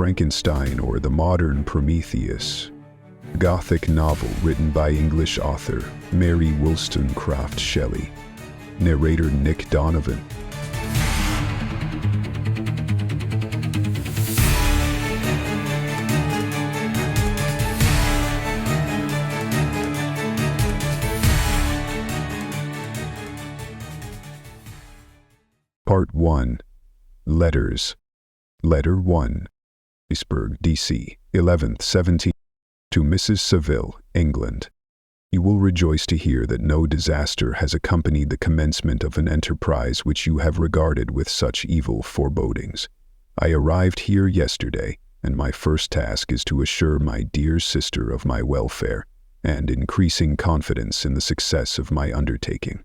Frankenstein or the Modern Prometheus. Gothic novel written by English author Mary Shelley. Narrator Nick Donovan. Part 1. Letters. Letter 1. Iceberg, D.C., 11th, 17th. To Mrs. Saville, England. You will rejoice to hear that no disaster has accompanied the commencement of an enterprise which you have regarded with such evil forebodings. I arrived here yesterday, and my first task is to assure my dear sister of my welfare and increasing confidence in the success of my undertaking.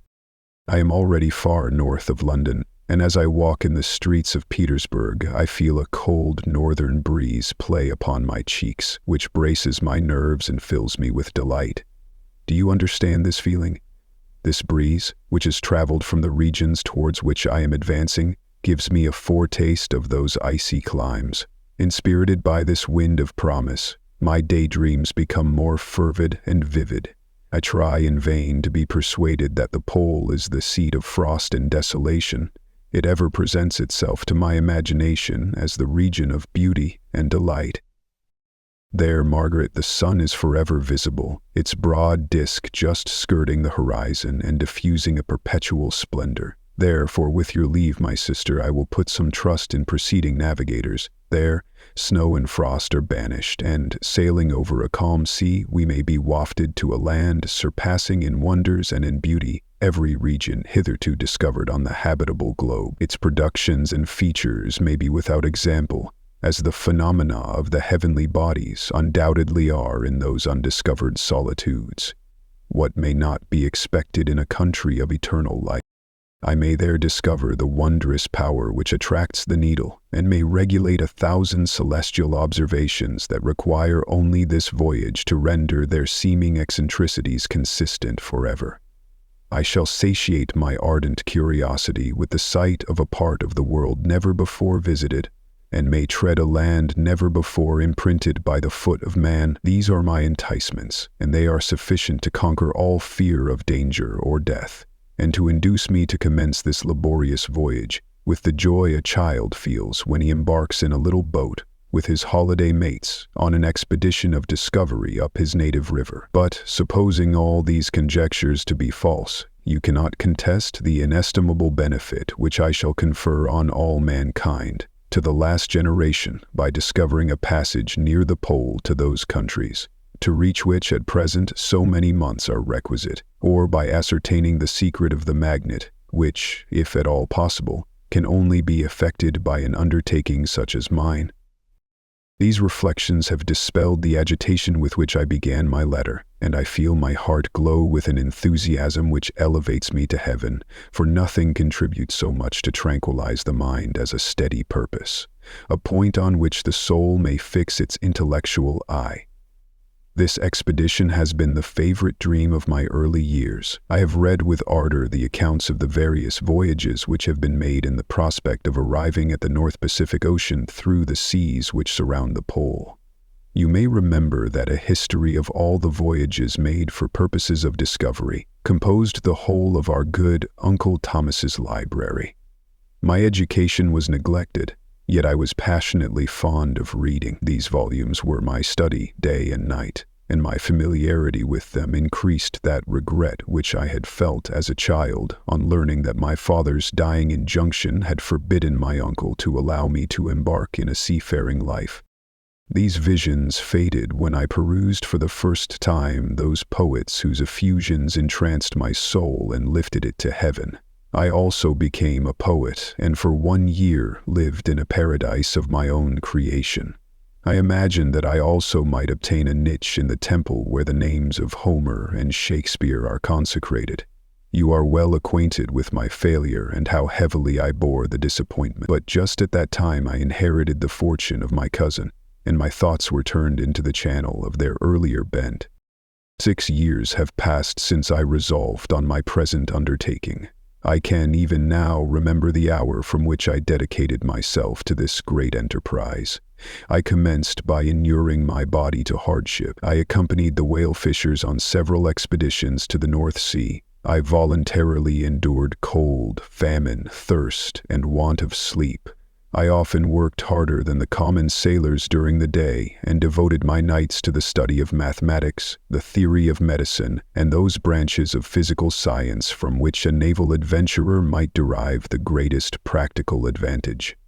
I am already far north of London, and as I walk in the streets of Petersburg, I feel a cold northern breeze play upon my cheeks, which braces my nerves and fills me with delight. Do you understand this feeling? This breeze, which has traveled from the regions towards which I am advancing, gives me a foretaste of those icy climes. Inspirited by this wind of promise, my daydreams become more fervid and vivid. I try in vain to be persuaded that the pole is the seat of frost and desolation. It ever presents itself to my imagination as the region of beauty and delight. There, Margaret, the sun is forever visible, its broad disk just skirting the horizon and diffusing a perpetual splendor. Therefore, with your leave, my sister, I will put some trust in preceding navigators. There, snow and frost are banished, and, sailing over a calm sea, we may be wafted to a land surpassing in wonders and in beauty every region hitherto discovered on the habitable globe. Its productions and features may be without example, as the phenomena of the heavenly bodies undoubtedly are in those undiscovered solitudes. What may not be expected in a country of eternal light? I may there discover the wondrous power which attracts the needle, and may regulate 1,000 celestial observations that require only this voyage to render their seeming eccentricities consistent forever. I shall satiate my ardent curiosity with the sight of a part of the world never before visited, and may tread a land never before imprinted by the foot of man. These are my enticements, and they are sufficient to conquer all fear of danger or death, and to induce me to commence this laborious voyage with the joy a child feels when he embarks in a little boat with his holiday mates on an expedition of discovery up his native river. But, supposing all these conjectures to be false, you cannot contest the inestimable benefit which I shall confer on all mankind, to the last generation, by discovering a passage near the pole to those countries, to reach which at present so many months are requisite, or by ascertaining the secret of the magnet, which, if at all possible, can only be effected by an undertaking such as mine. These reflections have dispelled the agitation with which I began my letter, and I feel my heart glow with an enthusiasm which elevates me to heaven, for nothing contributes so much to tranquilize the mind as a steady purpose, a point on which the soul may fix its intellectual eye. This expedition has been the favorite dream of my early years. I have read with ardor the accounts of the various voyages which have been made in the prospect of arriving at the North Pacific Ocean through the seas which surround the pole. You may remember that a history of all the voyages made for purposes of discovery composed the whole of our good Uncle Thomas's library. My education was neglected, yet I was passionately fond of reading. These volumes were my study day and night, and my familiarity with them increased that regret which I had felt as a child on learning that my father's dying injunction had forbidden my uncle to allow me to embark in a seafaring life. These visions faded when I perused for the first time those poets whose effusions entranced my soul and lifted it to heaven. I also became a poet, and for 1 year lived in a paradise of my own creation. I imagined that I also might obtain a niche in the temple where the names of Homer and Shakespeare are consecrated. You are well acquainted with my failure and how heavily I bore the disappointment. But just at that time I inherited the fortune of my cousin, and my thoughts were turned into the channel of their earlier bent. 6 years have passed since I resolved on my present undertaking. I can even now remember the hour from which I dedicated myself to this great enterprise, I commenced by inuring my body to hardship. I accompanied the whale fishers on several expeditions to the North Sea. I voluntarily endured cold, famine, thirst, and want of sleep. I often worked harder than the common sailors during the day and devoted my nights to the study of mathematics, the theory of medicine, and those branches of physical science from which a naval adventurer might derive the greatest practical advantage.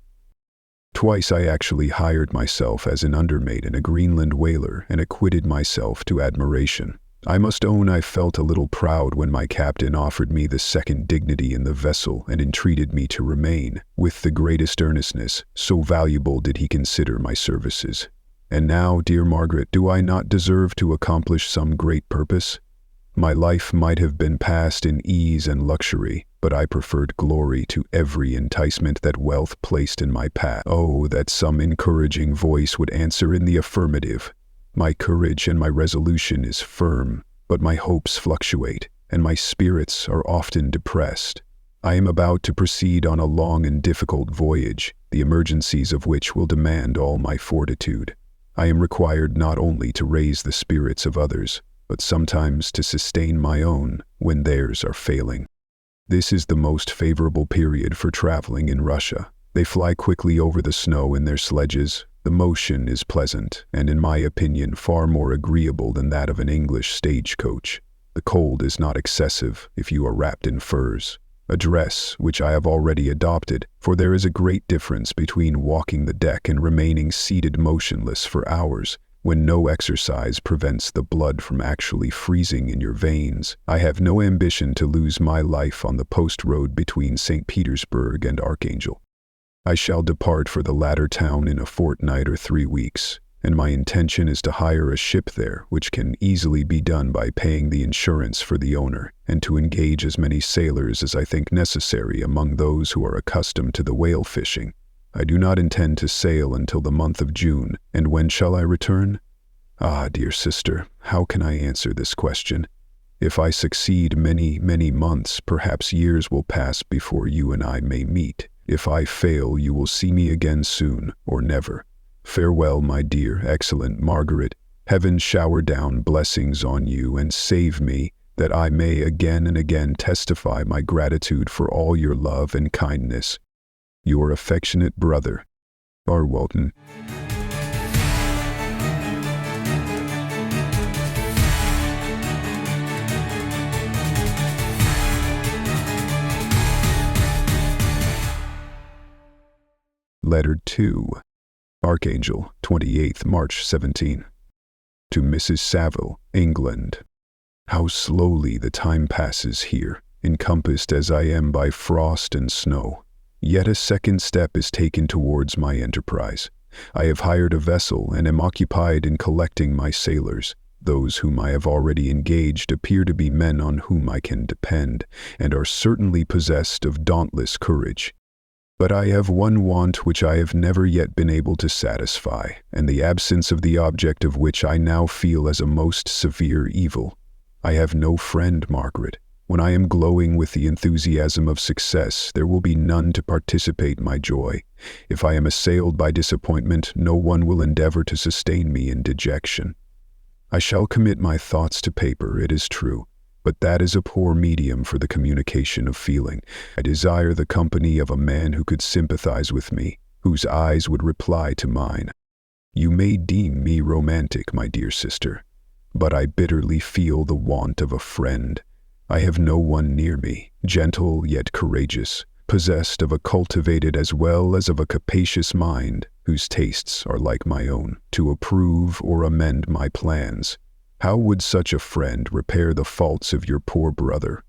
Twice I actually hired myself as an undermate in a Greenland whaler and acquitted myself to admiration. I must own I felt a little proud when my captain offered me the second dignity in the vessel and entreated me to remain, with the greatest earnestness, so valuable did he consider my services. And now, dear Margaret, do I not deserve to accomplish some great purpose? My life might have been passed in ease and luxury, but I preferred glory to every enticement that wealth placed in my path. Oh, that some encouraging voice would answer in the affirmative. My courage and my resolution is firm, but my hopes fluctuate, and my spirits are often depressed. I am about to proceed on a long and difficult voyage, the emergencies of which will demand all my fortitude. I am required not only to raise the spirits of others, but sometimes to sustain my own when theirs are failing. This is the most favorable period for traveling in Russia. They fly quickly over the snow in their sledges. The motion is pleasant, and in my opinion far more agreeable than that of an English stagecoach. The cold is not excessive if you are wrapped in furs, a dress which I have already adopted, for there is a great difference between walking the deck and remaining seated motionless for hours, when no exercise prevents the blood from actually freezing in your veins. I have no ambition to lose my life on the post road between St. Petersburg and Archangel. I shall depart for the latter town in a fortnight or 3 weeks, and my intention is to hire a ship there, which can easily be done by paying the insurance for the owner, and to engage as many sailors as I think necessary among those who are accustomed to the whale fishing. I do not intend to sail until the month of June, and when shall I return? Ah, dear sister, how can I answer this question? If I succeed, many months, perhaps years will pass before you and I may meet. If I fail, you will see me again soon, or never. Farewell, my dear, excellent Margaret. Heaven shower down blessings on you and save me, that I may again and again testify my gratitude for all your love and kindness. Your affectionate brother, R. Walton. Letter 2. Archangel, 28th March 17. To Mrs. Saville, England. How slowly the time passes here, encompassed as I am by frost and snow. Yet a second step is taken towards my enterprise. I have hired a vessel and am occupied in collecting my sailors. Those whom I have already engaged appear to be men on whom I can depend, and are certainly possessed of dauntless courage. But I have one want which I have never yet been able to satisfy, and the absence of the object of which I now feel as a most severe evil. I have no friend, Margaret. When I am glowing with the enthusiasm of success, there will be none to participate my joy. If I am assailed by disappointment, no one will endeavor to sustain me in dejection. I shall commit my thoughts to paper, it is true, but that is a poor medium for the communication of feeling. I desire the company of a man who could sympathize with me, whose eyes would reply to mine. You may deem me romantic, my dear sister, but I bitterly feel the want of a friend. I have no one near me, gentle yet courageous, possessed of a cultivated as well as of a capacious mind, whose tastes are like my own, to approve or amend my plans. How would such a friend repair the faults of your poor brother?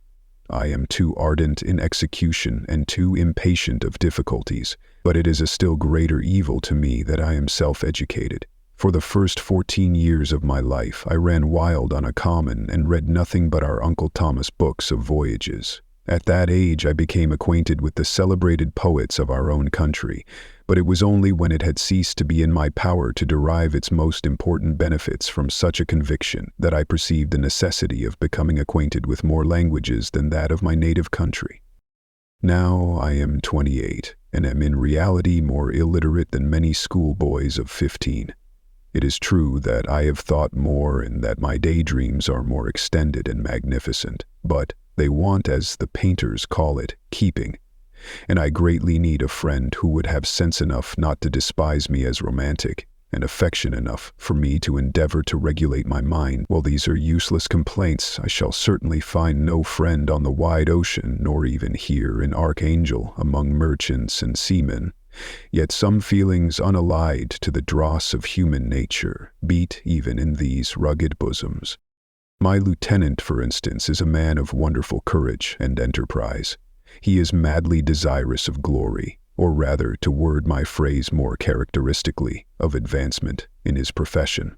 I am too ardent in execution and too impatient of difficulties, but it is a still greater evil to me that I am self-educated. For the first 14 years of my life I ran wild on a common and read nothing but our Uncle Thomas books of voyages. At that age I became acquainted with the celebrated poets of our own country, but it was only when it had ceased to be in my power to derive its most important benefits from such a conviction that I perceived the necessity of becoming acquainted with more languages than that of my native country. Now I am 28, and am in reality more illiterate than many schoolboys of 15. It is true that I have thought more and that my daydreams are more extended and magnificent, but they want, as the painters call it, keeping. And I greatly need a friend who would have sense enough not to despise me as romantic, and affection enough for me to endeavor to regulate my mind. While these are useless complaints, I shall certainly find no friend on the wide ocean, nor even here in Archangel among merchants and seamen. Yet some feelings unallied to the dross of human nature beat even in these rugged bosoms. My lieutenant, for instance, is a man of wonderful courage and enterprise. He is madly desirous of glory, or rather, to word my phrase more characteristically, of advancement in his profession.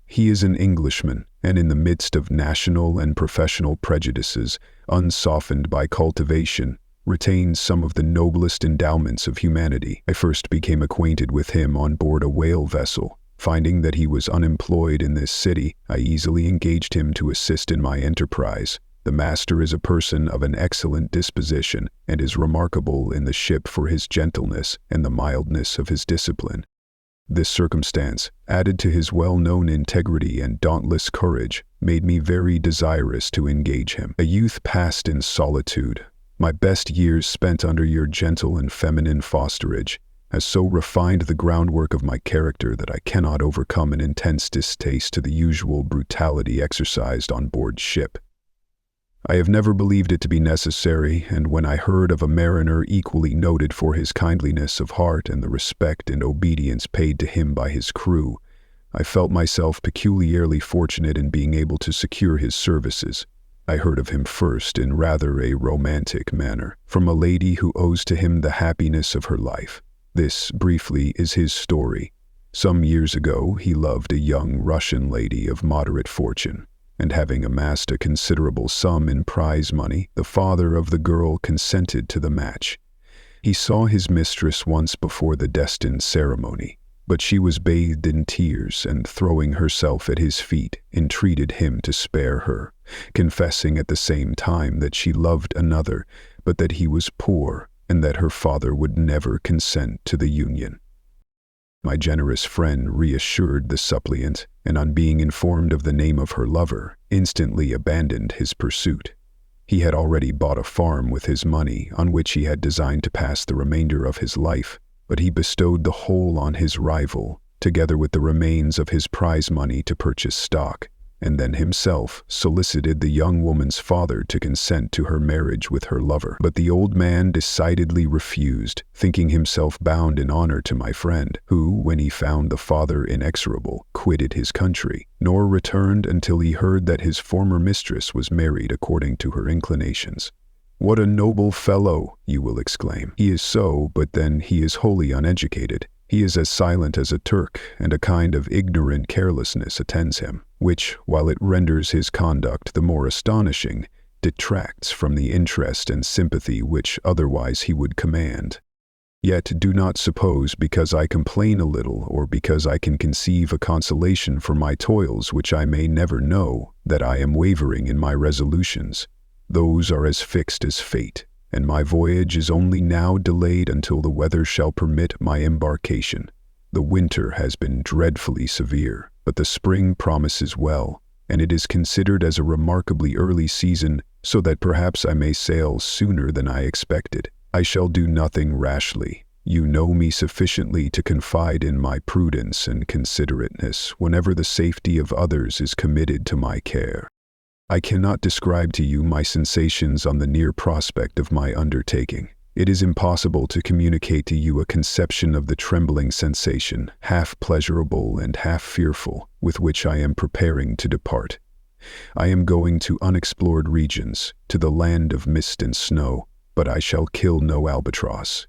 He is an Englishman, and in the midst of national and professional prejudices, unsoftened by cultivation, retains some of the noblest endowments of humanity. I first became acquainted with him on board a whale vessel. Finding that he was unemployed in this city, I easily engaged him to assist in my enterprise. The master is a person of an excellent disposition, and is remarkable in the ship for his gentleness and the mildness of his discipline. This circumstance, added to his well-known integrity and dauntless courage, made me very desirous to engage him. A youth passed in solitude, my best years spent under your gentle and feminine fosterage, has so refined the groundwork of my character that I cannot overcome an intense distaste to the usual brutality exercised on board ship. I have never believed it to be necessary, and when I heard of a mariner equally noted for his kindliness of heart and the respect and obedience paid to him by his crew, I felt myself peculiarly fortunate in being able to secure his services. I heard of him first in rather a romantic manner, from a lady who owes to him the happiness of her life. This, briefly, is his story. Some years ago, he loved a young Russian lady of moderate fortune, and having amassed a considerable sum in prize money, the father of the girl consented to the match. He saw his mistress once before the destined ceremony, but she was bathed in tears and, throwing herself at his feet, entreated him to spare her, confessing at the same time that she loved another, but that he was poor and that her father would never consent to the union. My generous friend reassured the suppliant, and on being informed of the name of her lover, instantly abandoned his pursuit. He had already bought a farm with his money, on which he had designed to pass the remainder of his life, but he bestowed the whole on his rival, together with the remains of his prize money to purchase stock, and then himself solicited the young woman's father to consent to her marriage with her lover. But the old man decidedly refused, thinking himself bound in honor to my friend, who, when he found the father inexorable, quitted his country, nor returned until he heard that his former mistress was married according to her inclinations. "What a noble fellow!" you will exclaim. He is so, but then he is wholly uneducated. He is as silent as a Turk, and a kind of ignorant carelessness attends him, which, while it renders his conduct the more astonishing, detracts from the interest and sympathy which otherwise he would command. Yet do not suppose, because I complain a little, or because I can conceive a consolation for my toils which I may never know, that I am wavering in my resolutions. Those are as fixed as fate, and my voyage is only now delayed until the weather shall permit my embarkation. The winter has been dreadfully severe, but the spring promises well, and it is considered as a remarkably early season, so that perhaps I may sail sooner than I expected. I shall do nothing rashly. You know me sufficiently to confide in my prudence and considerateness whenever the safety of others is committed to my care. I cannot describe to you my sensations on the near prospect of my undertaking. It is impossible to communicate to you a conception of the trembling sensation, half pleasurable and half fearful, with which I am preparing to depart. I am going to unexplored regions, to the land of mist and snow, but I shall kill no albatross.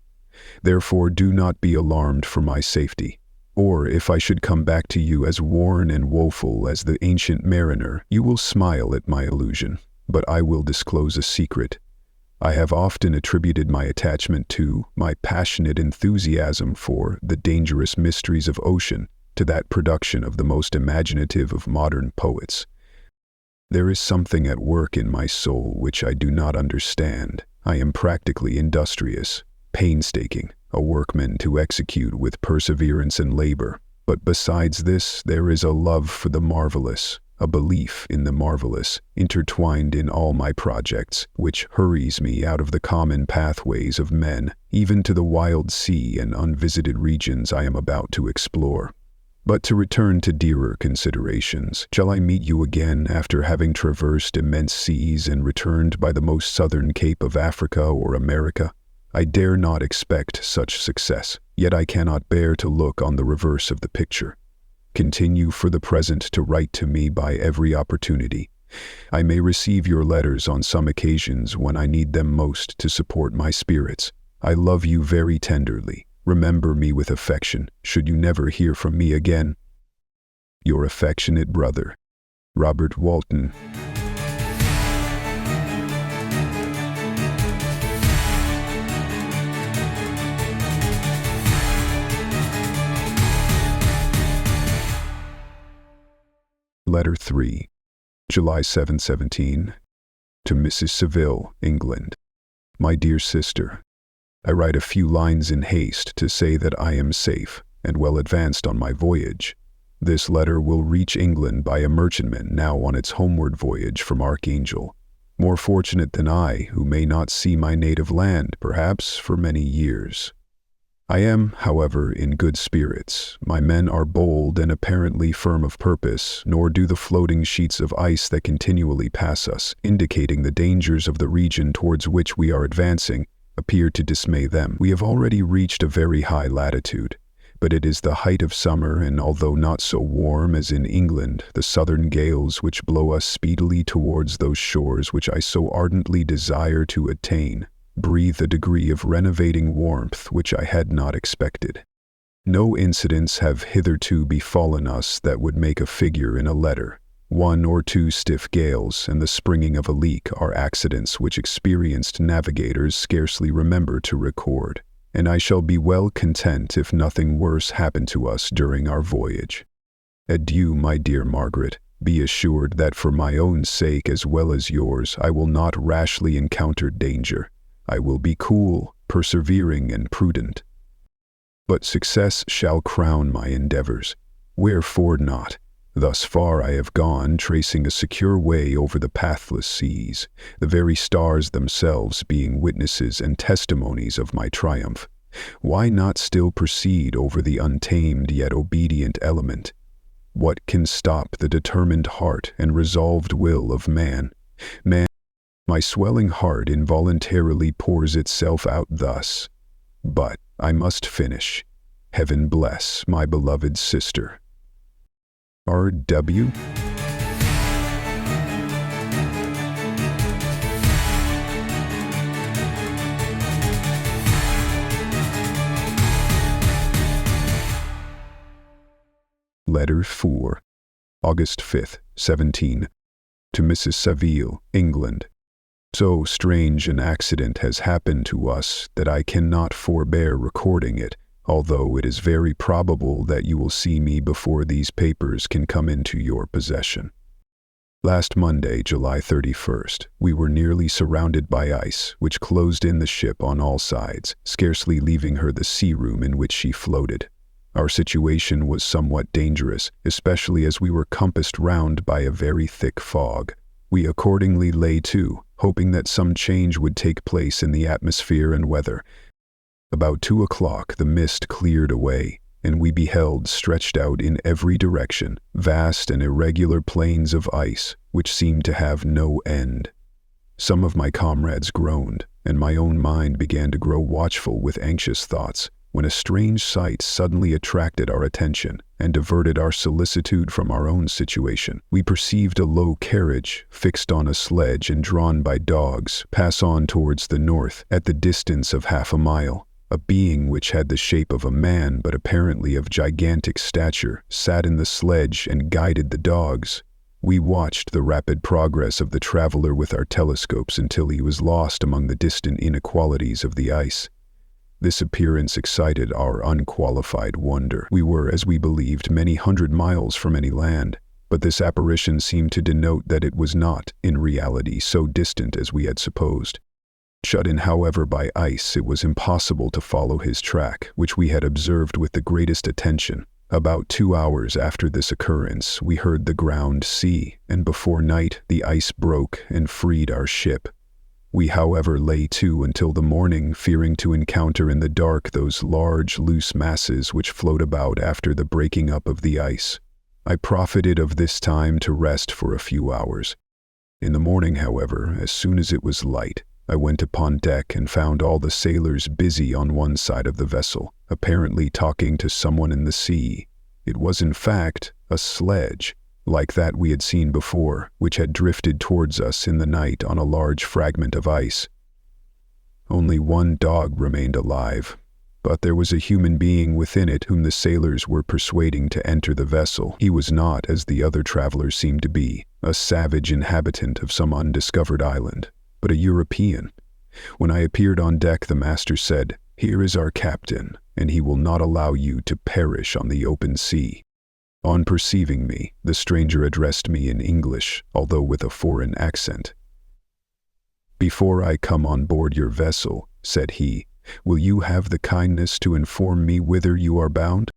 Therefore do not be alarmed for my safety. Or if I should come back to you as worn and woeful as the ancient mariner, you will smile at my illusion, but I will disclose a secret. I have often attributed my attachment to, my passionate enthusiasm for, the dangerous mysteries of ocean, to that production of the most imaginative of modern poets. There is something at work in my soul which I do not understand. I am practically industrious, painstaking, a workman to execute with perseverance and labor. But besides this, there is a love for the marvelous, a belief in the marvelous, intertwined in all my projects, which hurries me out of the common pathways of men, even to the wild sea and unvisited regions I am about to explore. But to return to dearer considerations, shall I meet you again after having traversed immense seas and returned by the most southern cape of Africa or America? I dare not expect such success, yet I cannot bear to look on the reverse of the picture. Continue for the present to write to me by every opportunity. I may receive your letters on some occasions when I need them most to support my spirits. I love you very tenderly. Remember me with affection, should you never hear from me again. Your affectionate brother, Robert Walton. Letter 3, July 7, 17, to Mrs. Seville, England. My dear sister, I write a few lines in haste to say that I am safe and well advanced on my voyage. This letter will reach England by a merchantman now on its homeward voyage from Archangel, more fortunate than I, who may not see my native land, perhaps, for many years. I am, however, in good spirits. My men are bold and apparently firm of purpose, nor do the floating sheets of ice that continually pass us, indicating the dangers of the region towards which we are advancing, appear to dismay them. We have already reached a very high latitude, but it is the height of summer, and although not so warm as in England, the southern gales which blow us speedily towards those shores which I so ardently desire to attain, breathe a degree of renovating warmth which I had not expected. No incidents have hitherto befallen us that would make a figure in a letter. 1 or 2 stiff gales and the springing of a leak are accidents which experienced navigators scarcely remember to record, and I shall be well content if nothing worse happen to us during our voyage. Adieu, my dear Margaret. Be assured that for my own sake as well as yours, I will not rashly encounter danger. I will be cool, persevering, and prudent. But success shall crown my endeavors. Wherefore not? Thus far I have gone, tracing a secure way over the pathless seas, the very stars themselves being witnesses and testimonies of my triumph. Why not still proceed over the untamed yet obedient element? What can stop the determined heart and resolved will of man? My swelling heart involuntarily pours itself out thus. But I must finish. Heaven bless my beloved sister. R.W. Letter 4, August 5th, 17, to Mrs. Seville, England. So strange an accident has happened to us that I cannot forbear recording it, although it is very probable that you will see me before these papers can come into your possession. Last Monday, July 31st, we were nearly surrounded by ice, which closed in the ship on all sides, scarcely leaving her the sea room in which she floated. Our situation was somewhat dangerous, especially as we were compassed round by a very thick fog. We accordingly lay to, hoping that some change would take place in the atmosphere and weather. About 2 o'clock the mist cleared away, and we beheld stretched out in every direction vast and irregular plains of ice, which seemed to have no end. Some of my comrades groaned, and my own mind began to grow watchful with anxious thoughts, when a strange sight suddenly attracted our attention and diverted our solicitude from our own situation. We perceived a low carriage, fixed on a sledge and drawn by dogs, pass on towards the north at the distance of half a mile. A being which had the shape of a man but apparently of gigantic stature sat in the sledge and guided the dogs. We watched the rapid progress of the traveler with our telescopes until he was lost among the distant inequalities of the ice. This appearance excited our unqualified wonder. We were, as we believed, many hundred miles from any land, but this apparition seemed to denote that it was not, in reality, so distant as we had supposed. Shut in, however, by ice, it was impossible to follow his track, which we had observed with the greatest attention. About 2 hours after this occurrence, we heard the ground sea, and before night the ice broke and freed our ship. We, however, lay to until the morning, fearing to encounter in the dark those large, loose masses which float about after the breaking up of the ice. I profited of this time to rest for a few hours. In the morning, however, as soon as it was light, I went upon deck and found all the sailors busy on one side of the vessel, apparently talking to someone in the sea. It was, in fact, a sledge, like that we had seen before, which had drifted towards us in the night on a large fragment of ice. Only one dog remained alive, but there was a human being within it whom the sailors were persuading to enter the vessel. He was not, as the other travelers seemed to be, a savage inhabitant of some undiscovered island, but a European. When I appeared on deck, the master said, "Here is our captain, and he will not allow you to perish on the open sea." On perceiving me, the stranger addressed me in English, although with a foreign accent. "Before I come on board your vessel," said he, "will you have the kindness to inform me whither you are bound?"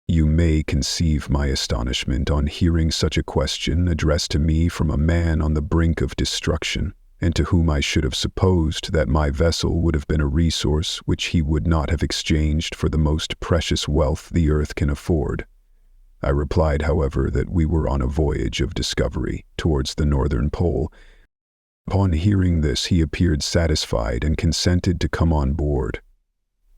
You may conceive my astonishment on hearing such a question addressed to me from a man on the brink of destruction, and to whom I should have supposed that my vessel would have been a resource which he would not have exchanged for the most precious wealth the earth can afford. I replied, however, that we were on a voyage of discovery towards the northern pole. Upon hearing this, he appeared satisfied and consented to come on board.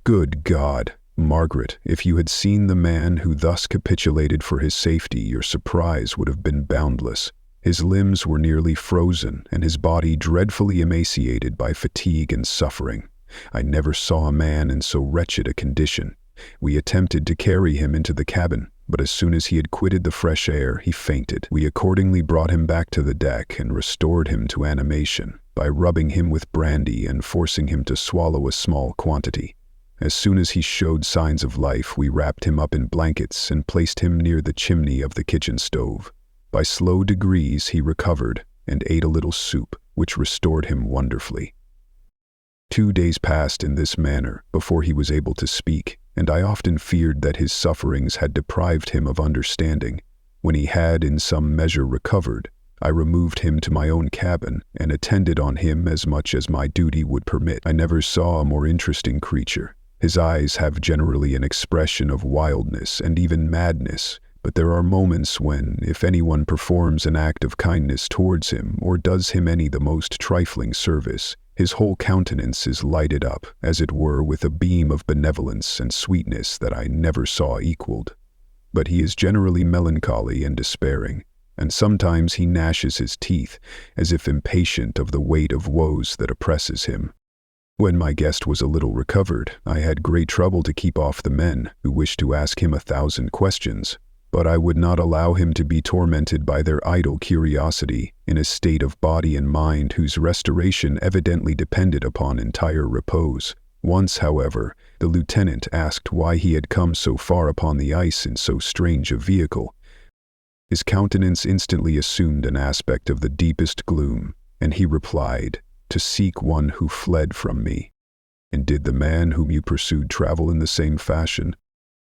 Good God, Margaret, if you had seen the man who thus capitulated for his safety, your surprise would have been boundless. His limbs were nearly frozen, and his body dreadfully emaciated by fatigue and suffering. I never saw a man in so wretched a condition. We attempted to carry him into the cabin, but as soon as he had quitted the fresh air, he fainted. We accordingly brought him back to the deck and restored him to animation by rubbing him with brandy and forcing him to swallow a small quantity. As soon as he showed signs of life, we wrapped him up in blankets and placed him near the chimney of the kitchen stove. By slow degrees he recovered and ate a little soup, which restored him wonderfully. 2 days passed in this manner before he was able to speak, and I often feared that his sufferings had deprived him of understanding. When he had in some measure recovered, I removed him to my own cabin and attended on him as much as my duty would permit. I never saw a more interesting creature. His eyes have generally an expression of wildness and even madness, but there are moments when, if anyone performs an act of kindness towards him or does him any the most trifling service, his whole countenance is lighted up, as it were, with a beam of benevolence and sweetness that I never saw equaled. But he is generally melancholy and despairing, and sometimes he gnashes his teeth, as if impatient of the weight of woes that oppresses him. When my guest was a little recovered, I had great trouble to keep off the men who wished to ask him 1,000 questions, but I would not allow him to be tormented by their idle curiosity in a state of body and mind whose restoration evidently depended upon entire repose. Once, however, the lieutenant asked why he had come so far upon the ice in so strange a vehicle. His countenance instantly assumed an aspect of the deepest gloom, and he replied, "To seek one who fled from me." "And did the man whom you pursued travel in the same fashion?"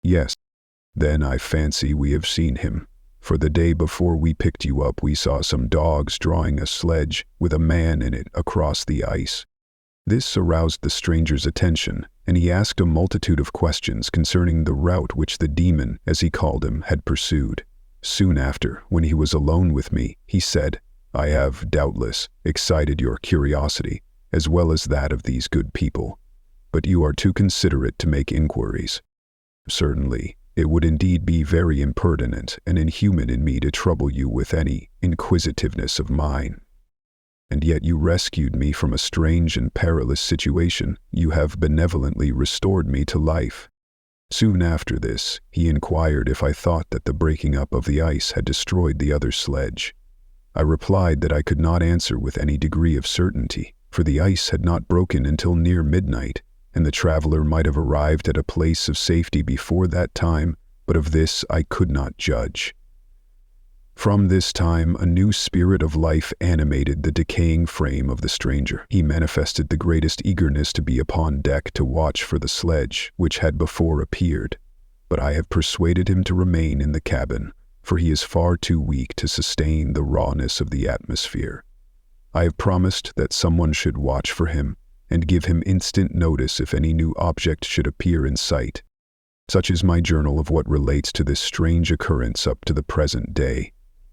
"Yes." "Then I fancy we have seen him, for the day before we picked you up we saw some dogs drawing a sledge with a man in it across the ice." This aroused the stranger's attention, and he asked a multitude of questions concerning the route which the demon, as he called him, had pursued. Soon after, when he was alone with me, he said, "I have, doubtless, excited your curiosity, as well as that of these good people, but you are too considerate to make inquiries. Certainly, it would indeed be very impertinent and inhuman in me to trouble you with any inquisitiveness of mine. And yet you rescued me from a strange and perilous situation. You have benevolently restored me to life." Soon after this, he inquired if I thought that the breaking up of the ice had destroyed the other sledge. I replied that I could not answer with any degree of certainty, for the ice had not broken until near midnight, and the traveler might have arrived at a place of safety before that time, but of this I could not judge. From this time, a new spirit of life animated the decaying frame of the stranger. He manifested the greatest eagerness to be upon deck to watch for the sledge, which had before appeared. But I have persuaded him to remain in the cabin, for he is far too weak to sustain the rawness of the atmosphere. I have promised that someone should watch for him, and give him instant notice if any new object should appear in sight. Such is my journal of what relates to this strange occurrence up to the present day.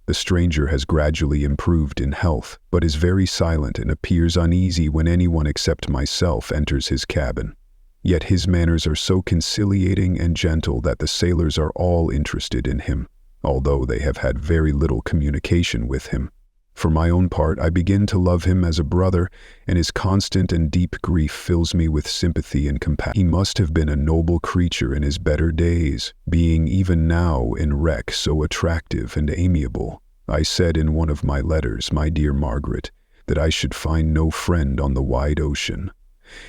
The stranger has gradually improved in health, but is very silent and appears uneasy when anyone except myself enters his cabin. Yet his manners are so conciliating and gentle that the sailors are all interested in him, although they have had very little communication with him. For my own part, I begin to love him as a brother, and his constant and deep grief fills me with sympathy and compassion. He must have been a noble creature in his better days, being even now in wreck so attractive and amiable. I said in one of my letters, my dear Margaret, that I should find no friend on the wide ocean.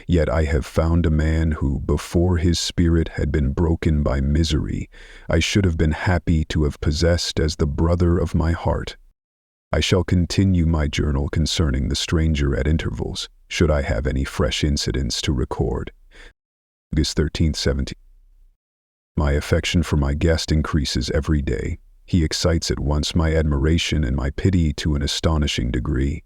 Yet I have found a man who, before his spirit had been broken by misery, I should have been happy to have possessed as the brother of my heart. I shall continue my journal concerning the stranger at intervals, should I have any fresh incidents to record. August 13th, 17. My affection for my guest increases every day. He excites at once my admiration and my pity to an astonishing degree.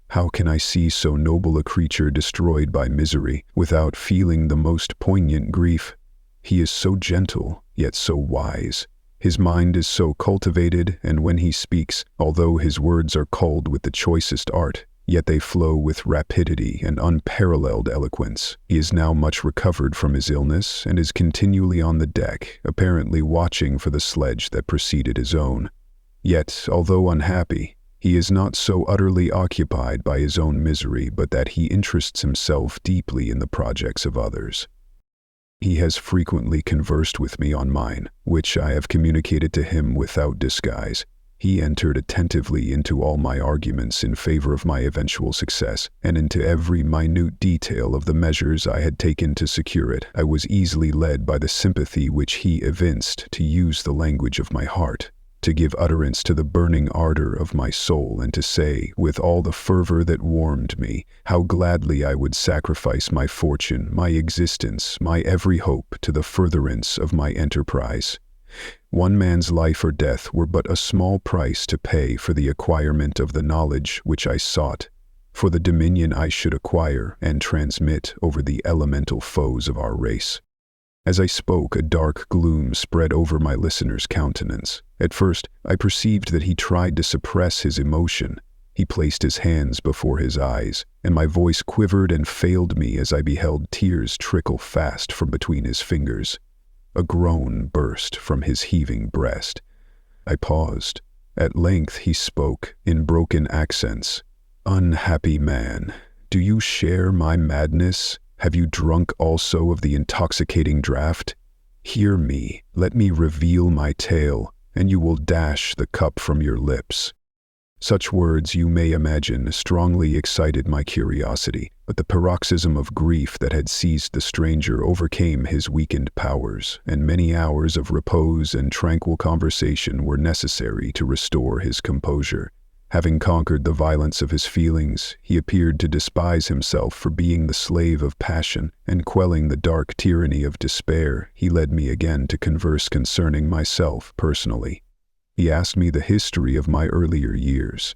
How can I see so noble a creature destroyed by misery without feeling the most poignant grief? He is so gentle, yet so wise. His mind is so cultivated, and when he speaks, although his words are culled with the choicest art, yet they flow with rapidity and unparalleled eloquence. He is now much recovered from his illness, and is continually on the deck, apparently watching for the sledge that preceded his own. Yet, although unhappy, he is not so utterly occupied by his own misery but that he interests himself deeply in the projects of others. He has frequently conversed with me on mine, which I have communicated to him without disguise. He entered attentively into all my arguments in favor of my eventual success, and into every minute detail of the measures I had taken to secure it. I was easily led by the sympathy which he evinced to use the language of my heart, to give utterance to the burning ardor of my soul, and to say, with all the fervor that warmed me, how gladly I would sacrifice my fortune, my existence, my every hope to the furtherance of my enterprise. One man's life or death were but a small price to pay for the acquirement of the knowledge which I sought, for the dominion I should acquire and transmit over the elemental foes of our race. As I spoke, a dark gloom spread over my listener's countenance. At first, I perceived that he tried to suppress his emotion. He placed his hands before his eyes, and my voice quivered and failed me as I beheld tears trickle fast from between his fingers. A groan burst from his heaving breast. I paused. At length he spoke, in broken accents. "Unhappy man, do you share my madness? Have you drunk also of the intoxicating draught? Hear me, let me reveal my tale, and you will dash the cup from your lips." Such words, you may imagine, strongly excited my curiosity, but the paroxysm of grief that had seized the stranger overcame his weakened powers, and many hours of repose and tranquil conversation were necessary to restore his composure. Having conquered the violence of his feelings, he appeared to despise himself for being the slave of passion, and quelling the dark tyranny of despair, he led me again to converse concerning myself personally. He asked me the history of my earlier years.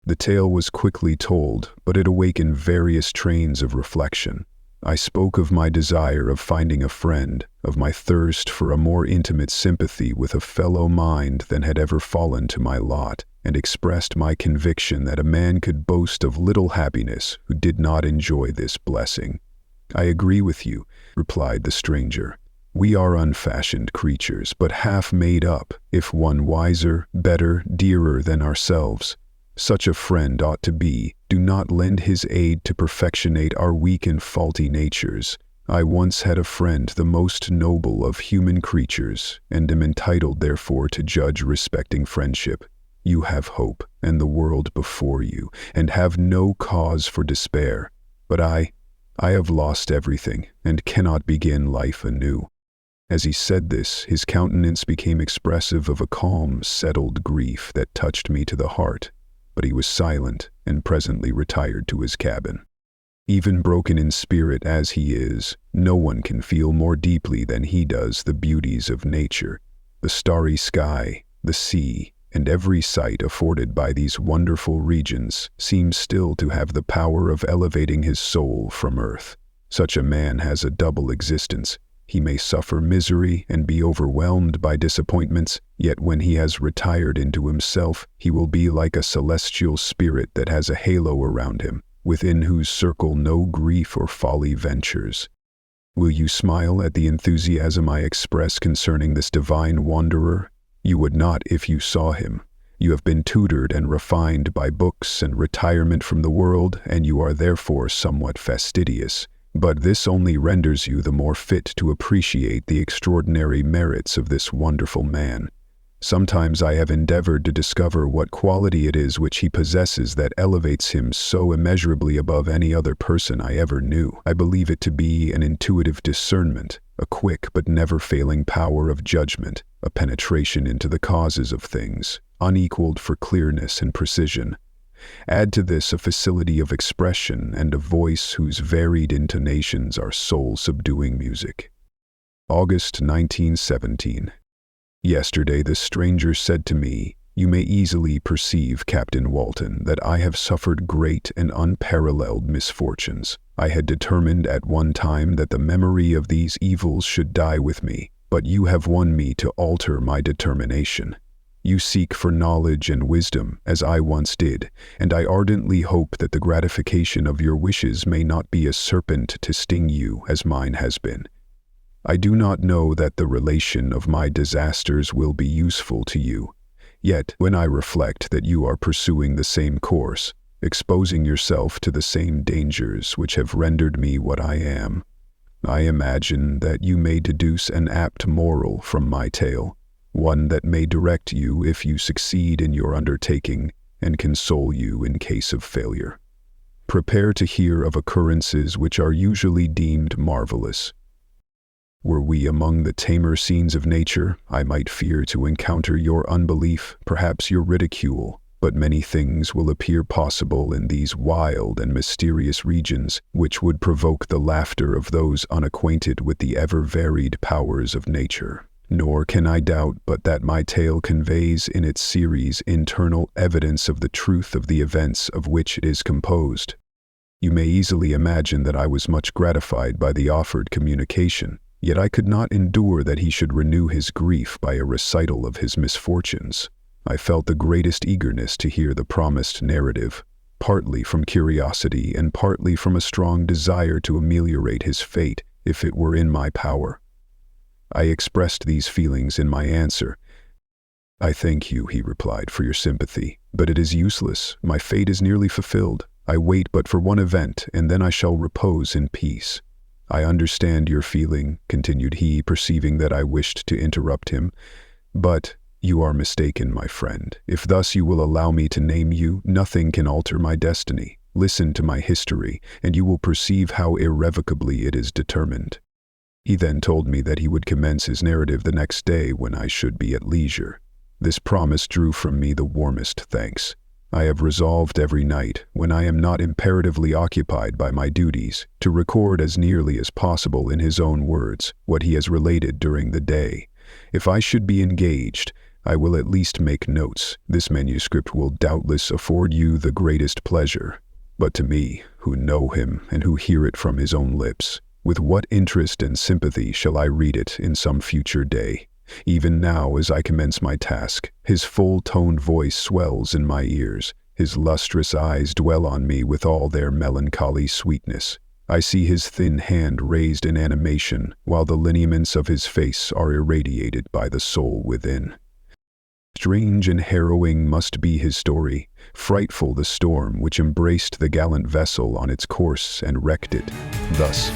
The tale was quickly told, but it awakened various trains of reflection. I spoke of my desire of finding a friend, of my thirst for a more intimate sympathy with a fellow mind than had ever fallen to my lot, and expressed my conviction that a man could boast of little happiness who did not enjoy this blessing. "I agree with you," replied the stranger. "We are unfashioned creatures, but half made up, if one wiser, better, dearer than ourselves. Such a friend ought to be. Do not lend his aid to perfectionate our weak and faulty natures. I once had a friend, the most noble of human creatures, and am entitled therefore to judge respecting friendship. You have hope, and the world before you, and have no cause for despair. But I have lost everything, and cannot begin life anew. As he said this, his countenance became expressive of a calm, settled grief that touched me to the heart, but he was silent and presently retired to his cabin. Even broken in spirit as he is, no one can feel more deeply than he does the beauties of nature, the starry sky, the sea, and every sight afforded by these wonderful regions seems still to have the power of elevating his soul from earth. Such a man has a double existence. He may suffer misery and be overwhelmed by disappointments, yet when he has retired into himself, he will be like a celestial spirit that has a halo around him, within whose circle no grief or folly ventures. Will you smile at the enthusiasm I express concerning this divine wanderer? You would not if you saw him. You have been tutored and refined by books and retirement from the world, and you are therefore somewhat fastidious. But this only renders you the more fit to appreciate the extraordinary merits of this wonderful man. Sometimes I have endeavored to discover what quality it is which he possesses that elevates him so immeasurably above any other person I ever knew. I believe it to be an intuitive discernment, a quick but never-failing power of judgment, a penetration into the causes of things, unequaled for clearness and precision. Add to this a facility of expression and a voice whose varied intonations are soul-subduing music. August 1917. Yesterday the stranger said to me, "You may easily perceive, Captain Walton, that I have suffered great and unparalleled misfortunes. I had determined at one time that the memory of these evils should die with me, but you have won me to alter my determination. You seek for knowledge and wisdom, as I once did, and I ardently hope that the gratification of your wishes may not be a serpent to sting you as mine has been. I do not know that the relation of my disasters will be useful to you. Yet, when I reflect that you are pursuing the same course, exposing yourself to the same dangers which have rendered me what I am, I imagine that you may deduce an apt moral from my tale, one that may direct you if you succeed in your undertaking and console you in case of failure. Prepare to hear of occurrences which are usually deemed marvelous. Were we among the tamer scenes of nature, I might fear to encounter your unbelief, perhaps your ridicule, but many things will appear possible in these wild and mysterious regions which would provoke the laughter of those unacquainted with the ever-varied powers of nature. Nor can I doubt but that my tale conveys in its series internal evidence of the truth of the events of which it is composed. You may easily imagine that I was much gratified by the offered communication, yet I could not endure that he should renew his grief by a recital of his misfortunes. I felt the greatest eagerness to hear the promised narrative, partly from curiosity and partly from a strong desire to ameliorate his fate if it were in my power. I expressed these feelings in my answer. "I thank you," he replied, "for your sympathy, but it is useless. My fate is nearly fulfilled. I wait but for one event, and then I shall repose in peace. I understand your feeling," continued he, perceiving that I wished to interrupt him, "but you are mistaken, my friend. If thus you will allow me to name you, nothing can alter my destiny. Listen to my history, and you will perceive how irrevocably it is determined." He then told me that he would commence his narrative the next day when I should be at leisure. This promise drew from me the warmest thanks. I have resolved every night, when I am not imperatively occupied by my duties, to record as nearly as possible in his own words what he has related during the day. If I should be engaged, I will at least make notes. This manuscript will doubtless afford you the greatest pleasure. But to me, who know him and who hear it from his own lips, with what interest and sympathy shall I read it in some future day? Even now, as I commence my task, his full-toned voice swells in my ears. His lustrous eyes dwell on me with all their melancholy sweetness. I see his thin hand raised in animation, while the lineaments of his face are irradiated by the soul within. Strange and harrowing must be his story, frightful the storm which embraced the gallant vessel on its course and wrecked it. Thus,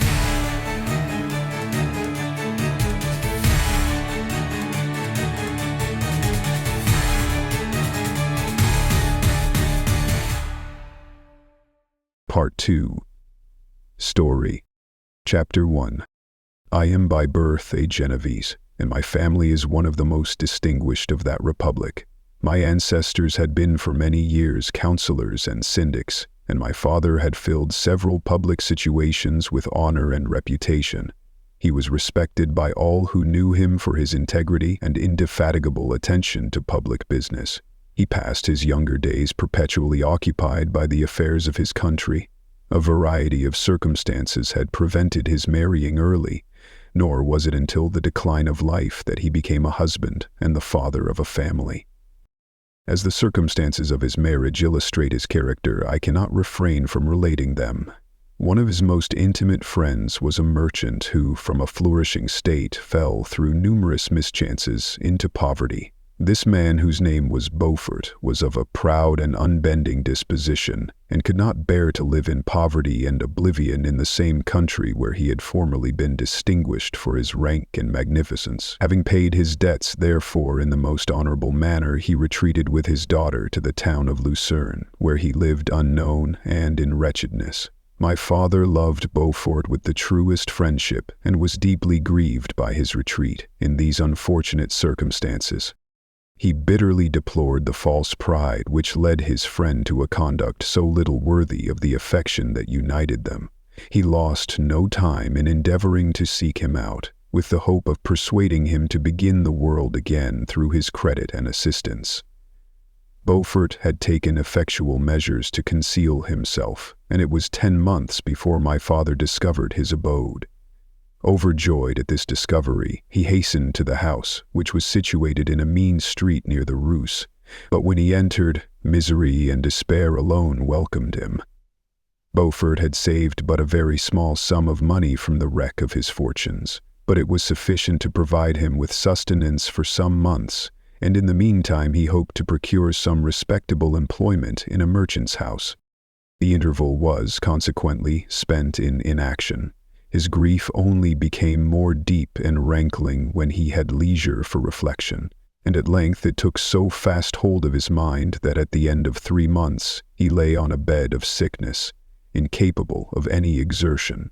Part 2. Story. Chapter 1. I am by birth a Genovese, and my family is one of the most distinguished of that republic. My ancestors had been for many years counselors and syndics, and my father had filled several public situations with honor and reputation. He was respected by all who knew him for his integrity and indefatigable attention to public business. He passed his younger days perpetually occupied by the affairs of his country. A variety of circumstances had prevented his marrying early, nor was it until the decline of life that he became a husband and the father of a family. As the circumstances of his marriage illustrate his character, I cannot refrain from relating them. One of his most intimate friends was a merchant who, from a flourishing state, fell through numerous mischances into poverty. This man, whose name was Beaufort, was of a proud and unbending disposition, and could not bear to live in poverty and oblivion in the same country where he had formerly been distinguished for his rank and magnificence. Having paid his debts, therefore, in the most honorable manner, he retreated with his daughter to the town of Lucerne, where he lived unknown and in wretchedness. My father loved Beaufort with the truest friendship, and was deeply grieved by his retreat in these unfortunate circumstances. He bitterly deplored the false pride which led his friend to a conduct so little worthy of the affection that united them. He lost no time in endeavoring to seek him out, with the hope of persuading him to begin the world again through his credit and assistance. Beaufort had taken effectual measures to conceal himself, and it was 10 months before my father discovered his abode. Overjoyed at this discovery, he hastened to the house, which was situated in a mean street near the Reuss. But when he entered, misery and despair alone welcomed him. Beaufort had saved but a very small sum of money from the wreck of his fortunes, but it was sufficient to provide him with sustenance for some months, and in the meantime he hoped to procure some respectable employment in a merchant's house. The interval was, consequently, spent in inaction. His grief only became more deep and rankling when he had leisure for reflection, and at length it took so fast hold of his mind that at the end of 3 months he lay on a bed of sickness, incapable of any exertion.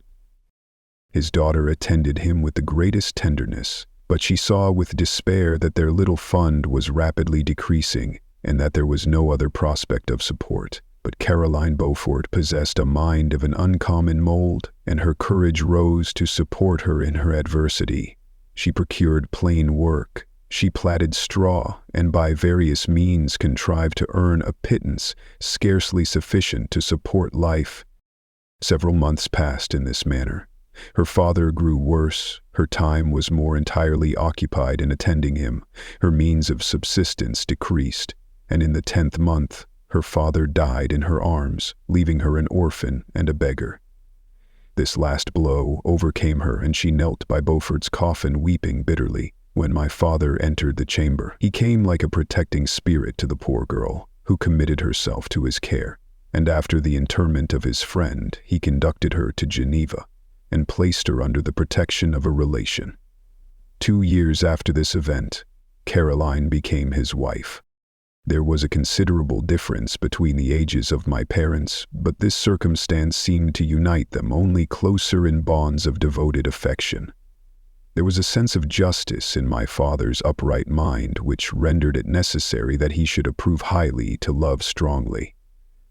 His daughter attended him with the greatest tenderness, but she saw with despair that their little fund was rapidly decreasing, and that there was no other prospect of support. But Caroline Beaufort possessed a mind of an uncommon mold, and her courage rose to support her in her adversity. She procured plain work, she plaited straw, and by various means contrived to earn a pittance scarcely sufficient to support life. Several months passed in this manner. Her father grew worse, her time was more entirely occupied in attending him, her means of subsistence decreased, and in the 10th month, her father died in her arms, leaving her an orphan and a beggar. This last blow overcame her, and she knelt by Beaufort's coffin weeping bitterly. When my father entered the chamber, he came like a protecting spirit to the poor girl, who committed herself to his care, and after the interment of his friend, he conducted her to Geneva, and placed her under the protection of a relation. 2 years after this event, Caroline became his wife. There was a considerable difference between the ages of my parents, but this circumstance seemed to unite them only closer in bonds of devoted affection. There was a sense of justice in my father's upright mind which rendered it necessary that he should approve highly to love strongly.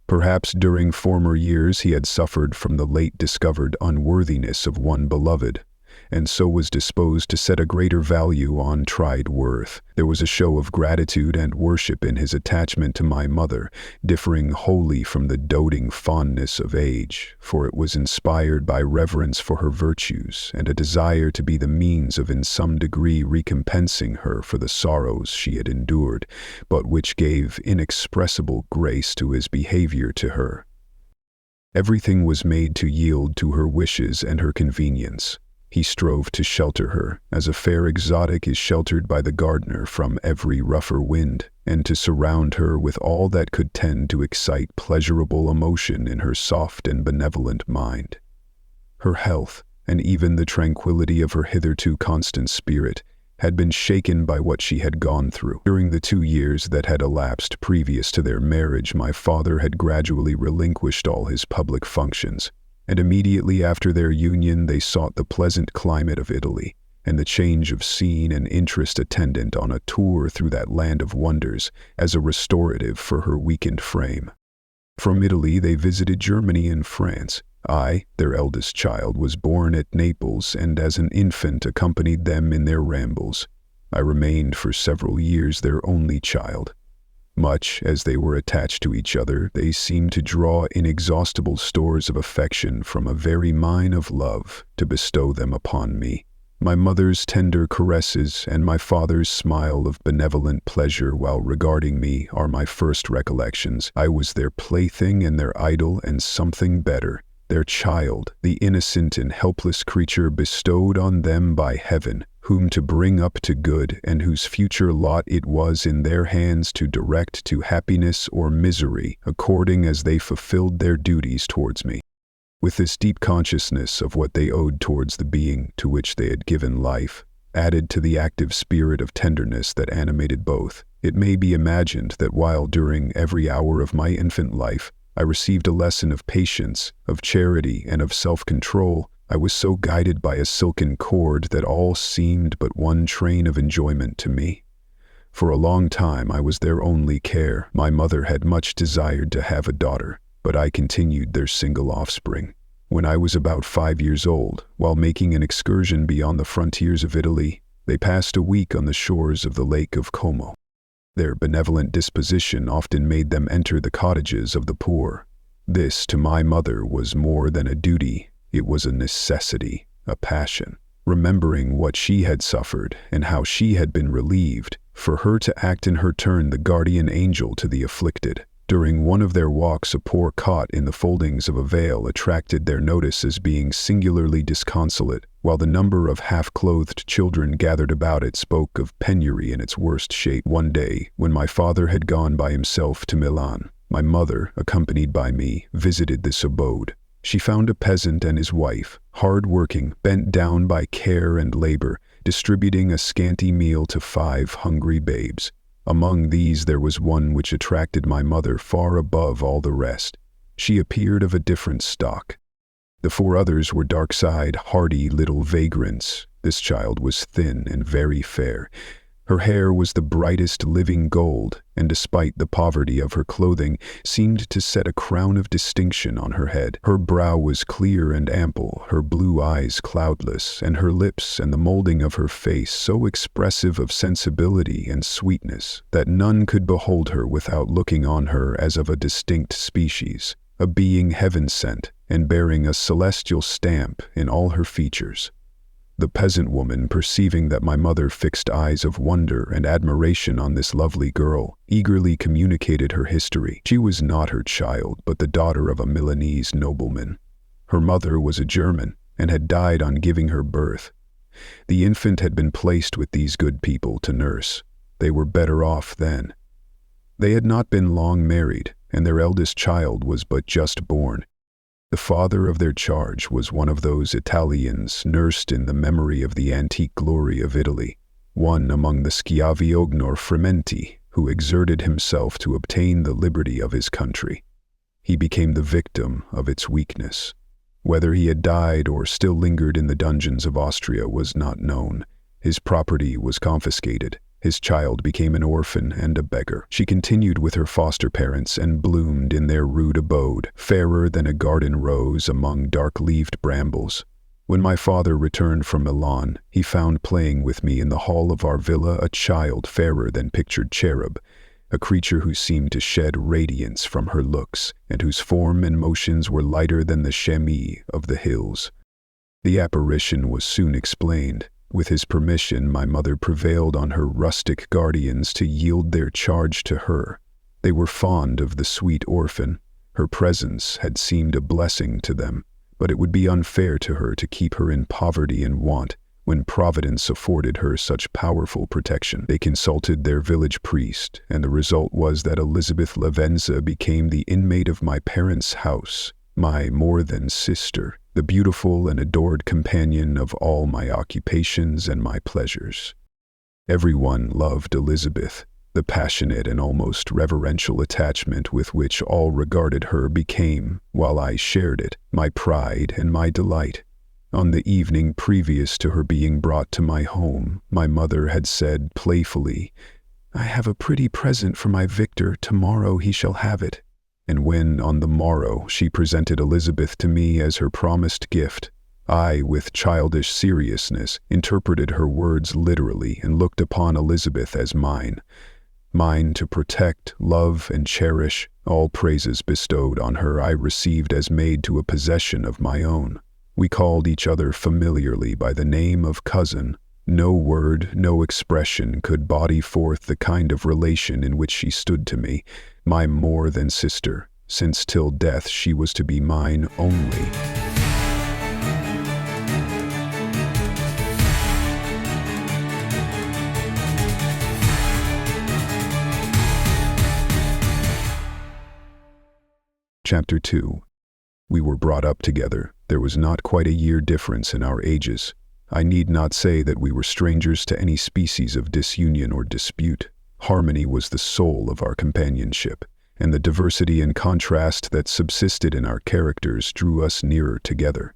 Perhaps during former years he had suffered from the late discovered unworthiness of one beloved, and so was disposed to set a greater value on tried worth. There was a show of gratitude and worship in his attachment to my mother, differing wholly from the doting fondness of age, for it was inspired by reverence for her virtues and a desire to be the means of in some degree recompensing her for the sorrows she had endured, but which gave inexpressible grace to his behavior to her. Everything was made to yield to her wishes and her convenience. He strove to shelter her, as a fair exotic is sheltered by the gardener from every rougher wind, and to surround her with all that could tend to excite pleasurable emotion in her soft and benevolent mind. Her health, and even the tranquility of her hitherto constant spirit, had been shaken by what she had gone through. During the 2 years that had elapsed previous to their marriage, my father had gradually relinquished all his public functions. and immediately after their union they sought the pleasant climate of Italy, and the change of scene and interest attendant on a tour through that land of wonders as a restorative for her weakened frame. From Italy they visited Germany and France. I, their eldest child, was born at Naples and as an infant accompanied them in their rambles. I remained for several years their only child. Much as they were attached to each other, they seemed to draw inexhaustible stores of affection from a very mine of love to bestow them upon me. My mother's tender caresses and my father's smile of benevolent pleasure while regarding me are my first recollections. I was their plaything and their idol and something better, their child, the innocent and helpless creature bestowed on them by heaven, whom to bring up to good and whose future lot it was in their hands to direct to happiness or misery according as they fulfilled their duties towards me. With this deep consciousness of what they owed towards the being to which they had given life, added to the active spirit of tenderness that animated both, it may be imagined that while during every hour of my infant life I received a lesson of patience, of charity, and of self-control, I was so guided by a silken cord that all seemed but one train of enjoyment to me. For a long time I was their only care. My mother had much desired to have a daughter, but I continued their single offspring. When I was about 5 years old, while making an excursion beyond the frontiers of Italy, they passed a week on the shores of the Lake of Como. Their benevolent disposition often made them enter the cottages of the poor. This, to my mother, was more than a duty. It was a necessity, a passion. Remembering what she had suffered and how she had been relieved, for her to act in her turn the guardian angel to the afflicted. During one of their walks a poor cot in the foldings of a veil attracted their notice as being singularly disconsolate, while the number of half-clothed children gathered about it spoke of penury in its worst shape. One day, when my father had gone by himself to Milan, my mother, accompanied by me, visited this abode. She found a peasant and his wife, hard-working, bent down by care and labor, distributing a scanty meal to 5 hungry babes. Among these there was one which attracted my mother far above all the rest. She appeared of a different stock. The 4 others were dark-eyed, hardy little vagrants. This child was thin and very fair. Her hair was the brightest living gold, and despite the poverty of her clothing, seemed to set a crown of distinction on her head. Her brow was clear and ample, her blue eyes cloudless, and her lips and the molding of her face so expressive of sensibility and sweetness that none could behold her without looking on her as of a distinct species, a being heaven-sent, and bearing a celestial stamp in all her features. The peasant woman, perceiving that my mother fixed eyes of wonder and admiration on this lovely girl, eagerly communicated her history. She was not her child, but the daughter of a Milanese nobleman. Her mother was a German, and had died on giving her birth. The infant had been placed with these good people to nurse. They were better off then. They had not been long married, and their eldest child was but just born. The father of their charge was one of those Italians nursed in the memory of the antique glory of Italy, one among the schiavi or frementi, who exerted himself to obtain the liberty of his country. He became the victim of its weakness. Whether he had died or still lingered in the dungeons of Austria was not known. His property was confiscated. His child became an orphan and a beggar. She continued with her foster parents and bloomed in their rude abode, fairer than a garden rose among dark-leaved brambles. When my father returned from Milan, he found playing with me in the hall of our villa a child fairer than pictured cherub, a creature who seemed to shed radiance from her looks, and whose form and motions were lighter than the chamois of the hills. The apparition was soon explained. With his permission, my mother prevailed on her rustic guardians to yield their charge to her. They were fond of the sweet orphan. Her presence had seemed a blessing to them, but it would be unfair to her to keep her in poverty and want when Providence afforded her such powerful protection. They consulted their village priest, and the result was that Elizabeth Lavenza became the inmate of my parents' house, my more than sister, the beautiful and adored companion of all my occupations and my pleasures. Everyone loved Elizabeth. The passionate and almost reverential attachment with which all regarded her became, while I shared it, my pride and my delight. On the evening previous to her being brought to my home, my mother had said playfully, "I have a pretty present for my Victor, tomorrow he shall have it." And when, on the morrow, she presented Elizabeth to me as her promised gift, I, with childish seriousness, interpreted her words literally and looked upon Elizabeth as mine. Mine to protect, love, and cherish. All praises bestowed on her I received as made to a possession of my own. We called each other familiarly by the name of cousin. No word, no expression could body forth the kind of relation in which she stood to me, my more than sister, since till death she was to be mine only. Chapter 2. We were brought up together. There was not quite a year difference in our ages. I need not say that we were strangers to any species of disunion or dispute. Harmony was the soul of our companionship, and the diversity and contrast that subsisted in our characters drew us nearer together.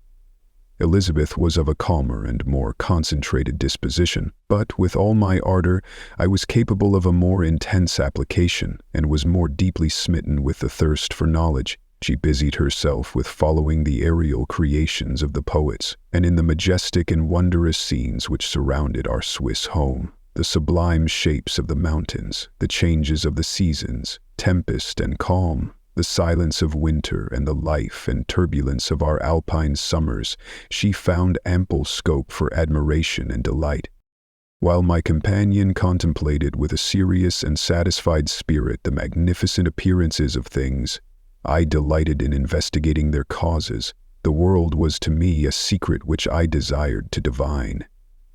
Elizabeth was of a calmer and more concentrated disposition, but with all my ardor, I was capable of a more intense application, and was more deeply smitten with the thirst for knowledge. She busied herself with following the aerial creations of the poets, and in the majestic and wondrous scenes which surrounded our Swiss home, the sublime shapes of the mountains, the changes of the seasons, tempest and calm, the silence of winter and the life and turbulence of our alpine summers, she found ample scope for admiration and delight. While my companion contemplated with a serious and satisfied spirit the magnificent appearances of things, I delighted in investigating their causes. The world was to me a secret which I desired to divine.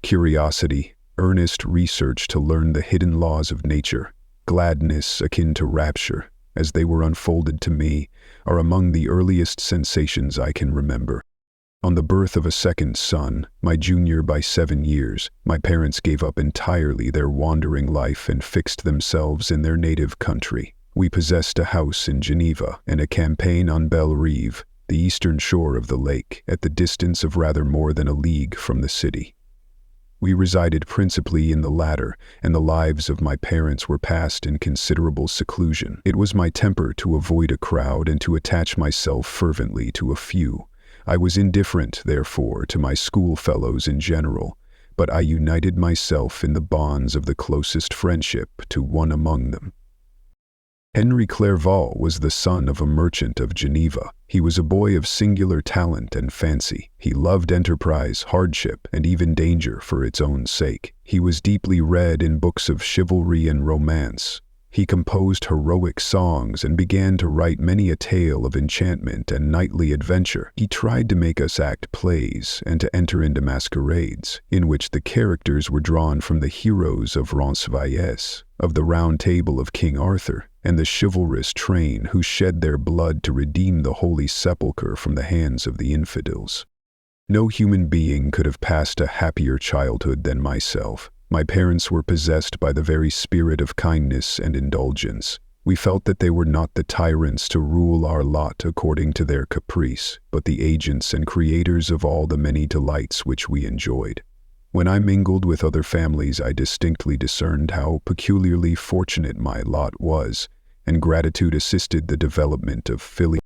Curiosity, earnest research to learn the hidden laws of nature, gladness akin to rapture, as they were unfolded to me, are among the earliest sensations I can remember. On the birth of a second son, my junior by 7 years, my parents gave up entirely their wandering life and fixed themselves in their native country. We possessed a house in Geneva and a campaign on Belle Rive, the eastern shore of the lake, at the distance of rather more than a league from the city. We resided principally in the latter, and the lives of my parents were passed in considerable seclusion. It was my temper to avoid a crowd and to attach myself fervently to a few. I was indifferent, therefore, to my schoolfellows in general, but I united myself in the bonds of the closest friendship to one among them. Henry Clerval was the son of a merchant of Geneva. He was a boy of singular talent and fancy. He loved enterprise, hardship, and even danger for its own sake. He was deeply read in books of chivalry and romance. He composed heroic songs and began to write many a tale of enchantment and knightly adventure. He tried to make us act plays and to enter into masquerades, in which the characters were drawn from the heroes of Roncesvalles, of the Round Table of King Arthur, and the chivalrous train who shed their blood to redeem the Holy Sepulchre from the hands of the infidels. No human being could have passed a happier childhood than myself. My parents were possessed by the very spirit of kindness and indulgence. We felt that they were not the tyrants to rule our lot according to their caprice, but the agents and creators of all the many delights which we enjoyed. When I mingled with other families, I distinctly discerned how peculiarly fortunate my lot was, and gratitude assisted the development of filial.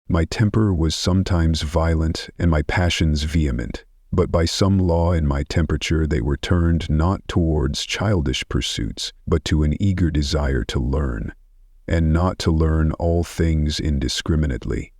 My temper was sometimes violent and my passions vehement, but by some law in my temperature they were turned not towards childish pursuits, but to an eager desire to learn, and not to learn all things indiscriminately.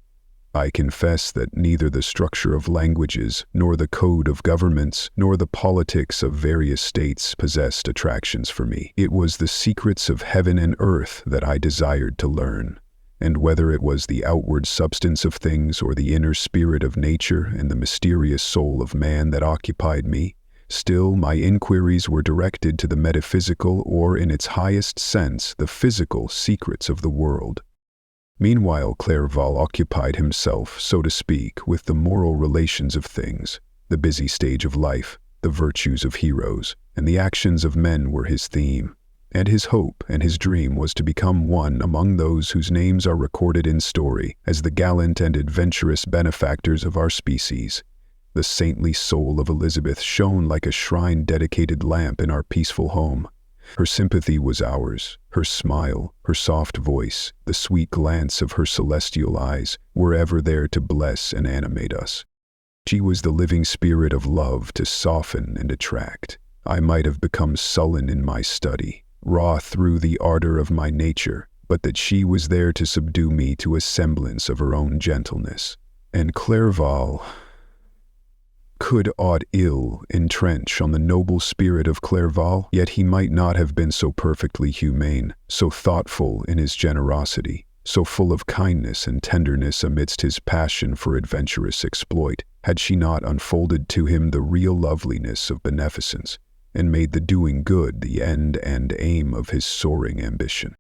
I confess that neither the structure of languages, nor the code of governments, nor the politics of various states possessed attractions for me. It was the secrets of heaven and earth that I desired to learn, and whether it was the outward substance of things or the inner spirit of nature and the mysterious soul of man that occupied me, still my inquiries were directed to the metaphysical or, in its highest sense, the physical secrets of the world. Meanwhile, Clerval occupied himself, so to speak, with the moral relations of things. The busy stage of life, the virtues of heroes, and the actions of men were his theme. and his hope and his dream was to become one among those whose names are recorded in story as the gallant and adventurous benefactors of our species. The saintly soul of Elizabeth shone like a shrine-dedicated lamp in our peaceful home. Her sympathy was ours, her smile, her soft voice, the sweet glance of her celestial eyes were ever there to bless and animate us. She was the living spirit of love to soften and attract. I might have become sullen in my study, raw through the ardor of my nature, but that she was there to subdue me to a semblance of her own gentleness. And Clerval could aught ill entrench on the noble spirit of Clerval, yet he might not have been so perfectly humane, so thoughtful in his generosity, so full of kindness and tenderness amidst his passion for adventurous exploit, had she not unfolded to him the real loveliness of beneficence, and made the doing good the end and aim of his soaring ambition.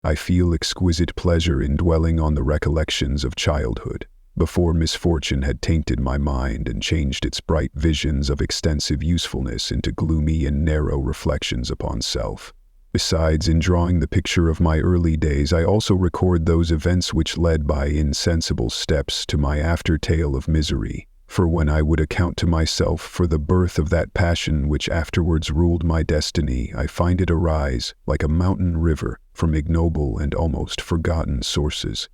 I feel exquisite pleasure in dwelling on the recollections of childhood, before misfortune had tainted my mind and changed its bright visions of extensive usefulness into gloomy and narrow reflections upon self. Besides, in drawing the picture of my early days, I also record those events which led by insensible steps to my after-tale of misery, for when I would account to myself for the birth of that passion which afterwards ruled my destiny, I find it arise, like a mountain river, from ignoble and almost forgotten sources.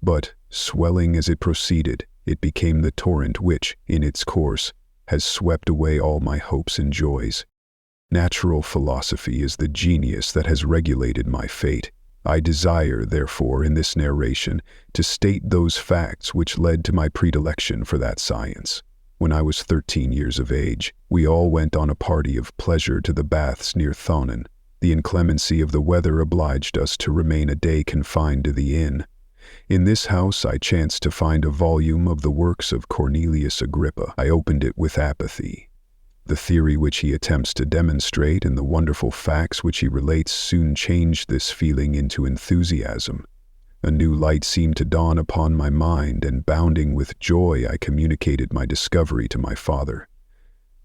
But, swelling as it proceeded, it became the torrent which, in its course, has swept away all my hopes and joys. Natural philosophy is the genius that has regulated my fate. I desire, therefore, in this narration, to state those facts which led to my predilection for that science. When I was 13 years of age, we all went on a party of pleasure to the baths near Thonon. The inclemency of the weather obliged us to remain a day confined to the inn. In this house I chanced to find a volume of the works of Cornelius Agrippa. I opened it with apathy. The theory which he attempts to demonstrate and the wonderful facts which he relates soon changed this feeling into enthusiasm. A new light seemed to dawn upon my mind, and bounding with joy I communicated my discovery to my father.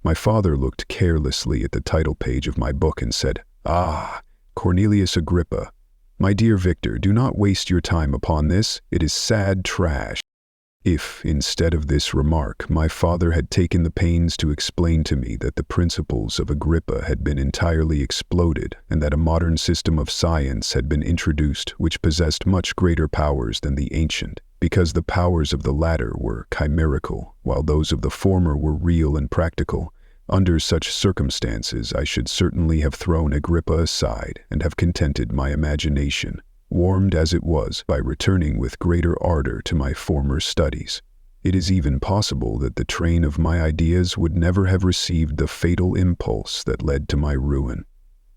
My father looked carelessly at the title page of my book and said, "Ah, Cornelius Agrippa. My dear Victor, do not waste your time upon this. It is sad trash." If, instead of this remark, my father had taken the pains to explain to me that the principles of Agrippa had been entirely exploded and that a modern system of science had been introduced which possessed much greater powers than the ancient, because the powers of the latter were chimerical, while those of the former were real and practical, under such circumstances I should certainly have thrown Agrippa aside and have contented my imagination, warmed as it was, by returning with greater ardor to my former studies. It is even possible that the train of my ideas would never have received the fatal impulse that led to my ruin.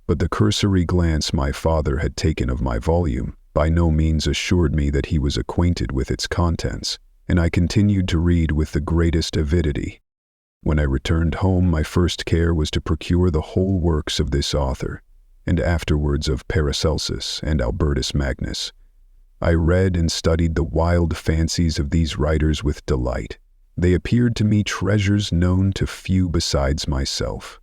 But the cursory glance my father had taken of my volume by no means assured me that he was acquainted with its contents, and I continued to read with the greatest avidity. When I returned home, my first care was to procure the whole works of this author, and afterwards of Paracelsus and Albertus Magnus. I read and studied the wild fancies of these writers with delight. They appeared to me treasures known to few besides myself.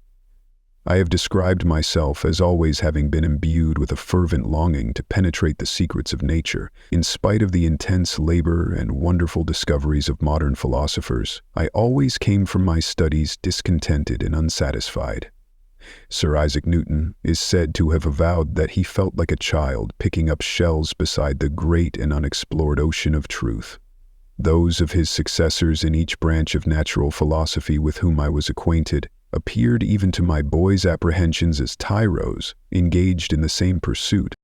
I have described myself as always having been imbued with a fervent longing to penetrate the secrets of nature. In spite of the intense labor and wonderful discoveries of modern philosophers, I always came from my studies discontented and unsatisfied. Sir Isaac Newton is said to have avowed that he felt like a child picking up shells beside the great and unexplored ocean of truth. Those of his successors in each branch of natural philosophy with whom I was acquainted appeared even to my boy's apprehensions as tyros, engaged in the same pursuit.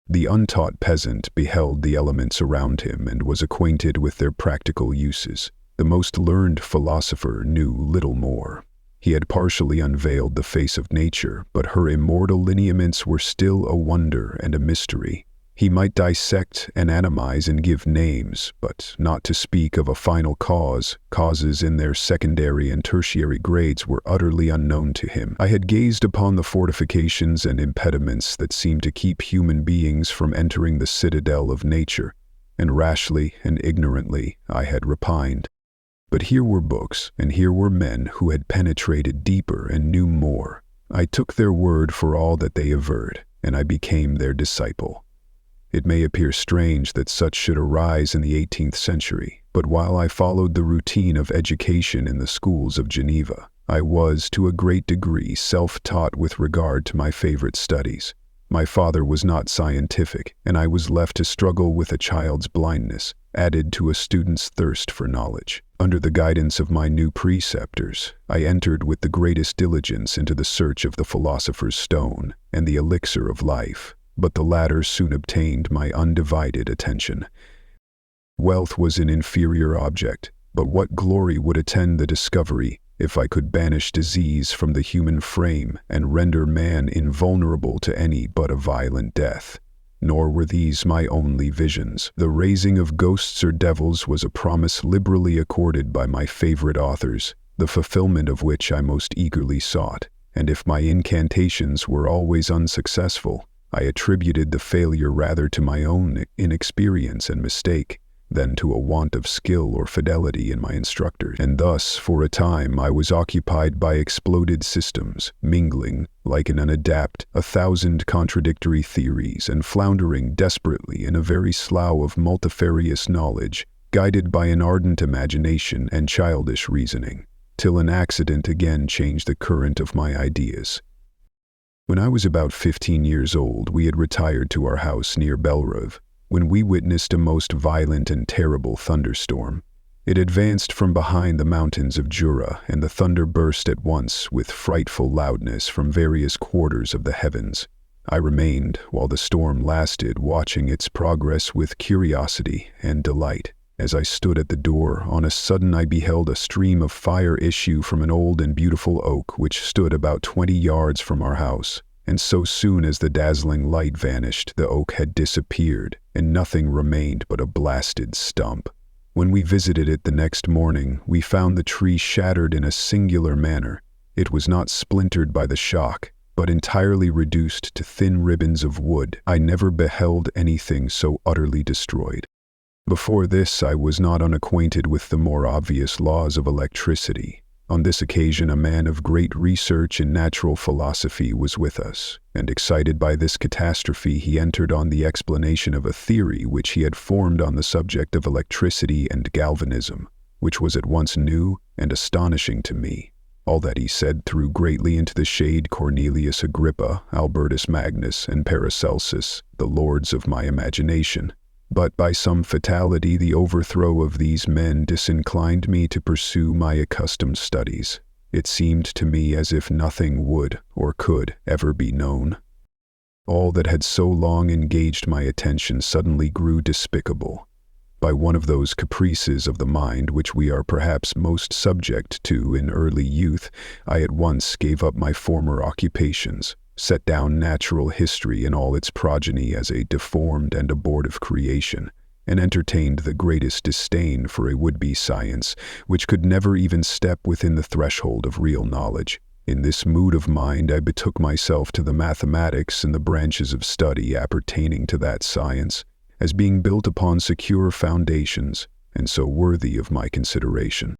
The untaught peasant beheld the elements around him and was acquainted with their practical uses. The most learned philosopher knew little more. He had partially unveiled the face of nature, but her immortal lineaments were still a wonder and a mystery. He might dissect and anatomize and give names, but not to speak of a final cause. Causes in their secondary and tertiary grades were utterly unknown to him. I had gazed upon the fortifications and impediments that seemed to keep human beings from entering the citadel of nature, and rashly and ignorantly I had repined. But here were books, and here were men who had penetrated deeper and knew more. I took their word for all that they averred. and I became their disciple. It may appear strange that such should arise in the 18th century, but while I followed the routine of education in the schools of Geneva, I was, to a great degree, self-taught with regard to my favorite studies. My father was not scientific, and I was left to struggle with a child's blindness, added to a student's thirst for knowledge. Under the guidance of my new preceptors, I entered with the greatest diligence into the search of the philosopher's stone and the elixir of life, but the latter soon obtained my undivided attention. Wealth was an inferior object, but what glory would attend the discovery if I could banish disease from the human frame and render man invulnerable to any but a violent death? Nor were these my only visions. The raising of ghosts or devils was a promise liberally accorded by my favorite authors, the fulfillment of which I most eagerly sought, and if my incantations were always unsuccessful, I attributed the failure rather to my own inexperience and mistake than to a want of skill or fidelity in my instructors. And thus, for a time, I was occupied by exploded systems, mingling, like an unadapt, 1,000 contradictory theories, and floundering desperately in a very slough of multifarious knowledge, guided by an ardent imagination and childish reasoning, till an accident again changed the current of my ideas. When I was about 15 years old, we had retired to our house near Belrive, when we witnessed a most violent and terrible thunderstorm. It advanced from behind the mountains of Jura, and the thunder burst at once with frightful loudness from various quarters of the heavens. I remained, while the storm lasted, watching its progress with curiosity and delight. As I stood at the door, on a sudden I beheld a stream of fire issue from an old and beautiful oak which stood about 20 yards from our house, and so soon as the dazzling light vanished, the oak had disappeared, and nothing remained but a blasted stump. When we visited it the next morning, we found the tree shattered in a singular manner. It was not splintered by the shock, but entirely reduced to thin ribbons of wood. I never beheld anything so utterly destroyed. Before this, I was not unacquainted with the more obvious laws of electricity. On this occasion, a man of great research in natural philosophy was with us, and excited by this catastrophe, he entered on the explanation of a theory which he had formed on the subject of electricity and galvanism, which was at once new and astonishing to me. All that he said threw greatly into the shade Cornelius Agrippa, Albertus Magnus, and Paracelsus, the lords of my imagination. But by some fatality, the overthrow of these men disinclined me to pursue my accustomed studies. It seemed to me as if nothing would or could ever be known. All that had so long engaged my attention suddenly grew despicable. By one of those caprices of the mind which we are perhaps most subject to in early youth, I at once gave up my former occupations, set down natural history in all its progeny as a deformed and abortive creation, and entertained the greatest disdain for a would-be science which could never even step within the threshold of real knowledge. In this mood of mind, I betook myself to the mathematics and the branches of study appertaining to that science, as being built upon secure foundations, and so worthy of my consideration.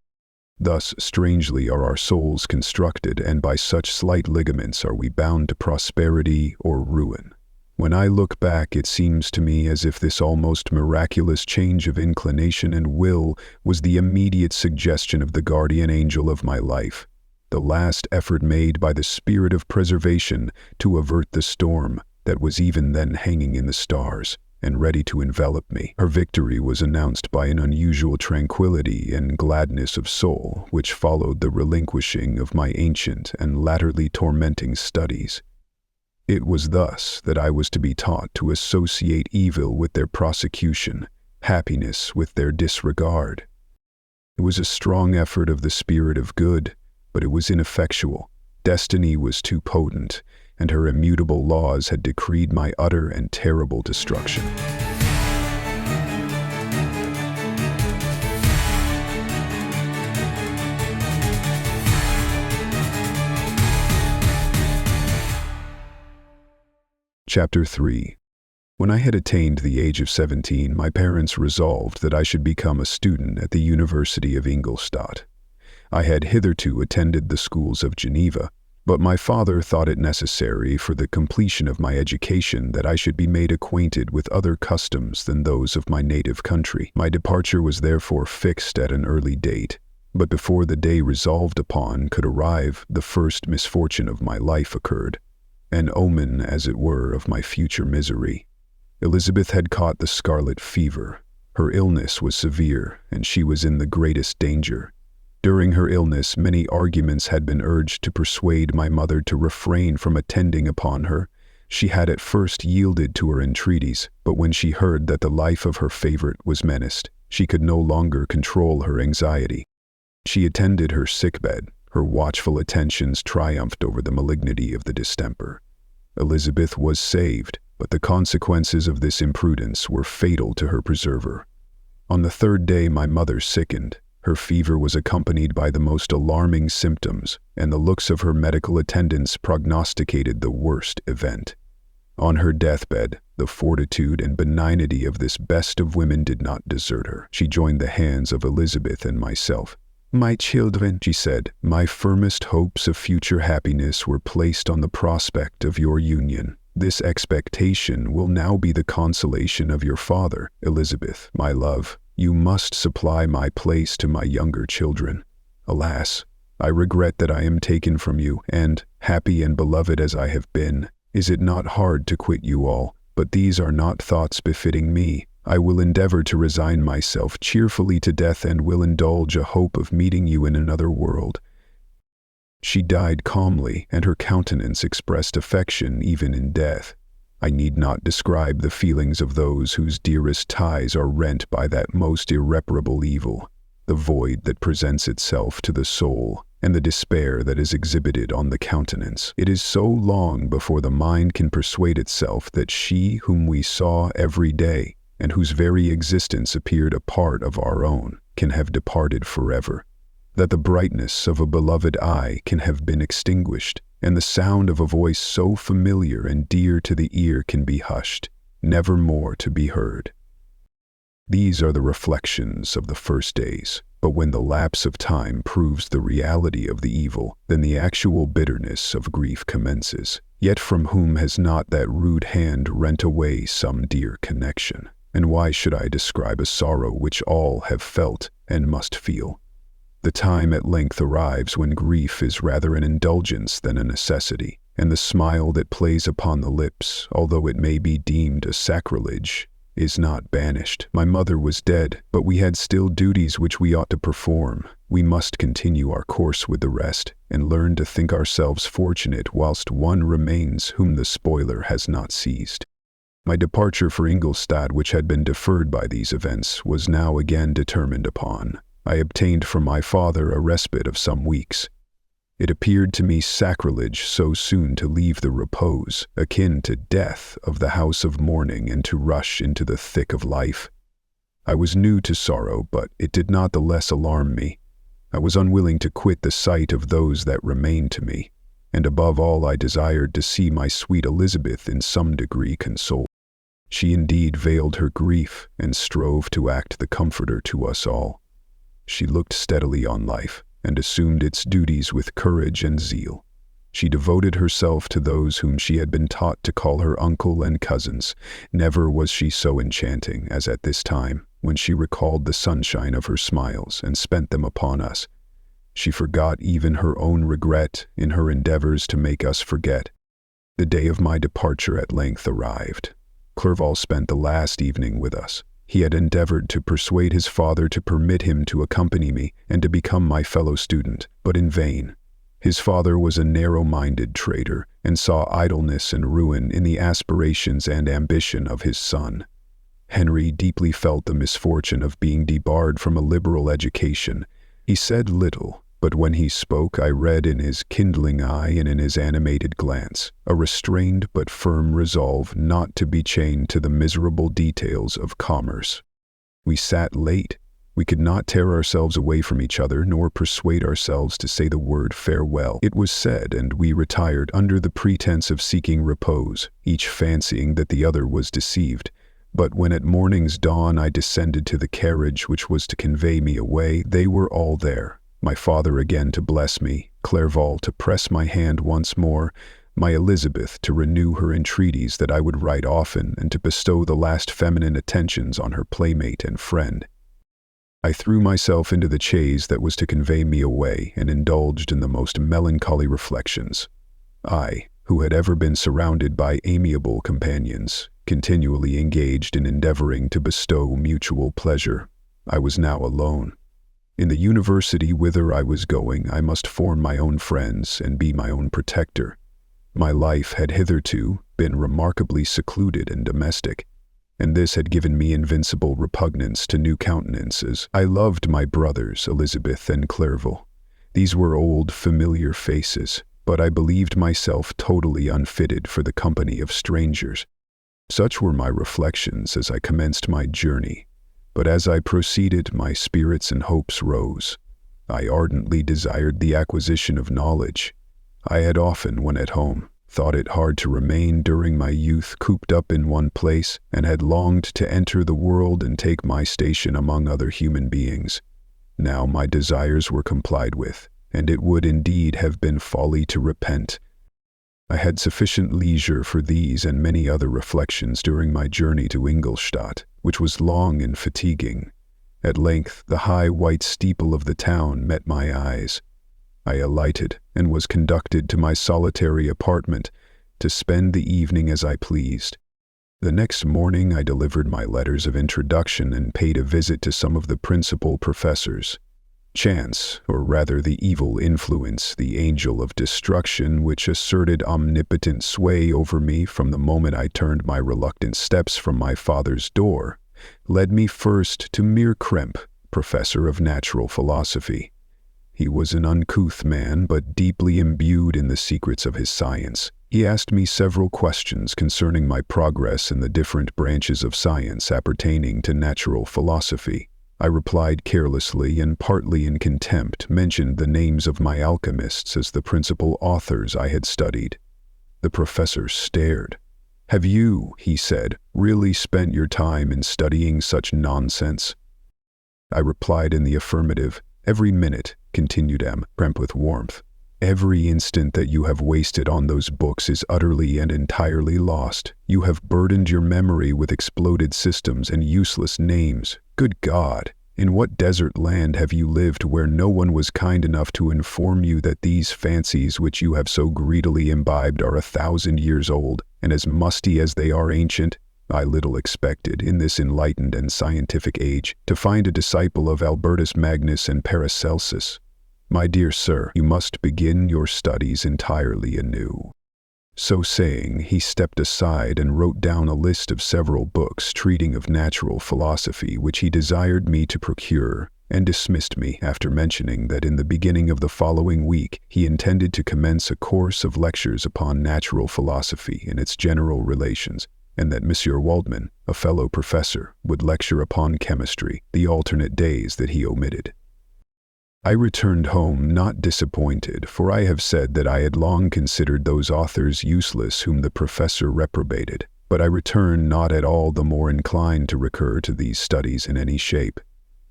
Thus strangely are our souls constructed, and by such slight ligaments are we bound to prosperity or ruin. When I look back, it seems to me as if this almost miraculous change of inclination and will was the immediate suggestion of the guardian angel of my life, the last effort made by the spirit of preservation to avert the storm that was even then hanging in the stars and ready to envelop me. Her victory was announced by an unusual tranquility and gladness of soul which followed the relinquishing of my ancient and latterly tormenting studies. It was thus that I was to be taught to associate evil with their prosecution, happiness with their disregard. It was a strong effort of the spirit of good, but it was ineffectual. Destiny was too potent, and her immutable laws had decreed my utter and terrible destruction. Chapter 3. When I had attained the age of 17, my parents resolved that I should become a student at the University of Ingolstadt. I had hitherto attended the schools of Geneva, But my father thought it necessary for the completion of my education that I should be made acquainted with other customs than those of my native country. My departure was therefore fixed at an early date, but before the day resolved upon could arrive, the first misfortune of my life occurred, an omen, as it were, of my future misery. Elizabeth had caught the scarlet fever. Her illness was severe, and she was in the greatest danger. During her illness, many arguments had been urged to persuade my mother to refrain from attending upon her. She had at first yielded to her entreaties, but when she heard that the life of her favorite was menaced, she could no longer control her anxiety. She attended her sickbed. Her watchful attentions triumphed over the malignity of the distemper. Elizabeth was saved, but the consequences of this imprudence were fatal to her preserver. On the third day my mother sickened. Her fever was accompanied by the most alarming symptoms, and the looks of her medical attendants prognosticated the worst event. On her deathbed, the fortitude and benignity of this best of women did not desert her. She joined the hands of Elizabeth and myself. "My children," she said, "my firmest hopes of future happiness were placed on the prospect of your union. This expectation will now be the consolation of your father. Elizabeth, my love, you must supply my place to my younger children. Alas, I regret that I am taken from you, and, happy and beloved as I have been, is it not hard to quit you all? But these are not thoughts befitting me. I will endeavor to resign myself cheerfully to death and will indulge a hope of meeting you in another world." She died calmly, and her countenance expressed affection even in death. I need not describe the feelings of those whose dearest ties are rent by that most irreparable evil, the void that presents itself to the soul, and the despair that is exhibited on the countenance. It is so long before the mind can persuade itself that she whom we saw every day, and whose very existence appeared a part of our own, can have departed forever, that the brightness of a beloved eye can have been extinguished, and the sound of a voice so familiar and dear to the ear can be hushed, never more to be heard. These are the reflections of the first days, but when the lapse of time proves the reality of the evil, then the actual bitterness of grief commences. Yet from whom has not that rude hand rent away some dear connection? And why should I describe a sorrow which all have felt and must feel? The time at length arrives when grief is rather an indulgence than a necessity, and the smile that plays upon the lips, although it may be deemed a sacrilege, is not banished. My mother was dead, but we had still duties which we ought to perform. We must continue our course with the rest, and learn to think ourselves fortunate whilst one remains whom the spoiler has not seized. My departure for Ingolstadt, which had been deferred by these events, was now again determined upon. I obtained from my father a respite of some weeks. It appeared to me sacrilege so soon to leave the repose, akin to death, of the house of mourning and to rush into the thick of life. I was new to sorrow, but it did not the less alarm me. I was unwilling to quit the sight of those that remained to me, and above all I desired to see my sweet Elizabeth in some degree consoled. She indeed veiled her grief and strove to act the comforter to us all. She looked steadily on life, and assumed its duties with courage and zeal. She devoted herself to those whom she had been taught to call her uncle and cousins. Never was she so enchanting as at this time, when she recalled the sunshine of her smiles and spent them upon us. She forgot even her own regret in her endeavors to make us forget. The day of my departure at length arrived. Clerval spent the last evening with us. He had endeavored to persuade his father to permit him to accompany me and to become my fellow student, but in vain. His father was a narrow-minded trader and saw idleness and ruin in the aspirations and ambition of his son. Henry deeply felt the misfortune of being debarred from a liberal education. He said little, but when he spoke I read in his kindling eye and in his animated glance a restrained but firm resolve not to be chained to the miserable details of commerce. We sat late. We could not tear ourselves away from each other, nor persuade ourselves to say the word farewell. It was said, and we retired under the pretense of seeking repose, each fancying that the other was deceived. But when at morning's dawn I descended to the carriage which was to convey me away, they were all there. My father again to bless me, Clerval to press my hand once more, my Elizabeth to renew her entreaties that I would write often and to bestow the last feminine attentions on her playmate and friend. I threw myself into the chaise that was to convey me away and indulged in the most melancholy reflections. I, who had ever been surrounded by amiable companions, continually engaged in endeavoring to bestow mutual pleasure, I was now alone. In the university whither I was going, I must form my own friends and be my own protector. My life had hitherto been remarkably secluded and domestic, and this had given me invincible repugnance to new countenances. I loved my brothers, Elizabeth and Clerval. These were old, familiar faces, but I believed myself totally unfitted for the company of strangers. Such were my reflections as I commenced my journey, but as I proceeded, my spirits and hopes rose. I ardently desired the acquisition of knowledge. I had often, when at home, thought it hard to remain during my youth cooped up in one place, and had longed to enter the world and take my station among other human beings. Now my desires were complied with, and it would indeed have been folly to repent. I had sufficient leisure for these and many other reflections during my journey to Ingolstadt, which was long and fatiguing. At length the high white steeple of the town met my eyes. I alighted and was conducted to my solitary apartment to spend the evening as I pleased. The next morning I delivered my letters of introduction and paid a visit to some of the principal professors. Chance, or rather the evil influence, the angel of destruction which asserted omnipotent sway over me from the moment I turned my reluctant steps from my father's door, led me first to Mere Krempe, professor of natural philosophy. He was an uncouth man, but deeply imbued in the secrets of his science. He asked me several questions concerning my progress in the different branches of science appertaining to natural philosophy. I replied carelessly and partly in contempt, mentioned the names of my alchemists as the principal authors I had studied. The professor stared. "Have you," he said, "really spent your time in studying such nonsense?" I replied in the affirmative. "Every minute," continued M. Krempe with warmth, "every instant that you have wasted on those books is utterly and entirely lost. You have burdened your memory with exploded systems and useless names. Good God! In what desert land have you lived where no one was kind enough to inform you that these fancies which you have so greedily imbibed are 1,000 years old, and as musty as they are ancient? I little expected, in this enlightened and scientific age, to find a disciple of Albertus Magnus and Paracelsus. My dear sir, you must begin your studies entirely anew." So saying, he stepped aside and wrote down a list of several books treating of natural philosophy which he desired me to procure, and dismissed me after mentioning that in the beginning of the following week he intended to commence a course of lectures upon natural philosophy and its general relations, and that Monsieur Waldman, a fellow professor, would lecture upon chemistry the alternate days that he omitted. I returned home not disappointed, for I have said that I had long considered those authors useless whom the professor reprobated, but I returned not at all the more inclined to recur to these studies in any shape.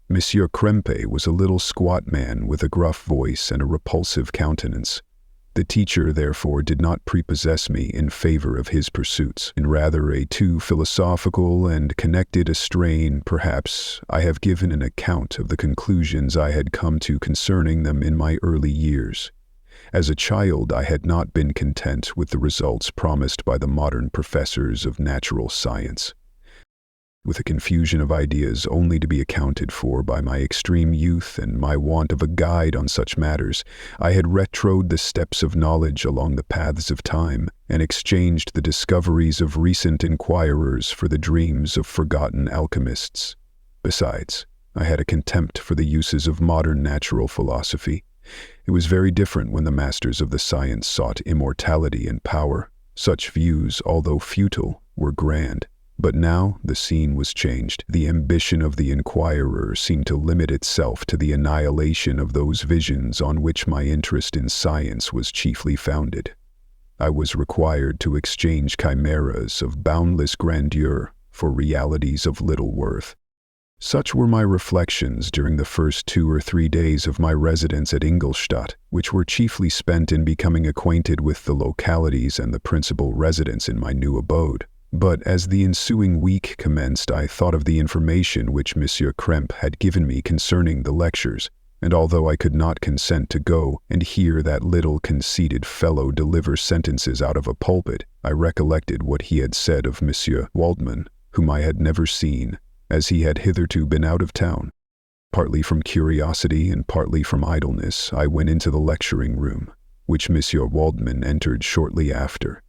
Monsieur Krempe was a little squat man with a gruff voice and a repulsive countenance. The teacher, therefore, did not prepossess me in favor of his pursuits. In rather a too philosophical and connected a strain, perhaps, I have given an account of the conclusions I had come to concerning them in my early years. As a child, I had not been content with the results promised by the modern professors of natural science. With a confusion of ideas only to be accounted for by my extreme youth and my want of a guide on such matters, I had retrode the steps of knowledge along the paths of time, and exchanged the discoveries of recent inquirers for the dreams of forgotten alchemists. Besides, I had a contempt for the uses of modern natural philosophy. It was very different when the masters of the science sought immortality and power. Such views, although futile, were grand. But now the scene was changed. The ambition of the inquirer seemed to limit itself to the annihilation of those visions on which my interest in science was chiefly founded. I was required to exchange chimeras of boundless grandeur for realities of little worth. Such were my reflections during the first 2 or 3 days of my residence at Ingolstadt, which were chiefly spent in becoming acquainted with the localities and the principal residents in my new abode. But as the ensuing week commenced, I thought of the information which Monsieur Krempe had given me concerning the lectures, and although I could not consent to go and hear that little conceited fellow deliver sentences out of a pulpit, I recollected what he had said of Monsieur Waldman, whom I had never seen, as he had hitherto been out of town. Partly from curiosity and partly from idleness, I went into the lecturing room, which Monsieur Waldman entered shortly after.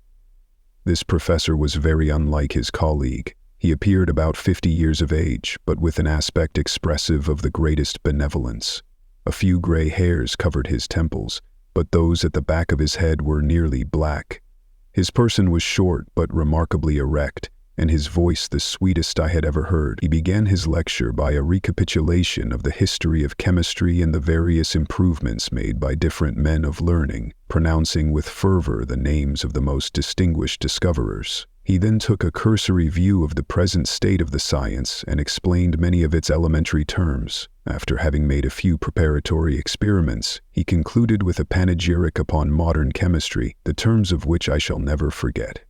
This professor was very unlike his colleague. He appeared about 50 years of age, but with an aspect expressive of the greatest benevolence. A few gray hairs covered his temples, but those at the back of his head were nearly black. His person was short but remarkably erect, and his voice the sweetest I had ever heard. He began his lecture by a recapitulation of the history of chemistry and the various improvements made by different men of learning, pronouncing with fervor the names of the most distinguished discoverers. He then took a cursory view of the present state of the science and explained many of its elementary terms. After having made a few preparatory experiments, he concluded with a panegyric upon modern chemistry, the terms of which I shall never forget.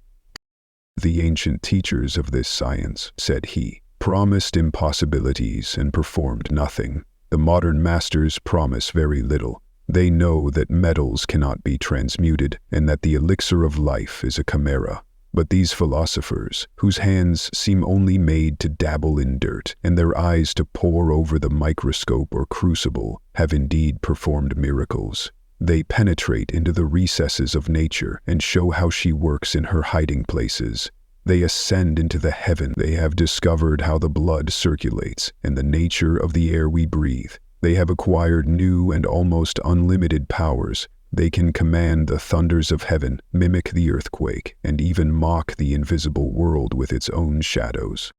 "The ancient teachers of this science," said he, "promised impossibilities and performed nothing. The modern masters promise very little. They know that metals cannot be transmuted and that the elixir of life is a chimera. But these philosophers, whose hands seem only made to dabble in dirt and their eyes to pore over the microscope or crucible, have indeed performed miracles. They penetrate into the recesses of nature and show how she works in her hiding places. They ascend into the heaven. They have discovered how the blood circulates and the nature of the air we breathe. They have acquired new and almost unlimited powers. They can command the thunders of heaven, mimic the earthquake, and even mock the invisible world with its own shadows."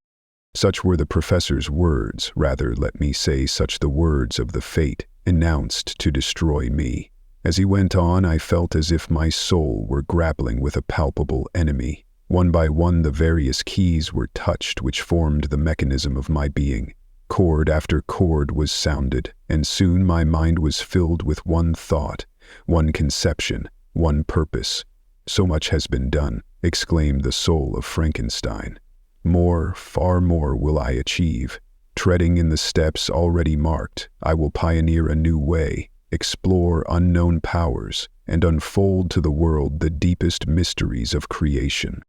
Such were the professor's words, rather let me say such the words of the fate, announced to destroy me. As he went on, I felt as if my soul were grappling with a palpable enemy. One by one the various keys were touched which formed the mechanism of my being. Chord after chord was sounded, and soon my mind was filled with one thought, one conception, one purpose. "So much has been done," exclaimed the soul of Frankenstein. "More, far more will I achieve. Treading in the steps already marked, I will pioneer a new way, explore unknown powers, and unfold to the world the deepest mysteries of creation."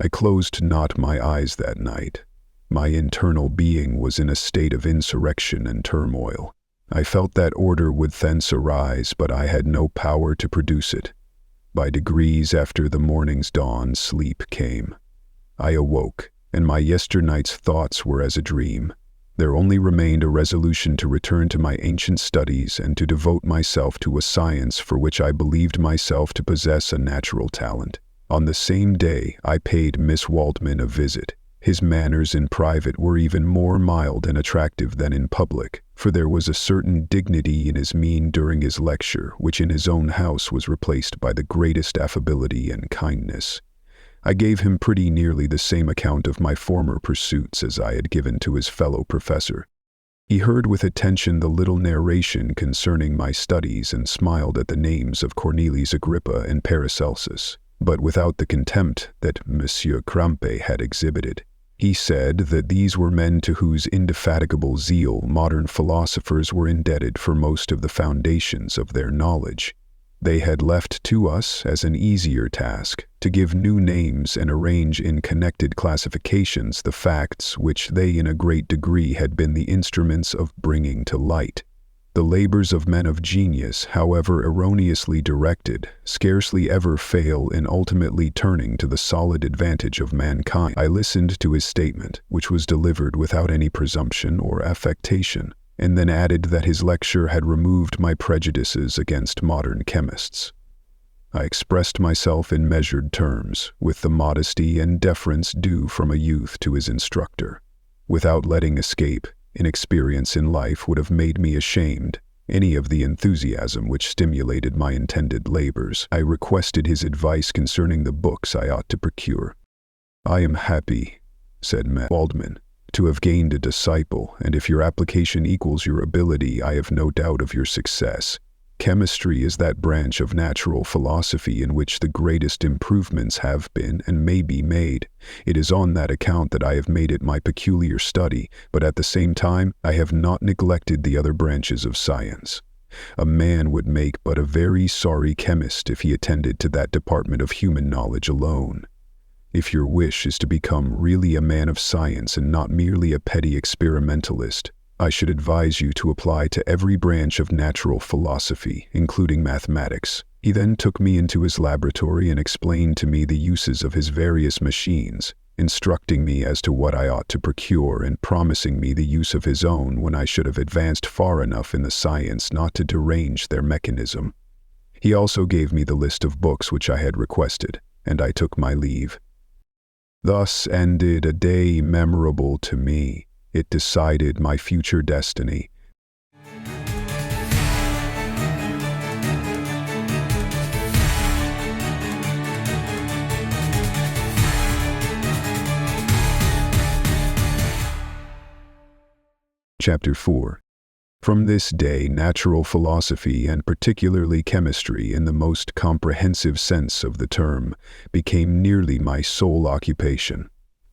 I closed not my eyes that night. My internal being was in a state of insurrection and turmoil. I felt that order would thence arise, but I had no power to produce it. By degrees, after the morning's dawn, sleep came. I awoke, and my yesternight's thoughts were as a dream. There only remained a resolution to return to my ancient studies and to devote myself to a science for which I believed myself to possess a natural talent. On the same day, I paid Miss Waldman a visit. His manners in private were even more mild and attractive than in public, for there was a certain dignity in his mien during his lecture, which in his own house was replaced by the greatest affability and kindness. I gave him pretty nearly the same account of my former pursuits as I had given to his fellow professor. He heard with attention the little narration concerning my studies and smiled at the names of Cornelius Agrippa and Paracelsus, but without the contempt that Monsieur Krempe had exhibited. He said that these were men to whose indefatigable zeal modern philosophers were indebted for most of the foundations of their knowledge. They had left to us, as an easier task, to give new names and arrange in connected classifications the facts which they in a great degree had been the instruments of bringing to light. The labors of men of genius, however erroneously directed, scarcely ever fail in ultimately turning to the solid advantage of mankind. I listened to his statement, which was delivered without any presumption or affectation, and then added that his lecture had removed my prejudices against modern chemists. I expressed myself in measured terms, with the modesty and deference due from a youth to his instructor. Without letting escape, inexperience in life would have made me ashamed any of the enthusiasm which stimulated my intended labors. I requested his advice concerning the books I ought to procure. "I am happy," said Waldman, to have gained a disciple, and if your application equals your ability, I have no doubt of your success. Chemistry is that branch of natural philosophy in which the greatest improvements have been and may be made. It is on that account that I have made it my peculiar study, but at the same time I have not neglected the other branches of science. A man would make but a very sorry chemist if he attended to that department of human knowledge alone. If your wish is to become really a man of science and not merely a petty experimentalist, I should advise you to apply to every branch of natural philosophy, including mathematics. He then took me into his laboratory and explained to me the uses of his various machines, instructing me as to what I ought to procure and promising me the use of his own when I should have advanced far enough in the science not to derange their mechanism. He also gave me the list of books which I had requested, and I took my leave. Thus ended a day memorable to me. It decided my future destiny. Chapter 4. From this day, natural philosophy, and particularly chemistry in the most comprehensive sense of the term, became nearly my sole occupation.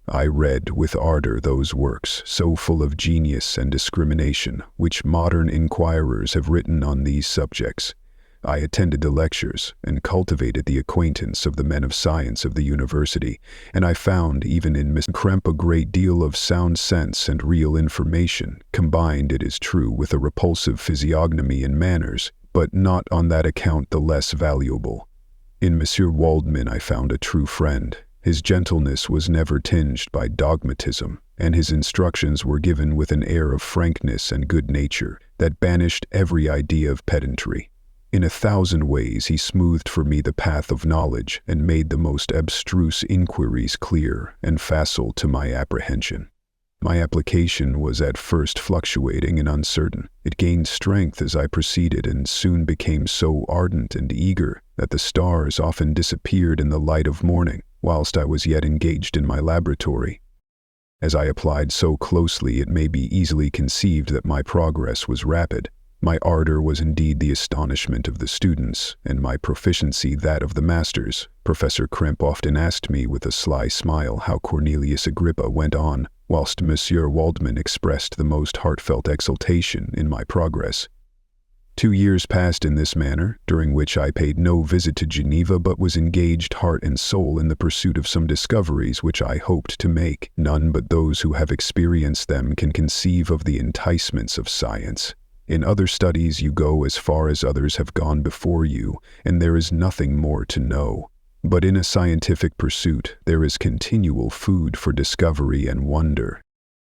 I read with ardor those works, so full of genius and discrimination, which modern inquirers have written on these subjects. I attended the lectures, and cultivated the acquaintance of the men of science of the university, and I found even in Miss Krempe a great deal of sound sense and real information, combined, it is true, with a repulsive physiognomy and manners, but not on that account the less valuable. In Monsieur Waldman I found a true friend. His gentleness was never tinged by dogmatism, and his instructions were given with an air of frankness and good nature that banished every idea of pedantry. In 1,000 ways he smoothed for me the path of knowledge and made the most abstruse inquiries clear and facile to my apprehension. My application was at first fluctuating and uncertain. It gained strength as I proceeded and soon became so ardent and eager that the stars often disappeared in the light of morning, whilst I was yet engaged in my laboratory. As I applied so closely, it may be easily conceived that my progress was rapid. My ardor was indeed the astonishment of the students, and my proficiency that of the masters. Professor Krempe often asked me with a sly smile how Cornelius Agrippa went on, whilst Monsieur Waldman expressed the most heartfelt exultation in my progress. 2 years passed in this manner, during which I paid no visit to Geneva but was engaged heart and soul in the pursuit of some discoveries which I hoped to make. None but those who have experienced them can conceive of the enticements of science. In other studies you go as far as others have gone before you, and there is nothing more to know. But in a scientific pursuit there is continual food for discovery and wonder.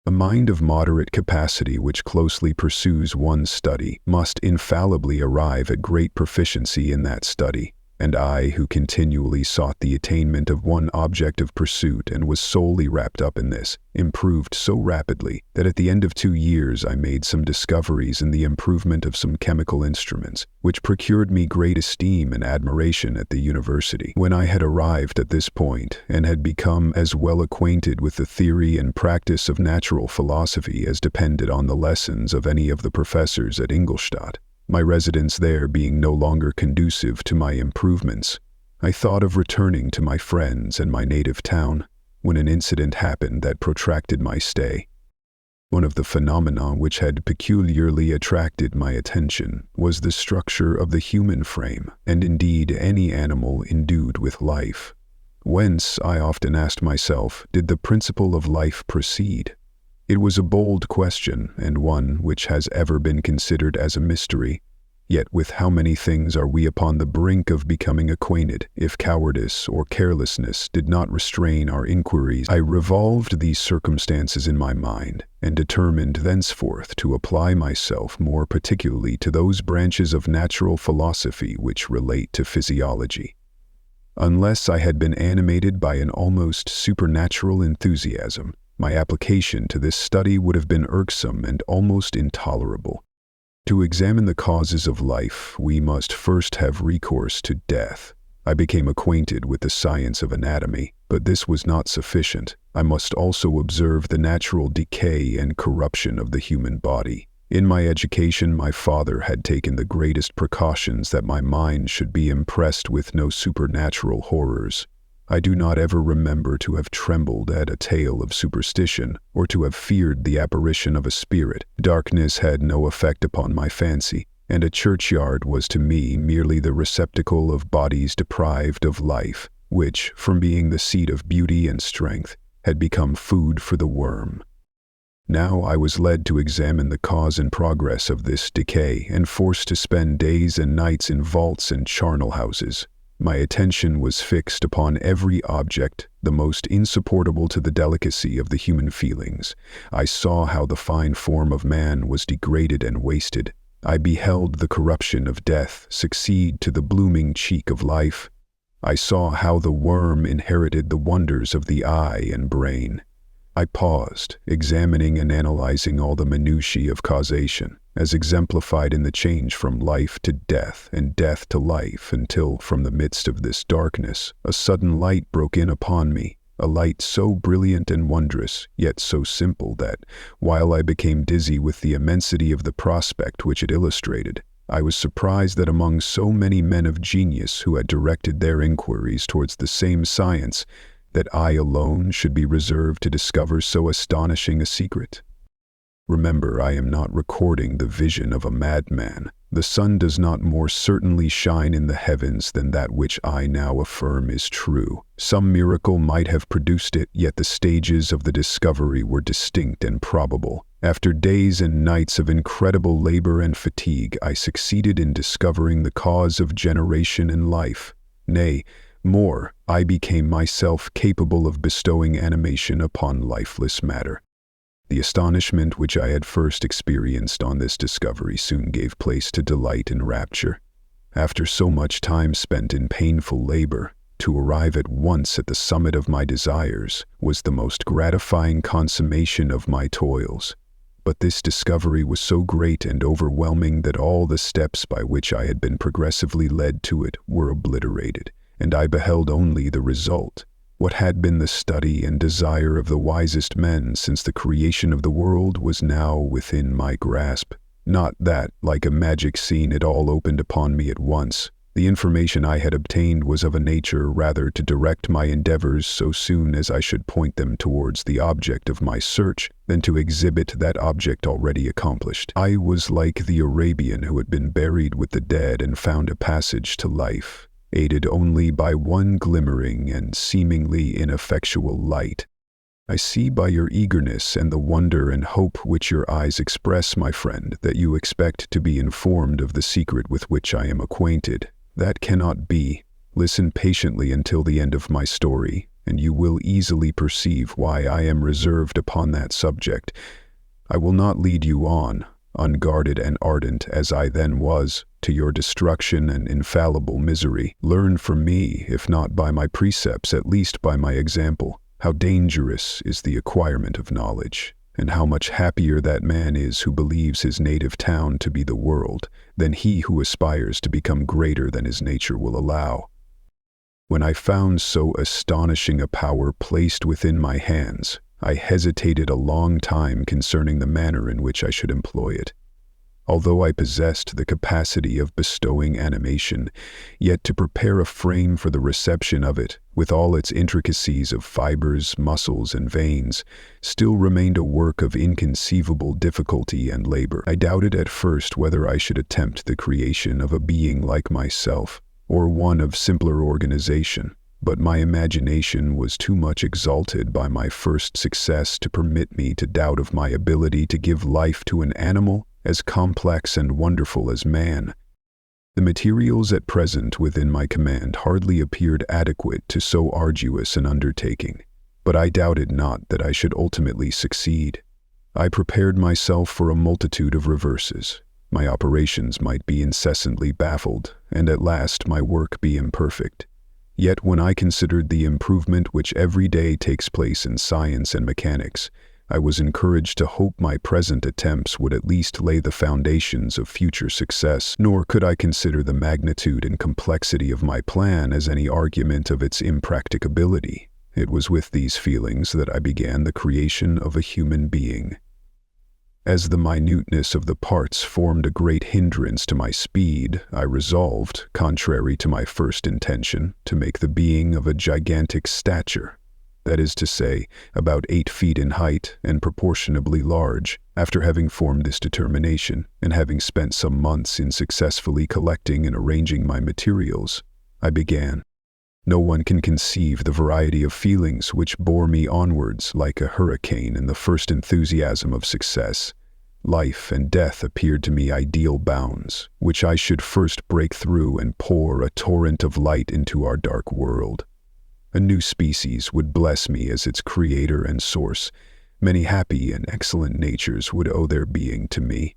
A mind of moderate capacity which closely pursues one study must infallibly arrive at great proficiency in that study, and I, who continually sought the attainment of one object of pursuit and was solely wrapped up in this, improved so rapidly that at the end of 2 years I made some discoveries in the improvement of some chemical instruments, which procured me great esteem and admiration at the university. When I had arrived at this point, and had become as well acquainted with the theory and practice of natural philosophy as depended on the lessons of any of the professors at Ingolstadt, my residence there being no longer conducive to my improvements, I thought of returning to my friends and my native town, when an incident happened that protracted my stay. One of the phenomena which had peculiarly attracted my attention was the structure of the human frame, and indeed any animal endued with life. Whence, I often asked myself, did the principle of life proceed? It was a bold question, and one which has ever been considered as a mystery. Yet with how many things are we upon the brink of becoming acquainted, if cowardice or carelessness did not restrain our inquiries. I revolved these circumstances in my mind, and determined thenceforth to apply myself more particularly to those branches of natural philosophy which relate to physiology. Unless I had been animated by an almost supernatural enthusiasm, my application to this study would have been irksome and almost intolerable. To examine the causes of life, we must first have recourse to death. I became acquainted with the science of anatomy, But this was not sufficient. I must also observe the natural decay and corruption of the human body. In my education, my father had taken the greatest precautions that my mind should be impressed with no supernatural horrors. I do not ever remember to have trembled at a tale of superstition, or to have feared the apparition of a spirit. Darkness had no effect upon my fancy, and a churchyard was to me merely the receptacle of bodies deprived of life, which, from being the seat of beauty and strength, had become food for the worm. Now I was led to examine the cause and progress of this decay, and forced to spend days and nights in vaults and charnel houses. My attention was fixed upon every object, the most insupportable to the delicacy of the human feelings. I saw how the fine form of man was degraded and wasted. I beheld the corruption of death succeed to the blooming cheek of life. I saw how the worm inherited the wonders of the eye and brain. I paused, examining and analyzing all the minutiae of causation, as exemplified in the change from life to death and death to life, until, from the midst of this darkness, a sudden light broke in upon me, a light so brilliant and wondrous, yet so simple that, while I became dizzy with the immensity of the prospect which it illustrated, I was surprised that among so many men of genius who had directed their inquiries towards the same science, that I alone should be reserved to discover so astonishing a secret. Remember, I am not recording the vision of a madman. The sun does not more certainly shine in the heavens than that which I now affirm is true. Some miracle might have produced it, yet the stages of the discovery were distinct and probable. After days and nights of incredible labor and fatigue, I succeeded in discovering the cause of generation and life. Nay, more, I became myself capable of bestowing animation upon lifeless matter. The astonishment which I had first experienced on this discovery soon gave place to delight and rapture. After so much time spent in painful labor, to arrive at once at the summit of my desires was the most gratifying consummation of my toils. But this discovery was so great and overwhelming that all the steps by which I had been progressively led to it were obliterated, and I beheld only the result. What had been the study and desire of the wisest men since the creation of the world was now within my grasp. Not that, like a magic scene, it all opened upon me at once. The information I had obtained was of a nature rather to direct my endeavors so soon as I should point them towards the object of my search than to exhibit that object already accomplished. I was like the Arabian who had been buried with the dead and found a passage to life, aided only by one glimmering and seemingly ineffectual light. I see by your eagerness and the wonder and hope which your eyes express, my friend, that you expect to be informed of the secret with which I am acquainted. That cannot be. Listen patiently until the end of my story, and you will easily perceive why I am reserved upon that subject. I will not lead you on, unguarded and ardent as I then was, to your destruction and infallible misery. Learn from me, if not by my precepts, at least by my example, how dangerous is the acquirement of knowledge, and how much happier that man is who believes his native town to be the world, than he who aspires to become greater than his nature will allow. When I found so astonishing a power placed within my hands, I hesitated a long time concerning the manner in which I should employ it. Although I possessed the capacity of bestowing animation, yet to prepare a frame for the reception of it, with all its intricacies of fibers, muscles, and veins, still remained a work of inconceivable difficulty and labor. I doubted at first whether I should attempt the creation of a being like myself, or one of simpler organization, but my imagination was too much exalted by my first success to permit me to doubt of my ability to give life to an animal as complex and wonderful as man. The materials at present within my command hardly appeared adequate to so arduous an undertaking, but I doubted not that I should ultimately succeed. I prepared myself for a multitude of reverses. My operations might be incessantly baffled, and at last my work be imperfect. Yet when I considered the improvement which every day takes place in science and mechanics, I was encouraged to hope my present attempts would at least lay the foundations of future success, nor could I consider the magnitude and complexity of my plan as any argument of its impracticability. It was with these feelings that I began the creation of a human being. As the minuteness of the parts formed a great hindrance to my speed, I resolved, contrary to my first intention, to make the being of a gigantic stature. That is to say, about 8 feet in height and proportionably large. After having formed this determination, and having spent some months in successfully collecting and arranging my materials, I began. No one can conceive the variety of feelings which bore me onwards like a hurricane in the first enthusiasm of success. Life and death appeared to me ideal bounds, which I should first break through and pour a torrent of light into our dark world. A new species would bless me as its creator and source. Many happy and excellent natures would owe their being to me.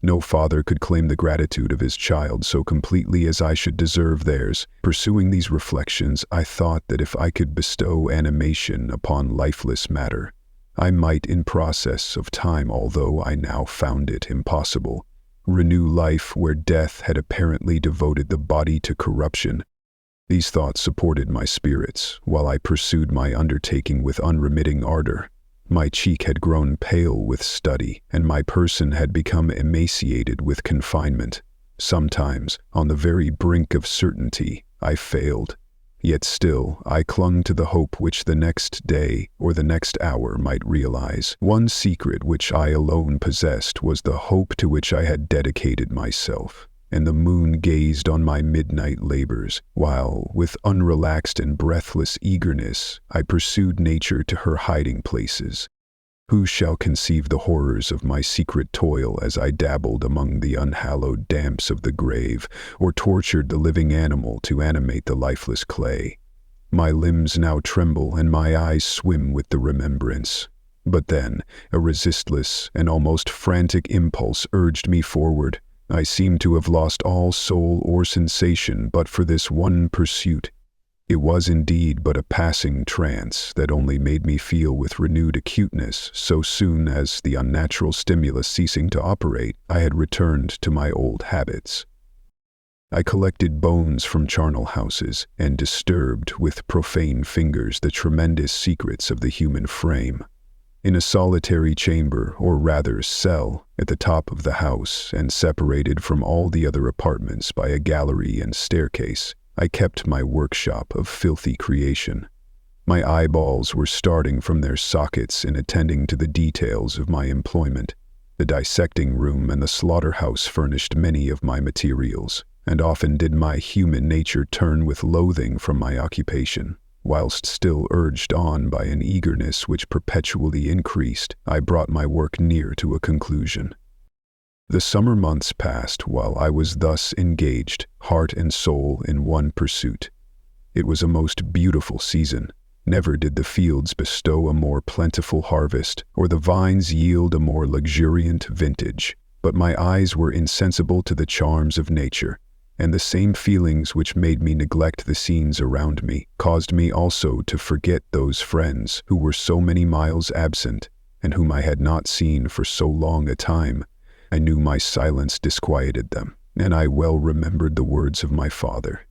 No father could claim the gratitude of his child so completely as I should deserve theirs. Pursuing these reflections, I thought that if I could bestow animation upon lifeless matter, I might in process of time, although I now found it impossible, renew life where death had apparently devoted the body to corruption. These thoughts supported my spirits, while I pursued my undertaking with unremitting ardor. My cheek had grown pale with study, and my person had become emaciated with confinement. Sometimes, on the very brink of certainty, I failed. Yet still, I clung to the hope which the next day or the next hour might realize. One secret which I alone possessed was the hope to which I had dedicated myself, and the moon gazed on my midnight labors, while, with unrelaxed and breathless eagerness, I pursued nature to her hiding places. Who shall conceive the horrors of my secret toil as I dabbled among the unhallowed damps of the grave, or tortured the living animal to animate the lifeless clay? My limbs now tremble and my eyes swim with the remembrance. But then, a resistless and almost frantic impulse urged me forward. I seemed to have lost all soul or sensation but for this one pursuit. It was indeed but a passing trance that only made me feel with renewed acuteness so soon as, the unnatural stimulus ceasing to operate, I had returned to my old habits. I collected bones from charnel houses and disturbed with profane fingers the tremendous secrets of the human frame. In a solitary chamber, or rather cell, at the top of the house and separated from all the other apartments by a gallery and staircase, I kept my workshop of filthy creation. My eyeballs were starting from their sockets in attending to the details of my employment. The dissecting room and the slaughterhouse furnished many of my materials, and often did my human nature turn with loathing from my occupation. Whilst still urged on by an eagerness which perpetually increased, I brought my work near to a conclusion. The summer months passed while I was thus engaged, heart and soul, in one pursuit. It was a most beautiful season. Never did the fields bestow a more plentiful harvest, or the vines yield a more luxuriant vintage. But my eyes were insensible to the charms of nature, and the same feelings which made me neglect the scenes around me caused me also to forget those friends who were so many miles absent, and whom I had not seen for so long a time. I knew my silence disquieted them, and I well remembered the words of my father.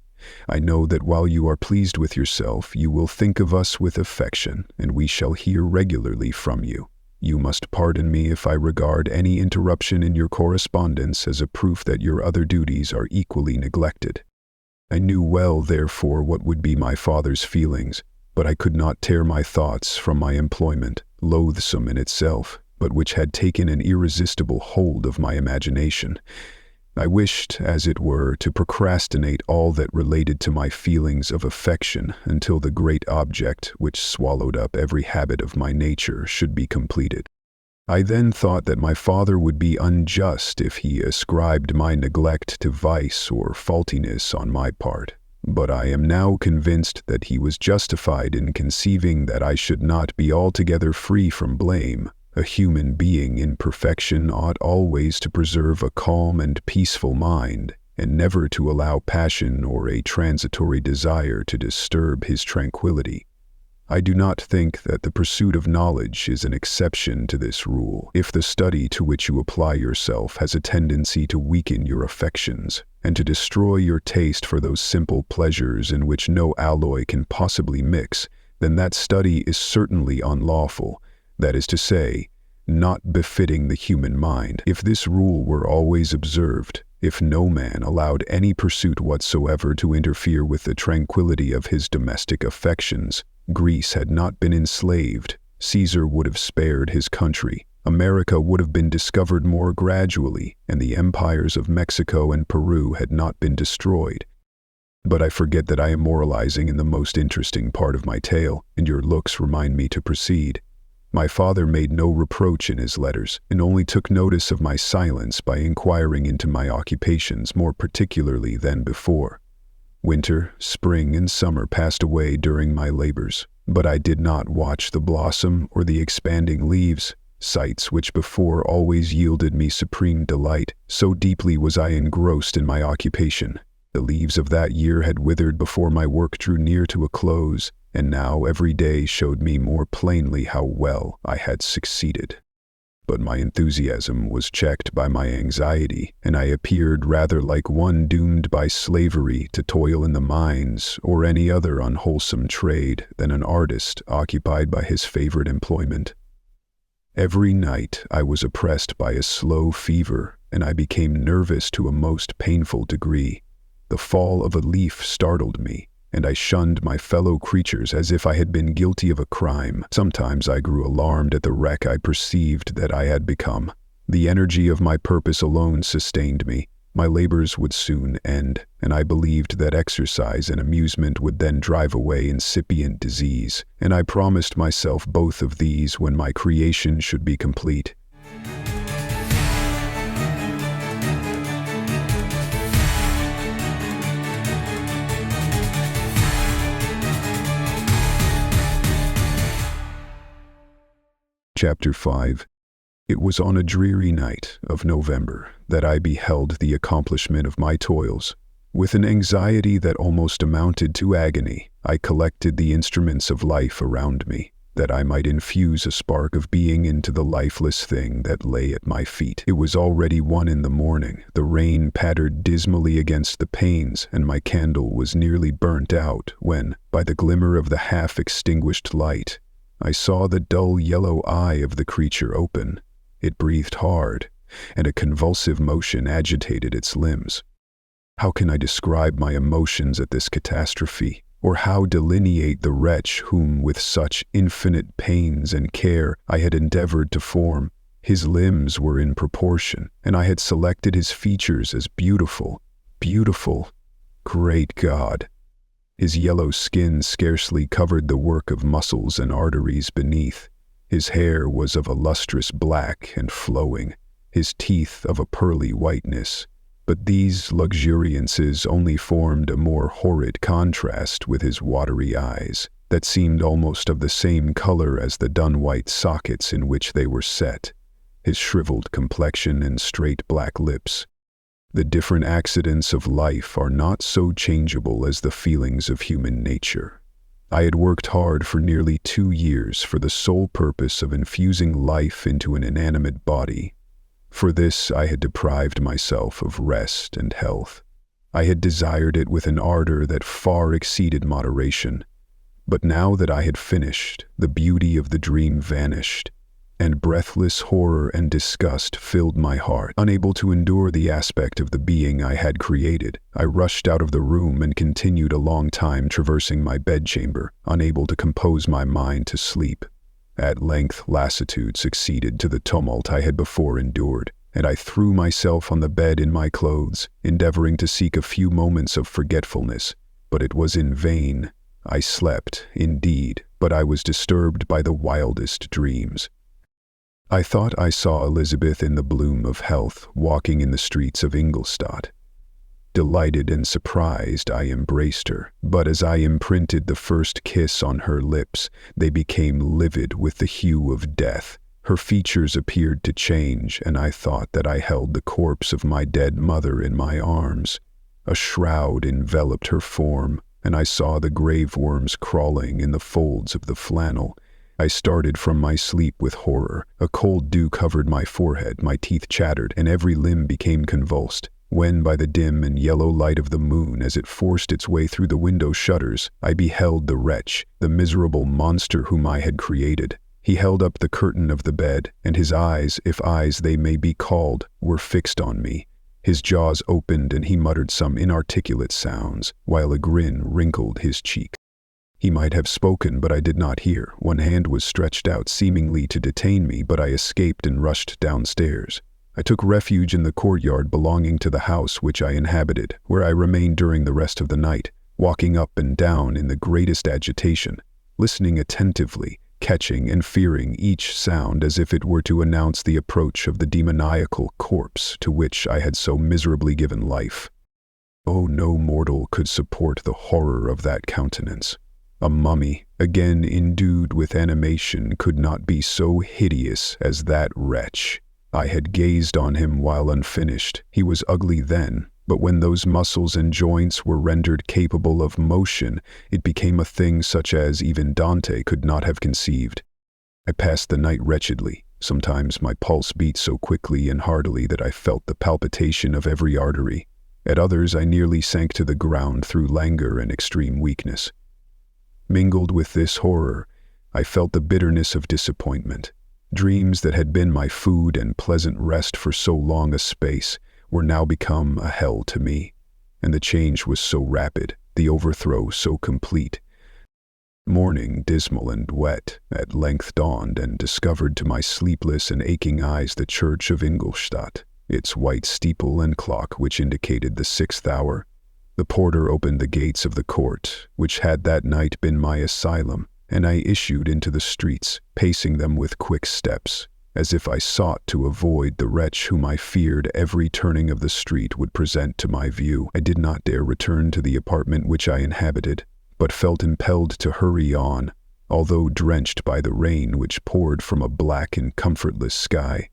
I know that while you are pleased with yourself, you will think of us with affection, and we shall hear regularly from you. You must pardon me if I regard any interruption in your correspondence as a proof that your other duties are equally neglected. I knew well, therefore, what would be my father's feelings, but I could not tear my thoughts from my employment, loathsome in itself, but which had taken an irresistible hold of my imagination. I wished, as it were, to procrastinate all that related to my feelings of affection until the great object, which swallowed up every habit of my nature, should be completed. I then thought that my father would be unjust if he ascribed my neglect to vice or faultiness on my part, but I am now convinced that he was justified in conceiving that I should not be altogether free from blame. A human being in perfection ought always to preserve a calm and peaceful mind, and never to allow passion or a transitory desire to disturb his tranquility. I do not think that the pursuit of knowledge is an exception to this rule. If the study to which you apply yourself has a tendency to weaken your affections, and to destroy your taste for those simple pleasures in which no alloy can possibly mix, then that study is certainly unlawful, that is to say, not befitting the human mind. If this rule were always observed, if no man allowed any pursuit whatsoever to interfere with the tranquility of his domestic affections, Greece had not been enslaved, Caesar would have spared his country, America would have been discovered more gradually, and the empires of Mexico and Peru had not been destroyed. But I forget that I am moralizing in the most interesting part of my tale, and your looks remind me to proceed. My father made no reproach in his letters, and only took notice of my silence by inquiring into my occupations more particularly than before. Winter, spring, and summer passed away during my labors, but I did not watch the blossom or the expanding leaves, sights which before always yielded me supreme delight, so deeply was I engrossed in my occupation. The leaves of that year had withered before my work drew near to a close, and now every day showed me more plainly how well I had succeeded. But my enthusiasm was checked by my anxiety, and I appeared rather like one doomed by slavery to toil in the mines or any other unwholesome trade than an artist occupied by his favorite employment. Every night I was oppressed by a slow fever, and I became nervous to a most painful degree. The fall of a leaf startled me, and I shunned my fellow creatures as if I had been guilty of a crime. Sometimes I grew alarmed at the wreck I perceived that I had become. The energy of my purpose alone sustained me. My labors would soon end, and I believed that exercise and amusement would then drive away incipient disease, and I promised myself both of these when my creation should be complete. Chapter 5. It was on a dreary night of November that I beheld the accomplishment of my toils. With an anxiety that almost amounted to agony, I collected the instruments of life around me, that I might infuse a spark of being into the lifeless thing that lay at my feet. It was already 1 in the morning. The rain pattered dismally against the panes, and my candle was nearly burnt out when, by the glimmer of the half-extinguished light, I saw the dull yellow eye of the creature open. It breathed hard, and a convulsive motion agitated its limbs. How can I describe my emotions at this catastrophe, or how delineate the wretch whom with such infinite pains and care I had endeavored to form? His limbs were in proportion, and I had selected his features as beautiful. Beautiful! Great God! His yellow skin scarcely covered the work of muscles and arteries beneath. His hair was of a lustrous black and flowing, his teeth of a pearly whiteness. But these luxuriances only formed a more horrid contrast with his watery eyes, that seemed almost of the same color as the dun-white sockets in which they were set, his shriveled complexion and straight black lips. The different accidents of life are not so changeable as the feelings of human nature. I had worked hard for nearly 2 years for the sole purpose of infusing life into an inanimate body. For this I had deprived myself of rest and health. I had desired it with an ardor that far exceeded moderation. But now that I had finished, the beauty of the dream vanished, and breathless horror and disgust filled my heart. Unable to endure the aspect of the being I had created, I rushed out of the room and continued a long time traversing my bedchamber, unable to compose my mind to sleep. At length lassitude succeeded to the tumult I had before endured, and I threw myself on the bed in my clothes, endeavoring to seek a few moments of forgetfulness, but it was in vain. I slept, indeed, but I was disturbed by the wildest dreams. I thought I saw Elizabeth in the bloom of health, walking in the streets of Ingolstadt. Delighted and surprised, I embraced her, but as I imprinted the first kiss on her lips, they became livid with the hue of death. Her features appeared to change, and I thought that I held the corpse of my dead mother in my arms. A shroud enveloped her form, and I saw the grave worms crawling in the folds of the flannel. I started from my sleep with horror. A cold dew covered my forehead, my teeth chattered, and every limb became convulsed. When, by the dim and yellow light of the moon as it forced its way through the window shutters, I beheld the wretch, the miserable monster whom I had created. He held up the curtain of the bed, and his eyes, if eyes they may be called, were fixed on me. His jaws opened and he muttered some inarticulate sounds, while a grin wrinkled his cheek. He might have spoken, but I did not hear. One hand was stretched out seemingly to detain me, but I escaped and rushed downstairs. I took refuge in the courtyard belonging to the house which I inhabited, where I remained during the rest of the night, walking up and down in the greatest agitation, listening attentively, catching and fearing each sound as if it were to announce the approach of the demoniacal corpse to which I had so miserably given life. Oh, no mortal could support the horror of that countenance. A mummy, again endued with animation, could not be so hideous as that wretch. I had gazed on him while unfinished. He was ugly then, but when those muscles and joints were rendered capable of motion, it became a thing such as even Dante could not have conceived. I passed the night wretchedly. Sometimes my pulse beat so quickly and heartily that I felt the palpitation of every artery. At others I nearly sank to the ground through languor and extreme weakness. Mingled with this horror, I felt the bitterness of disappointment. Dreams that had been my food and pleasant rest for so long a space were now become a hell to me, and the change was so rapid, the overthrow so complete. Morning, dismal and wet, at length dawned and discovered to my sleepless and aching eyes the church of Ingolstadt, its white steeple and clock which indicated the 6th hour. The porter opened the gates of the court, which had that night been my asylum, and I issued into the streets, pacing them with quick steps, as if I sought to avoid the wretch whom I feared every turning of the street would present to my view. I did not dare return to the apartment which I inhabited, but felt impelled to hurry on, although drenched by the rain which poured from a black and comfortless sky.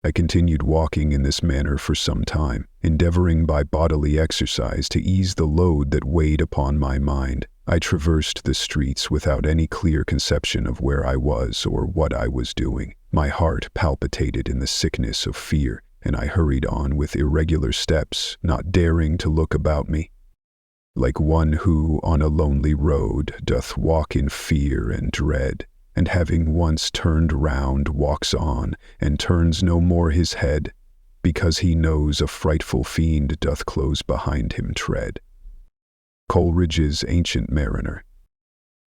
I continued walking in this manner for some time, endeavoring by bodily exercise to ease the load that weighed upon my mind. I traversed the streets without any clear conception of where I was or what I was doing. My heart palpitated in the sickness of fear, and I hurried on with irregular steps, not daring to look about me. Like one who, on a lonely road, doth walk in fear and dread, and having once turned round walks on, and turns no more his head, because he knows a frightful fiend doth close behind him tread. Coleridge's Ancient Mariner.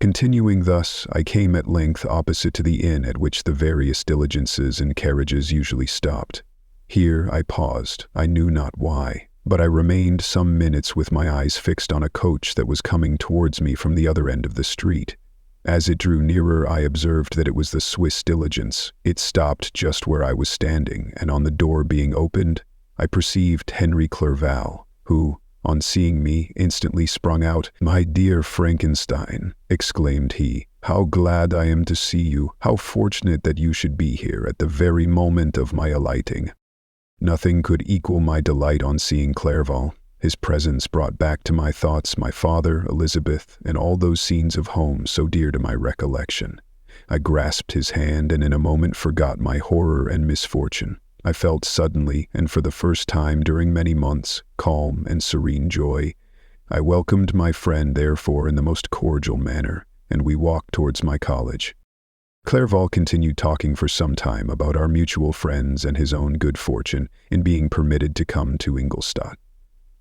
Continuing thus, I came at length opposite to the inn at which the various diligences and carriages usually stopped. Here I paused, I knew not why, but I remained some minutes with my eyes fixed on a coach that was coming towards me from the other end of the street. As it drew nearer, I observed that it was the Swiss diligence. It stopped just where I was standing, and on the door being opened, I perceived Henry Clerval, who, on seeing me, instantly sprung out. "My dear Frankenstein," exclaimed he, "how glad I am to see you! How fortunate that you should be here at the very moment of my alighting." Nothing could equal my delight on seeing Clerval. His presence brought back to my thoughts my father, Elizabeth, and all those scenes of home so dear to my recollection. I grasped his hand and in a moment forgot my horror and misfortune. I felt suddenly, and for the first time during many months, calm and serene joy. I welcomed my friend, therefore, in the most cordial manner, and we walked towards my college. Clerval continued talking for some time about our mutual friends and his own good fortune in being permitted to come to Ingolstadt.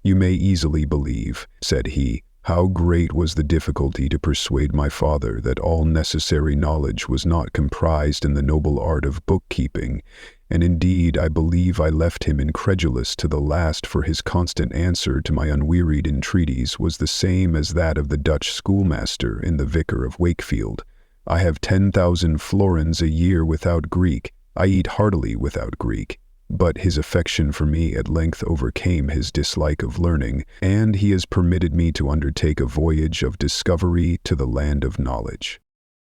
"You may easily believe," said he, "how great was the difficulty to persuade my father that all necessary knowledge was not comprised in the noble art of bookkeeping, and indeed I believe I left him incredulous to the last, for his constant answer to my unwearied entreaties was the same as that of the Dutch schoolmaster in The Vicar of Wakefield. 'I have 10,000 florins a year without Greek. I eat heartily without Greek.' But his affection for me at length overcame his dislike of learning, and he has permitted me to undertake a voyage of discovery to the land of knowledge.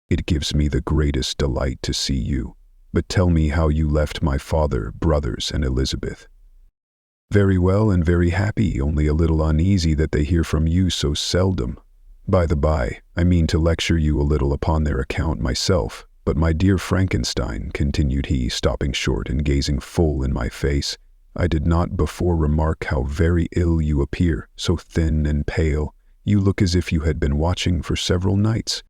It gives me the greatest delight to see you. But tell me how you left my father, brothers, and Elizabeth." "Very well and very happy, only a little uneasy that they hear from you so seldom. By the by, I mean to lecture you a little upon their account myself. But my dear Frankenstein," continued he, stopping short and gazing full in my face, I did not before remark how very ill you appear, so thin and pale. You look as if you had been watching for several nights."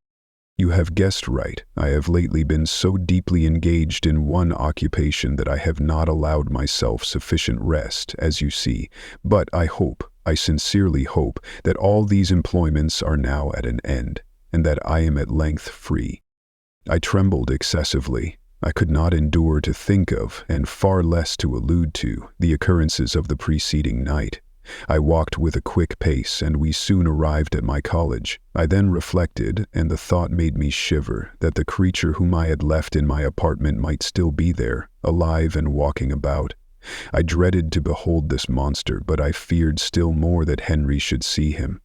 "You have guessed right. I have lately been so deeply engaged in one occupation that I have not allowed myself sufficient rest, as you see. But I sincerely hope, that all these employments are now at an end, and that I am at length free." I trembled excessively. I could not endure to think of, and far less to allude to, the occurrences of the preceding night. I walked with a quick pace, and we soon arrived at my college. I then reflected, and the thought made me shiver, that the creature whom I had left in my apartment might still be there, alive and walking about. I dreaded to behold this monster, but I feared still more that Henry should see him.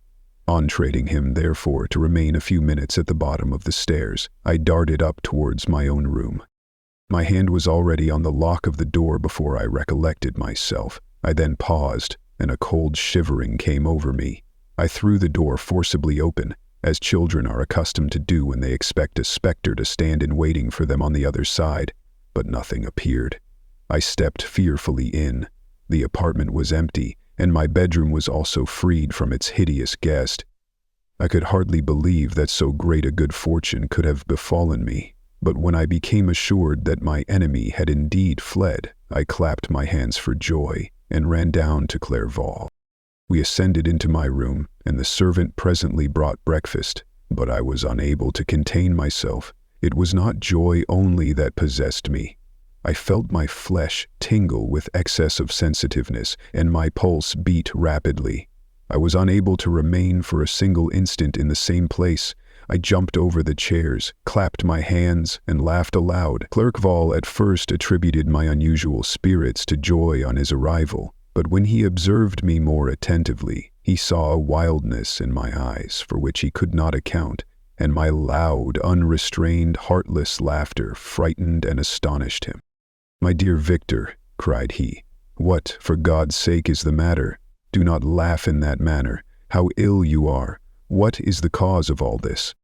Entreating him, therefore, to remain a few minutes at the bottom of the stairs, I darted up towards my own room. My hand was already on the lock of the door before I recollected myself. I then paused, and a cold shivering came over me. I threw the door forcibly open, as children are accustomed to do when they expect a spectre to stand in waiting for them on the other side, but nothing appeared. I stepped fearfully in. The apartment was empty, and my bedroom was also freed from its hideous guest. I could hardly believe that so great a good fortune could have befallen me. But when I became assured that my enemy had indeed fled, I clapped my hands for joy and ran down to Clairvaux. We ascended into my room, and the servant presently brought breakfast, but I was unable to contain myself. It was not joy only that possessed me. I felt my flesh tingle with excess of sensitiveness, and my pulse beat rapidly. I was unable to remain for a single instant in the same place. I jumped over the chairs, clapped my hands, and laughed aloud. Clerval at first attributed my unusual spirits to joy on his arrival, but when he observed me more attentively, he saw a wildness in my eyes for which he could not account, and my loud, unrestrained, heartless laughter frightened and astonished him. "My dear Victor," cried he, "what, for God's sake, is the matter? Do not laugh in that manner. How ill you are! What is the cause of all this?"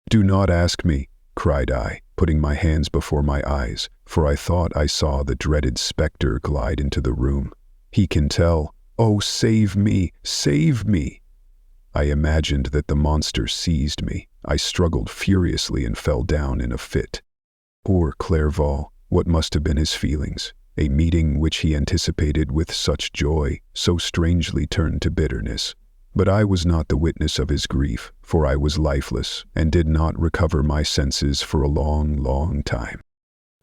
"Do not ask me," cried I, putting my hands before my eyes, for I thought I saw the dreaded spectre glide into the room. "He can tell. Oh, save me! Save me!" I imagined that the monster seized me. I struggled furiously and fell down in a fit. Poor Clairvaux! What must have been his feelings? A meeting which he anticipated with such joy, so strangely turned to bitterness. But I was not the witness of his grief, for I was lifeless, and did not recover my senses for a long, long time.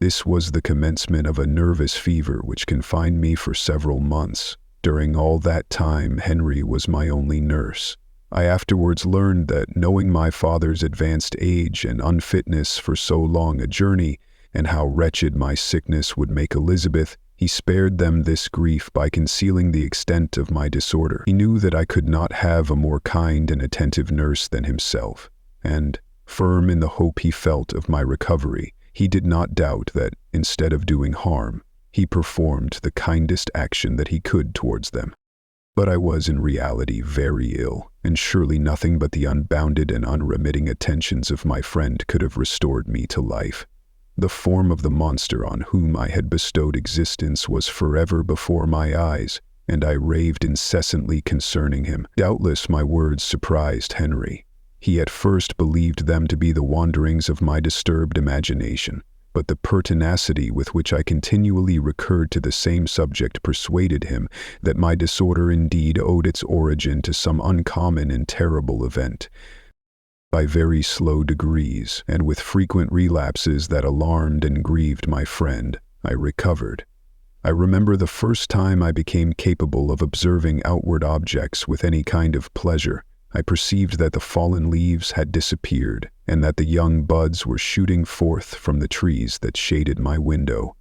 This was the commencement of a nervous fever which confined me for several months. During all that time, Henry was my only nurse. I afterwards learned that, knowing my father's advanced age and unfitness for so long a journey, and how wretched my sickness would make Elizabeth, he spared them this grief by concealing the extent of my disorder. He knew that I could not have a more kind and attentive nurse than himself, and, firm in the hope he felt of my recovery, he did not doubt that, instead of doing harm, he performed the kindest action that he could towards them. But I was in reality very ill, and surely nothing but the unbounded and unremitting attentions of my friend could have restored me to life. The form of the monster on whom I had bestowed existence was forever before my eyes, and I raved incessantly concerning him. Doubtless my words surprised Henry. He at first believed them to be the wanderings of my disturbed imagination, but the pertinacity with which I continually recurred to the same subject persuaded him that my disorder indeed owed its origin to some uncommon and terrible event. By very slow degrees, and with frequent relapses that alarmed and grieved my friend, I recovered. I remember the first time I became capable of observing outward objects with any kind of pleasure. I perceived that the fallen leaves had disappeared, and that the young buds were shooting forth from the trees that shaded my window.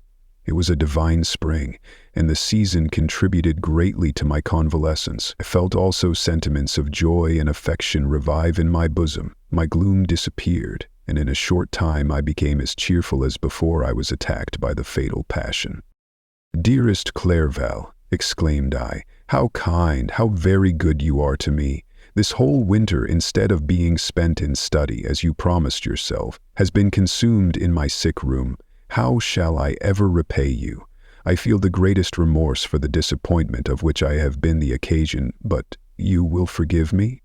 It was a divine spring, and the season contributed greatly to my convalescence. I felt also sentiments of joy and affection revive in my bosom. My gloom disappeared, and in a short time I became as cheerful as before I was attacked by the fatal passion. "Dearest Clairval," exclaimed I, "how kind, how very good you are to me! This whole winter, instead of being spent in study, as you promised yourself, has been consumed in my sick room. How shall I ever repay you? I feel the greatest remorse for the disappointment of which I have been the occasion, but you will forgive me?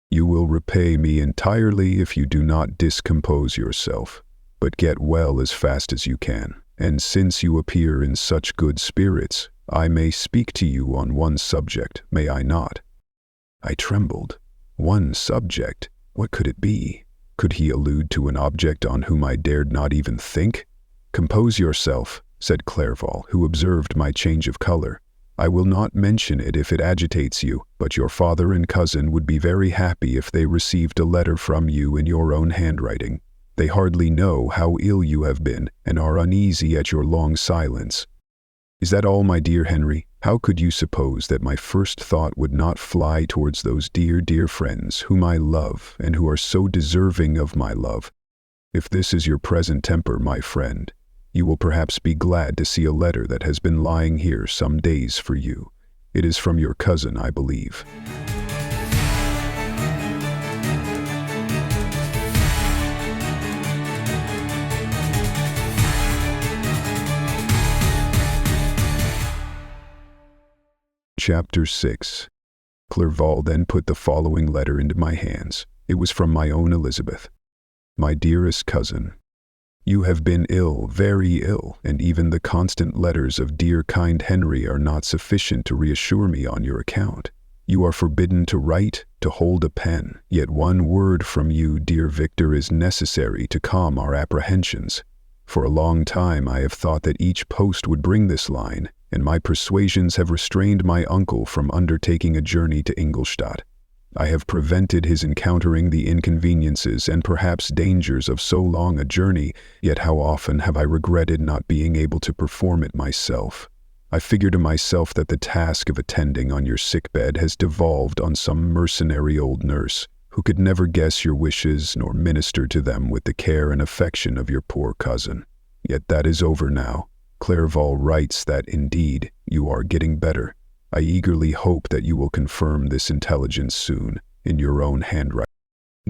You will repay me entirely if you do not discompose yourself, but get well as fast as you can. And since you appear in such good spirits, I may speak to you on one subject, may I not?" I trembled. One subject? What could it be? Could he allude to an object on whom I dared not even think? "Compose yourself," said Clerval, who observed my change of color. "I will not mention it if it agitates you, but your father and cousin would be very happy if they received a letter from you in your own handwriting. They hardly know how ill you have been, and are uneasy at your long silence." "Is that all, my dear Henry? How could you suppose that my first thought would not fly towards those dear, dear friends whom I love and who are so deserving of my love? If this is your present temper, my friend, you will perhaps be glad to see a letter that has been lying here some days for you. It is from your cousin, I believe." Chapter 6. Clerval then put the following letter into my hands. It was from my own Elizabeth. "My dearest cousin, you have been ill, very ill, and even the constant letters of dear kind Henry are not sufficient to reassure me on your account. You are forbidden to write, to hold a pen, yet one word from you, dear Victor, is necessary to calm our apprehensions. For a long time I have thought that each post would bring this line, and my persuasions have restrained my uncle from undertaking a journey to Ingolstadt. I have prevented his encountering the inconveniences and perhaps dangers of so long a journey, yet how often have I regretted not being able to perform it myself. I figure to myself that the task of attending on your sickbed has devolved on some mercenary old nurse, who could never guess your wishes nor minister to them with the care and affection of your poor cousin. Yet that is over now. Clerval writes that, indeed, you are getting better. I eagerly hope that you will confirm this intelligence soon, in your own handwriting.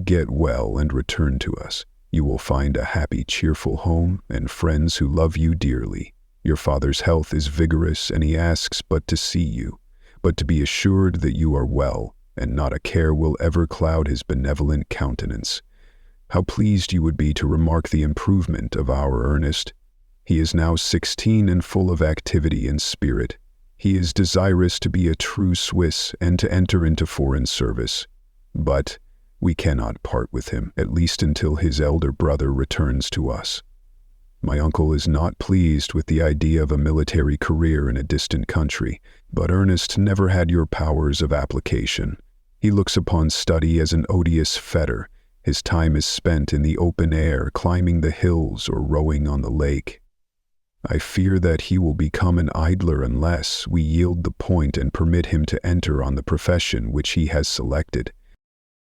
Get well and return to us. You will find a happy, cheerful home, and friends who love you dearly. Your father's health is vigorous, and he asks but to see you, but to be assured that you are well, and not a care will ever cloud his benevolent countenance. How pleased you would be to remark the improvement of our Ernest. He is now 16 and full of activity and spirit. He is desirous to be a true Swiss and to enter into foreign service. But we cannot part with him, at least until his elder brother returns to us. My uncle is not pleased with the idea of a military career in a distant country, but Ernest never had your powers of application. He looks upon study as an odious fetter. His time is spent in the open air, climbing the hills or rowing on the lake. I fear that he will become an idler unless we yield the point and permit him to enter on the profession which he has selected.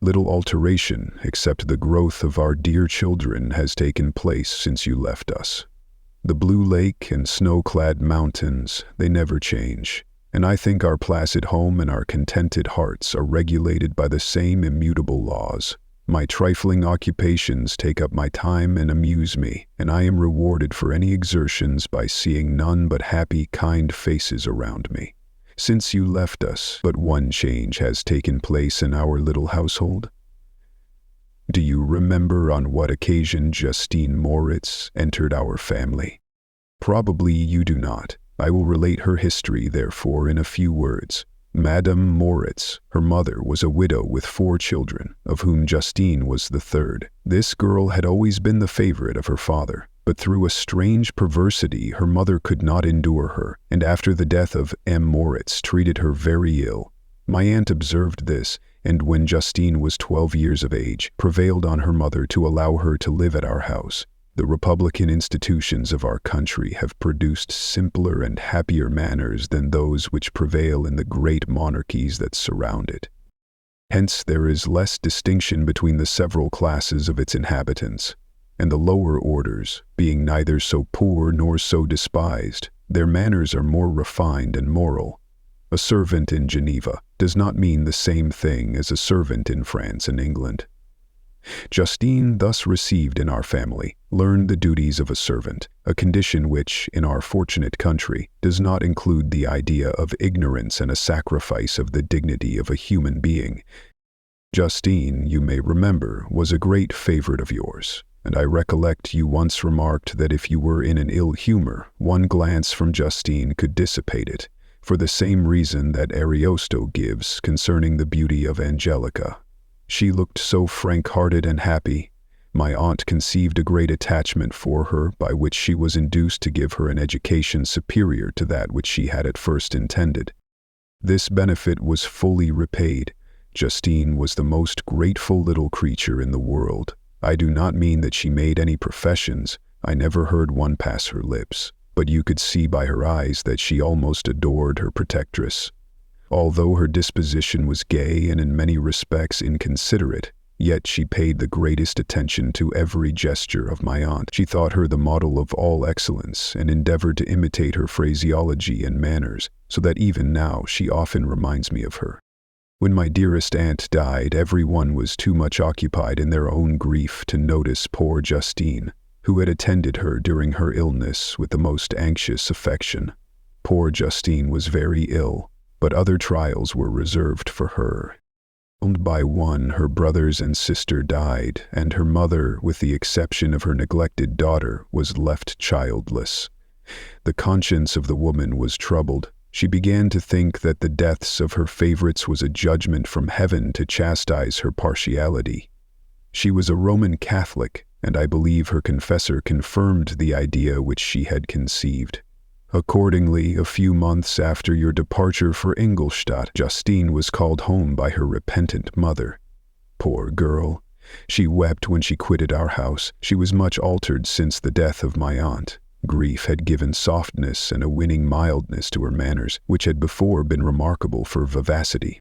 Little alteration, except the growth of our dear children, has taken place since you left us. The blue lake and snow-clad mountains, they never change, and I think our placid home and our contented hearts are regulated by the same immutable laws. My trifling occupations take up my time and amuse me, and I am rewarded for any exertions by seeing none but happy, kind faces around me. Since you left us, but one change has taken place in our little household. Do you remember on what occasion Justine Moritz entered our family? Probably you do not. I will relate her history, therefore, in a few words. Madame Moritz, her mother, was a widow with 4 children, of whom Justine was the third. This girl had always been the favorite of her father, but through a strange perversity her mother could not endure her, and after the death of M. Moritz treated her very ill. My aunt observed this, and when Justine was 12 years of age, prevailed on her mother to allow her to live at our house. The republican institutions of our country have produced simpler and happier manners than those which prevail in the great monarchies that surround it. Hence there is less distinction between the several classes of its inhabitants, and the lower orders, being neither so poor nor so despised, their manners are more refined and moral. A servant in Geneva does not mean the same thing as a servant in France and England. Justine thus received in our family, learned the duties of a servant, a condition which, in our fortunate country, does not include the idea of ignorance and a sacrifice of the dignity of a human being. Justine, you may remember, was a great favorite of yours, and I recollect you once remarked that if you were in an ill humor, one glance from Justine could dissipate it, for the same reason that Ariosto gives concerning the beauty of Angelica. She looked so frank-hearted and happy. My aunt conceived a great attachment for her, by which she was induced to give her an education superior to that which she had at first intended. This benefit was fully repaid. Justine was the most grateful little creature in the world. I do not mean that she made any professions. I never heard one pass her lips, but you could see by her eyes that she almost adored her protectress. Although her disposition was gay and in many respects inconsiderate, yet she paid the greatest attention to every gesture of my aunt. She thought her the model of all excellence and endeavored to imitate her phraseology and manners, so that even now she often reminds me of her. When my dearest aunt died, everyone was too much occupied in their own grief to notice poor Justine, who had attended her during her illness with the most anxious affection. Poor Justine was very ill, but other trials were reserved for her. One by one, her brothers and sister died, and her mother, with the exception of her neglected daughter, was left childless. The conscience of the woman was troubled. She began to think that the deaths of her favorites was a judgment from heaven to chastise her partiality. She was a Roman Catholic, and I believe her confessor confirmed the idea which she had conceived. Accordingly, a few months after your departure for Ingolstadt, Justine was called home by her repentant mother. Poor girl! She wept when she quitted our house. She was much altered since the death of my aunt. Grief had given softness and a winning mildness to her manners, which had before been remarkable for vivacity.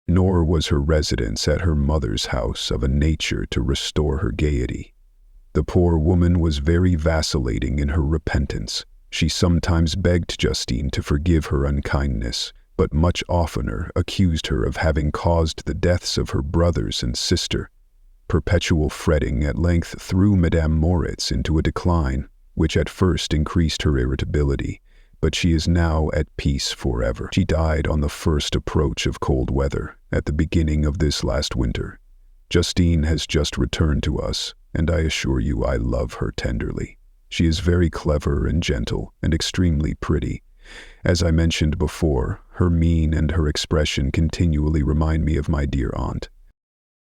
Nor was her residence at her mother's house of a nature to restore her gaiety. The poor woman was very vacillating in her repentance. She sometimes begged Justine to forgive her unkindness, but much oftener accused her of having caused the deaths of her brothers and sister. Perpetual fretting at length threw Madame Moritz into a decline, which at first increased her irritability, but she is now at peace forever. She died on the first approach of cold weather, at the beginning of this last winter. Justine has just returned to us, and I assure you I love her tenderly. She is very clever and gentle, and extremely pretty. As I mentioned before, her mien and her expression continually remind me of my dear aunt.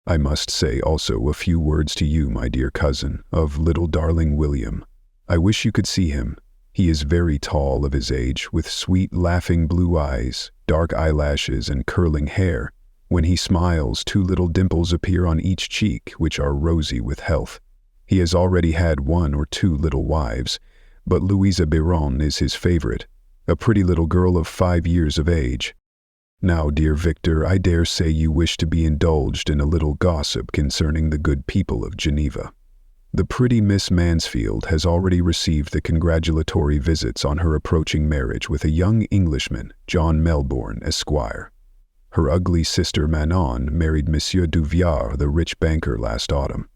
I must say also a few words to you, my dear cousin, of little darling William. I wish you could see him. He is very tall of his age, with sweet, laughing blue eyes, dark eyelashes, and curling hair. When he smiles, 2 little dimples appear on each cheek, which are rosy with health. He has already had 1 or 2 little wives, but Louisa Biron is his favorite, a pretty little girl of 5 years of age. Now, dear Victor, I dare say you wish to be indulged in a little gossip concerning the good people of Geneva. The pretty Miss Mansfield has already received the congratulatory visits on her approaching marriage with a young Englishman, John Melbourne, Esquire. Her ugly sister Manon married Monsieur Duvier, the rich banker, last autumn.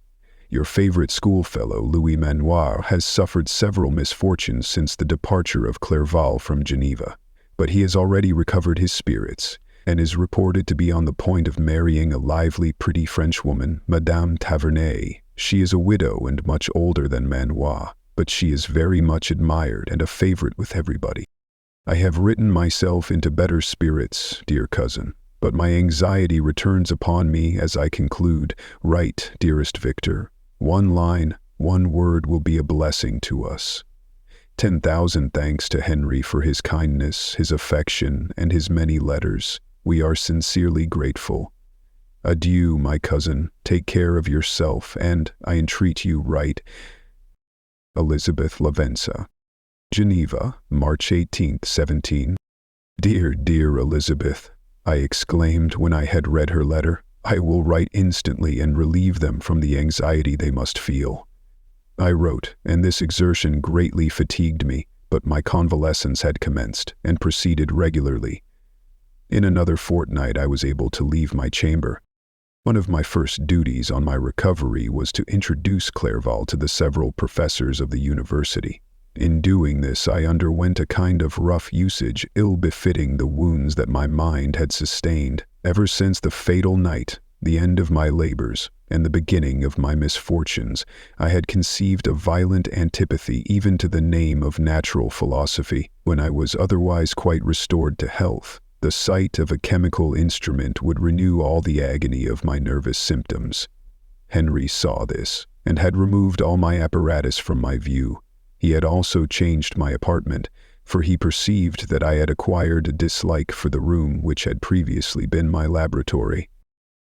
Your favorite schoolfellow, Louis Manoir, has suffered several misfortunes since the departure of Clerval from Geneva, but he has already recovered his spirits, and is reported to be on the point of marrying a lively, pretty Frenchwoman, Madame Tavernet. She is a widow and much older than Manoir, but she is very much admired and a favorite with everybody. I have written myself into better spirits, dear cousin, but my anxiety returns upon me as I conclude. Write, dearest Victor. 1 line, 1 word will be a blessing to us. 10,000 thanks to Henry for his kindness, his affection, and his many letters. We are sincerely grateful. Adieu, my cousin. Take care of yourself, and, I entreat you, write. Elizabeth Lavensa. Geneva, March 18, 17. Dear, dear Elizabeth, I exclaimed when I had read her letter. I will write instantly and relieve them from the anxiety they must feel. I wrote, and this exertion greatly fatigued me, but my convalescence had commenced, and proceeded regularly. In another fortnight I was able to leave my chamber. One of my first duties on my recovery was to introduce Clerval to the several professors of the university. In doing this, I underwent a kind of rough usage ill-befitting the wounds that my mind had sustained ever since the fatal night, the end of my labors, and the beginning of my misfortunes. I had conceived a violent antipathy even to the name of natural philosophy, when I was otherwise quite restored to health. The sight of a chemical instrument would renew all the agony of my nervous symptoms. Henry saw this, and had removed all my apparatus from my view. He had also changed my apartment, for he perceived that I had acquired a dislike for the room which had previously been my laboratory.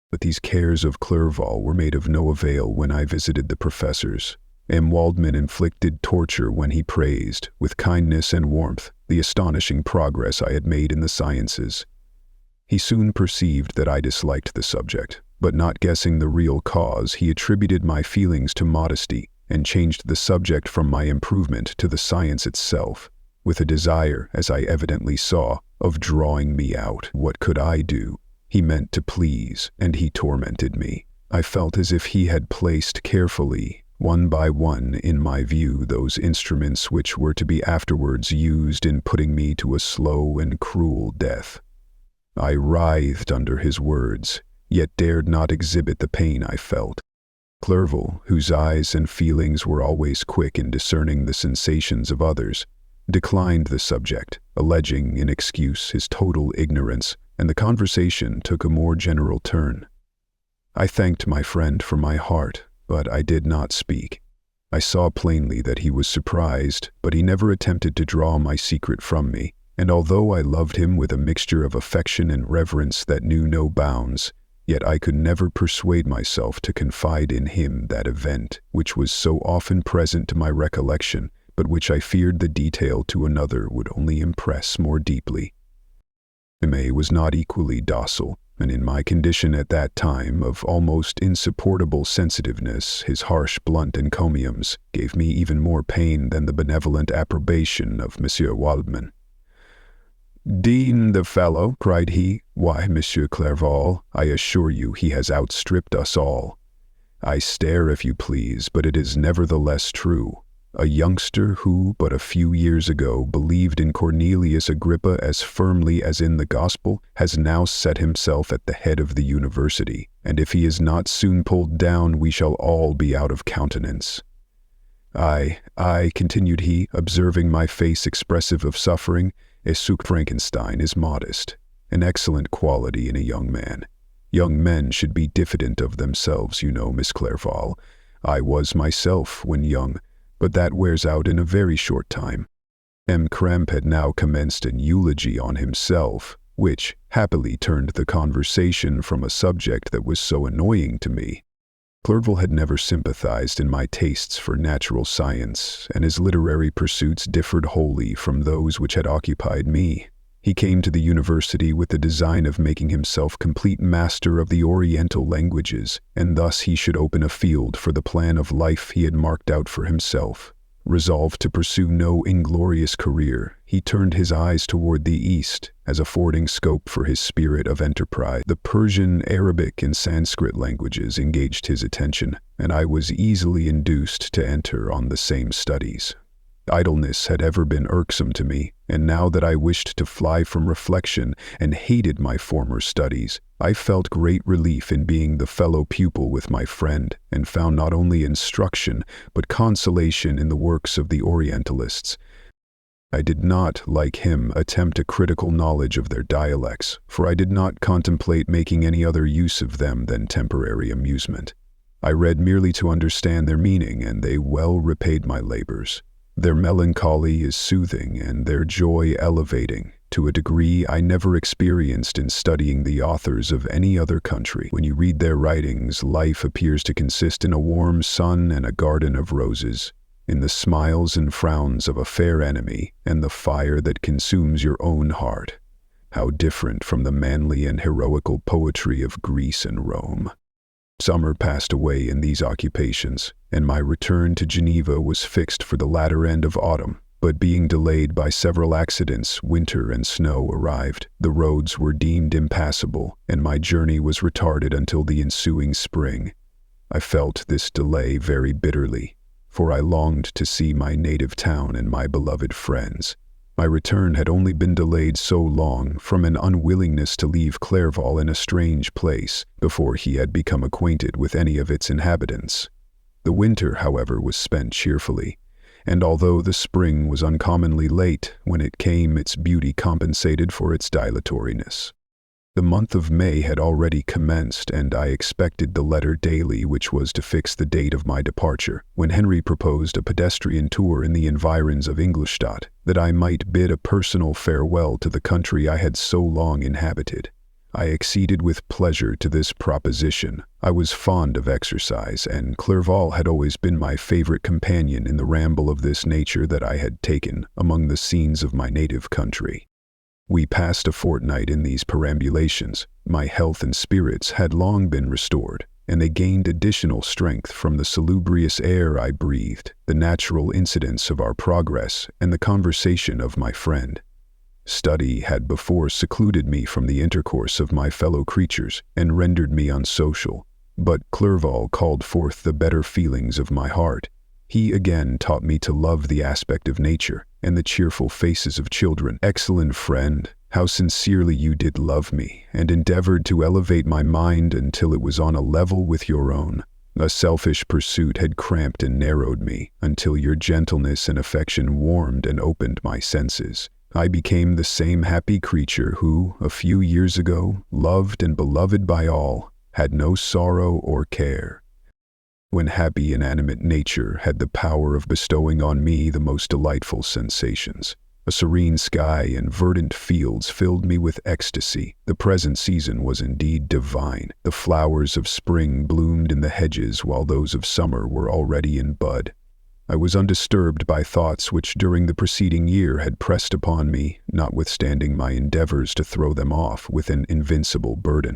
But these cares of Clerval were made of no avail when I visited the professors. M. Waldman inflicted torture when he praised, with kindness and warmth, the astonishing progress I had made in the sciences. He soon perceived that I disliked the subject, but not guessing the real cause, he attributed my feelings to modesty, and changed the subject from my improvement to the science itself, with a desire, as I evidently saw, of drawing me out. What could I do? He meant to please, and he tormented me. I felt as if he had placed carefully, one by one, in my view, those instruments which were to be afterwards used in putting me to a slow and cruel death. I writhed under his words, yet dared not exhibit the pain I felt. Clerval, whose eyes and feelings were always quick in discerning the sensations of others, declined the subject, alleging in excuse his total ignorance, and the conversation took a more general turn. I thanked my friend from my heart, but I did not speak. I saw plainly that he was surprised, but he never attempted to draw my secret from me, and although I loved him with a mixture of affection and reverence that knew no bounds, yet I could never persuade myself to confide in him that event which was so often present to my recollection, but which I feared the detail to another would only impress more deeply. Aimé was not equally docile, and in my condition at that time of almost insupportable sensitiveness, his harsh, blunt encomiums gave me even more pain than the benevolent approbation of Monsieur Waldman. "Dean the fellow," cried he. "Why, Monsieur Clerval, I assure you he has outstripped us all. I stare if you please, but it is nevertheless true. A youngster who, but a few years ago, believed in Cornelius Agrippa as firmly as in the gospel, has now set himself at the head of the university, and if he is not soon pulled down, we shall all be out of countenance. I, continued he, observing my face expressive of suffering, Victor Frankenstein is modest, an excellent quality in a young man. Young men should be diffident of themselves, you know, Miss Clerval. I was myself when young, but that wears out in a very short time." M. Krempe had now commenced an eulogy on himself, which happily turned the conversation from a subject that was so annoying to me. Clerval had never sympathized in my tastes for natural science, and his literary pursuits differed wholly from those which had occupied me. He came to the university with the design of making himself complete master of the Oriental languages, and thus he should open a field for the plan of life he had marked out for himself. Resolved to pursue no inglorious career, he turned his eyes toward the East, as affording scope for his spirit of enterprise. The Persian, Arabic, and Sanskrit languages engaged his attention, and I was easily induced to enter on the same studies. Idleness had ever been irksome to me, and now that I wished to fly from reflection and hated my former studies, I felt great relief in being the fellow pupil with my friend, and found not only instruction, but consolation in the works of the Orientalists. I did not, like him, attempt a critical knowledge of their dialects, for I did not contemplate making any other use of them than temporary amusement. I read merely to understand their meaning, and they well repaid my labors. Their melancholy is soothing, and their joy elevating, to a degree I never experienced in studying the authors of any other country. When you read their writings, life appears to consist in a warm sun and a garden of roses, in the smiles and frowns of a fair enemy, and the fire that consumes your own heart. How different from the manly and heroical poetry of Greece and Rome. Summer passed away in these occupations, and my return to Geneva was fixed for the latter end of autumn. But being delayed by several accidents, winter and snow arrived. The roads were deemed impassable, and my journey was retarded until the ensuing spring. I felt this delay very bitterly, for I longed to see my native town and my beloved friends. My return had only been delayed so long from an unwillingness to leave Clairvaux in a strange place before he had become acquainted with any of its inhabitants. The winter, however, was spent cheerfully, and although the spring was uncommonly late when it came, its beauty compensated for its dilatoriness. The month of May had already commenced, and I expected the letter daily which was to fix the date of my departure, when Henry proposed a pedestrian tour in the environs of Ingolstadt, that I might bid a personal farewell to the country I had so long inhabited. I acceded with pleasure to this proposition. I was fond of exercise, and Clairvaux had always been my favorite companion in the ramble of this nature that I had taken among the scenes of my native country. We passed a fortnight in these perambulations. My health and spirits had long been restored, and they gained additional strength from the salubrious air I breathed, the natural incidents of our progress, and the conversation of my friend. Study had before secluded me from the intercourse of my fellow creatures and rendered me unsocial, but Clairvaux called forth the better feelings of my heart. He again taught me to love the aspect of nature and the cheerful faces of children. Excellent friend, how sincerely you did love me, and endeavored to elevate my mind until it was on a level with your own. A selfish pursuit had cramped and narrowed me, until your gentleness and affection warmed and opened my senses. I became the same happy creature who, a few years ago, loved and beloved by all, had no sorrow or care. When happy inanimate nature had the power of bestowing on me the most delightful sensations. A serene sky and verdant fields filled me with ecstasy. The present season was indeed divine. The flowers of spring bloomed in the hedges while those of summer were already in bud. I was undisturbed by thoughts which during the preceding year had pressed upon me, notwithstanding my endeavors to throw them off with an invincible burden.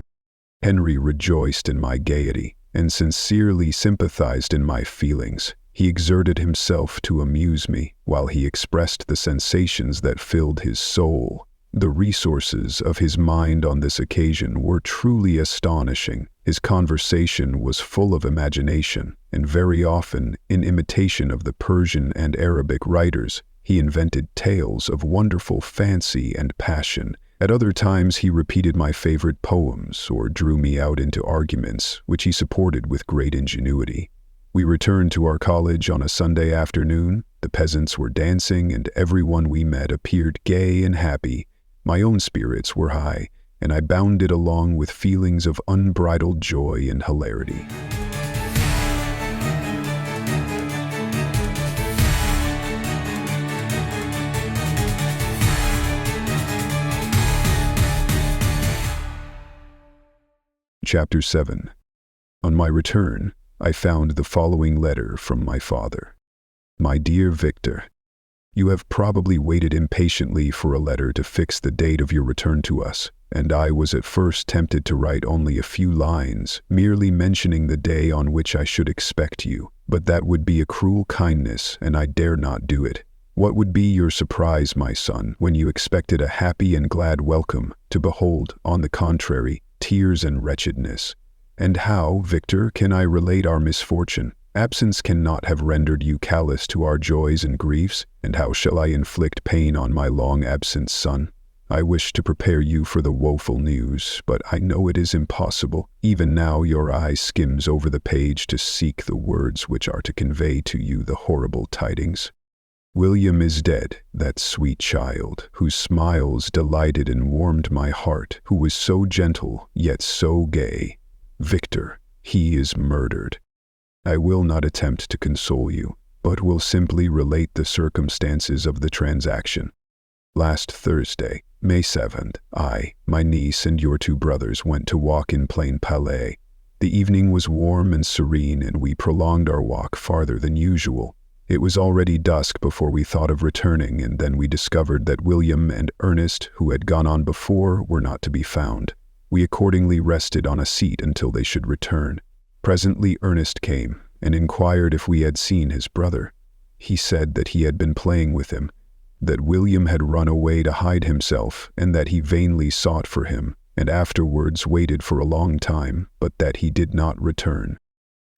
Henry rejoiced in my gaiety, and sincerely sympathized in my feelings. He exerted himself to amuse me, while he expressed the sensations that filled his soul. The resources of his mind on this occasion were truly astonishing. His conversation was full of imagination, and very often, in imitation of the Persian and Arabic writers, he invented tales of wonderful fancy and passion. At other times he repeated my favorite poems or drew me out into arguments, which he supported with great ingenuity. We returned to our college on a Sunday afternoon. The peasants were dancing, and everyone we met appeared gay and happy. My own spirits were high, and I bounded along with feelings of unbridled joy and hilarity. Chapter 7. On my return, I found the following letter from my father. My dear Victor, you have probably waited impatiently for a letter to fix the date of your return to us, and I was at first tempted to write only a few lines, merely mentioning the day on which I should expect you, but that would be a cruel kindness, and I dare not do it. What would be your surprise, my son, when you expected a happy and glad welcome, to behold, on the contrary, tears and wretchedness? And how, Victor, can I relate our misfortune? Absence cannot have rendered you callous to our joys and griefs, and how shall I inflict pain on my long-absent son? I wish to prepare you for the woeful news, but I know it is impossible. Even now your eye skims over the page to seek the words which are to convey to you the horrible tidings. William is dead, that sweet child, whose smiles delighted and warmed my heart, who was so gentle, yet so gay. Victor, he is murdered. I will not attempt to console you, but will simply relate the circumstances of the transaction. Last Thursday, May 7th, I, my niece, and your two brothers went to walk in Plain Palais. The evening was warm and serene, and we prolonged our walk farther than usual. It was already dusk before we thought of returning, and then we discovered that William and Ernest, who had gone on before, were not to be found. We accordingly rested on a seat until they should return. Presently Ernest came, and inquired if we had seen his brother. He said that he had been playing with him, that William had run away to hide himself, and that he vainly sought for him, and afterwards waited for a long time, but that he did not return.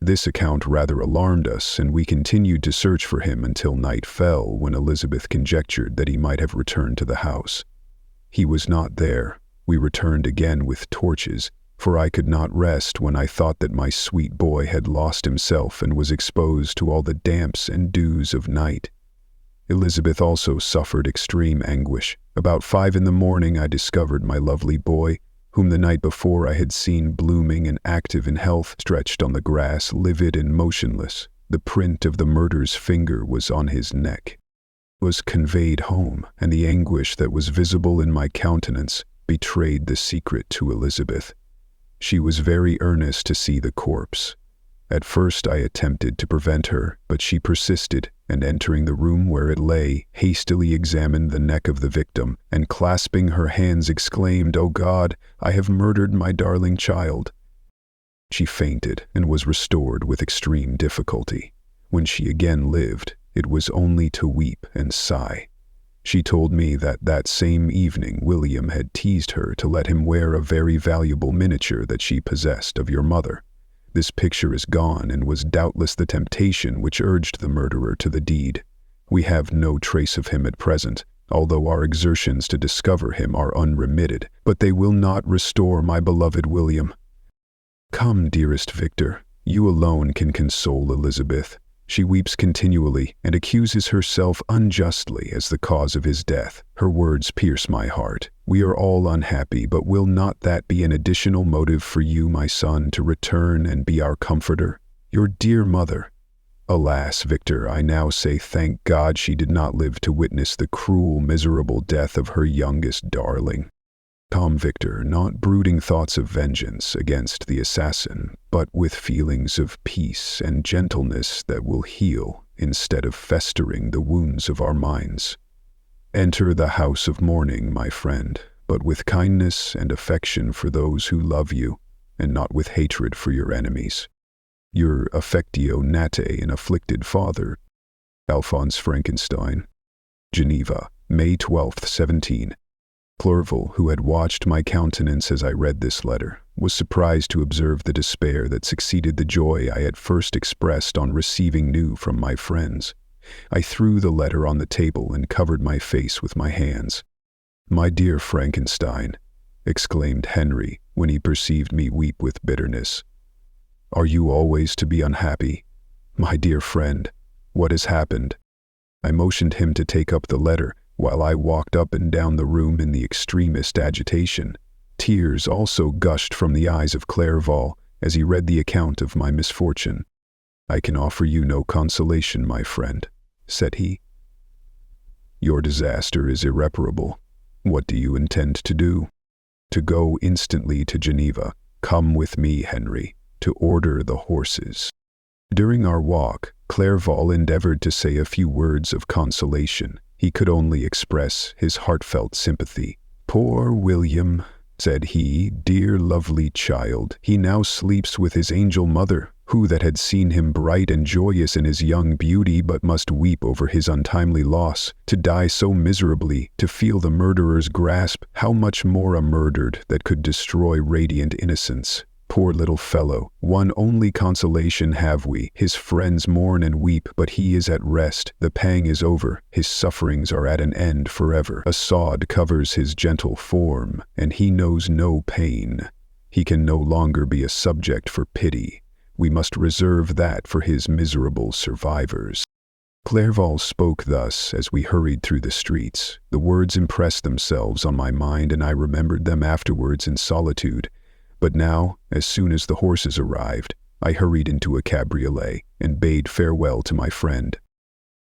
This account rather alarmed us, and we continued to search for him until night fell, when Elizabeth conjectured that he might have returned to the house. He was not there. We returned again with torches, for I could not rest when I thought that my sweet boy had lost himself and was exposed to all the damps and dews of night. Elizabeth also suffered extreme anguish. About 5 in the morning I discovered my lovely boy, whom the night before I had seen blooming and active in health, stretched on the grass, livid and motionless. The print of the murderer's finger was on his neck. I was conveyed home, and the anguish that was visible in my countenance betrayed the secret to Elizabeth. She was very earnest to see the corpse. At first I attempted to prevent her, but she persisted, and entering the room where it lay, hastily examined the neck of the victim, and clasping her hands exclaimed, "O God, I have murdered my darling child." She fainted and was restored with extreme difficulty. When she again lived, it was only to weep and sigh. She told me that same evening William had teased her to let him wear a very valuable miniature that she possessed of your mother. This picture is gone, and was doubtless the temptation which urged the murderer to the deed. We have no trace of him at present, although our exertions to discover him are unremitted, but they will not restore my beloved William. Come, dearest Victor, you alone can console Elizabeth. She weeps continually and accuses herself unjustly as the cause of his death. Her words pierce my heart. We are all unhappy, but will not that be an additional motive for you, my son, to return and be our comforter? Your dear mother. Alas, Victor, I now say thank God she did not live to witness the cruel, miserable death of her youngest darling. Come, Victor, not brooding thoughts of vengeance against the assassin, but with feelings of peace and gentleness that will heal instead of festering the wounds of our minds. Enter the house of mourning, my friend, but with kindness and affection for those who love you, and not with hatred for your enemies. Your affectio natae and afflicted father, Alphonse Frankenstein. Geneva, May 12, 17. Clerval, who had watched my countenance as I read this letter, was surprised to observe the despair that succeeded the joy I had first expressed on receiving news from my friends. I threw the letter on the table and covered my face with my hands. "My dear Frankenstein," exclaimed Henry when he perceived me weep with bitterness, "are you always to be unhappy? My dear friend, what has happened?" I motioned him to take up the letter, while I walked up and down the room in the extremest agitation. Tears also gushed from the eyes of Clerval as he read the account of my misfortune. "I can offer you no consolation, my friend," said he. "Your disaster is irreparable. What do you intend to do?" "To go instantly to Geneva. Come with me, Henry, to order the horses." During our walk, Clerval endeavored to say a few words of consolation. He could only express his heartfelt sympathy. "Poor William," said he, "dear lovely child, he now sleeps with his angel mother, who that had seen him bright and joyous in his young beauty but must weep over his untimely loss. To die so miserably, to feel the murderer's grasp, how much more a murdered that could destroy radiant innocence. Poor little fellow, one only consolation have we. His friends mourn and weep, but he is at rest. The pang is over. His sufferings are at an end forever. A sod covers his gentle form, and he knows no pain. He can no longer be a subject for pity. We must reserve that for his miserable survivors." Clerval spoke thus as we hurried through the streets. The words impressed themselves on my mind, and I remembered them afterwards in solitude. But now, as soon as the horses arrived, I hurried into a cabriolet and bade farewell to my friend.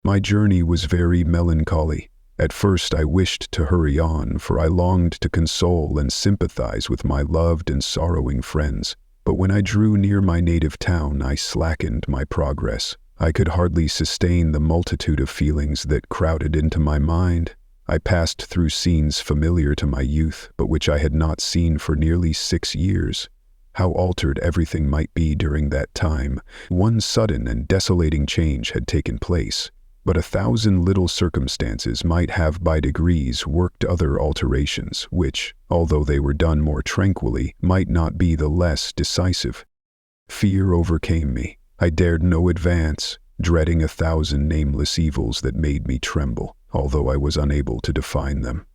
My journey was very melancholy. At first I wished to hurry on, for I longed to console and sympathize with my loved and sorrowing friends. But when I drew near my native town, I slackened my progress. I could hardly sustain the multitude of feelings that crowded into my mind. I passed through scenes familiar to my youth, but which I had not seen for nearly 6 years. How altered everything might be during that time. One sudden and desolating change had taken place. but 1,000 little circumstances might have by degrees worked other alterations, which, although they were done more tranquilly, might not be the less decisive. Fear overcame me. I dared no advance, dreading 1,000 nameless evils that made me tremble, although I was unable to define them.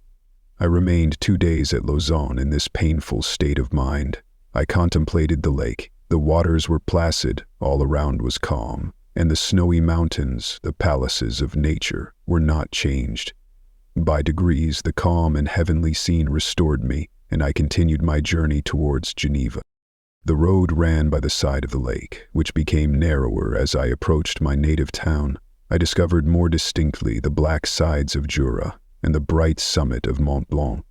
I remained 2 days at Lausanne in this painful state of mind. I contemplated the lake. The waters were placid, all around was calm, and the snowy mountains, the palaces of nature, were not changed. By degrees, the calm and heavenly scene restored me, and I continued my journey towards Geneva. The road ran by the side of the lake, which became narrower as I approached my native town. I discovered more distinctly the black sides of Jura and the bright summit of Mont Blanc.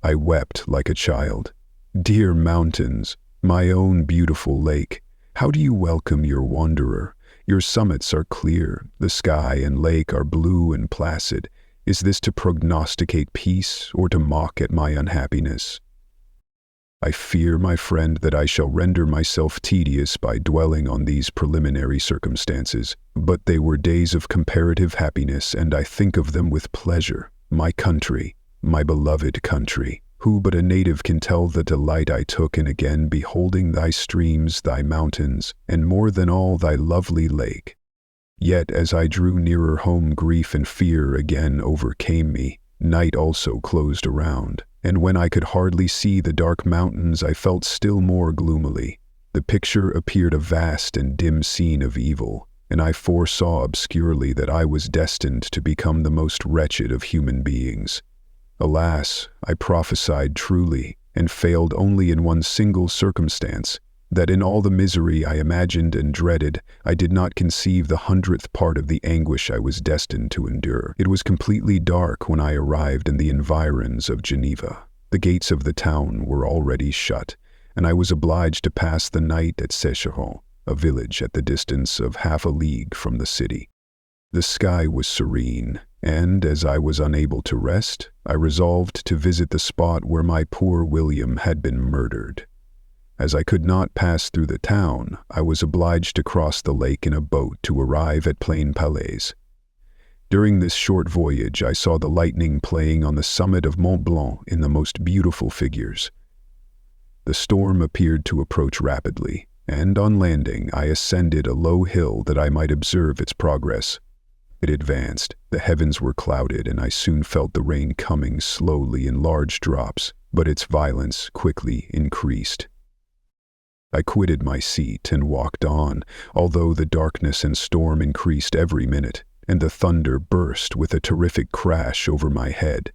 I wept like a child. Dear mountains, my own beautiful lake, how do you welcome your wanderer? Your summits are clear, the sky and lake are blue and placid. Is this to prognosticate peace or to mock at my unhappiness? I fear, my friend, that I shall render myself tedious by dwelling on these preliminary circumstances, but they were days of comparative happiness, and I think of them with pleasure. My country, my beloved country, who but a native can tell the delight I took in again beholding thy streams, thy mountains, and more than all thy lovely lake. Yet as I drew nearer home, grief and fear again overcame me. Night also closed around, and when I could hardly see the dark mountains, I felt still more gloomily. The picture appeared a vast and dim scene of evil, and I foresaw obscurely that I was destined to become the most wretched of human beings. Alas, I prophesied truly, and failed only in one single circumstance, that in all the misery I imagined and dreaded, I did not conceive the 100th part of the anguish I was destined to endure. It was completely dark when I arrived in the environs of Geneva. The gates of the town were already shut, and I was obliged to pass the night at Sécheron, a village at the distance of half a league from the city. The sky was serene, and as I was unable to rest, I resolved to visit the spot where my poor William had been murdered. As I could not pass through the town, I was obliged to cross the lake in a boat to arrive at Plain Palais. During this short voyage, I saw the lightning playing on the summit of Mont Blanc in the most beautiful figures. The storm appeared to approach rapidly, and on landing, I ascended a low hill that I might observe its progress. It advanced, the heavens were clouded, and I soon felt the rain coming slowly in large drops, but its violence quickly increased. I quitted my seat and walked on, although the darkness and storm increased every minute, and the thunder burst with a terrific crash over my head.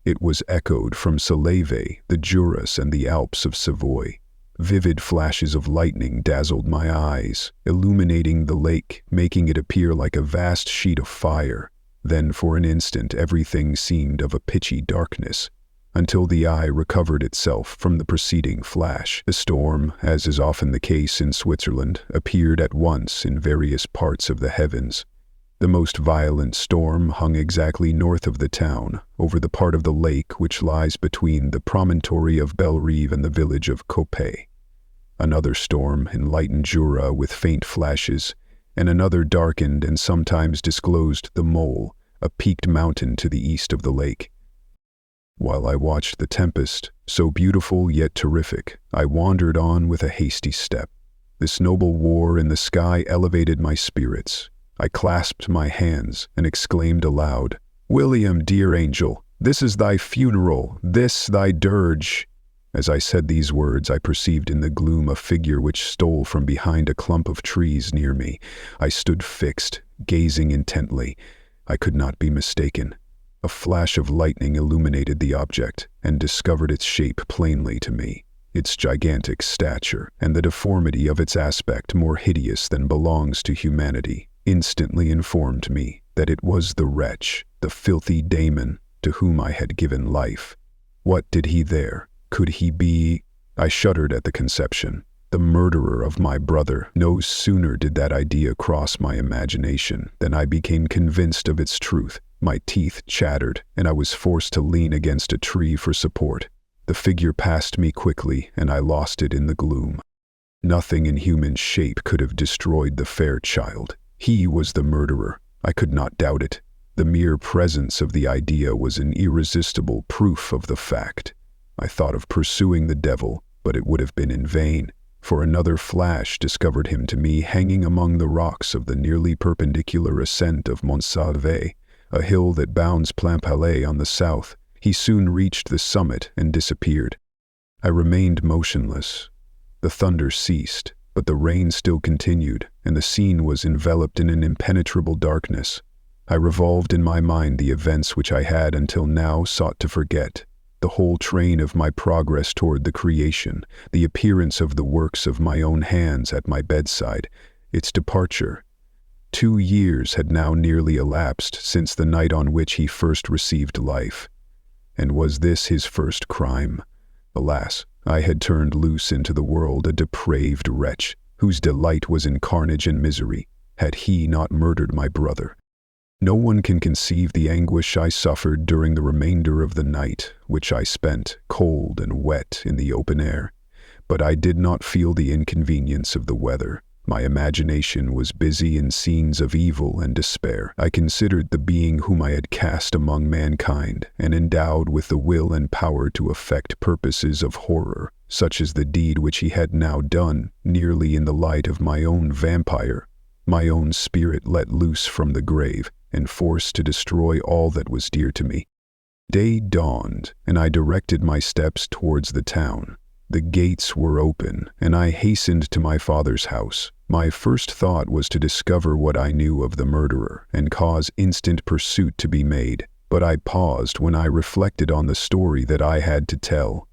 It was echoed from Salève, the Jura, and the Alps of Savoy. Vivid flashes of lightning dazzled my eyes, illuminating the lake, making it appear like a vast sheet of fire. Then for an instant everything seemed of a pitchy darkness, until the eye recovered itself from the preceding flash. The storm, as is often the case in Switzerland, appeared at once in various parts of the heavens. The most violent storm hung exactly north of the town, over the part of the lake which lies between the promontory of Bellerive and the village of Coppet. Another storm enlightened Jura with faint flashes, and another darkened and sometimes disclosed the Mole, a peaked mountain to the east of the lake. While I watched the tempest, so beautiful yet terrific, I wandered on with a hasty step. This noble war in the sky elevated my spirits. I clasped my hands and exclaimed aloud, "William, dear angel, this is thy funeral, this thy dirge." As I said these words, I perceived in the gloom a figure which stole from behind a clump of trees near me. I stood fixed, gazing intently. I could not be mistaken. A flash of lightning illuminated the object and discovered its shape plainly to me. Its gigantic stature and the deformity of its aspect, more hideous than belongs to humanity, instantly informed me that it was the wretch, the filthy Damon, to whom I had given life. What did he there? Could he be? I shuddered at the conception. The murderer of my brother. No sooner did that idea cross my imagination than I became convinced of its truth. My teeth chattered, and I was forced to lean against a tree for support. The figure passed me quickly, and I lost it in the gloom. Nothing in human shape could have destroyed the fair child. He was the murderer. I could not doubt it. The mere presence of the idea was an irresistible proof of the fact. I thought of pursuing the devil, but it would have been in vain, for another flash discovered him to me hanging among the rocks of the nearly perpendicular ascent of Mont Salvé, a hill that bounds Plainpalais on the south. He soon reached the summit and disappeared. I remained motionless. The thunder ceased, but the rain still continued, and the scene was enveloped in an impenetrable darkness. I revolved in my mind the events which I had until now sought to forget, the whole train of my progress toward the creation, the appearance of the works of my own hands at my bedside, its departure. 2 years had now nearly elapsed since the night on which he first received life. And was this his first crime? Alas, I had turned loose into the world a depraved wretch, whose delight was in carnage and misery, had he not murdered my brother. No one can conceive the anguish I suffered during the remainder of the night, which I spent, cold and wet, in the open air. But I did not feel the inconvenience of the weather. My imagination was busy in scenes of evil and despair. I considered the being whom I had cast among mankind, and endowed with the will and power to effect purposes of horror, such as the deed which he had now done, nearly in the light of my own vampire, my own spirit let loose from the grave, and forced to destroy all that was dear to me. Day dawned, and I directed my steps towards the town. The gates were open, and I hastened to my father's house. My first thought was to discover what I knew of the murderer, and cause instant pursuit to be made. But I paused when I reflected on the story that I had to tell.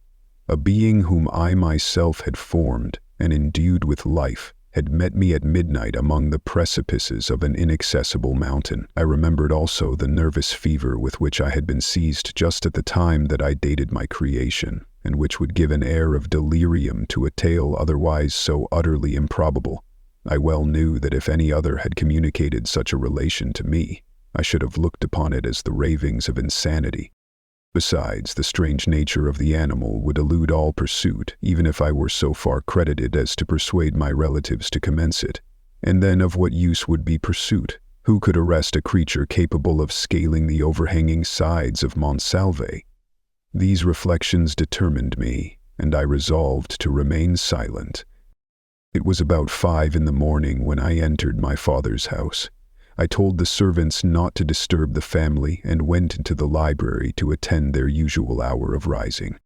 A being whom I myself had formed, and endued with life, had met me at midnight among the precipices of an inaccessible mountain. I remembered also the nervous fever with which I had been seized just at the time that I dated my creation, and which would give an air of delirium to a tale otherwise so utterly improbable. I well knew that if any other had communicated such a relation to me, I should have looked upon it as the ravings of insanity. Besides, the strange nature of the animal would elude all pursuit, even if I were so far credited as to persuade my relatives to commence it. And then of what use would be pursuit? Who could arrest a creature capable of scaling the overhanging sides of Mont Salvé? These reflections determined me, and I resolved to remain silent. It was about 5 in the morning when I entered my father's house. I told the servants not to disturb the family and went into the library to attend their usual hour of rising.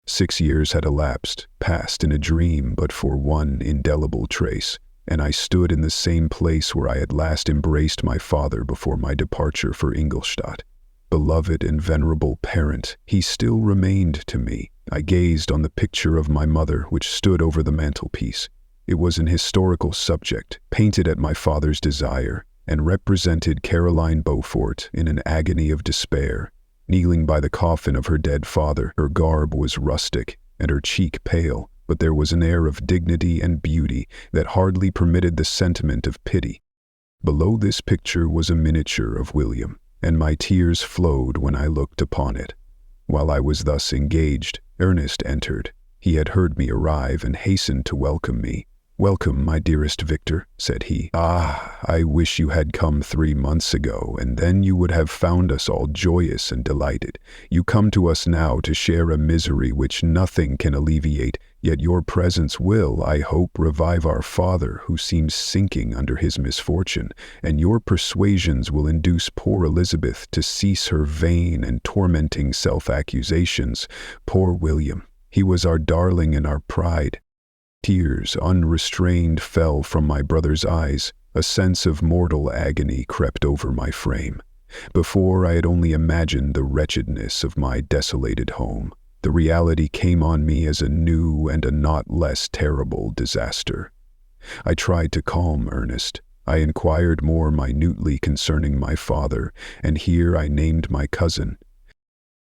6 years had elapsed, passed in a dream but for one indelible trace, and I stood in the same place where I had last embraced my father before my departure for Ingolstadt. Beloved and venerable parent, he still remained to me. I gazed on the picture of my mother which stood over the mantelpiece. It was an historical subject, painted at my father's desire, and represented Caroline Beaufort in an agony of despair, kneeling by the coffin of her dead father. Her garb was rustic, and her cheek pale, but there was an air of dignity and beauty that hardly permitted the sentiment of pity. Below this picture was a miniature of William, and my tears flowed when I looked upon it. While I was thus engaged, Ernest entered. He had heard me arrive and hastened to welcome me. "Welcome, my dearest Victor," said he. "Ah, I wish you had come 3 months ago, and then you would have found us all joyous and delighted. You come to us now to share a misery which nothing can alleviate, yet your presence will, I hope, revive our father, who seems sinking under his misfortune, and your persuasions will induce poor Elizabeth to cease her vain and tormenting self-accusations. Poor William, he was our darling and our pride." Tears, unrestrained, fell from my brother's eyes. A sense of mortal agony crept over my frame. Before, I had only imagined the wretchedness of my desolated home. The reality came on me as a new and a not less terrible disaster. I tried to calm Ernest. I inquired more minutely concerning my father, and here I named my cousin.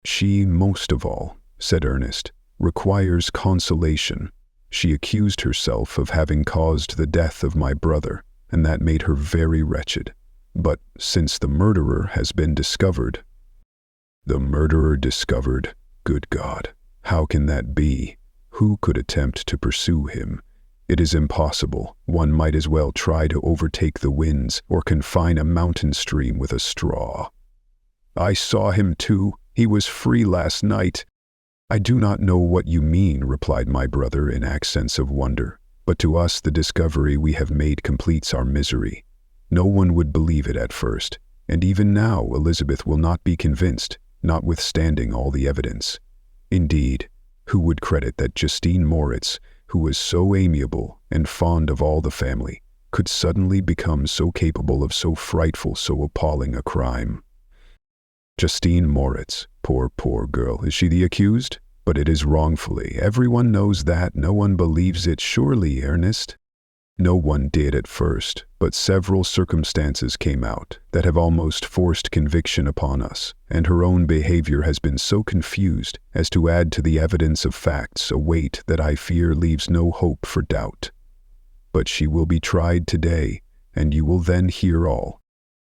"She, most of all," said Ernest, "requires consolation. She accused herself of having caused the death of my brother, and that made her very wretched. But since the murderer has been discovered—" "The murderer discovered? Good God, how can that be? Who could attempt to pursue him? It is impossible. One might as well try to overtake the winds or confine a mountain stream with a straw. I saw him too. He was free last night. I do not know what you mean, replied my brother in accents of wonder, but to us the discovery we have made completes our misery. No one would believe it at first, and even now Elizabeth will not be convinced, notwithstanding all the evidence. Indeed, who would credit that Justine Moritz, who was so amiable and fond of all the family, could suddenly become so capable of so frightful, so appalling a crime? Justine Moritz, poor girl, is she the accused? But it is wrongfully. Everyone knows that. No one believes it, surely, Ernest? No one did at first, but several circumstances came out that have almost forced conviction upon us, and her own behavior has been so confused as to add to the evidence of facts a weight that I fear leaves no hope for doubt. But she will be tried today, and you will then hear all.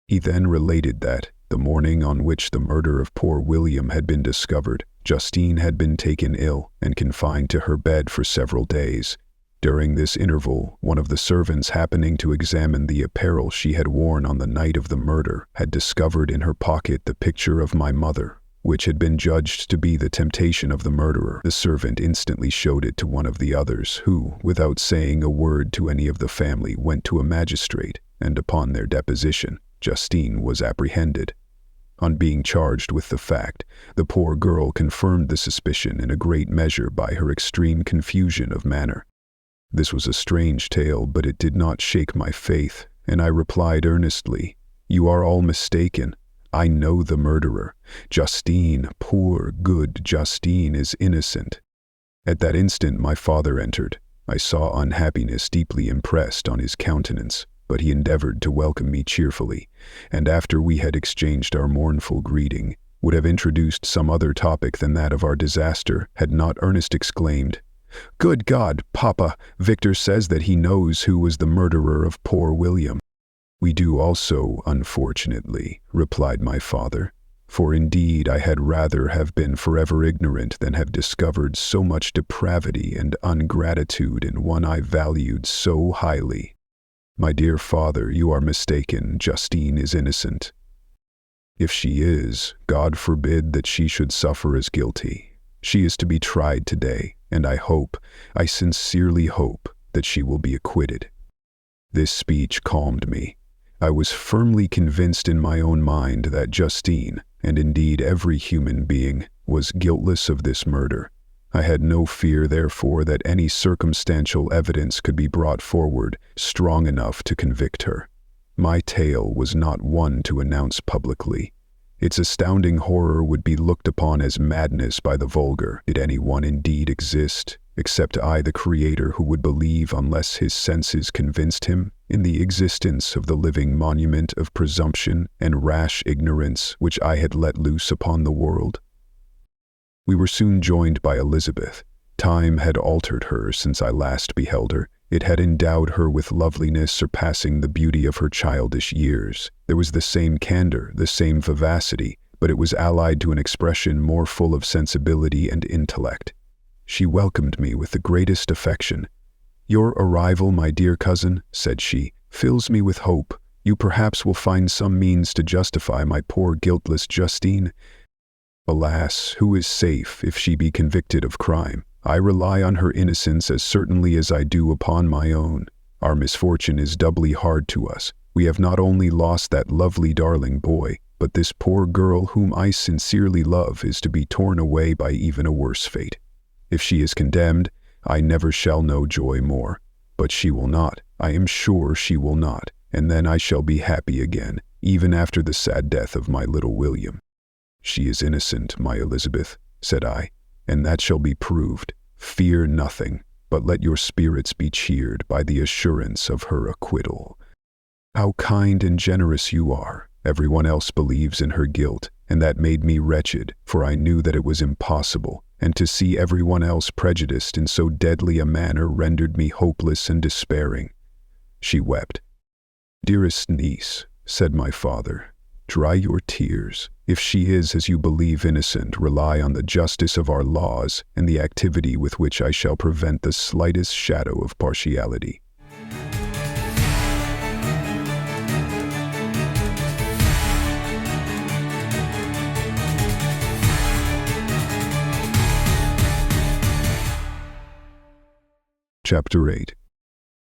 He then related that, the morning on which the murder of poor William had been discovered, Justine had been taken ill and confined to her bed for several days. During this interval, one of the servants happening to examine the apparel she had worn on the night of the murder had discovered in her pocket the picture of my mother, which had been judged to be the temptation of the murderer. The servant instantly showed it to one of the others, who, without saying a word to any of the family, went to a magistrate, and upon their deposition, Justine was apprehended. On being charged with the fact, the poor girl confirmed the suspicion in a great measure by her extreme confusion of manner. This was a strange tale, but it did not shake my faith, and I replied earnestly, "You are all mistaken. I know the murderer. Justine, poor, good Justine, is innocent." At that instant my father entered. I saw unhappiness deeply impressed on his countenance, but he endeavored to welcome me cheerfully, and after we had exchanged our mournful greeting, would have introduced some other topic than that of our disaster, had not Ernest exclaimed, "Good God, Papa, Victor says that he knows who was the murderer of poor William." "We do also, unfortunately," replied my father, "for indeed I had rather have been forever ignorant than have discovered so much depravity and ungratitude in one I valued so highly. My dear father, you are mistaken. Justine is innocent. If she is, God forbid that she should suffer as guilty. She is to be tried today, and I sincerely hope, that she will be acquitted." This speech calmed me. I was firmly convinced in my own mind that Justine, and indeed every human being, was guiltless of this murder. I had no fear, therefore, that any circumstantial evidence could be brought forward strong enough to convict her. My tale was not one to announce publicly. Its astounding horror would be looked upon as madness by the vulgar, did any one indeed exist, except I, the Creator, who would believe, unless his senses convinced him, in the existence of the living monument of presumption and rash ignorance which I had let loose upon the world. We were soon joined by Elizabeth. Time had altered her since I last beheld her. It had endowed her with loveliness surpassing the beauty of her childish years. There was the same candor, the same vivacity, but it was allied to an expression more full of sensibility and intellect. She welcomed me with the greatest affection. "Your arrival, my dear cousin," said she, "fills me with hope. You perhaps will find some means to justify my poor guiltless Justine. Alas, who is safe if she be convicted of crime? I rely on her innocence as certainly as I do upon my own. Our misfortune is doubly hard to us. We have not only lost that lovely darling boy, but this poor girl whom I sincerely love is to be torn away by even a worse fate. If she is condemned, I never shall know joy more. But she will not. I am sure she will not, and then I shall be happy again, even after the sad death of my little William." "She is innocent, my Elizabeth," said I, "and that shall be proved. Fear nothing, but let your spirits be cheered by the assurance of her acquittal." "How kind and generous you are. Everyone else believes in her guilt, and that made me wretched, for I knew that it was impossible, and to see everyone else prejudiced in so deadly a manner rendered me hopeless and despairing." She wept. "Dearest niece," said my father, Dry your tears. If she is, as you believe, innocent, rely on the justice of our laws and the activity with which I shall prevent the slightest shadow of partiality. Chapter 8.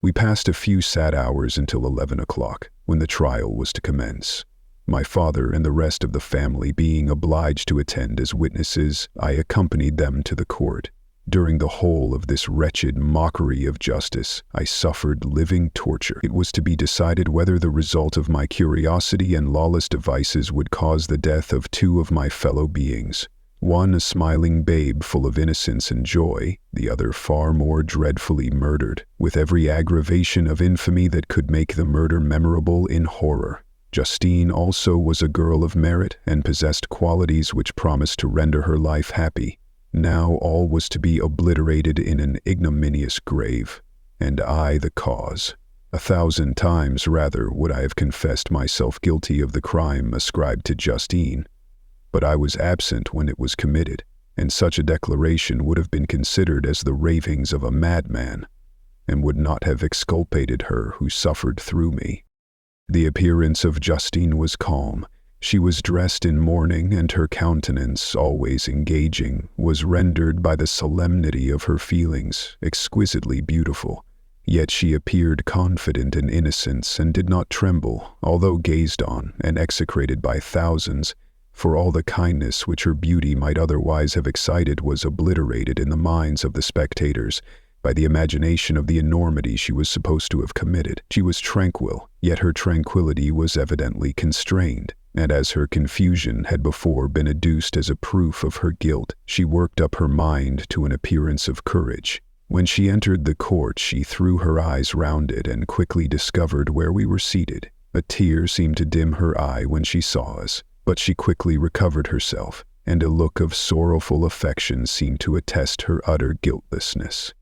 We passed a few sad hours until 11 o'clock, when the trial was to commence. My father and the rest of the family being obliged to attend as witnesses, I accompanied them to the court. During the whole of this wretched mockery of justice, I suffered living torture. It was to be decided whether the result of my curiosity and lawless devices would cause the death of two of my fellow beings. One a smiling babe full of innocence and joy, the other far more dreadfully murdered, with every aggravation of infamy that could make the murder memorable in horror. Justine also was a girl of merit and possessed qualities which promised to render her life happy. Now all was to be obliterated in an ignominious grave, and I the cause. 1,000 times rather would I have confessed myself guilty of the crime ascribed to Justine. But I was absent when it was committed, and such a declaration would have been considered as the ravings of a madman, and would not have exculpated her who suffered through me. The appearance of Justine was calm. She was dressed in mourning, and her countenance, always engaging, was rendered by the solemnity of her feelings exquisitely beautiful. Yet she appeared confident in innocence and did not tremble, although gazed on and execrated by thousands, for all the kindness which her beauty might otherwise have excited was obliterated in the minds of the spectators by the imagination of the enormity she was supposed to have committed. She was tranquil, yet her tranquillity was evidently constrained, and as her confusion had before been adduced as a proof of her guilt, she worked up her mind to an appearance of courage. When she entered the court, she threw her eyes round it and quickly discovered where we were seated. A tear seemed to dim her eye when she saw us, but she quickly recovered herself, and a look of sorrowful affection seemed to attest her utter guiltlessness.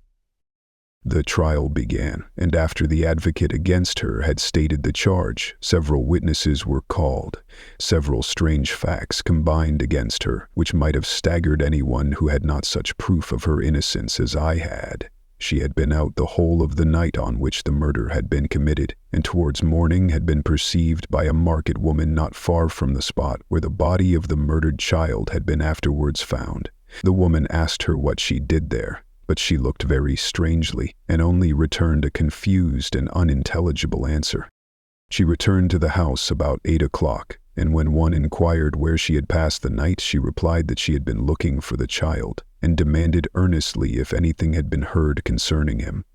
The trial began, and after the advocate against her had stated the charge, several witnesses were called. Several strange facts combined against her, which might have staggered anyone who had not such proof of her innocence as I had. She had been out the whole of the night on which the murder had been committed, and towards morning had been perceived by a market woman not far from the spot where the body of the murdered child had been afterwards found. The woman asked her what she did there, but she looked very strangely, and only returned a confused and unintelligible answer. She returned to the house about 8 o'clock, and when one inquired where she had passed the night, she replied that she had been looking for the child, and demanded earnestly if anything had been heard concerning him.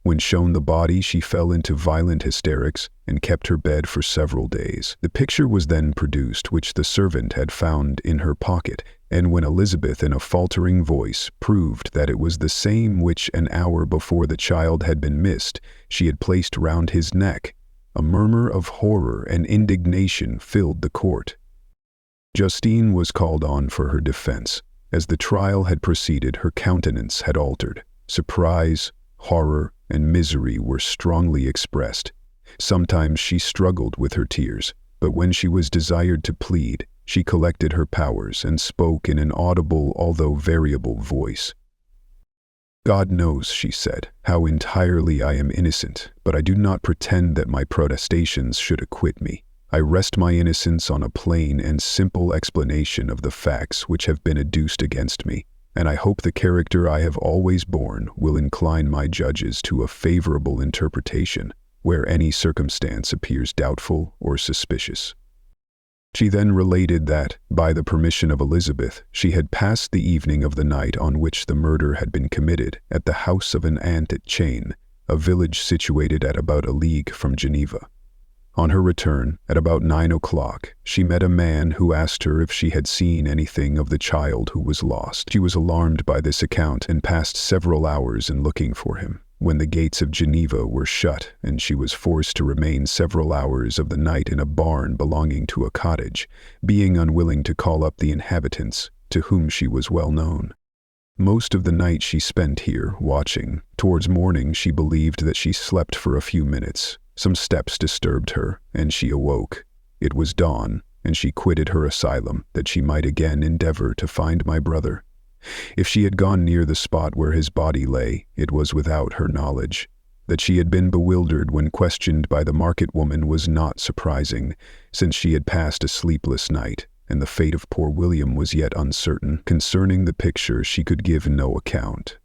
When shown the body, she fell into violent hysterics and kept her bed for several days. The picture was then produced which the servant had found in her pocket, and when Elizabeth, in a faltering voice, proved that it was the same which an hour before the child had been missed, she had placed round his neck, a murmur of horror and indignation filled the court. Justine was called on for her defense. As the trial had proceeded, her countenance had altered. Surprise, horror, and misery were strongly expressed. Sometimes she struggled with her tears, but when she was desired to plead, she collected her powers and spoke in an audible although variable voice. "God knows," she said, "how entirely I am innocent, but I do not pretend that my protestations should acquit me. I rest my innocence on a plain and simple explanation of the facts which have been adduced against me, and I hope the character I have always borne will incline my judges to a favorable interpretation where any circumstance appears doubtful or suspicious." She then related that, by the permission of Elizabeth, she had passed the evening of the night on which the murder had been committed at the house of an aunt at Chain, a village situated at about a league from Geneva. On her return, at about 9 o'clock, she met a man who asked her if she had seen anything of the child who was lost. She was alarmed by this account and passed several hours in looking for him, when the gates of Geneva were shut and she was forced to remain several hours of the night in a barn belonging to a cottage, being unwilling to call up the inhabitants, to whom she was well known. Most of the night she spent here, watching. Towards morning she believed that she slept for a few minutes. Some steps disturbed her, and she awoke. It was dawn, and she quitted her asylum that she might again endeavor to find my brother. If she had gone near the spot where his body lay, it was without her knowledge. That she had been bewildered when questioned by the market woman was not surprising, since she had passed a sleepless night, and the fate of poor William was yet uncertain. Concerning the picture she could give no account.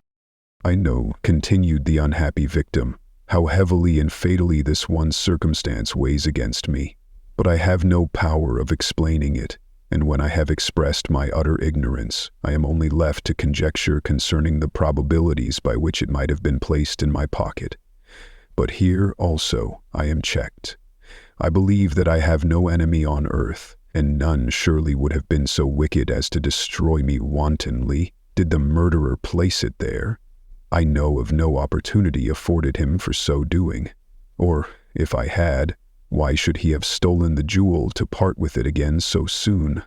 "I know," continued the unhappy victim, "how heavily and fatally this one circumstance weighs against me, but I have no power of explaining it, and when I have expressed my utter ignorance, I am only left to conjecture concerning the probabilities by which it might have been placed in my pocket. But here also I am checked. I believe that I have no enemy on earth, and none surely would have been so wicked as to destroy me wantonly, did the murderer place it there. I know of no opportunity afforded him for so doing. Or, if I had, why should he have stolen the jewel to part with it again so soon?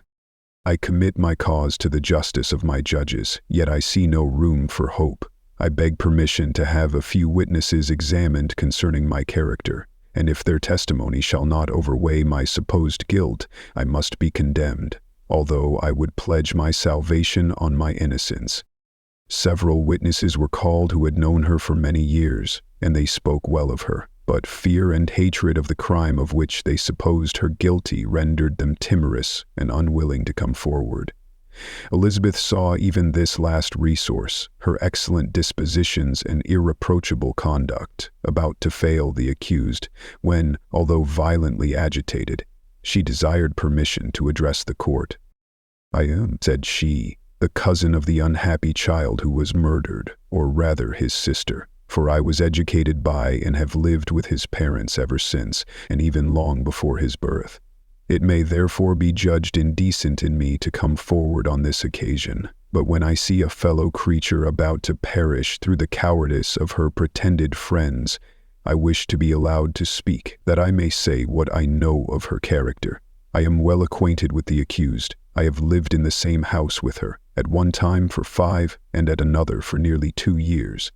I commit my cause to the justice of my judges, yet I see no room for hope. I beg permission to have a few witnesses examined concerning my character, and if their testimony shall not overweigh my supposed guilt, I must be condemned, although I would pledge my salvation on my innocence." Several witnesses were called who had known her for many years, and they spoke well of her, but fear and hatred of the crime of which they supposed her guilty rendered them timorous and unwilling to come forward. Elizabeth saw even this last resource, her excellent dispositions and irreproachable conduct, about to fail the accused, when, although violently agitated, she desired permission to address the court. "I am," said she, "the cousin of the unhappy child who was murdered, or rather his sister, for I was educated by and have lived with his parents ever since, and even long before his birth. It may therefore be judged indecent in me to come forward on this occasion, but when I see a fellow creature about to perish through the cowardice of her pretended friends, I wish to be allowed to speak, that I may say what I know of her character. I am well acquainted with the accused. I have lived in the same house with her, at one time for 5 and at another for nearly 2 years.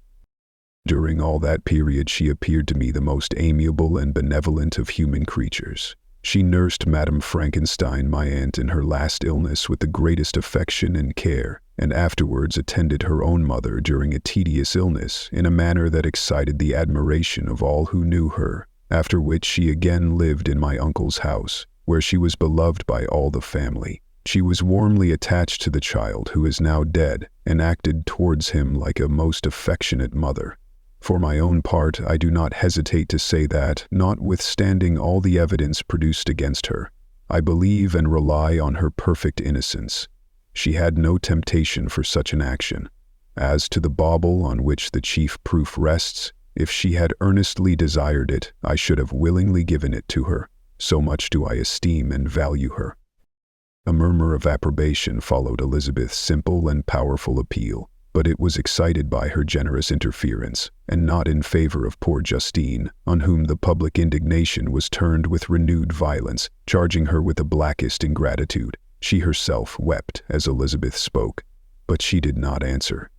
During all that period she appeared to me the most amiable and benevolent of human creatures. She nursed Madame Frankenstein, my aunt, in her last illness with the greatest affection and care, and afterwards attended her own mother during a tedious illness in a manner that excited the admiration of all who knew her, after which she again lived in my uncle's house, where she was beloved by all the family. She was warmly attached to the child who is now dead, and acted towards him like a most affectionate mother. For my own part, I do not hesitate to say that, notwithstanding all the evidence produced against her, I believe and rely on her perfect innocence. She had no temptation for such an action. As to the bauble on which the chief proof rests, if she had earnestly desired it, I should have willingly given it to her. So much do I esteem and value her." A murmur of approbation followed Elizabeth's simple and powerful appeal, but it was excited by her generous interference, and not in favor of poor Justine, on whom the public indignation was turned with renewed violence, charging her with the blackest ingratitude. She herself wept as Elizabeth spoke, but she did not answer.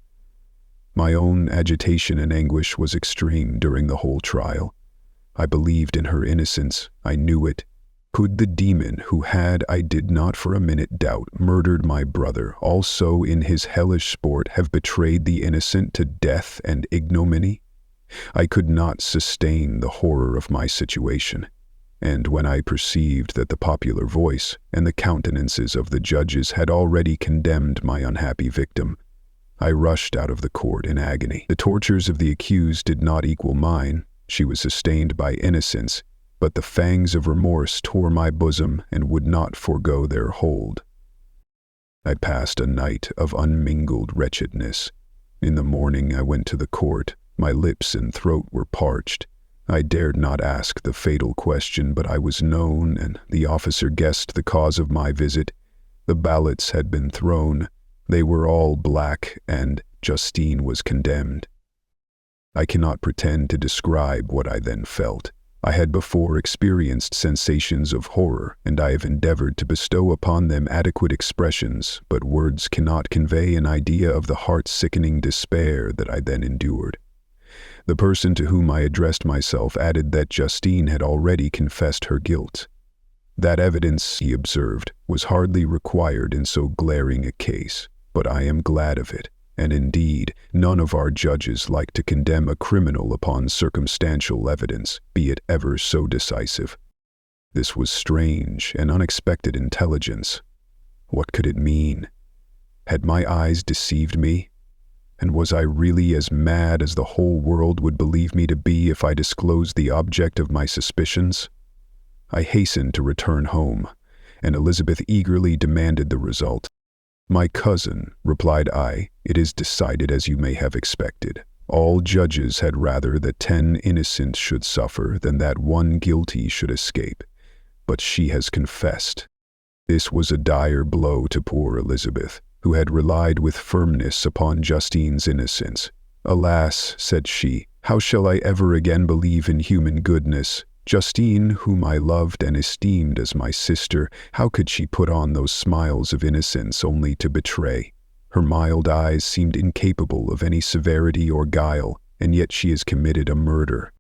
My own agitation and anguish was extreme during the whole trial. I believed in her innocence, I knew it. Could the demon who had, I did not for a minute doubt, murdered my brother, also in his hellish sport have betrayed the innocent to death and ignominy? I could not sustain the horror of my situation, and when I perceived that the popular voice and the countenances of the judges had already condemned my unhappy victim, I rushed out of the court in agony. The tortures of the accused did not equal mine. She was sustained by innocence, but the fangs of remorse tore my bosom and would not forego their hold. I passed a night of unmingled wretchedness. In the morning I went to the court. My lips and throat were parched. I dared not ask the fatal question, but I was known, and the officer guessed the cause of my visit. The ballots had been thrown. They were all black, and Justine was condemned. I cannot pretend to describe what I then felt. I had before experienced sensations of horror, and I have endeavored to bestow upon them adequate expressions, but words cannot convey an idea of the heart-sickening despair that I then endured. The person to whom I addressed myself added that Justine had already confessed her guilt. That evidence, he observed, was hardly required in so glaring a case, but I am glad of it, and indeed, none of our judges like to condemn a criminal upon circumstantial evidence, be it ever so decisive. This was strange and unexpected intelligence. What could it mean? Had my eyes deceived me? And was I really as mad as the whole world would believe me to be if I disclosed the object of my suspicions? I hastened to return home, and Elizabeth eagerly demanded the result. "My cousin," replied I, "it is decided as you may have expected. All judges had rather that 10 innocent should suffer than that 1 guilty should escape. But she has confessed." This was a dire blow to poor Elizabeth, who had relied with firmness upon Justine's innocence. "Alas," said she, "how shall I ever again believe in human goodness? Justine, whom I loved and esteemed as my sister, how could she put on those smiles of innocence only to betray? Her mild eyes seemed incapable of any severity or guile, and yet she has committed a murder."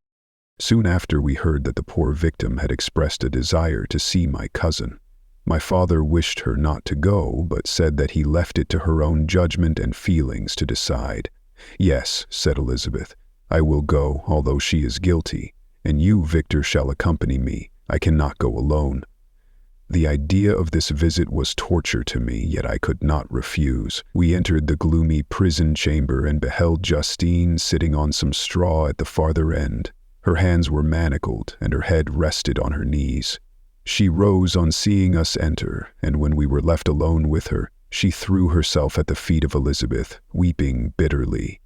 Soon after we heard that the poor victim had expressed a desire to see my cousin. My father wished her not to go, but said that he left it to her own judgment and feelings to decide. "Yes," said Elizabeth, "I will go, although she is guilty, and you, Victor, shall accompany me. I cannot go alone." The idea of this visit was torture to me, yet I could not refuse. We entered the gloomy prison chamber and beheld Justine sitting on some straw at the farther end. Her hands were manacled, and her head rested on her knees. She rose on seeing us enter, and when we were left alone with her, she threw herself at the feet of Elizabeth, weeping bitterly.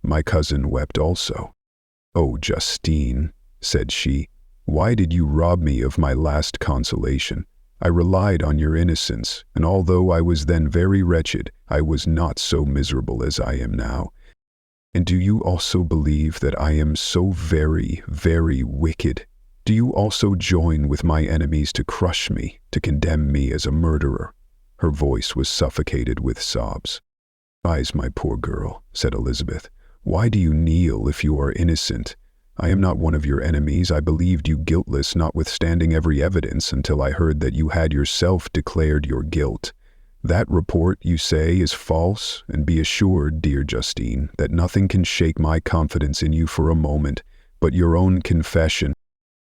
My cousin wept also. "Oh, Justine," said she, "why did you rob me of my last consolation? I relied on your innocence, and although I was then very wretched, I was not so miserable as I am now. And do you also believe that I am so very, very wicked? Do you also join with my enemies to crush me, to condemn me as a murderer?" Her voice was suffocated with sobs. "Rise, my poor girl," said Elizabeth. "Why do you kneel if you are innocent? I am not one of your enemies. I believed you guiltless, notwithstanding every evidence, until I heard that you had yourself declared your guilt. That report, you say, is false, and be assured, dear Justine, that nothing can shake my confidence in you for a moment, but your own confession."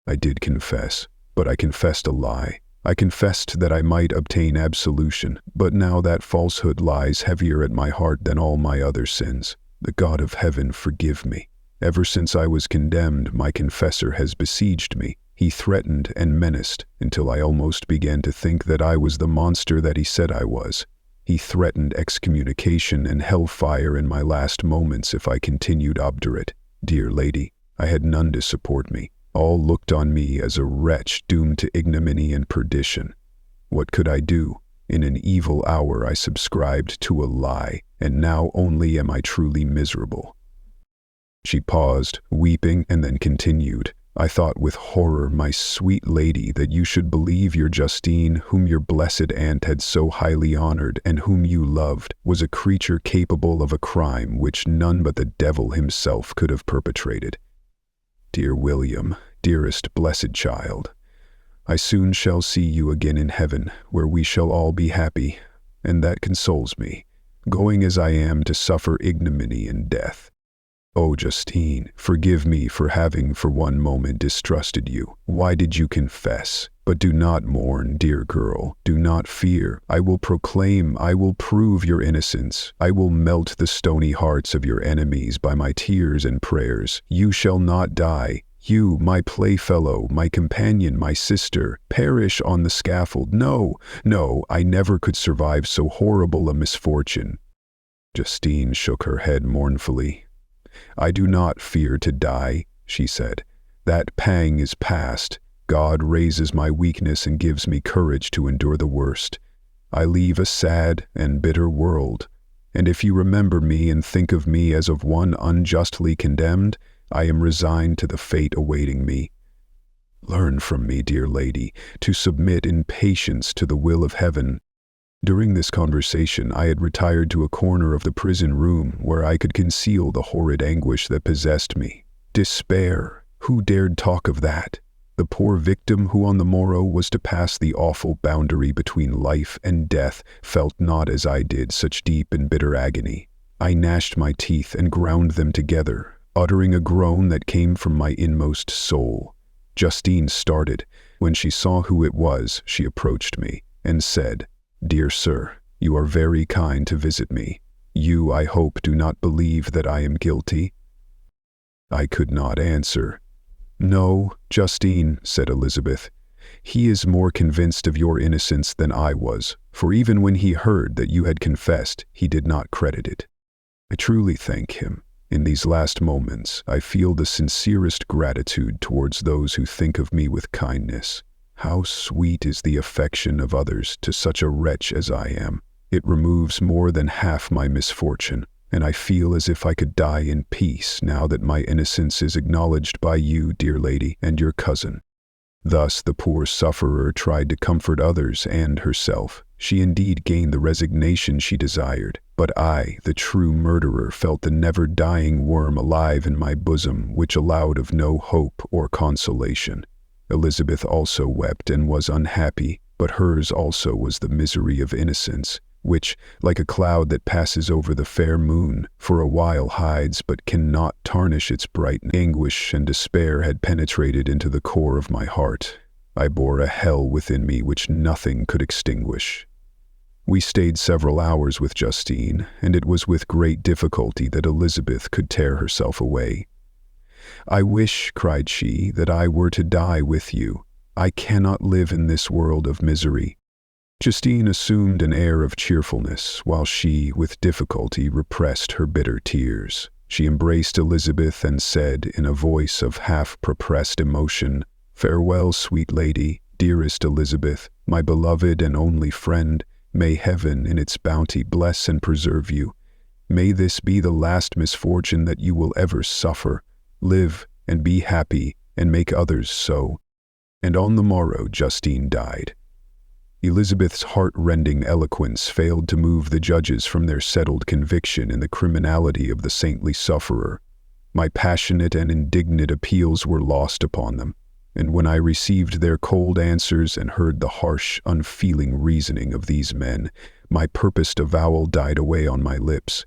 I did confess, but I confessed a lie. I confessed that I might obtain absolution, but now that falsehood lies heavier at my heart than all my other sins. The God of heaven forgive me. Ever since I was condemned, my confessor has besieged me. He threatened and menaced until I almost began to think that I was the monster that he said I was. He threatened excommunication and hellfire in my last moments if I continued obdurate. Dear lady, I had none to support me. All looked on me as a wretch doomed to ignominy and perdition. What could I do? In an evil hour I subscribed to a lie, and now only am I truly miserable." She paused, weeping, and then continued, "I thought with horror, my sweet lady, that you should believe your Justine, whom your blessed aunt had so highly honored, and whom you loved, was a creature capable of a crime which none but the devil himself could have perpetrated. Dear William, dearest blessed child, I soon shall see you again in heaven, where we shall all be happy, and that consoles me, going as I am to suffer ignominy and death. Oh, Justine, forgive me for having for one moment distrusted you. Why did you confess? But do not mourn, dear girl. Do not fear. I will proclaim, I will prove your innocence. I will melt the stony hearts of your enemies by my tears and prayers. You shall not die. You, my playfellow, my companion, my sister, perish on the scaffold. No, no, I never could survive so horrible a misfortune." Justine shook her head mournfully. "I do not fear to die," she said. "That pang is past. God raises my weakness and gives me courage to endure the worst. I leave a sad and bitter world, and if you remember me and think of me as of one unjustly condemned, I am resigned to the fate awaiting me. Learn from me, dear lady, to submit in patience to the will of heaven." During this conversation, I had retired to a corner of the prison room where I could conceal the horrid anguish that possessed me. Despair! Who dared talk of that? The poor victim who on the morrow was to pass the awful boundary between life and death felt not as I did such deep and bitter agony. I gnashed my teeth and ground them together, uttering a groan that came from my inmost soul. Justine started. When she saw who it was, she approached me and said, "Dear sir, you are very kind to visit me. You, I hope, do not believe that I am guilty?" I could not answer. "No, Justine," said Elizabeth. "He is more convinced of your innocence than I was, for even when he heard that you had confessed, he did not credit it. I truly thank him. In these last moments, I feel the sincerest gratitude towards those who think of me with kindness. How sweet is the affection of others to such a wretch as I am. It removes more than half my misfortune, and I feel as if I could die in peace now that my innocence is acknowledged by you, dear lady, and your cousin." Thus the poor sufferer tried to comfort others and herself. She indeed gained the resignation she desired, but I, the true murderer, felt the never-dying worm alive in my bosom, which allowed of no hope or consolation. Elizabeth also wept and was unhappy, but hers also was the misery of innocence, which, like a cloud that passes over the fair moon, for a while hides but cannot tarnish its brightness. Anguish and despair had penetrated into the core of my heart. I bore a hell within me which nothing could extinguish. We stayed several hours with Justine, and it was with great difficulty that Elizabeth could tear herself away. "I wish," cried she, "that I were to die with you. I cannot live in this world of misery." Justine assumed an air of cheerfulness, while she, with difficulty, repressed her bitter tears. She embraced Elizabeth and said, in a voice of half-repressed emotion, "Farewell, sweet lady, dearest Elizabeth, my beloved and only friend. May heaven in its bounty bless and preserve you. May this be the last misfortune that you will ever suffer. Live and be happy and make others so." And on the morrow Justine died. Elizabeth's heart-rending eloquence failed to move the judges from their settled conviction in the criminality of the saintly sufferer. My passionate and indignant appeals were lost upon them, and when I received their cold answers and heard the harsh, unfeeling reasoning of these men, my purposed avowal died away on my lips.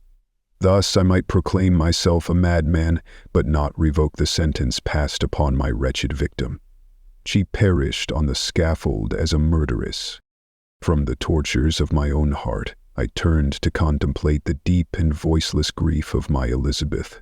Thus I might proclaim myself a madman, but not revoke the sentence passed upon my wretched victim. She perished on the scaffold as a murderess. From the tortures of my own heart, I turned to contemplate the deep and voiceless grief of my Elizabeth.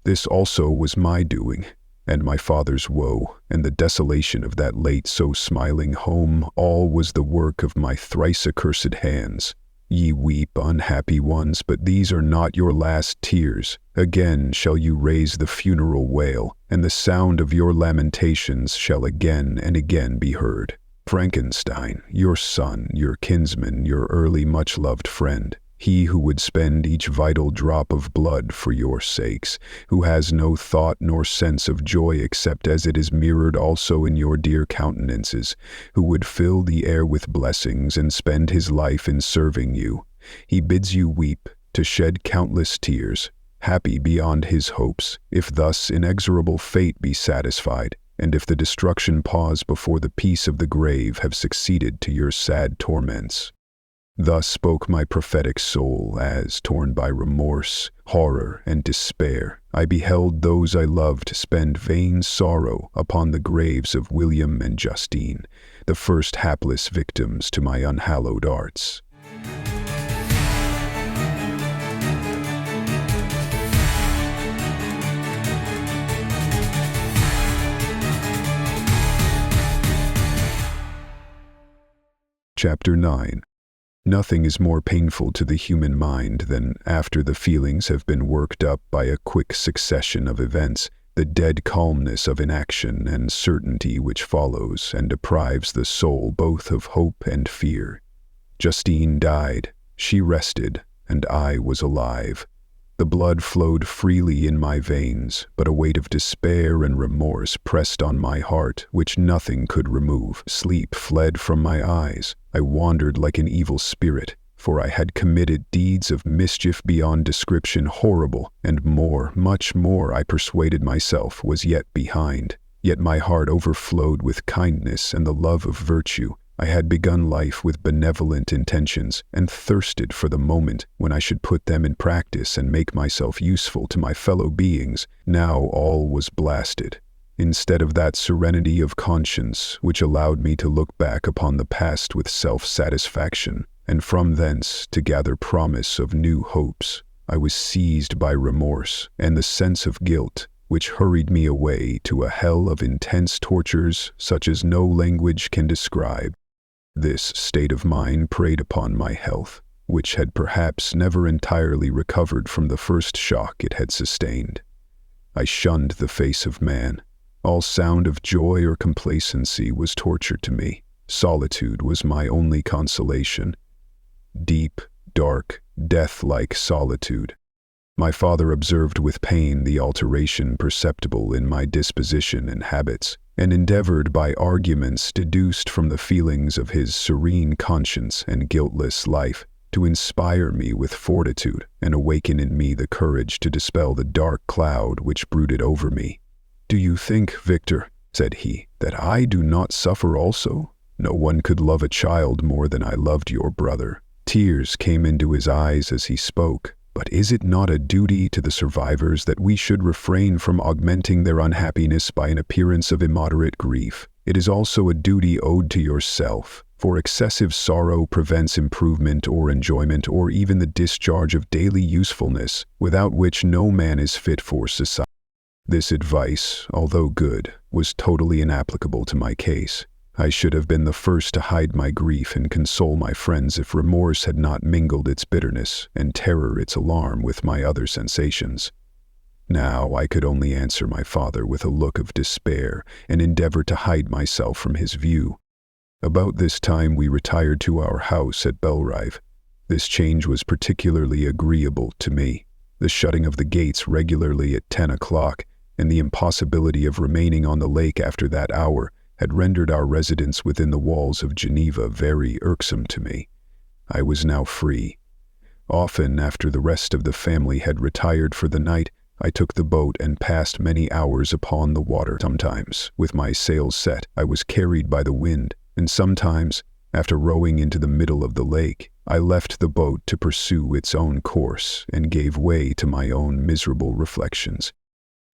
This also was my doing, and my father's woe, and the desolation of that late so smiling home, all was the work of my thrice accursed hands. Ye weep, unhappy ones, but these are not your last tears. Again shall you raise the funeral wail, and the sound of your lamentations shall again and again be heard. Frankenstein, your son, your kinsman, your early much-loved friend, he who would spend each vital drop of blood for your sakes, who has no thought nor sense of joy except as it is mirrored also in your dear countenances, who would fill the air with blessings and spend his life in serving you. He bids you weep, to shed countless tears, happy beyond his hopes, if thus inexorable fate be satisfied, and if the destruction pause before the peace of the grave have succeeded to your sad torments. Thus spoke my prophetic soul as, torn by remorse, horror, and despair, I beheld those I loved spend vain sorrow upon the graves of William and Justine, the first hapless victims to my unhallowed arts. Chapter 9. Nothing is more painful to the human mind than, after the feelings have been worked up by a quick succession of events, the dead calmness of inaction and certainty which follows and deprives the soul both of hope and fear. Justine died, she rested, and I was alive. The blood flowed freely in my veins, but a weight of despair and remorse pressed on my heart, which nothing could remove. Sleep fled from my eyes. I wandered like an evil spirit, for I had committed deeds of mischief beyond description horrible, and more, much more, I persuaded myself, was yet behind. Yet my heart overflowed with kindness and the love of virtue. I had begun life with benevolent intentions and thirsted for the moment when I should put them in practice and make myself useful to my fellow beings. Now all was blasted. Instead of that serenity of conscience which allowed me to look back upon the past with self-satisfaction, and from thence to gather promise of new hopes, I was seized by remorse and the sense of guilt, which hurried me away to a hell of intense tortures such as no language can describe. This state of mind preyed upon my health, which had perhaps never entirely recovered from the first shock it had sustained. I shunned the face of man. All sound of joy or complacency was torture to me. Solitude was my only consolation. Deep, dark, death-like solitude. My father observed with pain the alteration perceptible in my disposition and habits, and endeavored by arguments deduced from the feelings of his serene conscience and guiltless life to inspire me with fortitude and awaken in me the courage to dispel the dark cloud which brooded over me. "Do you think, Victor," said he, "that I do not suffer also? No one could love a child more than I loved your brother." Tears came into his eyes as he spoke. "But is it not a duty to the survivors that we should refrain from augmenting their unhappiness by an appearance of immoderate grief? It is also a duty owed to yourself, for excessive sorrow prevents improvement or enjoyment or even the discharge of daily usefulness, without which no man is fit for society." This advice, although good, was totally inapplicable to my case. I should have been the first to hide my grief and console my friends if remorse had not mingled its bitterness and terror its alarm with my other sensations. Now I could only answer my father with a look of despair and endeavor to hide myself from his view. About this time we retired to our house at Belrive. This change was particularly agreeable to me. The shutting of the gates regularly at 10 o'clock and the impossibility of remaining on the lake after that hour had rendered our residence within the walls of Geneva very irksome to me. I was now free. Often, after the rest of the family had retired for the night, I took the boat and passed many hours upon the water. Sometimes, with my sails set, I was carried by the wind, and sometimes, after rowing into the middle of the lake, I left the boat to pursue its own course and gave way to my own miserable reflections.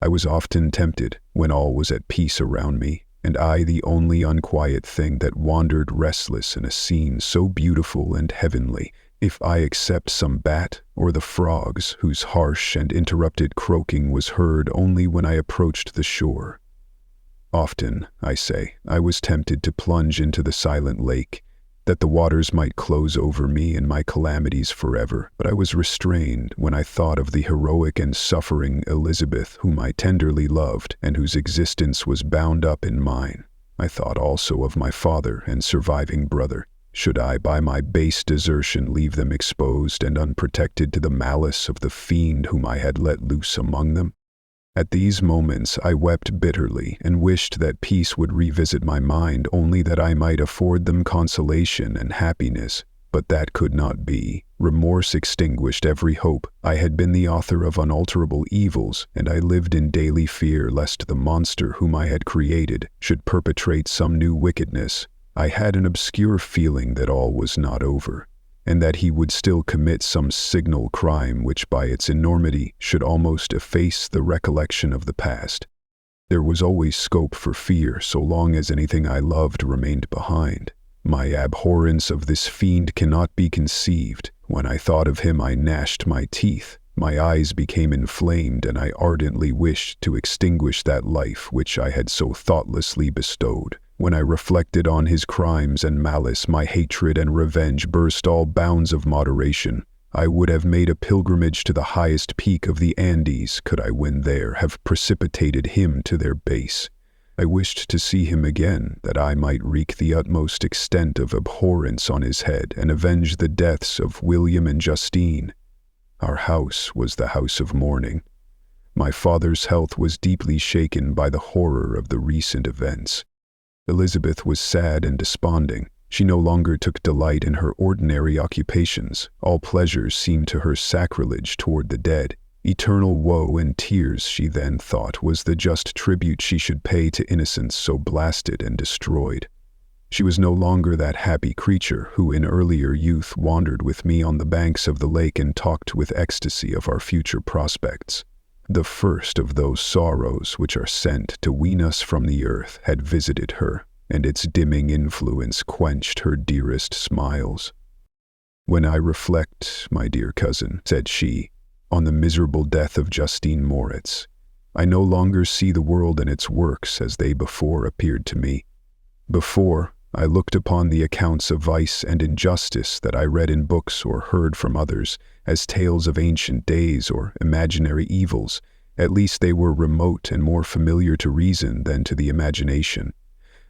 I was often tempted, when all was at peace around me, and I the only unquiet thing that wandered restless in a scene so beautiful and heavenly, if I except some bat or the frogs whose harsh and interrupted croaking was heard only when I approached the shore. Often, I say, I was tempted to plunge into the silent lake, that the waters might close over me and my calamities forever, but I was restrained when I thought of the heroic and suffering Elizabeth whom I tenderly loved and whose existence was bound up in mine. I thought also of my father and surviving brother. Should I by my base desertion leave them exposed and unprotected to the malice of the fiend whom I had let loose among them? At these moments I wept bitterly and wished that peace would revisit my mind only that I might afford them consolation and happiness, but that could not be. Remorse extinguished every hope. I had been the author of unalterable evils, and I lived in daily fear lest the monster whom I had created should perpetrate some new wickedness. I had an obscure feeling that all was not over, and that he would still commit some signal crime which by its enormity should almost efface the recollection of the past. There was always scope for fear so long as anything I loved remained behind. My abhorrence of this fiend cannot be conceived. When I thought of him I gnashed my teeth, my eyes became inflamed, and I ardently wished to extinguish that life which I had so thoughtlessly bestowed. When I reflected on his crimes and malice, my hatred and revenge burst all bounds of moderation. I would have made a pilgrimage to the highest peak of the Andes, could I when there have precipitated him to their base. I wished to see him again, that I might wreak the utmost extent of abhorrence on his head and avenge the deaths of William and Justine. Our house was the house of mourning. My father's health was deeply shaken by the horror of the recent events. Elizabeth was sad and desponding. She no longer took delight in her ordinary occupations. All pleasures seemed to her sacrilege toward the dead. Eternal woe and tears, she then thought, was the just tribute she should pay to innocence so blasted and destroyed. She was no longer that happy creature who in earlier youth wandered with me on the banks of the lake and talked with ecstasy of our future prospects. The first of those sorrows which are sent to wean us from the earth had visited her, and its dimming influence quenched her dearest smiles. "When I reflect, my dear cousin," said she, "on the miserable death of Justine Moritz, I no longer see the world and its works as they before appeared to me. Before, I looked upon the accounts of vice and injustice that I read in books or heard from others as tales of ancient days or imaginary evils. At least they were remote and more familiar to reason than to the imagination.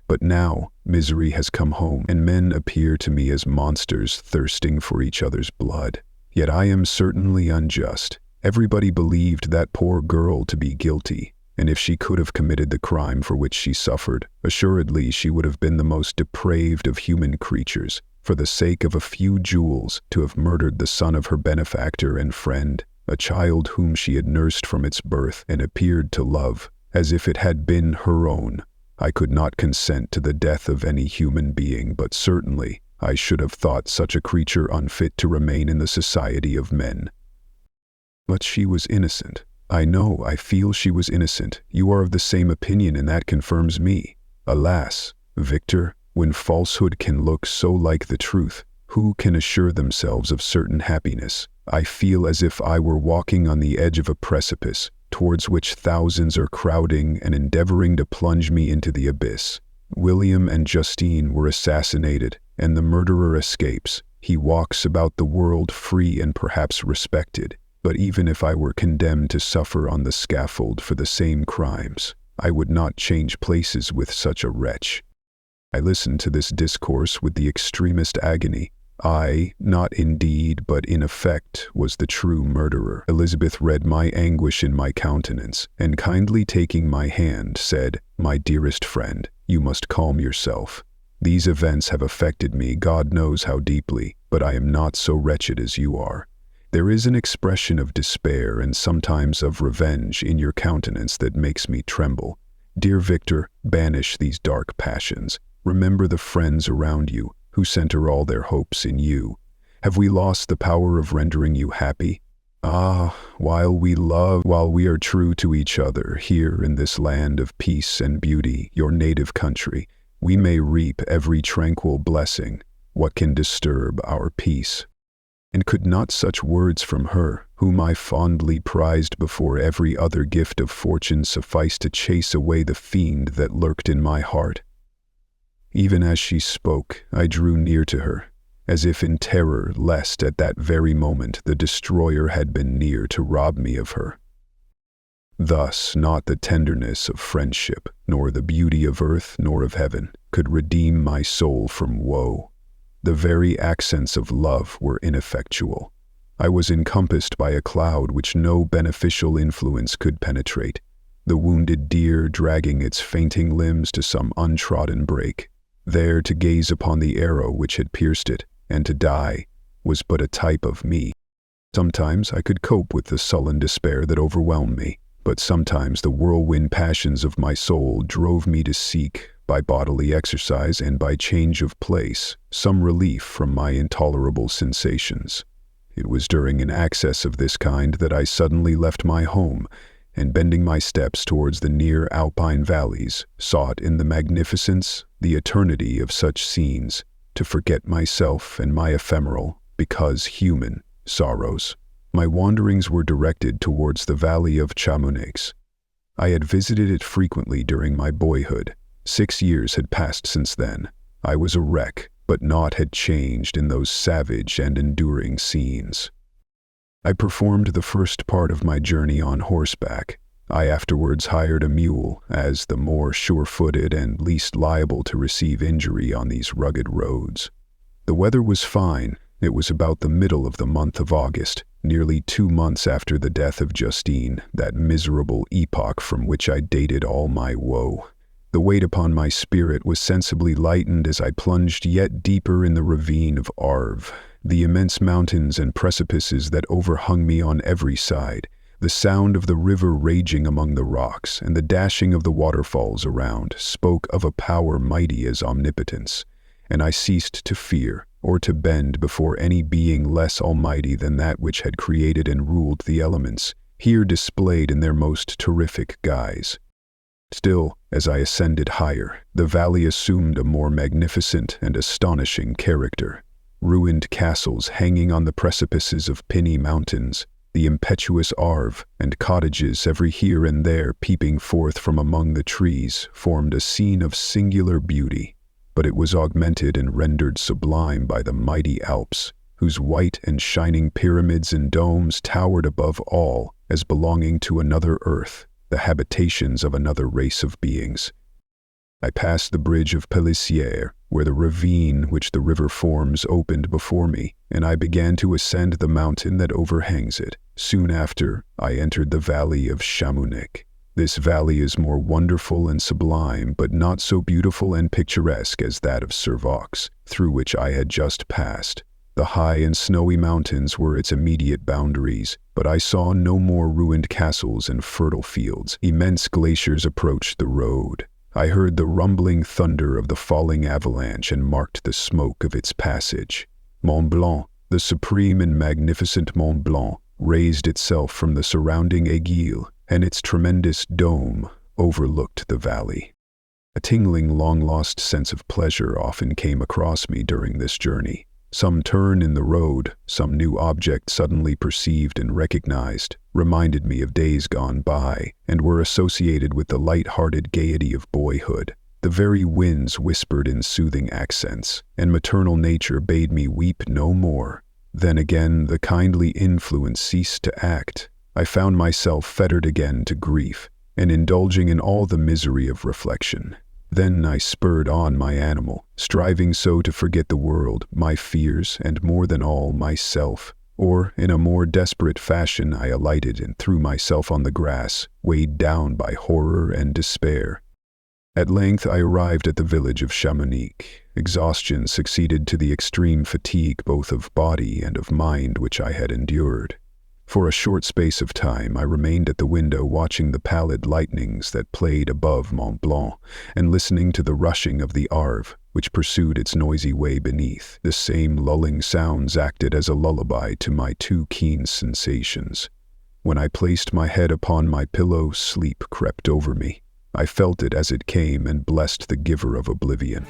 But now misery has come home, and men appear to me as monsters thirsting for each other's blood. Yet I am certainly unjust. Everybody believed that poor girl to be guilty, and if she could have committed the crime for which she suffered, assuredly she would have been the most depraved of human creatures, for the sake of a few jewels, to have murdered the son of her benefactor and friend, a child whom she had nursed from its birth and appeared to love, as if it had been her own. I could not consent to the death of any human being, but certainly I should have thought such a creature unfit to remain in the society of men. But she was innocent. I know, I feel she was innocent. You are of the same opinion, and that confirms me. Alas, Victor, when falsehood can look so like the truth, who can assure themselves of certain happiness? I feel as if I were walking on the edge of a precipice, towards which thousands are crowding and endeavoring to plunge me into the abyss. William and Justine were assassinated, and the murderer escapes. He walks about the world free and perhaps respected. But even if I were condemned to suffer on the scaffold for the same crimes, I would not change places with such a wretch." I listened to this discourse with the extremest agony. I, not in deed, but in effect, was the true murderer. Elizabeth read my anguish in my countenance, and kindly taking my hand, said, "My dearest friend, you must calm yourself. These events have affected me, God knows how deeply, but I am not so wretched as you are. There is an expression of despair and sometimes of revenge in your countenance that makes me tremble. Dear Victor, banish these dark passions. Remember the friends around you, who center all their hopes in you. Have we lost the power of rendering you happy? Ah, while we love, while we are true to each other, here in this land of peace and beauty, your native country, we may reap every tranquil blessing. What can disturb our peace?" And could not such words from her, whom I fondly prized before every other gift of fortune, suffice to chase away the fiend that lurked in my heart? Even as she spoke, I drew near to her, as if in terror lest at that very moment the destroyer had been near to rob me of her. Thus not the tenderness of friendship, nor the beauty of earth nor of heaven, could redeem my soul from woe. The very accents of love were ineffectual. I was encompassed by a cloud which no beneficial influence could penetrate, the wounded deer dragging its fainting limbs to some untrodden brake. There to gaze upon the arrow which had pierced it, and to die, was but a type of me. Sometimes I could cope with the sullen despair that overwhelmed me, but sometimes the whirlwind passions of my soul drove me to seek, by bodily exercise and by change of place, some relief from my intolerable sensations. It was during an access of this kind that I suddenly left my home, and bending my steps towards the near alpine valleys, sought in the magnificence, the eternity of such scenes, to forget myself and my ephemeral, because human, sorrows. My wanderings were directed towards the valley of Chamonix. I had visited it frequently during my boyhood. 6 years had passed since then. I was a wreck, but naught had changed in those savage and enduring scenes. I performed the first part of my journey on horseback. I afterwards hired a mule, as the more sure-footed and least liable to receive injury on these rugged roads. The weather was fine. It was about the middle of the month of August, nearly 2 months after the death of Justine, that miserable epoch from which I dated all my woe. The weight upon my spirit was sensibly lightened as I plunged yet deeper in the ravine of Arve. The immense mountains and precipices that overhung me on every side, The sound of the river raging among the rocks and the dashing of the waterfalls around spoke of a power mighty as omnipotence, and I ceased to fear or to bend before any being less almighty than that which had created and ruled the elements, here displayed in their most terrific guise. Still, as I ascended higher, the valley assumed a more magnificent and astonishing character. Ruined castles hanging on the precipices of pinny mountains, the impetuous Arve, and cottages every here and there peeping forth from among the trees, formed a scene of singular beauty, but it was augmented and rendered sublime by the mighty Alps, whose white and shining pyramids and domes towered above all as belonging to another earth, the habitations of another race of beings. I passed the bridge of Pélissière, where the ravine which the river forms opened before me, and I began to ascend the mountain that overhangs it. Soon after, I entered the valley of Chamonix. This valley is more wonderful and sublime, but not so beautiful and picturesque as that of Servox, through which I had just passed. The high and snowy mountains were its immediate boundaries, but I saw no more ruined castles and fertile fields. Immense glaciers approached the road. I heard the rumbling thunder of the falling avalanche and marked the smoke of its passage. Mont Blanc, the supreme and magnificent Mont Blanc, raised itself from the surrounding aiguille, and its tremendous dome overlooked the valley. A tingling, long-lost sense of pleasure often came across me during this journey. Some turn in the road, some new object suddenly perceived and recognized, reminded me of days gone by, and were associated with the light-hearted gaiety of boyhood. The very winds whispered in soothing accents, and maternal nature bade me weep no more. Then again the kindly influence ceased to act. I found myself fettered again to grief, and indulging in all the misery of reflection. Then I spurred on my animal, striving so to forget the world, my fears, and more than all, myself. Or, in a more desperate fashion, I alighted and threw myself on the grass, weighed down by horror and despair. At length I arrived at the village of Chamonix. Exhaustion succeeded to the extreme fatigue both of body and of mind which I had endured. For a short space of time I remained at the window watching the pallid lightnings that played above Mont Blanc, and listening to the rushing of the Arve, which pursued its noisy way beneath. The same lulling sounds acted as a lullaby to my too keen sensations. When I placed my head upon my pillow, sleep crept over me. I felt it as it came and blessed the giver of oblivion.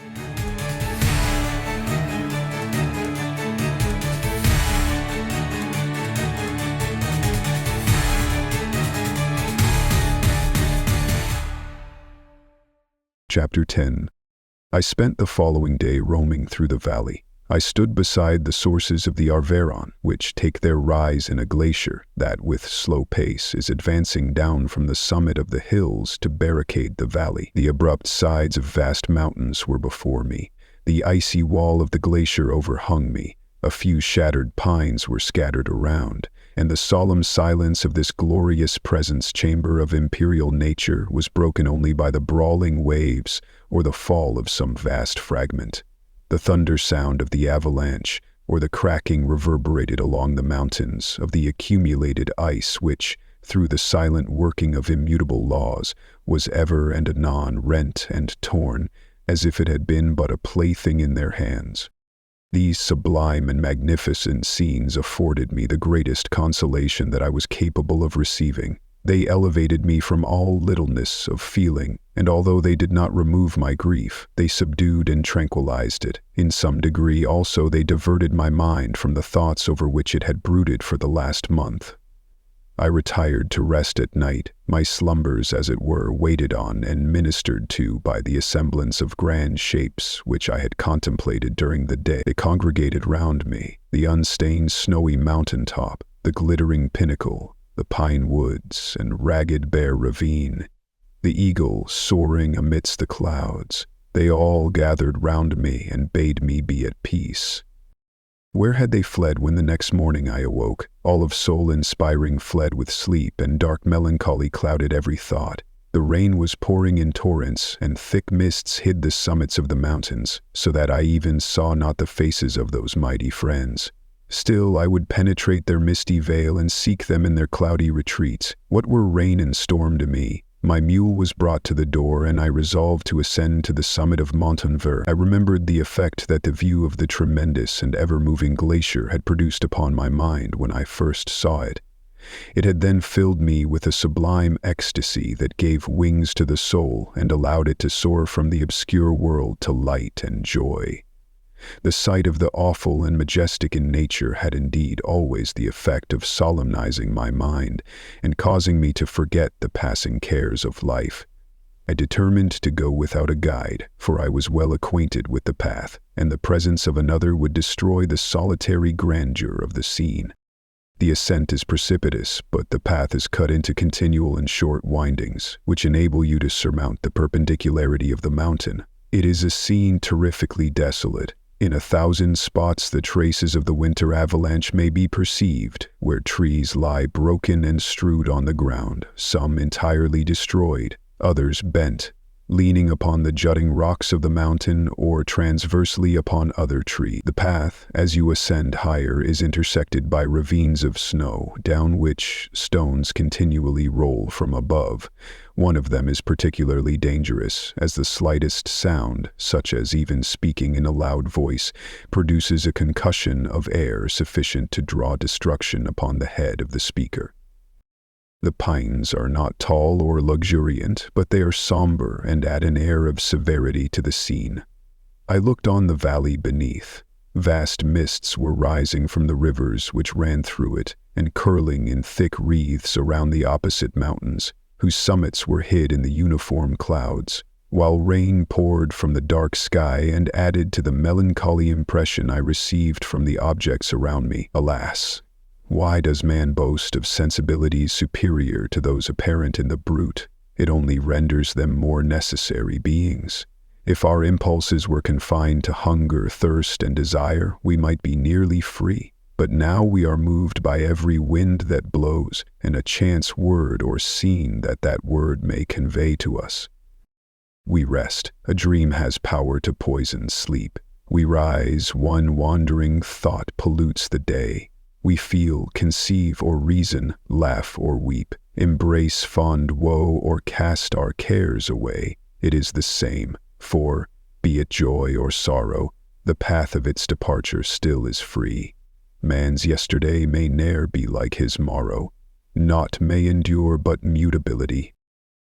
Chapter 10. I spent the following day roaming through the valley. I stood beside the sources of the Arveiron, which take their rise in a glacier that, with slow pace, is advancing down from the summit of the hills to barricade the valley. The abrupt sides of vast mountains were before me. The icy wall of the glacier overhung me. A few shattered pines were scattered around, and the solemn silence of this glorious presence chamber of imperial nature was broken only by the brawling waves or the fall of some vast fragment. The thunder sound of the avalanche or the cracking reverberated along the mountains of the accumulated ice which, through the silent working of immutable laws, was ever and anon rent and torn, as if it had been but a plaything in their hands. These sublime and magnificent scenes afforded me the greatest consolation that I was capable of receiving. They elevated me from all littleness of feeling, and although they did not remove my grief, they subdued and tranquilized it. In some degree also they diverted my mind from the thoughts over which it had brooded for the last month. I retired to rest at night, my slumbers, as it were, waited on and ministered to by the assemblance of grand shapes which I had contemplated during the day. They congregated round me, the unstained snowy mountain top, the glittering pinnacle, the pine woods and ragged bare ravine, the eagle soaring amidst the clouds. They all gathered round me and bade me be at peace. Where had they fled when the next morning I awoke? All of soul-inspiring fled with sleep, and dark melancholy clouded every thought. The rain was pouring in torrents, and thick mists hid the summits of the mountains, so that I even saw not the faces of those mighty friends. Still, I would penetrate their misty veil and seek them in their cloudy retreats. What were rain and storm to me? My mule was brought to the door, and I resolved to ascend to the summit of Montanvert. I remembered the effect that the view of the tremendous and ever-moving glacier had produced upon my mind when I first saw it. It had then filled me with a sublime ecstasy that gave wings to the soul and allowed it to soar from the obscure world to light and joy. The sight of the awful and majestic in nature had indeed always the effect of solemnizing my mind and causing me to forget the passing cares of life. I determined to go without a guide, for I was well acquainted with the path, and the presence of another would destroy the solitary grandeur of the scene. The ascent is precipitous, but the path is cut into continual and short windings, which enable you to surmount the perpendicularity of the mountain. It is a scene terrifically desolate. In 1,000 spots the traces of the winter avalanche may be perceived, where trees lie broken and strewed on the ground, some entirely destroyed, others bent, leaning upon the jutting rocks of the mountain or transversely upon other trees. The path, as you ascend higher, is intersected by ravines of snow, down which stones continually roll from above. One of them is particularly dangerous, as the slightest sound, such as even speaking in a loud voice, produces a concussion of air sufficient to draw destruction upon the head of the speaker. The pines are not tall or luxuriant, but they are somber and add an air of severity to the scene. I looked on the valley beneath. Vast mists were rising from the rivers which ran through it, and curling in thick wreaths around the opposite mountains, whose summits were hid in the uniform clouds, while rain poured from the dark sky and added to the melancholy impression I received from the objects around me. Alas! Why does man boast of sensibilities superior to those apparent in the brute? It only renders them more necessary beings. If our impulses were confined to hunger, thirst, and desire, we might be nearly free. But now we are moved by every wind that blows, and a chance word or scene that word may convey to us. We rest. A dream has power to poison sleep. We rise. One wandering thought pollutes the day. We feel, conceive, or reason, laugh or weep, embrace fond woe, or cast our cares away. It is the same, for, be it joy or sorrow, the path of its departure still is free. Man's yesterday may ne'er be like his morrow. Naught may endure but mutability.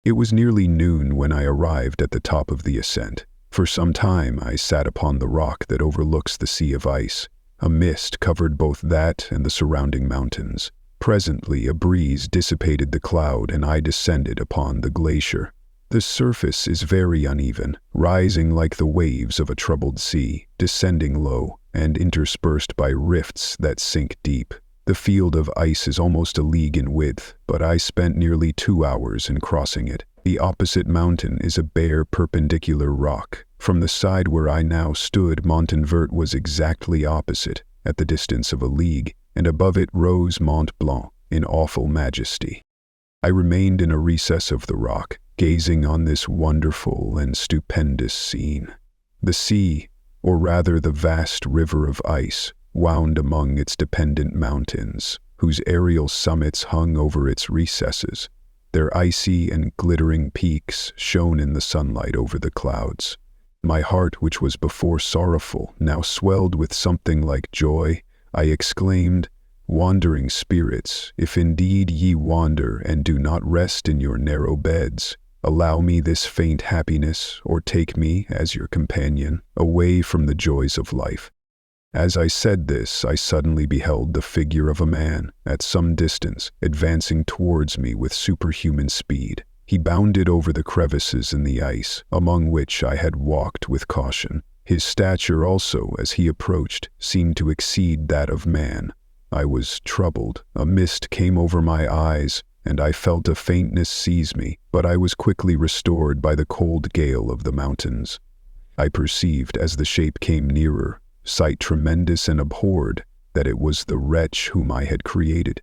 It was nearly noon when I arrived at the top of the ascent. For some time I sat upon the rock that overlooks the sea of ice. A mist covered both that and the surrounding mountains. Presently a breeze dissipated the cloud, and I descended upon the glacier. The surface is very uneven, rising like the waves of a troubled sea, descending low, and interspersed by rifts that sink deep. The field of ice is almost a league in width, but I spent nearly 2 hours in crossing it. The opposite mountain is a bare perpendicular rock. From the side where I now stood, Montanvert was exactly opposite, at the distance of a league, and above it rose Mont Blanc in awful majesty. I remained in a recess of the rock, gazing on this wonderful and stupendous scene. The sea, or rather the vast river of ice, wound among its dependent mountains, whose aerial summits hung over its recesses. Their icy and glittering peaks shone in the sunlight over the clouds. My heart, which was before sorrowful, now swelled with something like joy. I exclaimed, "Wandering spirits, if indeed ye wander and do not rest in your narrow beds, allow me this faint happiness, or take me, as your companion, away from the joys of life." As I said this, I suddenly beheld the figure of a man, at some distance, advancing towards me with superhuman speed. He bounded over the crevices in the ice, among which I had walked with caution. His stature also, as he approached, seemed to exceed that of man. I was troubled. A mist came over my eyes, and I felt a faintness seize me, but I was quickly restored by the cold gale of the mountains. I perceived, as the shape came nearer, sight tremendous and abhorred, that it was the wretch whom I had created.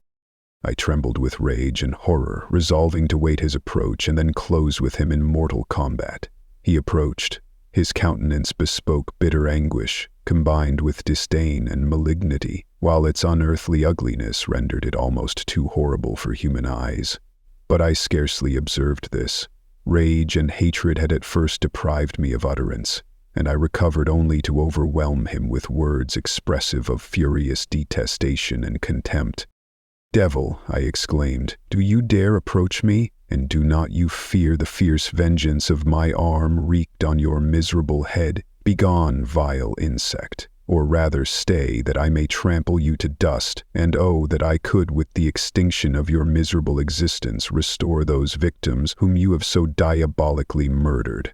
I trembled with rage and horror, resolving to wait his approach and then close with him in mortal combat. He approached. His countenance bespoke bitter anguish, combined with disdain and malignity, while its unearthly ugliness rendered it almost too horrible for human eyes. But I scarcely observed this. Rage and hatred had at first deprived me of utterance, and I recovered only to overwhelm him with words expressive of furious detestation and contempt. "Devil," I exclaimed, "do you dare approach me? And do not you fear the fierce vengeance of my arm wreaked on your miserable head? Begone, vile insect, or rather stay, that I may trample you to dust, and oh, that I could with the extinction of your miserable existence restore those victims whom you have so diabolically murdered."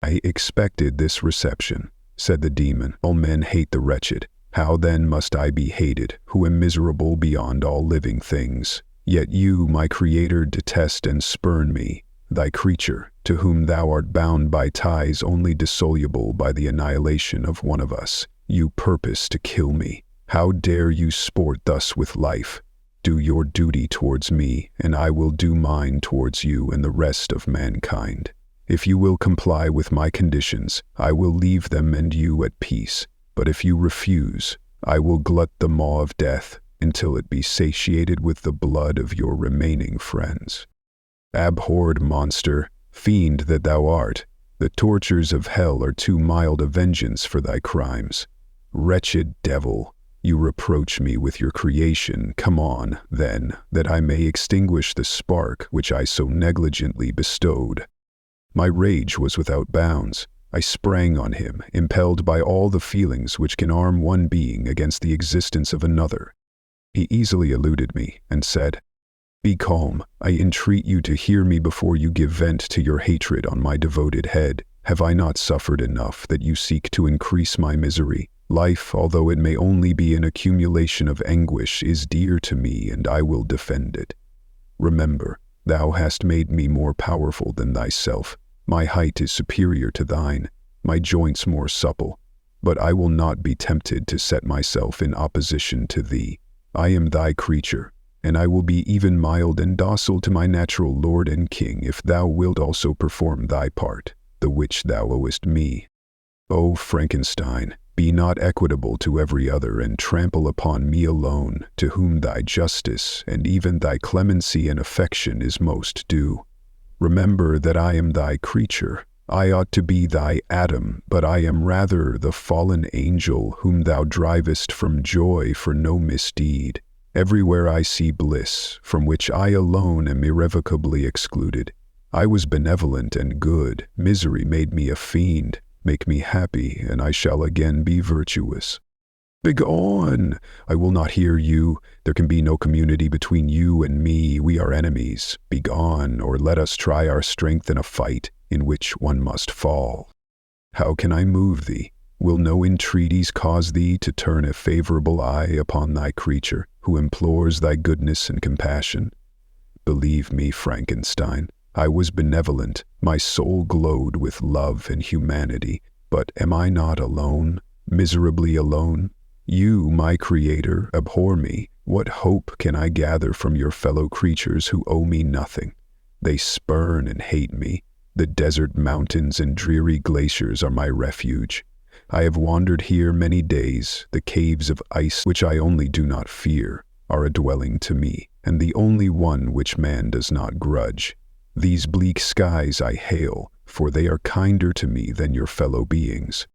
"I expected this reception," said the demon. "All men hate the wretched. How then must I be hated, who am miserable beyond all living things? Yet you, my Creator, detest and spurn me, thy creature, to whom thou art bound by ties only dissoluble by the annihilation of one of us. You purpose to kill me. How dare you sport thus with life? Do your duty towards me, and I will do mine towards you and the rest of mankind. If you will comply with my conditions, I will leave them and you at peace. But if you refuse, I will glut the maw of death until it be satiated with the blood of your remaining friends. Abhorred monster, fiend that thou art, the tortures of hell are too mild a vengeance for thy crimes. Wretched devil, you reproach me with your creation. Come on, then, that I may extinguish the spark which I so negligently bestowed." My rage was without bounds. I sprang on him, impelled by all the feelings which can arm one being against the existence of another. He easily eluded me, and said, "Be calm. I entreat you to hear me before you give vent to your hatred on my devoted head. Have I not suffered enough that you seek to increase my misery? Life, although it may only be an accumulation of anguish, is dear to me, and I will defend it. Remember, thou hast made me more powerful than thyself. My height is superior to thine, my joints more supple. But I will not be tempted to set myself in opposition to thee. I am thy creature, and I will be even mild and docile to my natural lord and king if thou wilt also perform thy part, the which thou owest me. O Frankenstein, be not equitable to every other, and trample upon me alone, to whom thy justice and even thy clemency and affection is most due. Remember that I am thy creature. I ought to be thy Adam, but I am rather the fallen angel whom thou drivest from joy for no misdeed. Everywhere I see bliss, from which I alone am irrevocably excluded. I was benevolent and good. Misery made me a fiend. Make me happy, and I shall again be virtuous. Begone! I will not hear you. There can be no community between you and me. We are enemies. Begone, or let us try our strength in a fight in which one must fall. How can I move thee? Will no entreaties cause thee to turn a favorable eye upon thy creature, who implores thy goodness and compassion? Believe me, Frankenstein, I was benevolent. My soul glowed with love and humanity. But am I not alone, miserably alone? You, my Creator, abhor me. What hope can I gather from your fellow creatures who owe me nothing? They spurn and hate me. The desert mountains and dreary glaciers are my refuge. I have wandered here many days. The caves of ice, which I only do not fear, are a dwelling to me, and the only one which man does not grudge. These bleak skies I hail, for they are kinder to me than your fellow beings.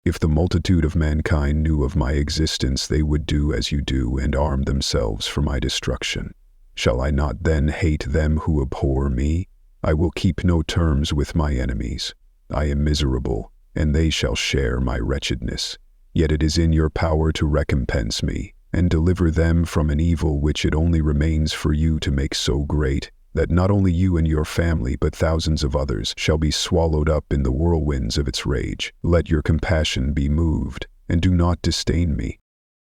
If the multitude of mankind knew of my existence, they would do as you do and arm themselves for my destruction. Shall I not then hate them who abhor me? I will keep no terms with my enemies. I am miserable, and they shall share my wretchedness. Yet it is in your power to recompense me, and deliver them from an evil which it only remains for you to make so great, that not only you and your family, but thousands of others shall be swallowed up in the whirlwinds of its rage. Let your compassion be moved, and do not disdain me.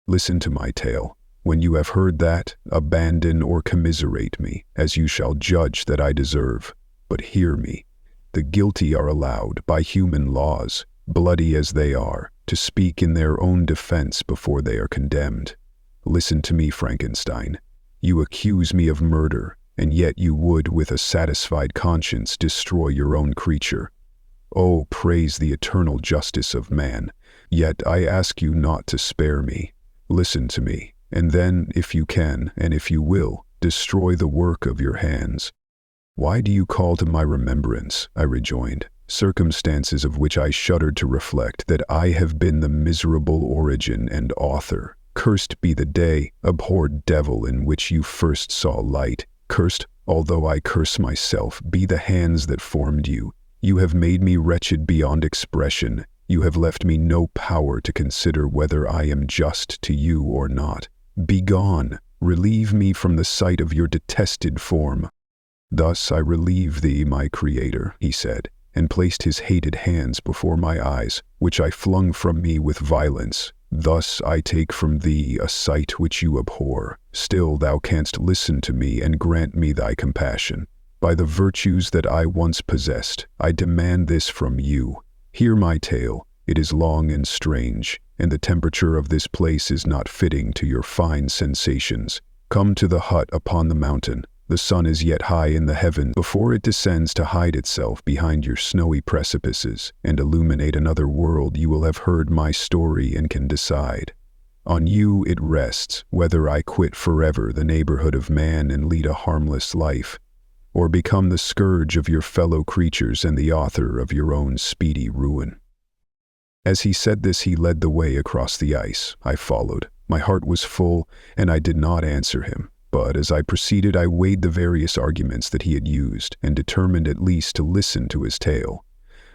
Listen to my tale. When you have heard that, abandon or commiserate me, as you shall judge that I deserve. But hear me. The guilty are allowed, by human laws, bloody as they are, to speak in their own defense before they are condemned. Listen to me, Frankenstein. You accuse me of murder, and yet you would, with a satisfied conscience, destroy your own creature. Oh, praise the eternal justice of man. Yet I ask you not to spare me. Listen to me, and then, if you can, and if you will, destroy the work of your hands." "Why do you call to my remembrance," I rejoined, "circumstances of which I shudder to reflect, that I have been the miserable origin and author? Cursed be the day, abhorred devil, in which you first saw light. Cursed, although I curse myself, be the hands that formed you. You have made me wretched beyond expression. You have left me no power to consider whether I am just to you or not. Begone! Relieve me from the sight of your detested form." "Thus I relieve thee, my Creator," he said, and placed his hated hands before my eyes, which I flung from me with violence. "Thus I take from thee a sight which you abhor. Still thou canst listen to me and grant me thy compassion. By the virtues that I once possessed, I demand this from you. Hear my tale. It is long and strange, and the temperature of this place is not fitting to your fine sensations. Come to the hut upon the mountain. The sun is yet high in the heaven before it descends to hide itself behind your snowy precipices and illuminate another world. You will have heard my story and can decide. On you it rests whether I quit forever the neighborhood of man and lead a harmless life, or become the scourge of your fellow creatures and the author of your own speedy ruin." As he said this, he led the way across the ice. I followed. My heart was full, and I did not answer him. But as I proceeded, I weighed the various arguments that he had used, and determined at least to listen to his tale.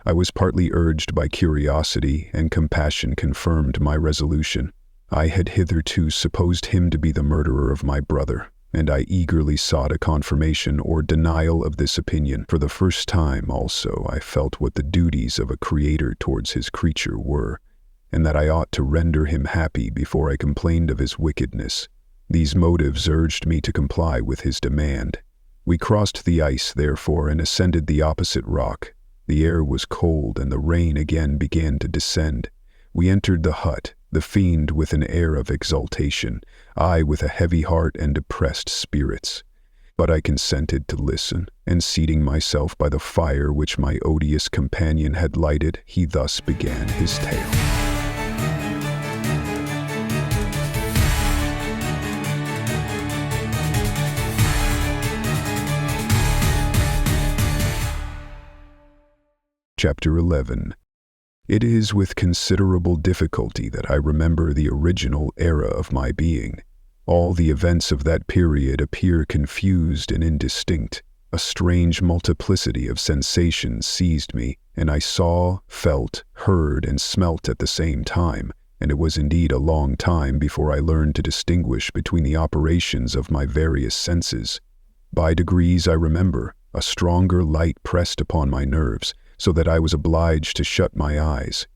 I was partly urged by curiosity, and compassion confirmed my resolution. I had hitherto supposed him to be the murderer of my brother, and I eagerly sought a confirmation or denial of this opinion. For the first time, also, I felt what the duties of a creator towards his creature were, and that I ought to render him happy before I complained of his wickedness. These motives urged me to comply with his demand. We crossed the ice, therefore, and ascended the opposite rock. The air was cold, and the rain again began to descend. We entered the hut, the fiend with an air of exultation, I with a heavy heart and depressed spirits. But I consented to listen, and seating myself by the fire which my odious companion had lighted, he thus began his tale. Chapter 11. It is with considerable difficulty that I remember the original era of my being. All the events of that period appear confused and indistinct. A strange multiplicity of sensations seized me, and I saw, felt, heard, and smelt at the same time, and it was indeed a long time before I learned to distinguish between the operations of my various senses. By degrees, I remember, a stronger light pressed upon my nerves, so that I was obliged to shut my eyes.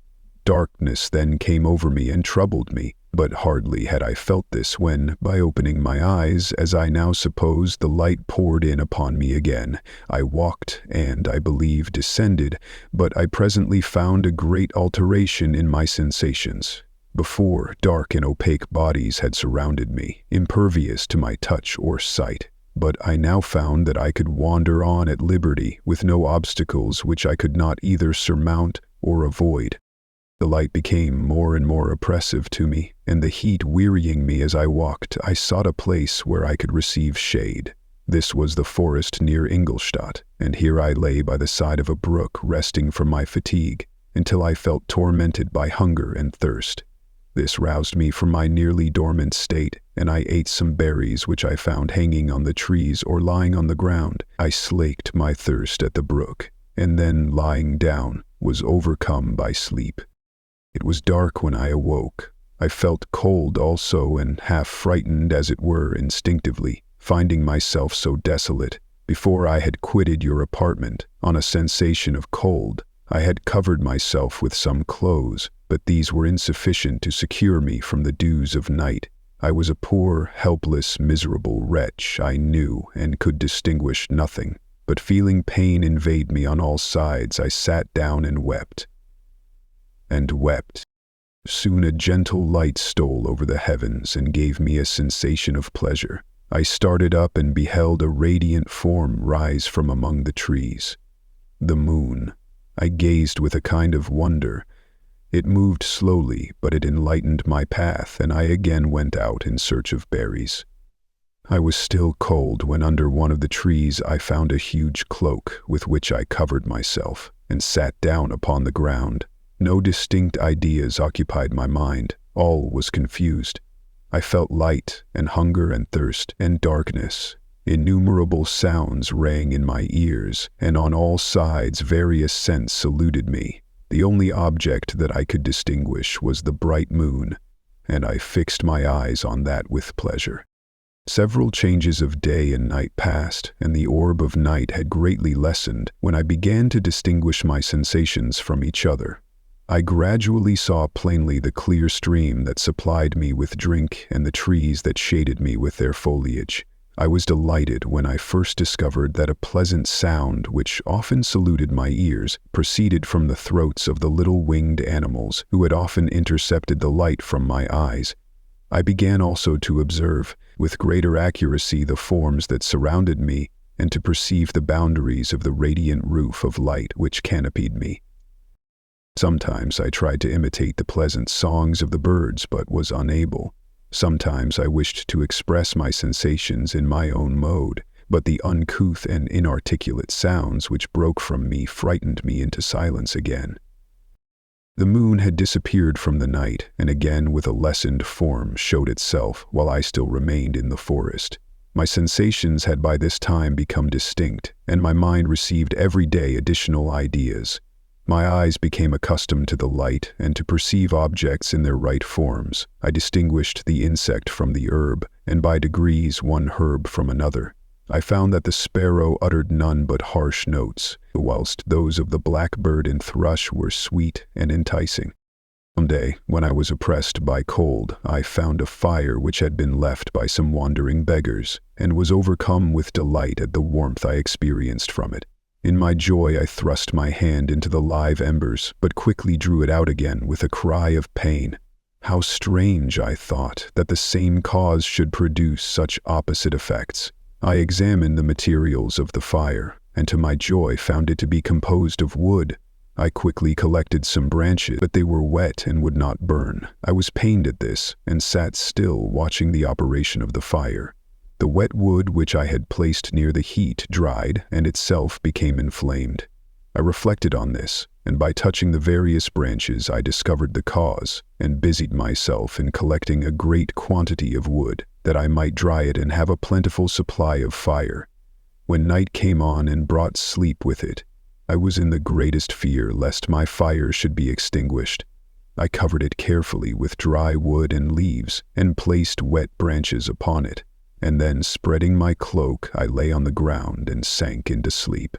Darkness then came over me and troubled me, but hardly had I felt this when, by opening my eyes, as I now supposed, the light poured in upon me again. I walked, and, I believe, descended, but I presently found a great alteration in my sensations. Before, dark and opaque bodies had surrounded me, impervious to my touch or sight. But I now found that I could wander on at liberty, with no obstacles which I could not either surmount or avoid. The light became more and more oppressive to me, and the heat wearying me as I walked, I sought a place where I could receive shade. This was the forest near Ingolstadt, and here I lay by the side of a brook, resting from my fatigue, until I felt tormented by hunger and thirst. This roused me from my nearly dormant state, and I ate some berries which I found hanging on the trees or lying on the ground. I slaked my thirst at the brook, and then, lying down, was overcome by sleep. It was dark when I awoke. I felt cold also, and half frightened, as it were, instinctively, finding myself so desolate. Before I had quitted your apartment, on a sensation of cold, I had covered myself with some clothes, but these were insufficient to secure me from the dews of night. I was a poor, helpless, miserable wretch, I knew, and could distinguish nothing. But feeling pain invade me on all sides, I sat down and wept. And wept. Soon a gentle light stole over the heavens and gave me a sensation of pleasure. I started up and beheld a radiant form rise from among the trees. The moon. I gazed with a kind of wonder. It moved slowly, but it enlightened my path, and I again went out in search of berries. I was still cold when under one of the trees I found a huge cloak with which I covered myself and sat down upon the ground. No distinct ideas occupied my mind. All was confused. I felt light and hunger and thirst and darkness. Innumerable sounds rang in my ears, and on all sides various scents saluted me. The only object that I could distinguish was the bright moon, and I fixed my eyes on that with pleasure. Several changes of day and night passed, and the orb of night had greatly lessened when I began to distinguish my sensations from each other. I gradually saw plainly the clear stream that supplied me with drink and the trees that shaded me with their foliage. I was delighted when I first discovered that a pleasant sound, which often saluted my ears, proceeded from the throats of the little winged animals who had often intercepted the light from my eyes. I began also to observe, with greater accuracy, the forms that surrounded me, and to perceive the boundaries of the radiant roof of light which canopied me. Sometimes I tried to imitate the pleasant songs of the birds, but was unable. Sometimes I wished to express my sensations in my own mode, but the uncouth and inarticulate sounds which broke from me frightened me into silence again. The moon had disappeared from the night, and again with a lessened form showed itself while I still remained in the forest. My sensations had by this time become distinct, and my mind received every day additional ideas. My eyes became accustomed to the light and to perceive objects in their right forms. I distinguished the insect from the herb, and by degrees one herb from another. I found that the sparrow uttered none but harsh notes, whilst those of the blackbird and thrush were sweet and enticing. One day, when I was oppressed by cold, I found a fire which had been left by some wandering beggars, and was overcome with delight at the warmth I experienced from it. In my joy I thrust my hand into the live embers, but quickly drew it out again with a cry of pain. How strange, I thought, that the same cause should produce such opposite effects. I examined the materials of the fire, and to my joy found it to be composed of wood. I quickly collected some branches, but they were wet and would not burn. I was pained at this, and sat still watching the operation of the fire. The wet wood which I had placed near the heat dried, and itself became inflamed. I reflected on this, and by touching the various branches I discovered the cause, and busied myself in collecting a great quantity of wood, that I might dry it and have a plentiful supply of fire. When night came on and brought sleep with it, I was in the greatest fear lest my fire should be extinguished. I covered it carefully with dry wood and leaves, and placed wet branches upon it, and then spreading my cloak I lay on the ground and sank into sleep.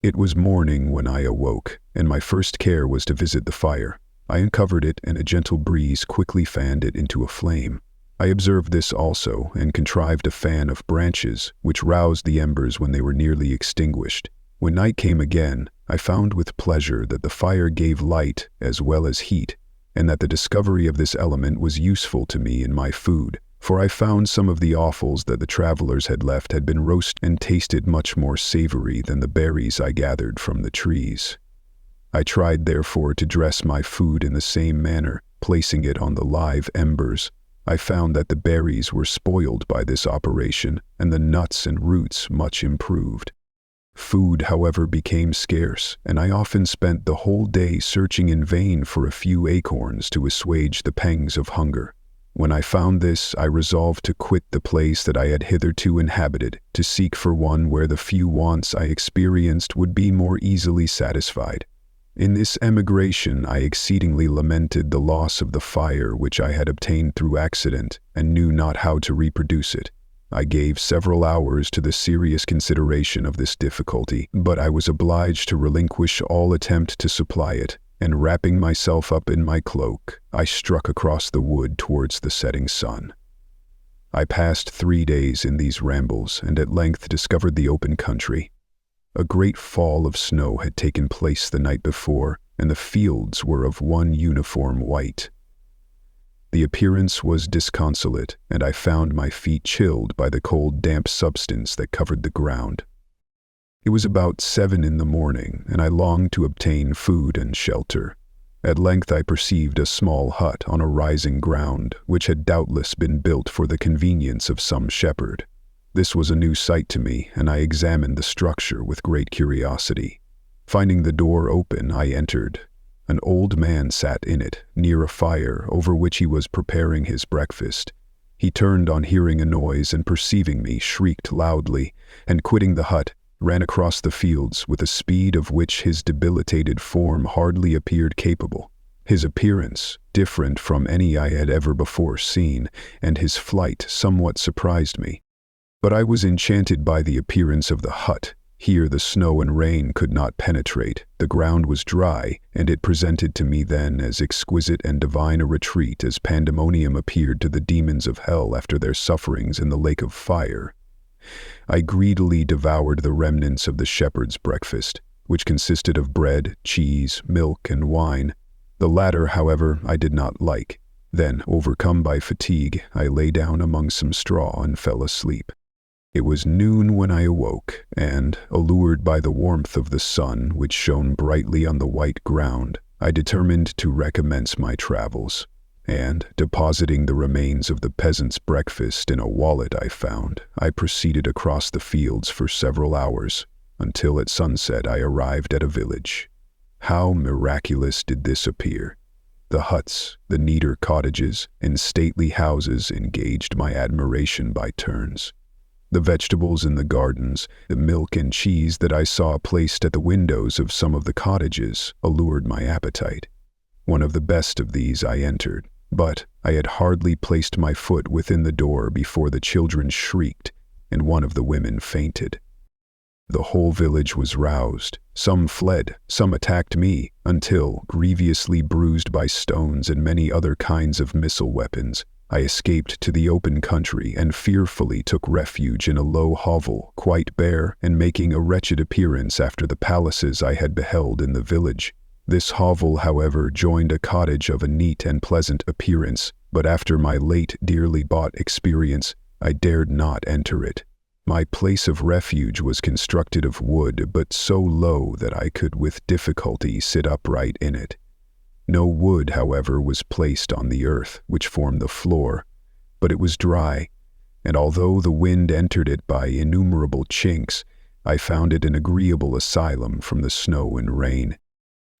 It was morning when I awoke, and my first care was to visit the fire. I uncovered it, and a gentle breeze quickly fanned it into a flame. I observed this also, and contrived a fan of branches, which roused the embers when they were nearly extinguished. When night came again, I found with pleasure that the fire gave light as well as heat, and that the discovery of this element was useful to me in my food, for I found some of the offals that the travelers had left had been roasted and tasted much more savory than the berries I gathered from the trees. I tried therefore to dress my food in the same manner, placing it on the live embers. I found that the berries were spoiled by this operation, and the nuts and roots much improved. Food, however, became scarce, and I often spent the whole day searching in vain for a few acorns to assuage the pangs of hunger. When I found this, I resolved to quit the place that I had hitherto inhabited, to seek for one where the few wants I experienced would be more easily satisfied. In this emigration I exceedingly lamented the loss of the fire which I had obtained through accident, and knew not how to reproduce it. I gave several hours to the serious consideration of this difficulty, but I was obliged to relinquish all attempt to supply it, and wrapping myself up in my cloak, I struck across the wood towards the setting sun. I passed 3 days in these rambles, and at length discovered the open country. A great fall of snow had taken place the night before, and the fields were of one uniform white. The appearance was disconsolate, and I found my feet chilled by the cold, damp substance that covered the ground. It was about 7 in the morning, and I longed to obtain food and shelter. At length I perceived a small hut on a rising ground, which had doubtless been built for the convenience of some shepherd. This was a new sight to me, and I examined the structure with great curiosity. Finding the door open, I entered. An old man sat in it, near a fire over which he was preparing his breakfast. He turned on hearing a noise, and perceiving me, shrieked loudly, and quitting the hut, ran across the fields with a speed of which his debilitated form hardly appeared capable. His appearance, different from any I had ever before seen, and his flight somewhat surprised me. But I was enchanted by the appearance of the hut. Here the snow and rain could not penetrate, the ground was dry, and it presented to me then as exquisite and divine a retreat as pandemonium appeared to the demons of hell after their sufferings in the lake of fire. I greedily devoured the remnants of the shepherd's breakfast, which consisted of bread, cheese, milk, and wine. The latter, however, I did not like. Then, overcome by fatigue, I lay down among some straw and fell asleep. It was noon when I awoke, and, allured by the warmth of the sun which shone brightly on the white ground, I determined to recommence my travels, and, depositing the remains of the peasant's breakfast in a wallet I found, I proceeded across the fields for several hours, until at sunset I arrived at a village. How miraculous did this appear! The huts, the neater cottages, and stately houses engaged my admiration by turns. The vegetables in the gardens, the milk and cheese that I saw placed at the windows of some of the cottages, allured my appetite. One of the best of these I entered, but I had hardly placed my foot within the door before the children shrieked, and one of the women fainted. The whole village was roused. Some fled, some attacked me, until, grievously bruised by stones and many other kinds of missile weapons, I escaped to the open country and fearfully took refuge in a low hovel, quite bare and making a wretched appearance after the palaces I had beheld in the village. This hovel, however, joined a cottage of a neat and pleasant appearance, but after my late dearly bought experience, I dared not enter it. My place of refuge was constructed of wood, but so low that I could with difficulty sit upright in it. No wood, however, was placed on the earth, which formed the floor, but it was dry, and although the wind entered it by innumerable chinks, I found it an agreeable asylum from the snow and rain.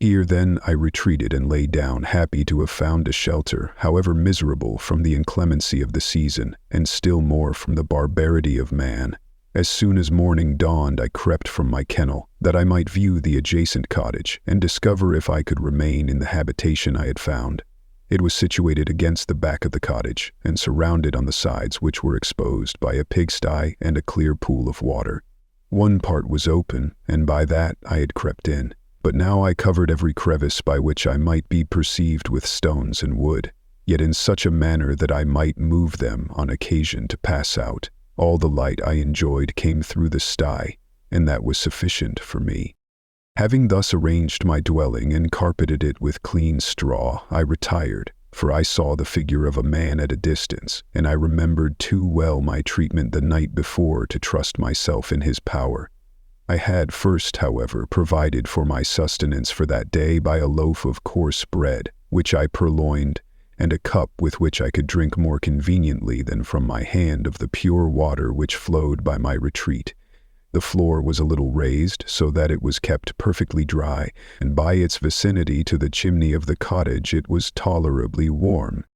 Here then I retreated and lay down, happy to have found a shelter, however miserable, from the inclemency of the season, and still more from the barbarity of man. As soon as morning dawned, I crept from my kennel, that I might view the adjacent cottage, and discover if I could remain in the habitation I had found. It was situated against the back of the cottage, and surrounded on the sides, which were exposed by a pigsty and a clear pool of water. One part was open, and by that I had crept in. But now I covered every crevice by which I might be perceived with stones and wood, yet in such a manner that I might move them on occasion to pass out. All the light I enjoyed came through the sty, and that was sufficient for me. Having thus arranged my dwelling and carpeted it with clean straw, I retired, for I saw the figure of a man at a distance, and I remembered too well my treatment the night before to trust myself in his power. I had first, however, provided for my sustenance for that day by a loaf of coarse bread, which I purloined, and a cup with which I could drink more conveniently than from my hand of the pure water which flowed by my retreat. The floor was a little raised, so that it was kept perfectly dry, and by its vicinity to the chimney of the cottage it was tolerably warm.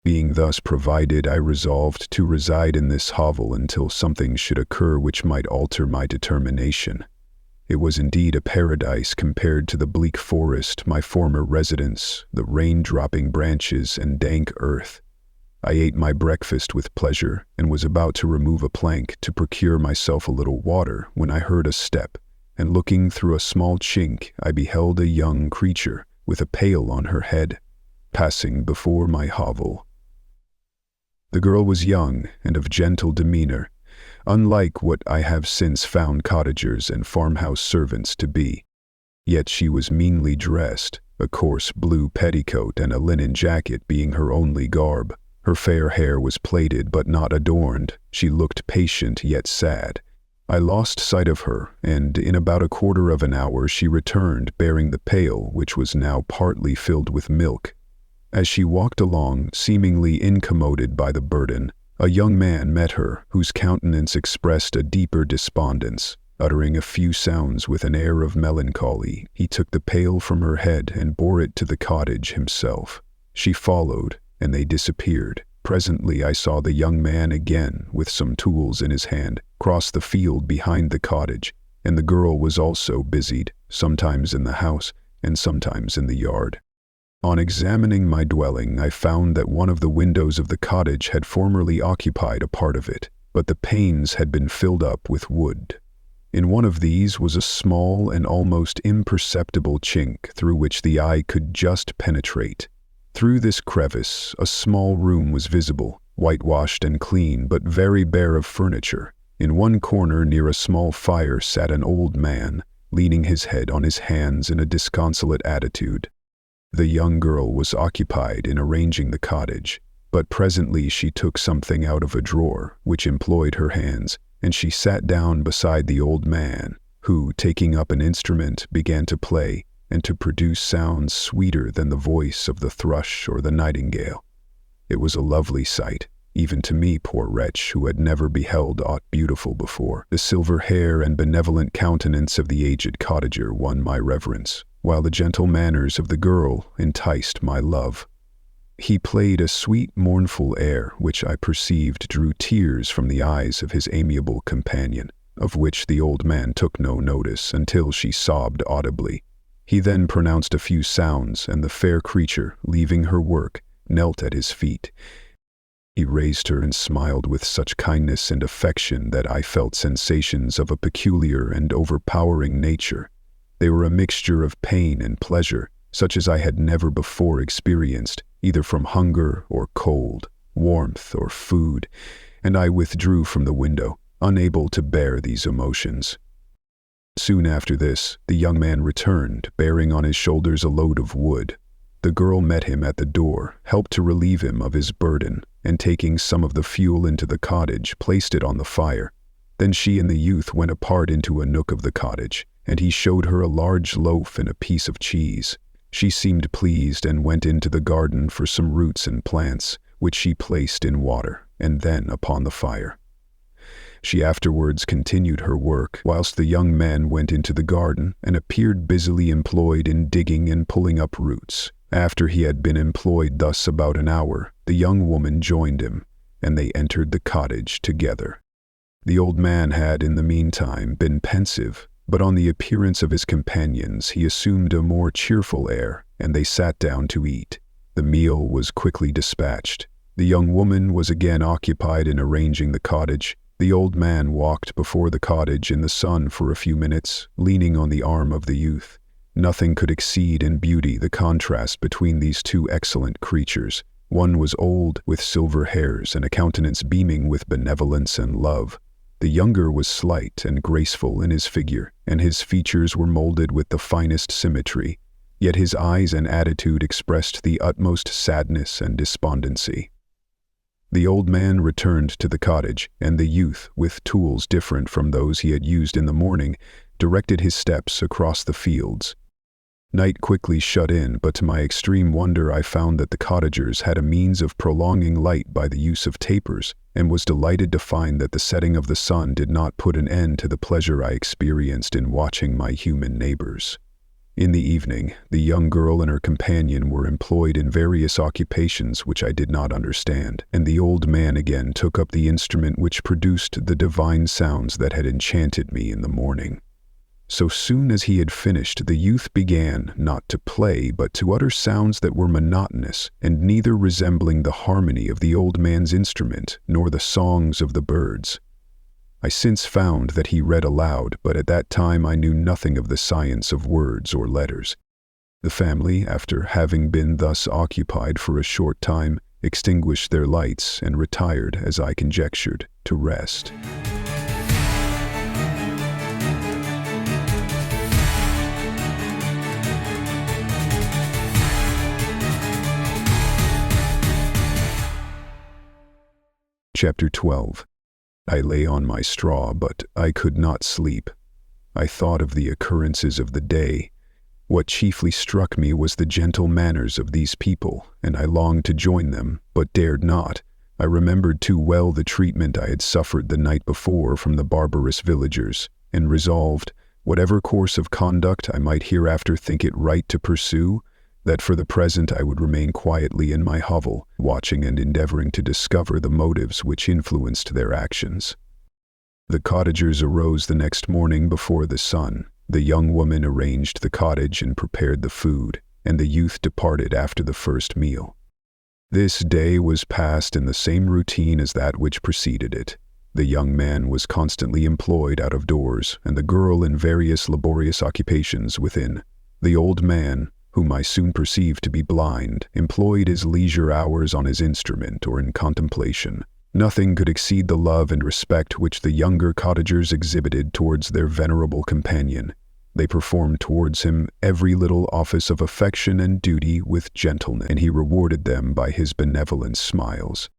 Being thus provided, I resolved to reside in this hovel until something should occur which might alter my determination. It was indeed a paradise compared to the bleak forest, my former residence, the rain-dropping branches and dank earth. I ate my breakfast with pleasure, and was about to remove a plank to procure myself a little water, when I heard a step, and looking through a small chink, I beheld a young creature, with a pail on her head, passing before my hovel. The girl was young and of gentle demeanor, unlike what I have since found cottagers and farmhouse servants to be. Yet she was meanly dressed, a coarse blue petticoat and a linen jacket being her only garb. Her fair hair was plaited but not adorned. She looked patient yet sad. I lost sight of her, and in about a quarter of an hour she returned bearing the pail, which was now partly filled with milk. As she walked along, seemingly incommoded by the burden, a young man met her, whose countenance expressed a deeper despondence. Uttering a few sounds with an air of melancholy, he took the pail from her head and bore it to the cottage himself. She followed, and they disappeared. Presently I saw the young man again, with some tools in his hand, cross the field behind the cottage, and the girl was also busied, sometimes in the house and sometimes in the yard. On examining my dwelling, I found that one of the windows of the cottage had formerly occupied a part of it, but the panes had been filled up with wood. In one of these was a small and almost imperceptible chink through which the eye could just penetrate. Through this crevice, a small room was visible, whitewashed and clean, but very bare of furniture. In one corner near a small fire sat an old man, leaning his head on his hands in a disconsolate attitude. The young girl was occupied in arranging the cottage, but presently she took something out of a drawer, which employed her hands, and she sat down beside the old man, who, taking up an instrument, began to play, and to produce sounds sweeter than the voice of the thrush or the nightingale. It was a lovely sight, even to me, poor wretch, who had never beheld aught beautiful before. The silver hair and benevolent countenance of the aged cottager won my reverence, while the gentle manners of the girl enticed my love. He played a sweet, mournful air, which I perceived drew tears from the eyes of his amiable companion, of which the old man took no notice until she sobbed audibly. He then pronounced a few sounds, and the fair creature, leaving her work, knelt at his feet. He raised her and smiled with such kindness and affection that I felt sensations of a peculiar and overpowering nature. They were a mixture of pain and pleasure, such as I had never before experienced, either from hunger or cold, warmth or food, and I withdrew from the window, unable to bear these emotions. Soon after this, the young man returned, bearing on his shoulders a load of wood. The girl met him at the door, helped to relieve him of his burden, and taking some of the fuel into the cottage, placed it on the fire. Then she and the youth went apart into a nook of the cottage, and he showed her a large loaf and a piece of cheese. She seemed pleased and went into the garden for some roots and plants, which she placed in water, and then upon the fire. She afterwards continued her work, whilst the young man went into the garden and appeared busily employed in digging and pulling up roots. After he had been employed thus about an hour, the young woman joined him, and they entered the cottage together. The old man had, in the meantime, been pensive, but on the appearance of his companions he assumed a more cheerful air, and they sat down to eat. The meal was quickly dispatched. The young woman was again occupied in arranging the cottage. The old man walked before the cottage in the sun for a few minutes, leaning on the arm of the youth. Nothing could exceed in beauty the contrast between these two excellent creatures. One was old, with silver hairs and a countenance beaming with benevolence and love. The younger was slight and graceful in his figure, and his features were molded with the finest symmetry, yet his eyes and attitude expressed the utmost sadness and despondency. The old man returned to the cottage, and the youth, with tools different from those he had used in the morning, directed his steps across the fields. Night quickly shut in, but to my extreme wonder I found that the cottagers had a means of prolonging light by the use of tapers, and was delighted to find that the setting of the sun did not put an end to the pleasure I experienced in watching my human neighbors. In the evening, the young girl and her companion were employed in various occupations which I did not understand, and the old man again took up the instrument which produced the divine sounds that had enchanted me in the morning. So soon as he had finished, the youth began, not to play, but to utter sounds that were monotonous, and neither resembling the harmony of the old man's instrument, nor the songs of the birds. I since found that he read aloud, but at that time I knew nothing of the science of words or letters. The family, after having been thus occupied for a short time, extinguished their lights and retired, as I conjectured, to rest. Chapter 12. I lay on my straw, but I could not sleep. I thought of the occurrences of the day. What chiefly struck me was the gentle manners of these people, and I longed to join them, but dared not. I remembered too well the treatment I had suffered the night before from the barbarous villagers, and resolved, whatever course of conduct I might hereafter think it right to pursue, that for the present I would remain quietly in my hovel, watching and endeavoring to discover the motives which influenced their actions. The cottagers arose the next morning before the sun. The young woman arranged the cottage and prepared the food, and the youth departed after the first meal. This day was passed in the same routine as that which preceded it. The young man was constantly employed out of doors, and the girl in various laborious occupations within. The old man, whom I soon perceived to be blind, employed his leisure hours on his instrument or in contemplation. Nothing could exceed the love and respect which the younger cottagers exhibited towards their venerable companion. They performed towards him every little office of affection and duty with gentleness, and he rewarded them by his benevolent smiles.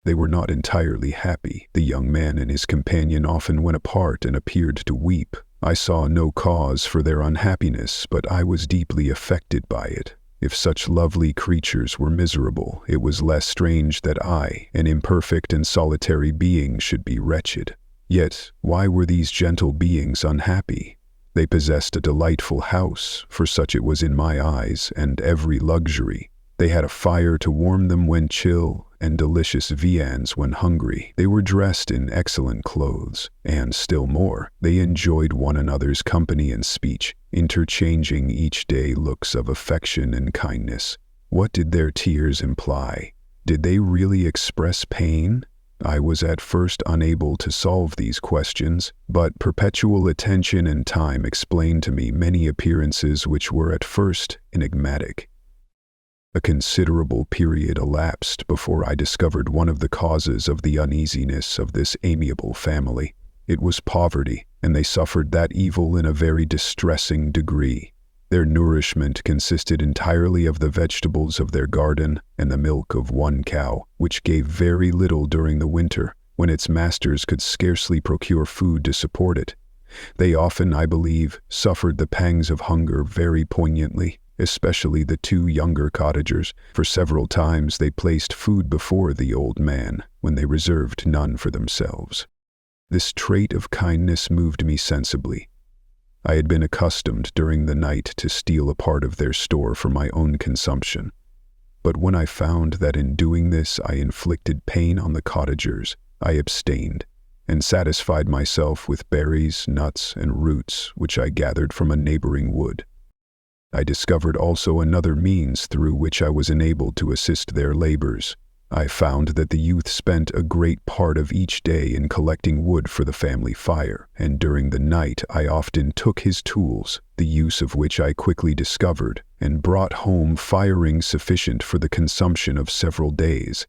They were not entirely happy. The young man and his companion often went apart and appeared to weep. I saw no cause for their unhappiness, but I was deeply affected by it. If such lovely creatures were miserable, it was less strange that I, an imperfect and solitary being, should be wretched. Yet, why were these gentle beings unhappy? They possessed a delightful house, for such it was in my eyes, and every luxury. They had a fire to warm them when chill, and delicious viands when hungry. They were dressed in excellent clothes, and still more, they enjoyed one another's company and speech, interchanging each day looks of affection and kindness. What did their tears imply? Did they really express pain? I was at first unable to solve these questions, but perpetual attention and time explained to me many appearances which were at first enigmatic. A considerable period elapsed before I discovered one of the causes of the uneasiness of this amiable family. It was poverty, and they suffered that evil in a very distressing degree. Their nourishment consisted entirely of the vegetables of their garden and the milk of one cow, which gave very little during the winter, when its masters could scarcely procure food to support it. They often, I believe, suffered the pangs of hunger very poignantly, especially the two younger cottagers, for several times they placed food before the old man, when they reserved none for themselves. This trait of kindness moved me sensibly. I had been accustomed during the night to steal a part of their store for my own consumption, but when I found that in doing this I inflicted pain on the cottagers, I abstained, and satisfied myself with berries, nuts, and roots which I gathered from a neighboring wood. I discovered also another means through which I was enabled to assist their labors. I found that the youth spent a great part of each day in collecting wood for the family fire, and during the night I often took his tools, the use of which I quickly discovered, and brought home firing sufficient for the consumption of several days.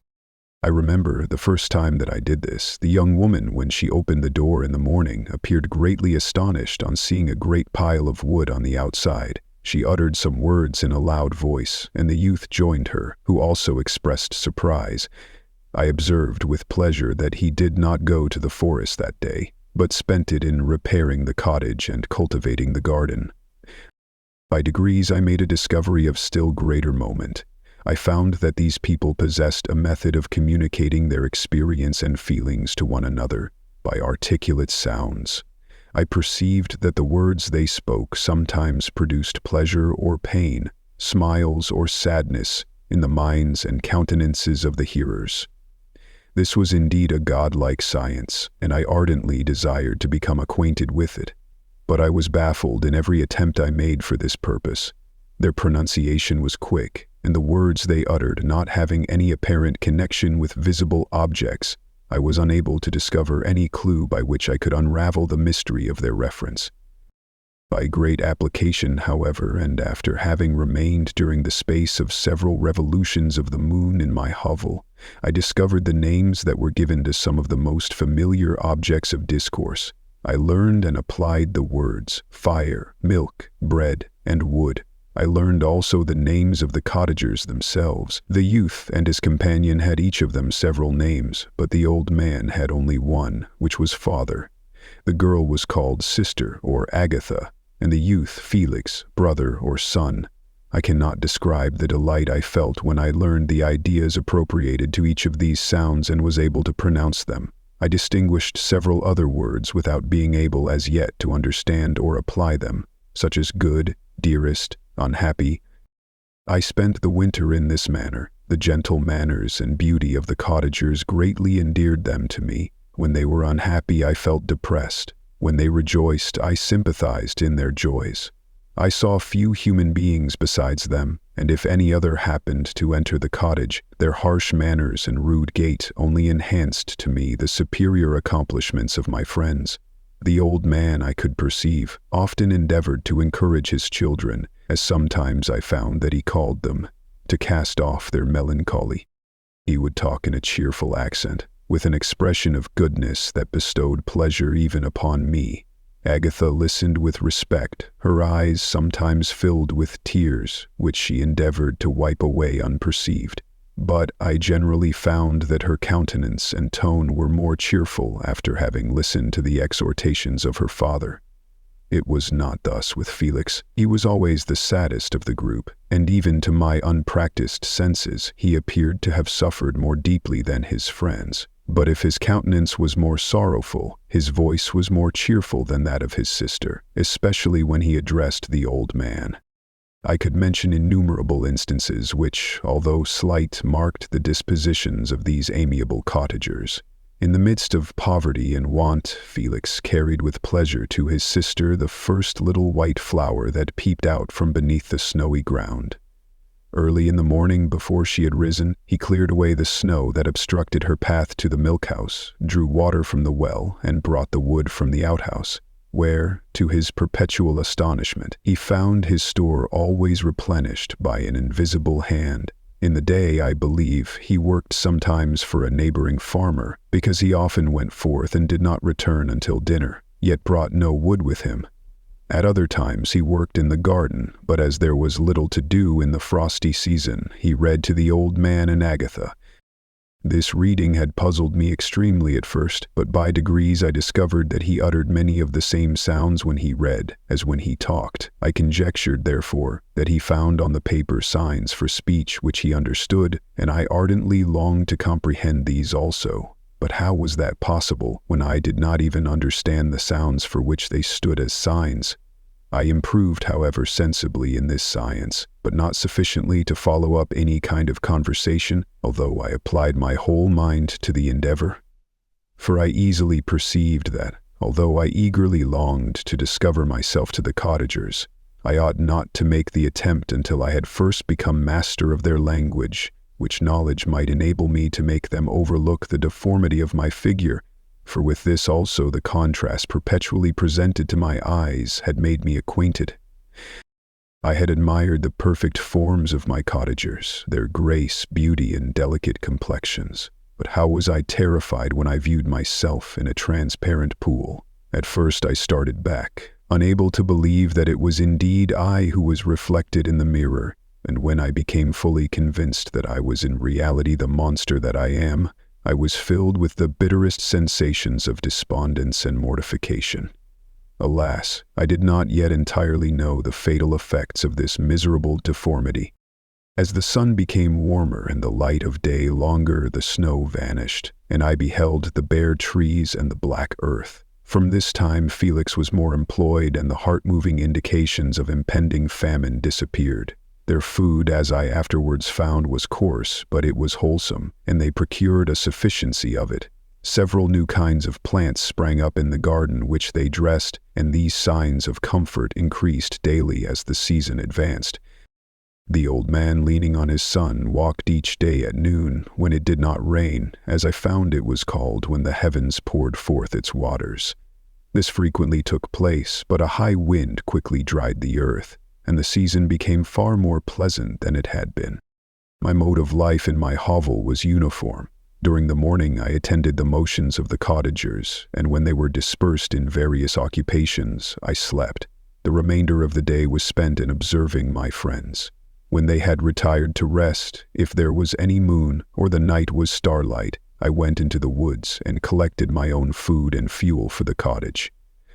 I remember the first time that I did this, the young woman, when she opened the door in the morning, appeared greatly astonished on seeing a great pile of wood on the outside. She uttered some words in a loud voice, and the youth joined her, who also expressed surprise. I observed with pleasure that he did not go to the forest that day, but spent it in repairing the cottage and cultivating the garden. By degrees I made a discovery of still greater moment. I found that these people possessed a method of communicating their experience and feelings to one another by articulate sounds. I perceived that the words they spoke sometimes produced pleasure or pain, smiles or sadness, in the minds and countenances of the hearers. This was indeed a godlike science, and I ardently desired to become acquainted with it. But I was baffled in every attempt I made for this purpose. Their pronunciation was quick, and the words they uttered not having any apparent connection with visible objects, I was unable to discover any clue by which I could unravel the mystery of their reference. By great application, however, and after having remained during the space of several revolutions of the moon in my hovel, I discovered the names that were given to some of the most familiar objects of discourse. I learned and applied the words fire, milk, bread, and wood. I learned also the names of the cottagers themselves. The youth and his companion had each of them several names, but the old man had only one, which was father. The girl was called sister or Agatha, and the youth Felix, brother or son. I cannot describe the delight I felt when I learned the ideas appropriated to each of these sounds and was able to pronounce them. I distinguished several other words without being able as yet to understand or apply them, such as good, dearest, unhappy. I spent the winter in this manner. The gentle manners and beauty of the cottagers greatly endeared them to me. When they were unhappy, I felt depressed. When they rejoiced, I sympathized in their joys. I saw few human beings besides them, and if any other happened to enter the cottage, their harsh manners and rude gait only enhanced to me the superior accomplishments of my friends. The old man, I could perceive, often endeavored to encourage his children, as sometimes I found that he called them, to cast off their melancholy. He would talk in a cheerful accent, with an expression of goodness that bestowed pleasure even upon me. Agatha listened with respect, her eyes sometimes filled with tears, which she endeavored to wipe away unperceived. But I generally found that her countenance and tone were more cheerful after having listened to the exhortations of her father. It was not thus with Felix. He was always the saddest of the group, and even to my unpracticed senses he appeared to have suffered more deeply than his friends. But if his countenance was more sorrowful, his voice was more cheerful than that of his sister, especially when he addressed the old man. I could mention innumerable instances which, although slight, marked the dispositions of these amiable cottagers. In the midst of poverty and want, Felix carried with pleasure to his sister the first little white flower that peeped out from beneath the snowy ground. Early in the morning, before she had risen, he cleared away the snow that obstructed her path to the milk-house, drew water from the well, and brought the wood from the outhouse, where, to his perpetual astonishment, he found his store always replenished by an invisible hand. In the day, I believe, he worked sometimes for a neighboring farmer, because he often went forth and did not return until dinner, yet brought no wood with him. At other times he worked in the garden, but as there was little to do in the frosty season, he read to the old man and Agatha. This reading had puzzled me extremely at first, but by degrees I discovered that he uttered many of the same sounds when he read as when he talked. I conjectured, therefore, that he found on the paper signs for speech which he understood, and I ardently longed to comprehend these also. But how was that possible when I did not even understand the sounds for which they stood as signs? I improved, however, sensibly in this science, but not sufficiently to follow up any kind of conversation, although I applied my whole mind to the endeavor. For I easily perceived that, although I eagerly longed to discover myself to the cottagers, I ought not to make the attempt until I had first become master of their language, which knowledge might enable me to make them overlook the deformity of my figure, for with this also the contrast perpetually presented to my eyes had made me acquainted. I had admired the perfect forms of my cottagers, their grace, beauty, and delicate complexions, but how was I terrified when I viewed myself in a transparent pool. At first I started back, unable to believe that it was indeed I who was reflected in the mirror, and when I became fully convinced that I was in reality the monster that I am, I was filled with the bitterest sensations of despondence and mortification. Alas, I did not yet entirely know the fatal effects of this miserable deformity. As the sun became warmer and the light of day longer, the snow vanished, and I beheld the bare trees and the black earth. From this time Felix was more employed, and the heart-moving indications of impending famine disappeared. Their food, as I afterwards found, was coarse, but it was wholesome, and they procured a sufficiency of it. Several new kinds of plants sprang up in the garden which they dressed, and these signs of comfort increased daily as the season advanced. The old man, leaning on his son, walked each day at noon, when it did not rain, as I found it was called when the heavens poured forth its waters. This frequently took place, but a high wind quickly dried the earth, and the season became far more pleasant than it had been. My mode of life in my hovel was uniform. During the morning I attended the motions of the cottagers, and when they were dispersed in various occupations, I slept. The remainder of the day was spent in observing my friends. When they had retired to rest, if there was any moon or the night was starlight, I went into the woods and collected my own food and fuel for the cottage.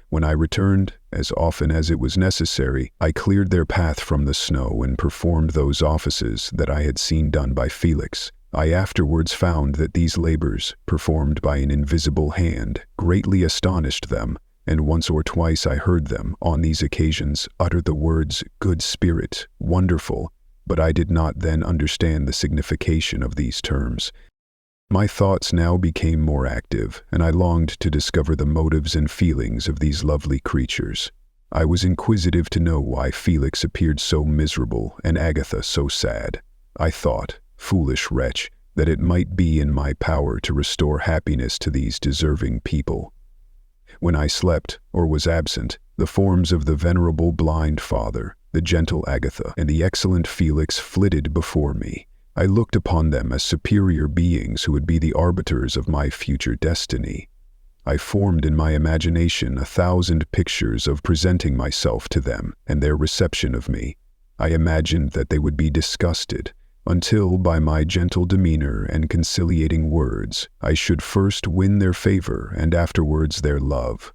When I returned, as often as it was necessary, I cleared their path from the snow and performed those offices that I had seen done by Felix. I afterwards found that these labors, performed by an invisible hand, greatly astonished them, and once or twice I heard them, on these occasions, utter the words, "good spirit," "wonderful," but I did not then understand the signification of these terms. My thoughts now became more active, and I longed to discover the motives and feelings of these lovely creatures. I was inquisitive to know why Felix appeared so miserable and Agatha so sad. I thought, foolish wretch, that it might be in my power to restore happiness to these deserving people. When I slept, or was absent, the forms of the venerable blind father, the gentle Agatha, and the excellent Felix flitted before me. I looked upon them as superior beings who would be the arbiters of my future destiny. I formed in my imagination 1,000 pictures of presenting myself to them and their reception of me. I imagined that they would be disgusted, until by my gentle demeanor and conciliating words, I should first win their favor and afterwards their love.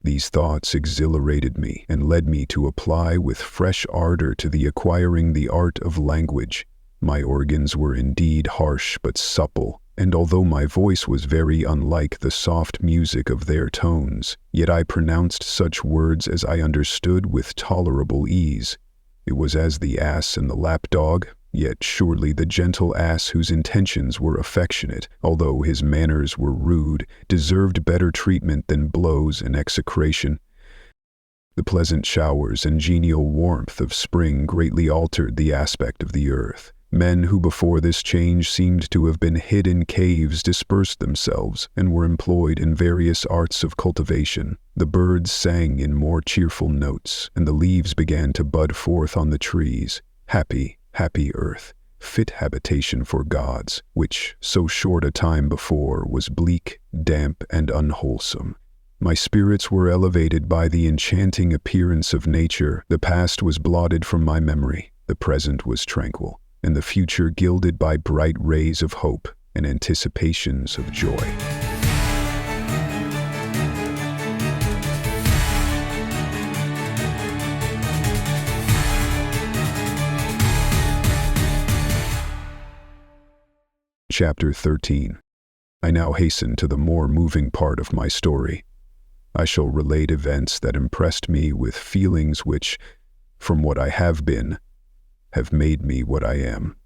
These thoughts exhilarated me and led me to apply with fresh ardor to the acquiring the art of language. My organs were indeed harsh but supple, and although my voice was very unlike the soft music of their tones, yet I pronounced such words as I understood with tolerable ease. It was as the ass and the lapdog, yet surely the gentle ass whose intentions were affectionate, although his manners were rude, deserved better treatment than blows and execration. The pleasant showers and genial warmth of spring greatly altered the aspect of the earth. Men who before this change seemed to have been hid in caves dispersed themselves and were employed in various arts of cultivation. The birds sang in more cheerful notes, and the leaves began to bud forth on the trees. Happy, happy earth, fit habitation for gods, which, so short a time before, was bleak, damp, and unwholesome. My spirits were elevated by the enchanting appearance of nature. The past was blotted from my memory, the present was tranquil, and the future gilded by bright rays of hope and anticipations of joy. Chapter 13. I now hasten to the more moving part of my story. I shall relate events that impressed me with feelings which, from what I have been, have made me what I am.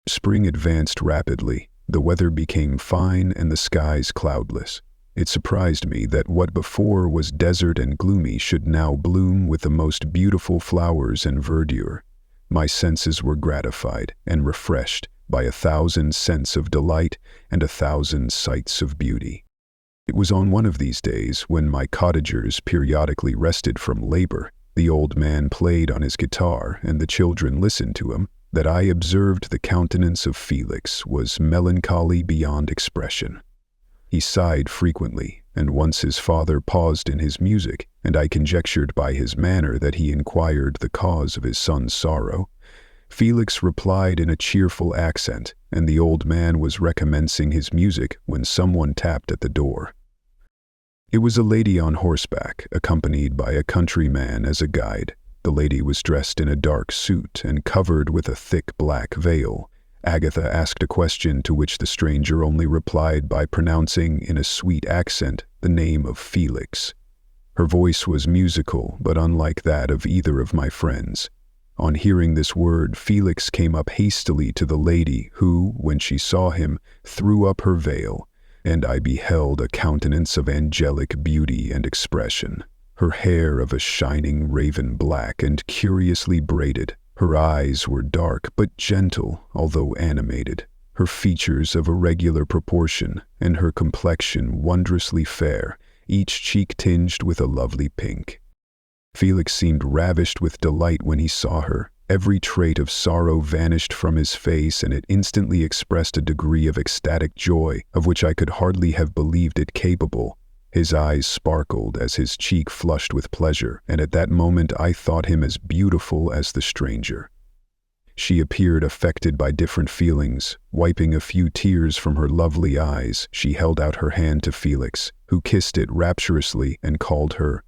Spring advanced rapidly, the weather became fine and the skies cloudless. It surprised me that what before was desert and gloomy should now bloom with the most beautiful flowers and verdure. My senses were gratified and refreshed by 1,000 scents of delight and 1,000 sights of beauty. It was on one of these days, when my cottagers periodically rested from labor, the old man played on his guitar and the children listened to him, that I observed the countenance of Felix was melancholy beyond expression. He sighed frequently, and once his father paused in his music, and I conjectured by his manner that he inquired the cause of his son's sorrow. Felix replied in a cheerful accent, and the old man was recommencing his music when someone tapped at the door. It was a lady on horseback, accompanied by a countryman as a guide. The lady was dressed in a dark suit and covered with a thick black veil. Agatha asked a question to which the stranger only replied by pronouncing in a sweet accent the name of Felix. Her voice was musical, but unlike that of either of my friends. On hearing this word, Felix came up hastily to the lady, who, when she saw him, threw up her veil, and I beheld a countenance of angelic beauty and expression. Her hair of a shining raven black and curiously braided. Her eyes were dark but gentle, although animated. Her features of irregular proportion, and her complexion wondrously fair, each cheek tinged with a lovely pink. Felix seemed ravished with delight when he saw her. Every trait of sorrow vanished from his face, and it instantly expressed a degree of ecstatic joy of which I could hardly have believed it capable. His eyes sparkled as his cheek flushed with pleasure, and at that moment I thought him as beautiful as the stranger. She appeared affected by different feelings. Wiping a few tears from her lovely eyes, she held out her hand to Felix, who kissed it rapturously and called her,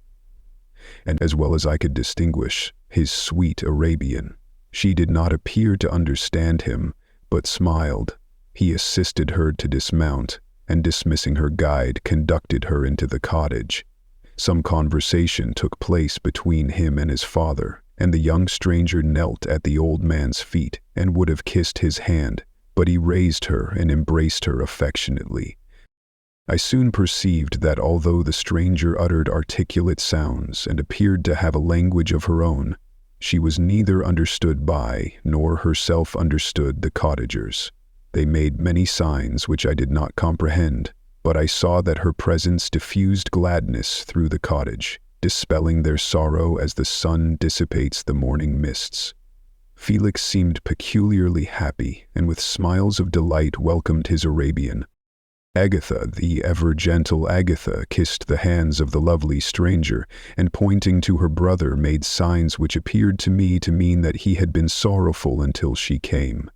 and as well as I could distinguish, his sweet Arabian. She did not appear to understand him, but smiled. He assisted her to dismount, and dismissing her guide, conducted her into the cottage. Some conversation took place between him and his father, and the young stranger knelt at the old man's feet and would have kissed his hand, but he raised her and embraced her affectionately. I soon perceived that although the stranger uttered articulate sounds and appeared to have a language of her own, she was neither understood by nor herself understood the cottagers. They made many signs which I did not comprehend, but I saw that her presence diffused gladness through the cottage, dispelling their sorrow as the sun dissipates the morning mists. Felix seemed peculiarly happy, and with smiles of delight welcomed his Arabian. Agatha, the ever-gentle Agatha, kissed the hands of the lovely stranger, and pointing to her brother made signs which appeared to me to mean that he had been sorrowful until she came.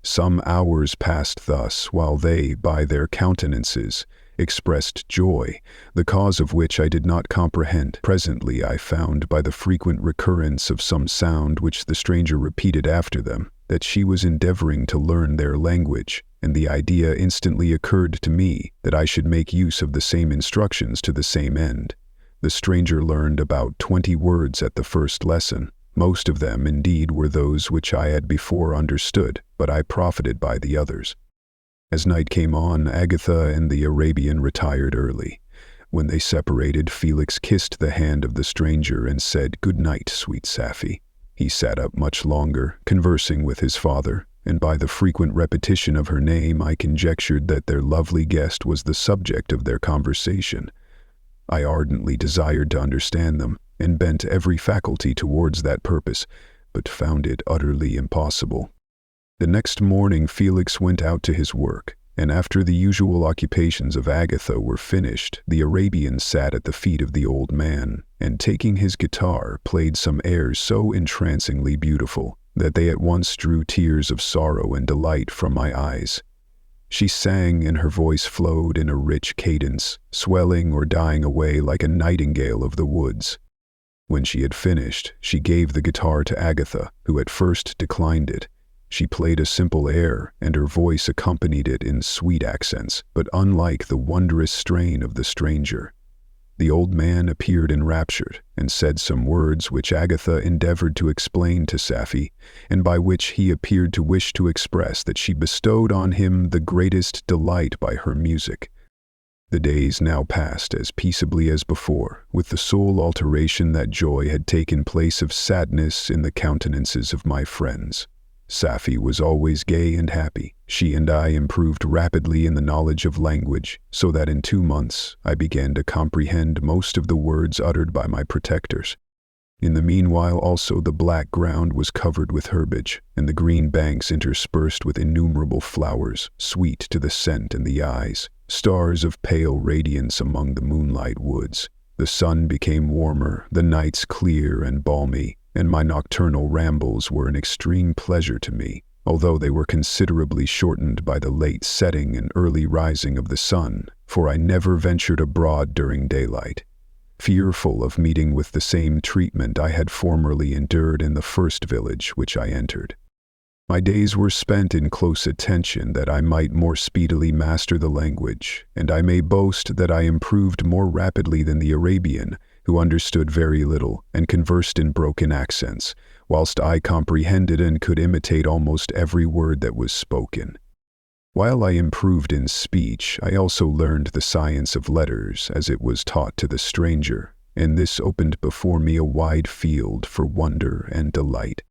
Some hours passed thus, while they, by their countenances, expressed joy, the cause of which I did not comprehend. Presently I found, by the frequent recurrence of some sound which the stranger repeated after them, that she was endeavoring to learn their language, and the idea instantly occurred to me that I should make use of the same instructions to the same end. The stranger learned about 20 words at the first lesson. Most of them, indeed, were those which I had before understood, but I profited by the others. As night came on, Agatha and the Arabian retired early. When they separated, Felix kissed the hand of the stranger and said, "Good night, sweet Safie." He sat up much longer, conversing with his father, and by the frequent repetition of her name I conjectured that their lovely guest was the subject of their conversation. I ardently desired to understand them, and bent every faculty towards that purpose, but found it utterly impossible. The next morning Felix went out to his work, and after the usual occupations of Agatha were finished, the Arabian sat at the feet of the old man, and taking his guitar, played some airs so entrancingly beautiful that they at once drew tears of sorrow and delight from my eyes. She sang, and her voice flowed in a rich cadence, swelling or dying away like a nightingale of the woods. When she had finished, she gave the guitar to Agatha, who at first declined it. She played a simple air, and her voice accompanied it in sweet accents, but unlike the wondrous strain of the stranger. The old man appeared enraptured, and said some words which Agatha endeavored to explain to Safie, and by which he appeared to wish to express that she bestowed on him the greatest delight by her music. The days now passed as peaceably as before, with the sole alteration that joy had taken place of sadness in the countenances of my friends. Safie was always gay and happy. She and I improved rapidly in the knowledge of language, so that in 2 months I began to comprehend most of the words uttered by my protectors. In the meanwhile also the black ground was covered with herbage, and the green banks interspersed with innumerable flowers, sweet to the scent and the eyes, stars of pale radiance among the moonlight woods. The sun became warmer, the nights clear and balmy, and my nocturnal rambles were an extreme pleasure to me, although they were considerably shortened by the late setting and early rising of the sun, for I never ventured abroad during daylight, fearful of meeting with the same treatment I had formerly endured in the first village which I entered. My days were spent in close attention that I might more speedily master the language, and I may boast that I improved more rapidly than the Arabian, who understood very little and conversed in broken accents, whilst I comprehended and could imitate almost every word that was spoken. While I improved in speech, I also learned the science of letters as it was taught to the stranger, and this opened before me a wide field for wonder and delight.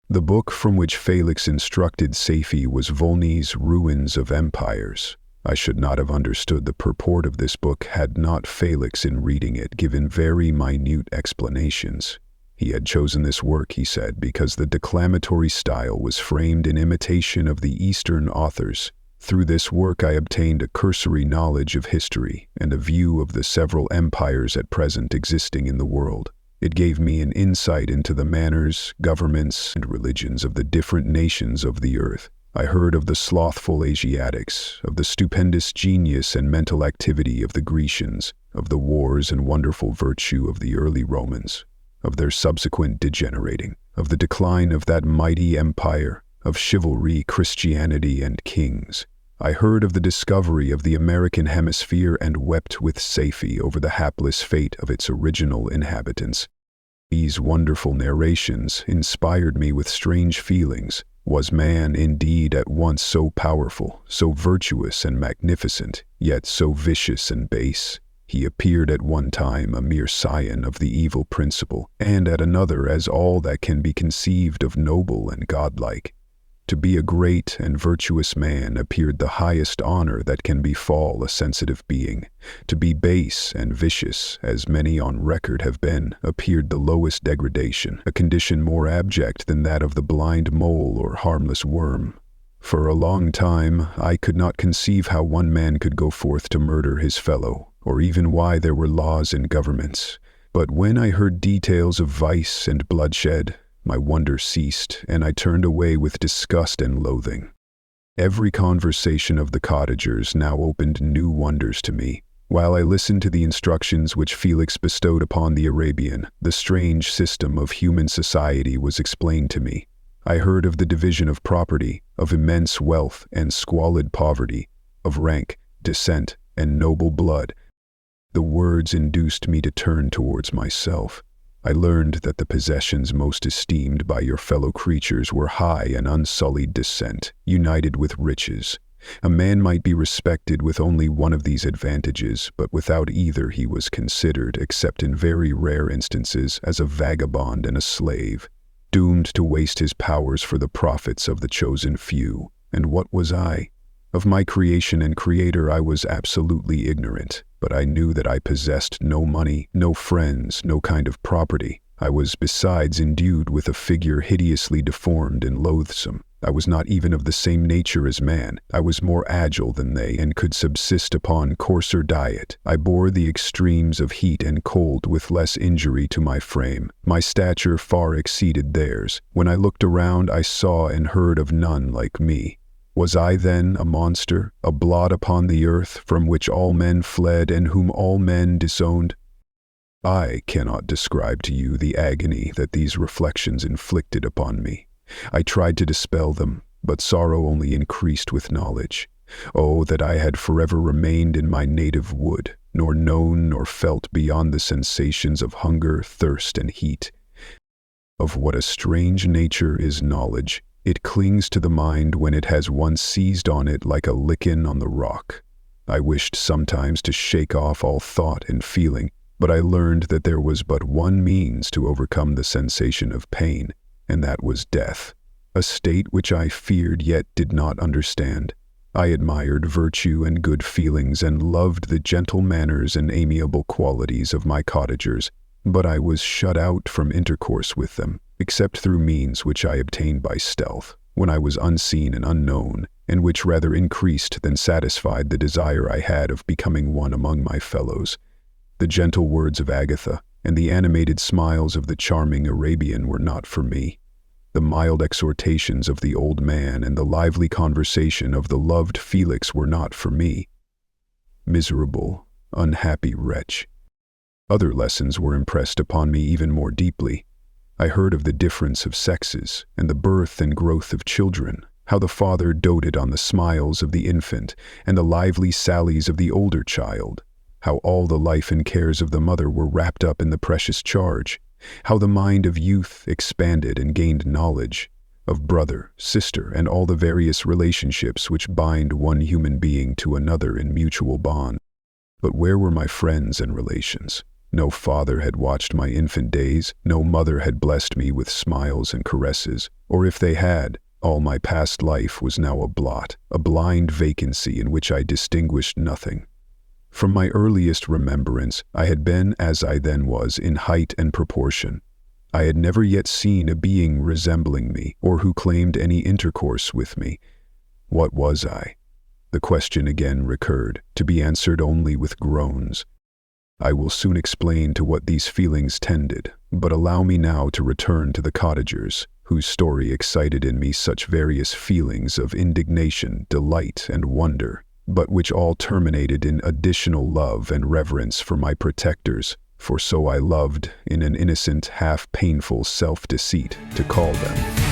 The book from which Felix instructed Safie was Volney's Ruins of Empires. I should not have understood the purport of this book had not Felix, in reading it, given very minute explanations. He had chosen this work, he said, because the declamatory style was framed in imitation of the Eastern authors, Through this work I obtained a cursory knowledge of history and a view of the several empires at present existing in the world. It gave me an insight into the manners, governments, and religions of the different nations of the earth. I heard of the slothful Asiatics, of the stupendous genius and mental activity of the Grecians, of the wars and wonderful virtue of the early Romans, of their subsequent degenerating, of the decline of that mighty empire, of chivalry, Christianity, and kings. I heard of the discovery of the American hemisphere and wept with Safie over the hapless fate of its original inhabitants. These wonderful narrations inspired me with strange feelings. Was man indeed at once so powerful, so virtuous and magnificent, yet so vicious and base? He appeared at one time a mere scion of the evil principle, and at another as all that can be conceived of noble and godlike. To be a great and virtuous man appeared the highest honor that can befall a sensitive being. To be base and vicious, as many on record have been, appeared the lowest degradation, a condition more abject than that of the blind mole or harmless worm. For a long time, I could not conceive how one man could go forth to murder his fellow, or even why there were laws and governments. But when I heard details of vice and bloodshed, my wonder ceased, and I turned away with disgust and loathing. Every conversation of the cottagers now opened new wonders to me. While I listened to the instructions which Felix bestowed upon the Arabian, the strange system of human society was explained to me. I heard of the division of property, of immense wealth and squalid poverty, of rank, descent, and noble blood. The words induced me to turn towards myself. I learned that the possessions most esteemed by your fellow creatures were high and unsullied descent, united with riches. A man might be respected with only one of these advantages, but without either he was considered, except in very rare instances, as a vagabond and a slave, doomed to waste his powers for the profits of the chosen few. And what was I? Of my creation and creator I was absolutely ignorant, but I knew that I possessed no money, no friends, no kind of property. I was besides endued with a figure hideously deformed and loathsome. I was not even of the same nature as man. I was more agile than they, and could subsist upon coarser diet. I bore the extremes of heat and cold with less injury to my frame. My stature far exceeded theirs. When I looked around, I saw and heard of none like me. Was I then a monster, a blot upon the earth, from which all men fled and whom all men disowned? I cannot describe to you the agony that these reflections inflicted upon me. I tried to dispel them, but sorrow only increased with knowledge. Oh, that I had forever remained in my native wood, nor known nor felt beyond the sensations of hunger, thirst, and heat. Of what a strange nature is knowledge! It clings to the mind when it has once seized on it like a lichen on the rock. I wished sometimes to shake off all thought and feeling, but I learned that there was but one means to overcome the sensation of pain, and that was death, a state which I feared yet did not understand. I admired virtue and good feelings and loved the gentle manners and amiable qualities of my cottagers, but I was shut out from intercourse with them, except through means which I obtained by stealth, when I was unseen and unknown, and which rather increased than satisfied the desire I had of becoming one among my fellows. The gentle words of Agatha and the animated smiles of the charming Arabian were not for me. The mild exhortations of the old man and the lively conversation of the loved Felix were not for me. Miserable, unhappy wretch! Other lessons were impressed upon me even more deeply. I heard of the difference of sexes, and the birth and growth of children, how the father doted on the smiles of the infant and the lively sallies of the older child, how all the life and cares of the mother were wrapped up in the precious charge, how the mind of youth expanded and gained knowledge of brother, sister, and all the various relationships which bind one human being to another in mutual bond. But where were my friends and relations? No father had watched my infant days, no mother had blessed me with smiles and caresses, or if they had, all my past life was now a blot, a blind vacancy in which I distinguished nothing. From my earliest remembrance, I had been as I then was in height and proportion. I had never yet seen a being resembling me, or who claimed any intercourse with me. What was I? The question again recurred, to be answered only with groans. I will soon explain to what these feelings tended, but allow me now to return to the cottagers, whose story excited in me such various feelings of indignation, delight, and wonder, but which all terminated in additional love and reverence for my protectors, for so I loved, in an innocent, half-painful self-deceit, to call them.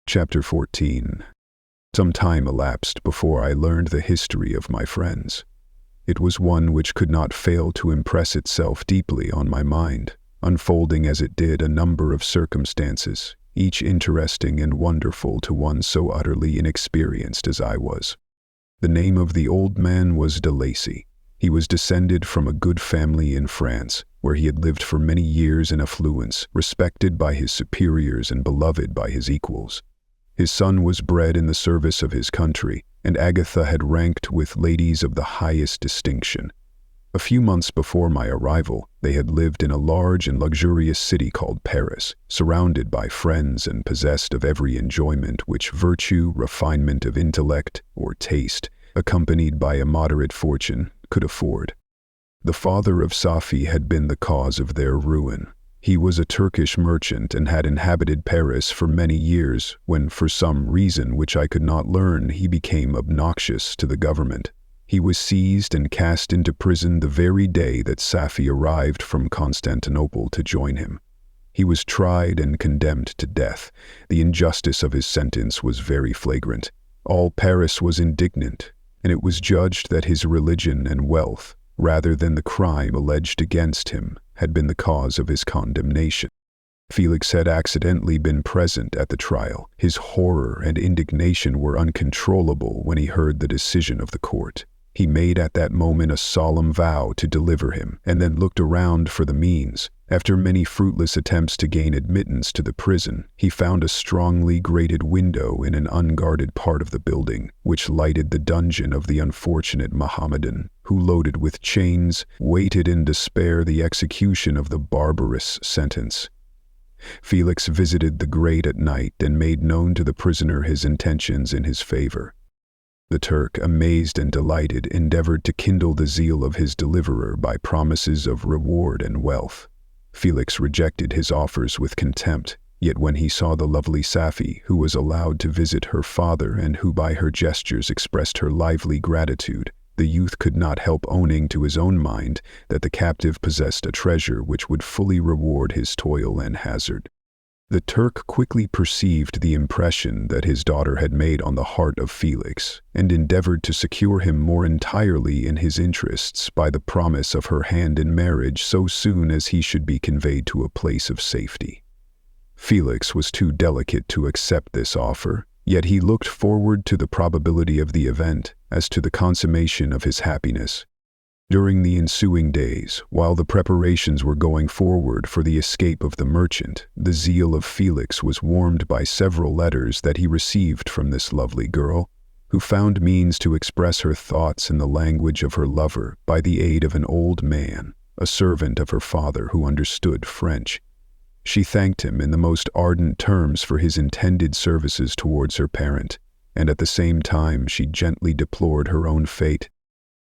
Chapter 14. Some time elapsed before I learned the history of my friends. It was one which could not fail to impress itself deeply on my mind, unfolding as it did a number of circumstances, each interesting and wonderful to one so utterly inexperienced as I was. The name of the old man was de Lacy. He was descended from a good family in France, where he had lived for many years in affluence, respected by his superiors and beloved by his equals. His son was bred in the service of his country, and Agatha had ranked with ladies of the highest distinction. A few months before my arrival, they had lived in a large and luxurious city called Paris, surrounded by friends and possessed of every enjoyment which virtue, refinement of intellect, or taste, accompanied by a moderate fortune, could afford. The father of Safi had been the cause of their ruin. He was a Turkish merchant and had inhabited Paris for many years when, for some reason which I could not learn, he became obnoxious to the government. He was seized and cast into prison the very day that Safi arrived from Constantinople to join him. He was tried and condemned to death. The injustice of his sentence was very flagrant. All Paris was indignant, and it was judged that his religion and wealth, rather than the crime alleged against him, had been the cause of his condemnation. Felix had accidentally been present at the trial. His horror and indignation were uncontrollable when he heard the decision of the court. He made at that moment a solemn vow to deliver him, and then looked around for the means. After many fruitless attempts to gain admittance to the prison, he found a strongly grated window in an unguarded part of the building, which lighted the dungeon of the unfortunate Mohammedan, who, loaded with chains, waited in despair the execution of the barbarous sentence. Felix visited the grate at night and made known to the prisoner his intentions in his favor. The Turk, amazed and delighted, endeavored to kindle the zeal of his deliverer by promises of reward and wealth. Felix rejected his offers with contempt, yet when he saw the lovely Safi, who was allowed to visit her father and who by her gestures expressed her lively gratitude, the youth could not help owning to his own mind that the captive possessed a treasure which would fully reward his toil and hazard. The Turk quickly perceived the impression that his daughter had made on the heart of Felix, and endeavored to secure him more entirely in his interests by the promise of her hand in marriage so soon as he should be conveyed to a place of safety. Felix was too delicate to accept this offer, yet he looked forward to the probability of the event as to the consummation of his happiness. During the ensuing days, while the preparations were going forward for the escape of the merchant, the zeal of Felix was warmed by several letters that he received from this lovely girl, who found means to express her thoughts in the language of her lover by the aid of an old man, a servant of her father who understood French. She thanked him in the most ardent terms for his intended services towards her parent, and at the same time she gently deplored her own fate.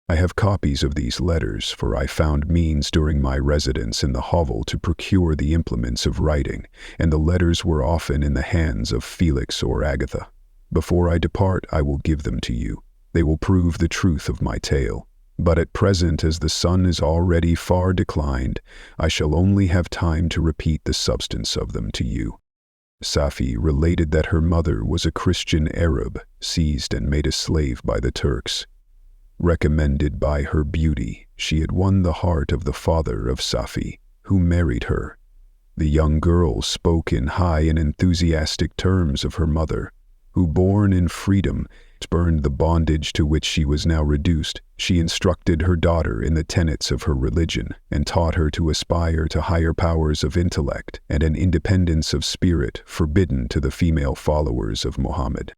I have copies of these letters, for I found means during my residence in the hovel to procure the implements of writing, and the letters were often in the hands of Felix or Agatha. Before I depart, I will give them to you. They will prove the truth of my tale. But at present, as the sun is already far declined, I shall only have time to repeat the substance of them to you. Safi related that her mother was a Christian Arab, seized and made a slave by the Turks. Recommended by her beauty, she had won the heart of the father of Safi, who married her. The young girl spoke in high and enthusiastic terms of her mother, who, born in freedom, spurned the bondage to which she was now reduced. She instructed her daughter in the tenets of her religion, and taught her to aspire to higher powers of intellect and an independence of spirit forbidden to the female followers of Mohammed.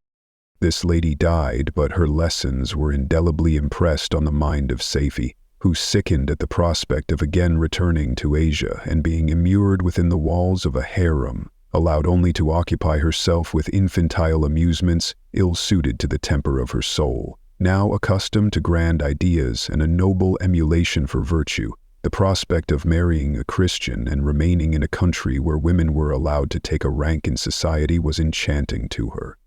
This lady died, but her lessons were indelibly impressed on the mind of Safi, who sickened at the prospect of again returning to Asia and being immured within the walls of a harem, allowed only to occupy herself with infantile amusements ill-suited to the temper of her soul. Now accustomed to grand ideas and a noble emulation for virtue, the prospect of marrying a Christian and remaining in a country where women were allowed to take a rank in society was enchanting to her.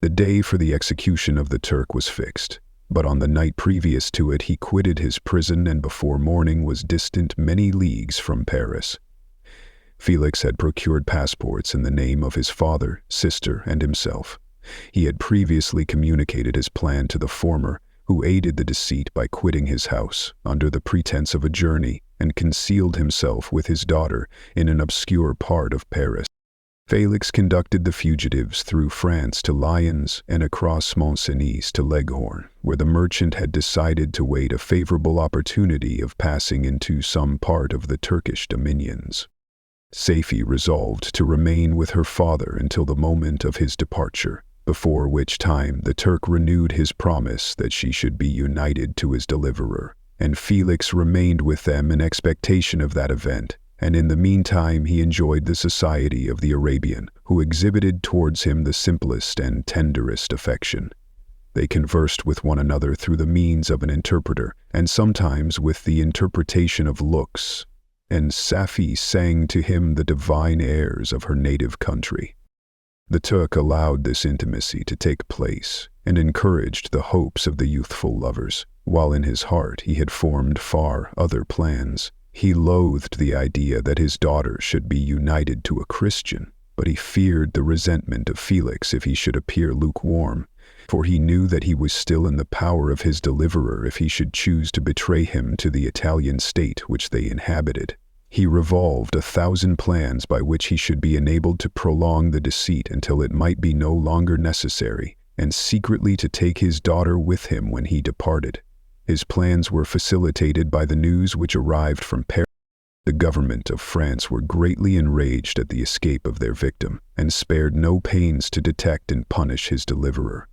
The day for the execution of the Turk was fixed, but on the night previous to it he quitted his prison and before morning was distant many leagues from Paris. Felix had procured passports in the name of his father, sister, and himself. He had previously communicated his plan to the former, who aided the deceit by quitting his house under the pretense of a journey and concealed himself with his daughter in an obscure part of Paris. Felix conducted the fugitives through France to Lyons and across Mont-Cenis to Leghorn, where the merchant had decided to wait a favorable opportunity of passing into some part of the Turkish dominions. Safie resolved to remain with her father until the moment of his departure, before which time the Turk renewed his promise that she should be united to his deliverer, and Felix remained with them in expectation of that event, and in the meantime he enjoyed the society of the Arabian, who exhibited towards him the simplest and tenderest affection. They conversed with one another through the means of an interpreter, and sometimes with the interpretation of looks, and Safie sang to him the divine airs of her native country. The Turk allowed this intimacy to take place, and encouraged the hopes of the youthful lovers, while in his heart he had formed far other plans. He loathed the idea that his daughter should be united to a Christian, but he feared the resentment of Felix if he should appear lukewarm, for he knew that he was still in the power of his deliverer if he should choose to betray him to the Italian state which they inhabited. He revolved 1,000 plans by which he should be enabled to prolong the deceit until it might be no longer necessary, and secretly to take his daughter with him when he departed. His plans were facilitated by the news which arrived from Paris. The government of France were greatly enraged at the escape of their victim, and spared no pains to detect and punish his deliverer.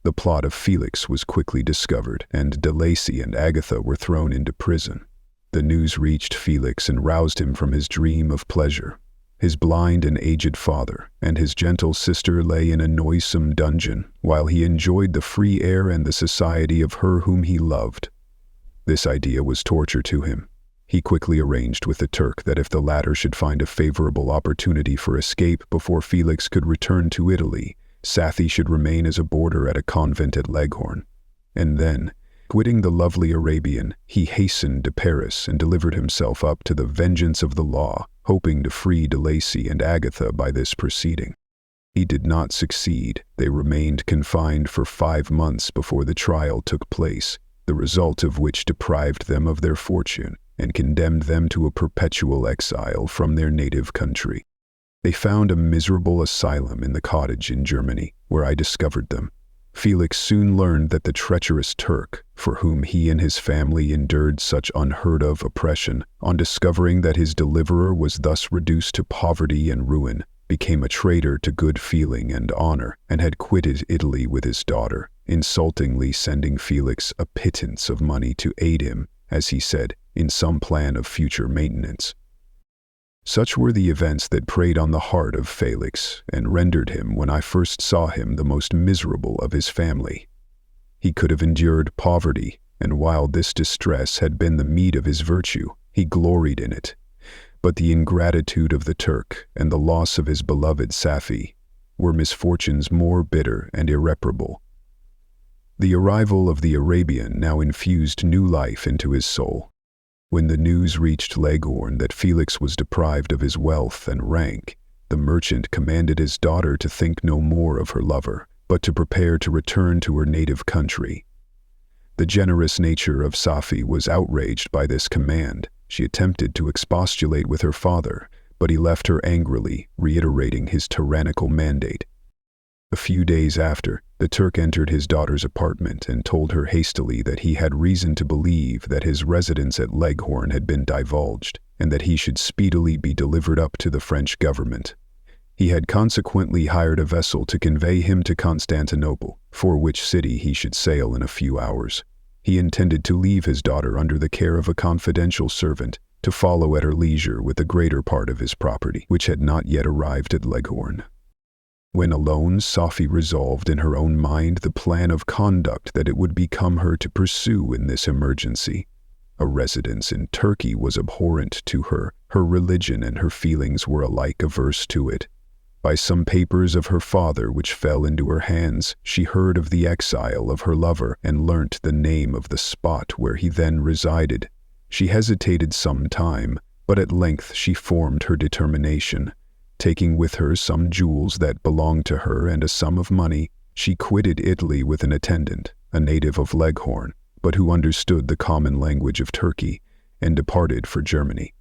The plot of Felix was quickly discovered, and De Lacy and Agatha were thrown into prison. The news reached Felix and roused him from his dream of pleasure. His blind and aged father and his gentle sister lay in a noisome dungeon, while he enjoyed the free air and the society of her whom he loved. This idea was torture to him. He quickly arranged with the Turk that if the latter should find a favorable opportunity for escape before Felix could return to Italy, Safie should remain as a boarder at a convent at Leghorn. And then, quitting the lovely Arabian, he hastened to Paris and delivered himself up to the vengeance of the law, hoping to free De Lacy and Agatha by this proceeding. He did not succeed. They remained confined for 5 months before the trial took place, the result of which deprived them of their fortune and condemned them to a perpetual exile from their native country. They found a miserable asylum in the cottage in Germany, where I discovered them. Felix soon learned that the treacherous Turk, for whom he and his family endured such unheard-of oppression, on discovering that his deliverer was thus reduced to poverty and ruin, became a traitor to good feeling and honor, and had quitted Italy with his daughter, insultingly sending Felix a pittance of money to aid him, as he said, in some plan of future maintenance. Such were the events that preyed on the heart of Felix, and rendered him, when I first saw him, the most miserable of his family. He could have endured poverty, and while this distress had been the meed of his virtue, he gloried in it. But the ingratitude of the Turk, and the loss of his beloved Safie, were misfortunes more bitter and irreparable. The arrival of the Arabian now infused new life into his soul. When the news reached Leghorn that Felix was deprived of his wealth and rank, the merchant commanded his daughter to think no more of her lover, but to prepare to return to her native country. The generous nature of Safie was outraged by this command. She attempted to expostulate with her father, but he left her angrily, reiterating his tyrannical mandate. A few days after, the Turk entered his daughter's apartment and told her hastily that he had reason to believe that his residence at Leghorn had been divulged, and that he should speedily be delivered up to the French government. He had consequently hired a vessel to convey him to Constantinople, for which city he should sail in a few hours. He intended to leave his daughter under the care of a confidential servant, to follow at her leisure with the greater part of his property, which had not yet arrived at Leghorn. When alone, Sophie resolved in her own mind the plan of conduct that it would become her to pursue in this emergency. A residence in Turkey was abhorrent to her. Her religion and her feelings were alike averse to it. By some papers of her father which fell into her hands, she heard of the exile of her lover and learnt the name of the spot where he then resided. She hesitated some time, but at length she formed her determination. Taking with her some jewels that belonged to her and a sum of money, she quitted Italy with an attendant, a native of Leghorn, but who understood the common language of Turkey, and departed for Germany.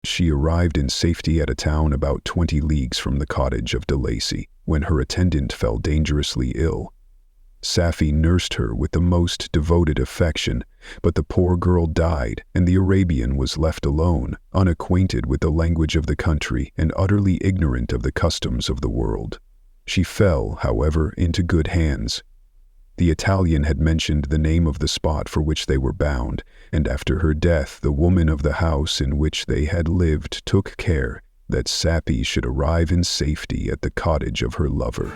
She arrived in safety at a town about 20 leagues from the cottage of de Lacy, when her attendant fell dangerously ill. Safie nursed her with the most devoted affection, but the poor girl died, and the Arabian was left alone, unacquainted with the language of the country and utterly ignorant of the customs of the world. She fell, however, into good hands. The Italian had mentioned the name of the spot for which they were bound, and after her death the woman of the house in which they had lived took care that Safie should arrive in safety at the cottage of her lover.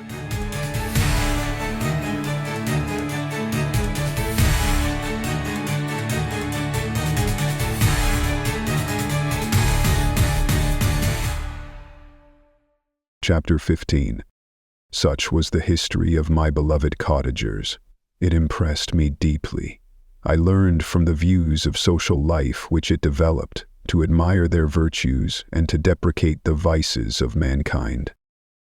Chapter 15. Such was the history of my beloved cottagers. It impressed me deeply. I learned from the views of social life which it developed to admire their virtues and to deprecate the vices of mankind.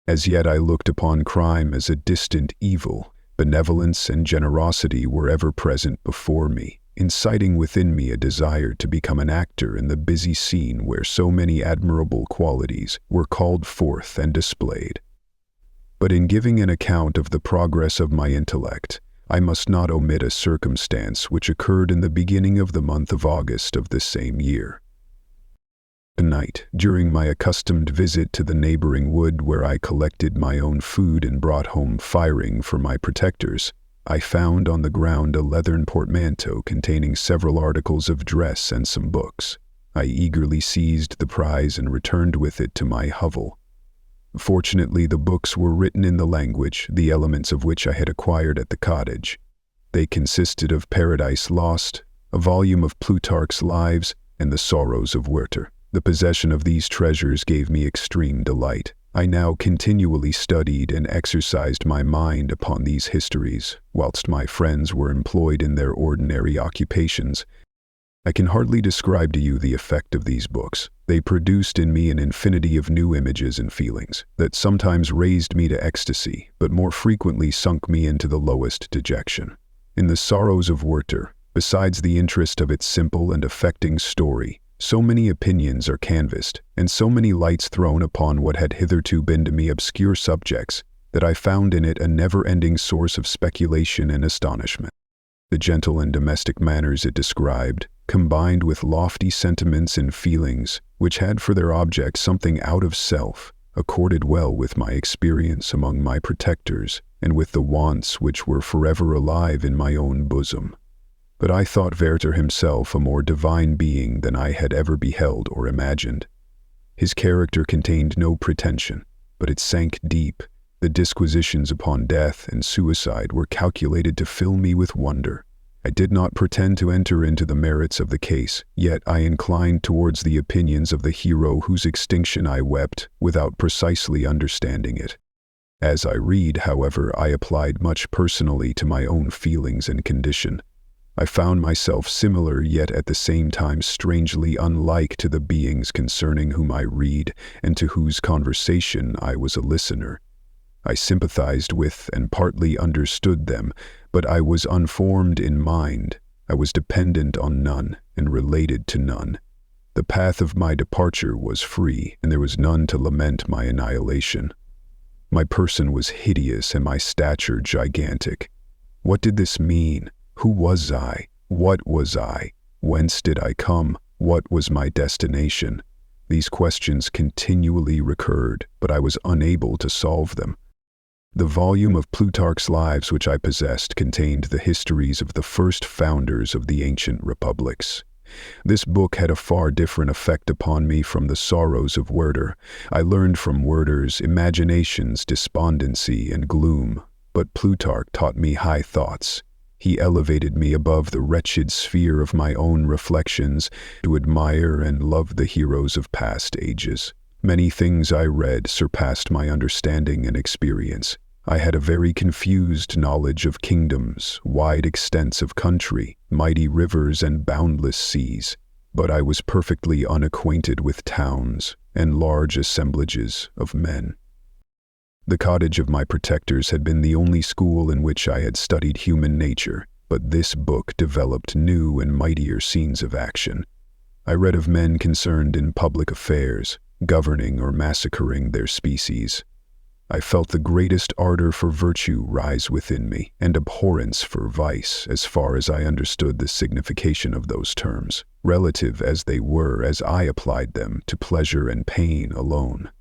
As yet I looked upon crime as a distant evil. Benevolence and generosity were ever present before me, inciting within me a desire to become an actor in the busy scene where so many admirable qualities were called forth and displayed. But in giving an account of the progress of my intellect, I must not omit a circumstance which occurred in the beginning of the month of August of this same year. A night, during my accustomed visit to the neighboring wood where I collected my own food and brought home firing for my protectors, I found on the ground a leathern portmanteau containing several articles of dress and some books. I eagerly seized the prize and returned with it to my hovel. Fortunately, the books were written in the language, the elements of which I had acquired at the cottage. They consisted of Paradise Lost, a volume of Plutarch's Lives, and the Sorrows of Werther. The possession of these treasures gave me extreme delight. I now continually studied and exercised my mind upon these histories, whilst my friends were employed in their ordinary occupations. I can hardly describe to you the effect of these books. They produced in me an infinity of new images and feelings that sometimes raised me to ecstasy, but more frequently sunk me into the lowest dejection. In the Sorrows of Werther, besides the interest of its simple and affecting story, so many opinions are canvassed, and so many lights thrown upon what had hitherto been to me obscure subjects, that I found in it a never-ending source of speculation and astonishment. The gentle and domestic manners it described, combined with lofty sentiments and feelings, which had for their object something out of self, accorded well with my experience among my protectors, and with the wants which were forever alive in my own bosom. But I thought Werther himself a more divine being than I had ever beheld or imagined. His character contained no pretension, but it sank deep. The disquisitions upon death and suicide were calculated to fill me with wonder. I did not pretend to enter into the merits of the case, yet I inclined towards the opinions of the hero whose extinction I wept, without precisely understanding it. As I read, however, I applied much personally to my own feelings and condition. I found myself similar, yet at the same time strangely unlike to the beings concerning whom I read, and to whose conversation I was a listener. I sympathized with and partly understood them, but I was unformed in mind. I was dependent on none and related to none. The path of my departure was free, and there was none to lament my annihilation. My person was hideous and my stature gigantic. What did this mean? Who was I? What was I? Whence did I come? What was my destination? These questions continually recurred, but I was unable to solve them. The volume of Plutarch's Lives which I possessed contained the histories of the first founders of the ancient republics. This book had a far different effect upon me from the sorrows of Werther. I learned from Werther's imaginations, despondency, and gloom, but Plutarch taught me high thoughts. He elevated me above the wretched sphere of my own reflections to admire and love the heroes of past ages. Many things I read surpassed my understanding and experience. I had a very confused knowledge of kingdoms, wide extents of country, mighty rivers and boundless seas, but I was perfectly unacquainted with towns and large assemblages of men. The cottage of my protectors had been the only school in which I had studied human nature, but this book developed new and mightier scenes of action. I read of men concerned in public affairs, governing or massacring their species. I felt the greatest ardor for virtue rise within me, and abhorrence for vice, as far as I understood the signification of those terms, relative as they were as I applied them to pleasure and pain alone.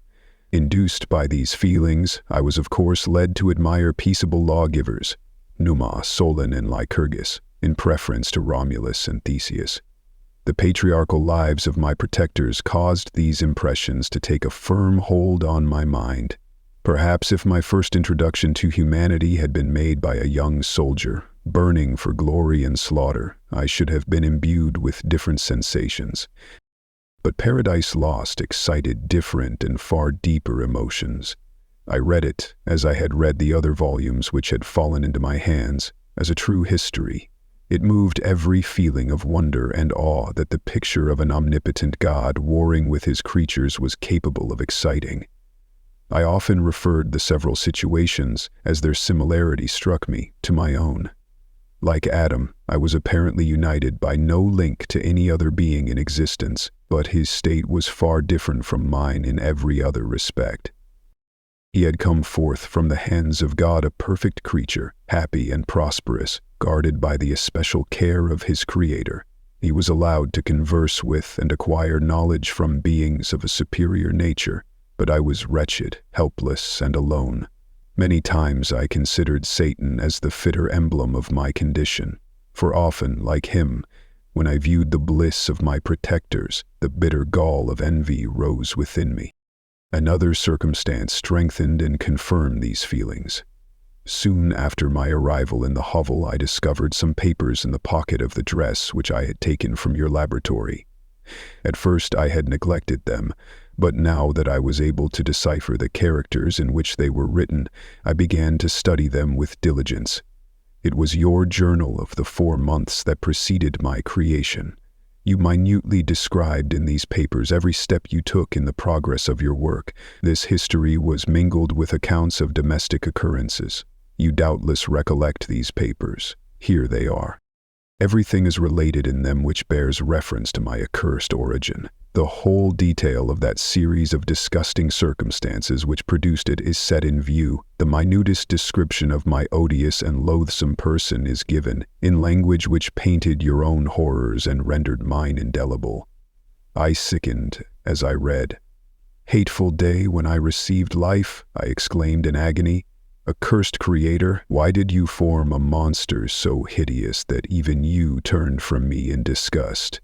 Induced by these feelings, I was of course led to admire peaceable lawgivers, Numa, Solon, and Lycurgus, in preference to Romulus and Theseus. The patriarchal lives of my protectors caused these impressions to take a firm hold on my mind. Perhaps if my first introduction to humanity had been made by a young soldier, burning for glory and slaughter, I should have been imbued with different sensations. But Paradise Lost excited different and far deeper emotions. I read it, as I had read the other volumes which had fallen into my hands, as a true history. It moved every feeling of wonder and awe that the picture of an omnipotent God warring with his creatures was capable of exciting. I often referred the several situations, as their similarity struck me, to my own. Like Adam, I was apparently united by no link to any other being in existence, but his state was far different from mine in every other respect. He had come forth from the hands of God a perfect creature, happy and prosperous, guarded by the especial care of his Creator. He was allowed to converse with and acquire knowledge from beings of a superior nature, but I was wretched, helpless, and alone. Many times I considered Satan as the fitter emblem of my condition, for often, like him, when I viewed the bliss of my protectors, the bitter gall of envy rose within me. Another circumstance strengthened and confirmed these feelings. Soon after my arrival in the hovel, I discovered some papers in the pocket of the dress which I had taken from your laboratory. At first I had neglected them, but now that I was able to decipher the characters in which they were written, I began to study them with diligence. It was your journal of the 4 months that preceded my creation. You minutely described in these papers every step you took in the progress of your work. This history was mingled with accounts of domestic occurrences. You doubtless recollect these papers. Here they are. Everything is related in them which bears reference to my accursed origin. The whole detail of that series of disgusting circumstances which produced it is set in view. The minutest description of my odious and loathsome person is given, in language which painted your own horrors and rendered mine indelible. I sickened as I read. "Hateful day when I received life," I exclaimed in agony. "Accursed Creator, why did you form a monster so hideous that even you turned from me in disgust?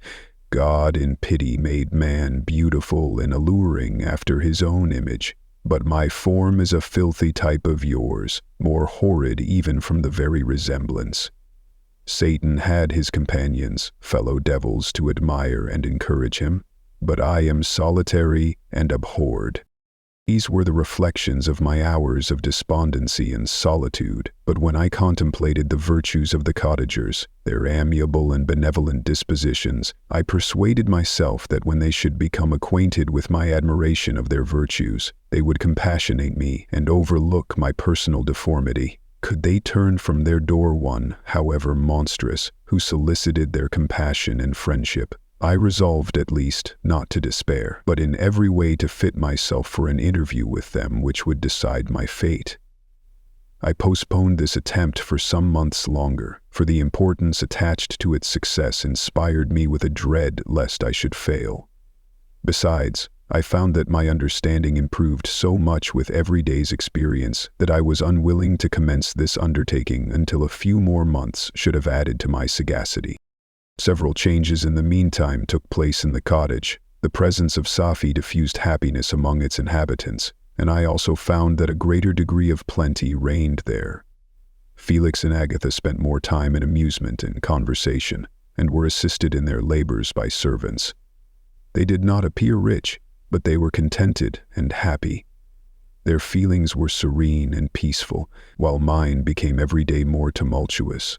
God in pity made man beautiful and alluring after his own image, but my form is a filthy type of yours, more horrid even from the very resemblance. Satan had his companions, fellow devils, to admire and encourage him, but I am solitary and abhorred." These were the reflections of my hours of despondency and solitude, but when I contemplated the virtues of the cottagers, their amiable and benevolent dispositions, I persuaded myself that when they should become acquainted with my admiration of their virtues, they would compassionate me and overlook my personal deformity. Could they turn from their door one, however monstrous, who solicited their compassion and friendship? I resolved at least not to despair, but in every way to fit myself for an interview with them which would decide my fate. I postponed this attempt for some months longer, for the importance attached to its success inspired me with a dread lest I should fail. Besides, I found that my understanding improved so much with every day's experience that I was unwilling to commence this undertaking until a few more months should have added to my sagacity. Several changes in the meantime took place in the cottage. The presence of Safi diffused happiness among its inhabitants, and I also found that a greater degree of plenty reigned there. Felix and Agatha spent more time in amusement and conversation, and were assisted in their labors by servants. They did not appear rich, but they were contented and happy. Their feelings were serene and peaceful, while mine became every day more tumultuous.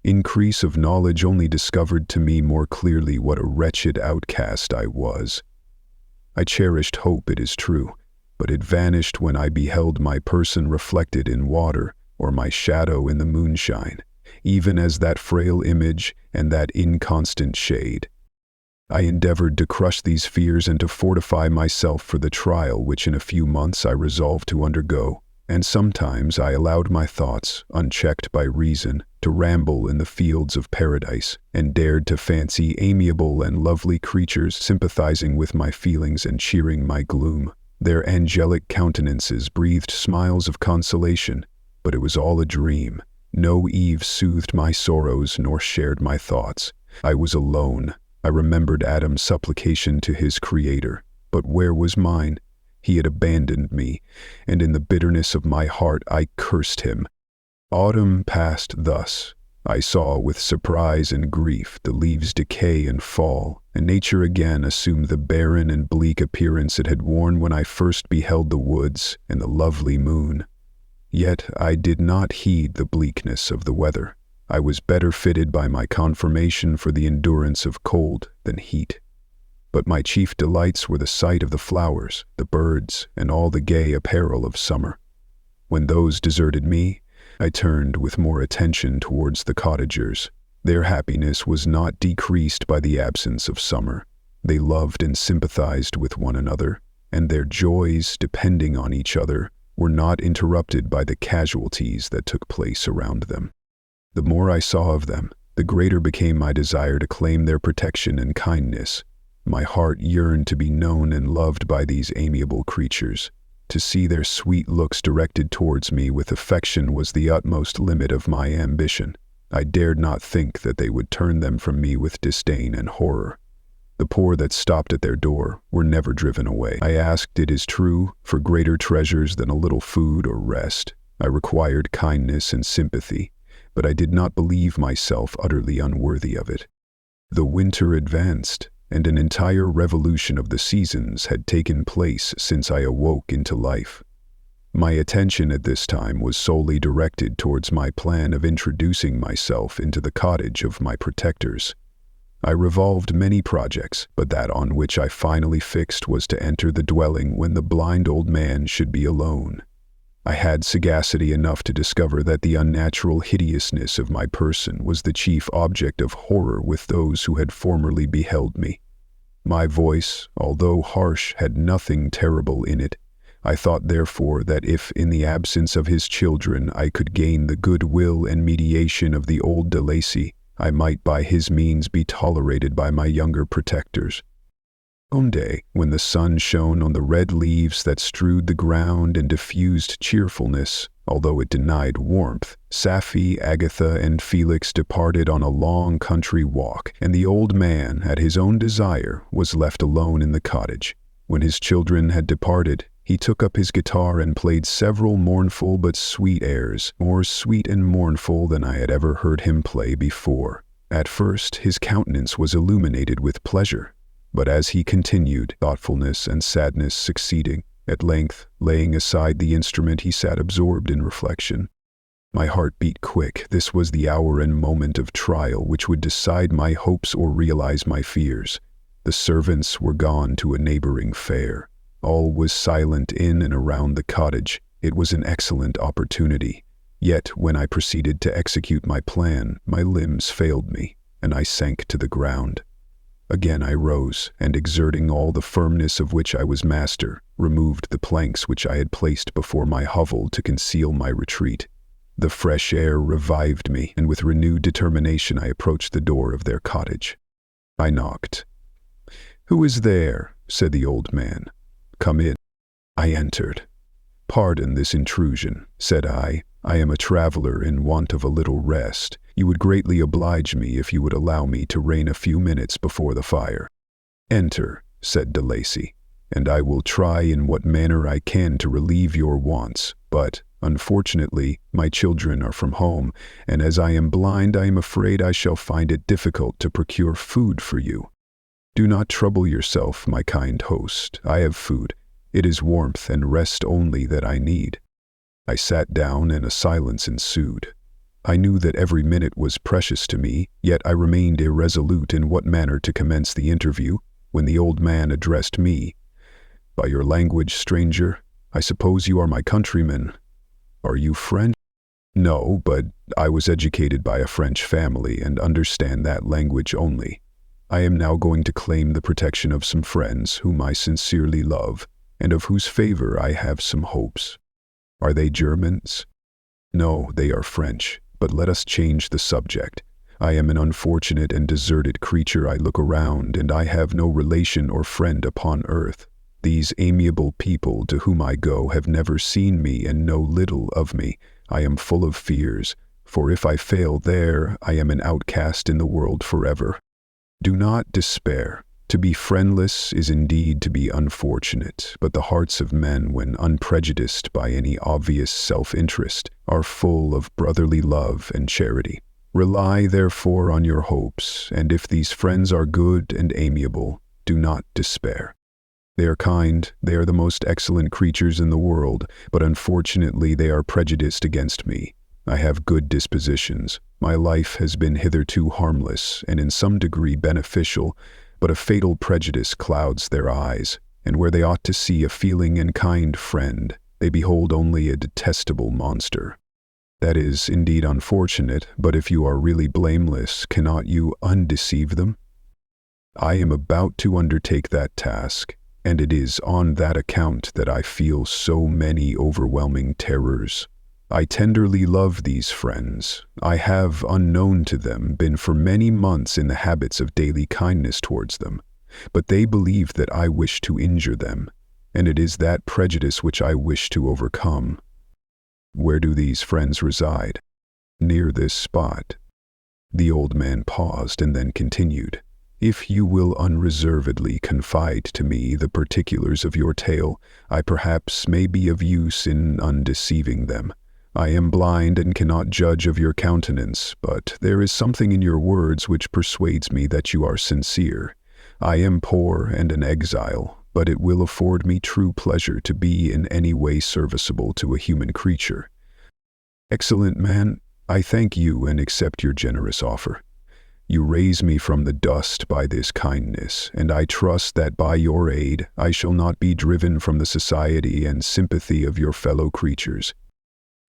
Increase of knowledge only discovered to me more clearly what a wretched outcast I was. I cherished hope, it is true, but it vanished when I beheld my person reflected in water, or my shadow in the moonshine, even as that frail image and that inconstant shade. I endeavored to crush these fears and to fortify myself for the trial which in a few months I resolved to undergo, and sometimes I allowed my thoughts, unchecked by reason, to ramble in the fields of paradise, and dared to fancy amiable and lovely creatures sympathizing with my feelings and cheering my gloom. Their angelic countenances breathed smiles of consolation, but it was all a dream. No Eve soothed my sorrows nor shared my thoughts. I was alone. I remembered Adam's supplication to his Creator, but where was mine? He had abandoned me, and in the bitterness of my heart I cursed him. Autumn passed thus. I saw with surprise and grief the leaves decay and fall, and nature again assumed the barren and bleak appearance it had worn when I first beheld the woods and the lovely moon. Yet I did not heed the bleakness of the weather. I was better fitted by my conformation for the endurance of cold than heat. But my chief delights were the sight of the flowers, the birds, and all the gay apparel of summer. When those deserted me, I turned with more attention towards the cottagers. Their happiness was not decreased by the absence of summer. They loved and sympathized with one another, and their joys, depending on each other, were not interrupted by the casualties that took place around them. The more I saw of them, the greater became my desire to claim their protection and kindness. My heart yearned to be known and loved by these amiable creatures. To see their sweet looks directed towards me with affection was the utmost limit of my ambition. I dared not think that they would turn them from me with disdain and horror. The poor that stopped at their door were never driven away. I asked, it is true, for greater treasures than a little food or rest. I required kindness and sympathy, but I did not believe myself utterly unworthy of it. The winter advanced, and an entire revolution of the seasons had taken place since I awoke into life. My attention at this time was solely directed towards my plan of introducing myself into the cottage of my protectors. I revolved many projects, but that on which I finally fixed was to enter the dwelling when the blind old man should be alone. I had sagacity enough to discover that the unnatural hideousness of my person was the chief object of horror with those who had formerly beheld me. My voice, although harsh, had nothing terrible in it. I thought therefore that if, in the absence of his children, I could gain the good will and mediation of the old de Lacy, I might by his means be tolerated by my younger protectors. One day, when the sun shone on the red leaves that strewed the ground and diffused cheerfulness, although it denied warmth, Safi, Agatha, and Felix departed on a long country walk, and the old man, at his own desire, was left alone in the cottage. When his children had departed, he took up his guitar and played several mournful but sweet airs, more sweet and mournful than I had ever heard him play before. At first, his countenance was illuminated with pleasure, but as he continued, thoughtfulness and sadness succeeding. At length, laying aside the instrument, he sat absorbed in reflection. My heart beat quick. This was the hour and moment of trial which would decide my hopes or realize my fears. The servants were gone to a neighboring fair. All was silent in and around the cottage. It was an excellent opportunity. Yet, when I proceeded to execute my plan, my limbs failed me, and I sank to the ground. Again I rose, and exerting all the firmness of which I was master, removed the planks which I had placed before my hovel to conceal my retreat. The fresh air revived me, and with renewed determination I approached the door of their cottage. I knocked. "Who is there?" said the old man. "Come in." I entered. "Pardon this intrusion," said I. "I am a traveler in want of a little rest. You would greatly oblige me if you would allow me to reign a few minutes before the fire." "Enter," said de Lacy, "and I will try in what manner I can to relieve your wants, but, unfortunately, my children are from home, and as I am blind I am afraid I shall find it difficult to procure food for you." "Do not trouble yourself, my kind host. I have food. It is warmth and rest only that I need." I sat down and a silence ensued. I knew that every minute was precious to me, yet I remained irresolute in what manner to commence the interview, when the old man addressed me. "By your language, stranger, I suppose you are my countrymen. Are you French?" "No, but I was educated by a French family and understand that language only. I am now going to claim the protection of some friends whom I sincerely love, and of whose favor I have some hopes." "Are they Germans?" "No, they are French, but let us change the subject. I am an unfortunate and deserted creature. I look around, and I have no relation or friend upon earth. These amiable people to whom I go have never seen me and know little of me. I am full of fears, for if I fail there, I am an outcast in the world forever. Do not despair. To be friendless is indeed to be unfortunate, but the hearts of men, when unprejudiced by any obvious self-interest, are full of brotherly love and charity. Rely, therefore, on your hopes, and if these friends are good and amiable, do not despair. They are kind, they are the most excellent creatures in the world, but unfortunately they are prejudiced against me. I have good dispositions. My life has been hitherto harmless and in some degree beneficial, but a fatal prejudice clouds their eyes, and where they ought to see a feeling and kind friend, they behold only a detestable monster. That is indeed unfortunate, but if you are really blameless, cannot you undeceive them? I am about to undertake that task, and it is on that account that I feel so many overwhelming terrors. I tenderly love these friends. I have, unknown to them, been for many months in the habits of daily kindness towards them, but they believe that I wish to injure them, and it is that prejudice which I wish to overcome. Where do these friends reside? Near this spot. The old man paused and then continued. If you will unreservedly confide to me the particulars of your tale, I perhaps may be of use in undeceiving them. I am blind and cannot judge of your countenance, but there is something in your words which persuades me that you are sincere. I am poor and an exile, but it will afford me true pleasure to be in any way serviceable to a human creature. Excellent man, I thank you and accept your generous offer. You raise me from the dust by this kindness, and I trust that by your aid I shall not be driven from the society and sympathy of your fellow creatures.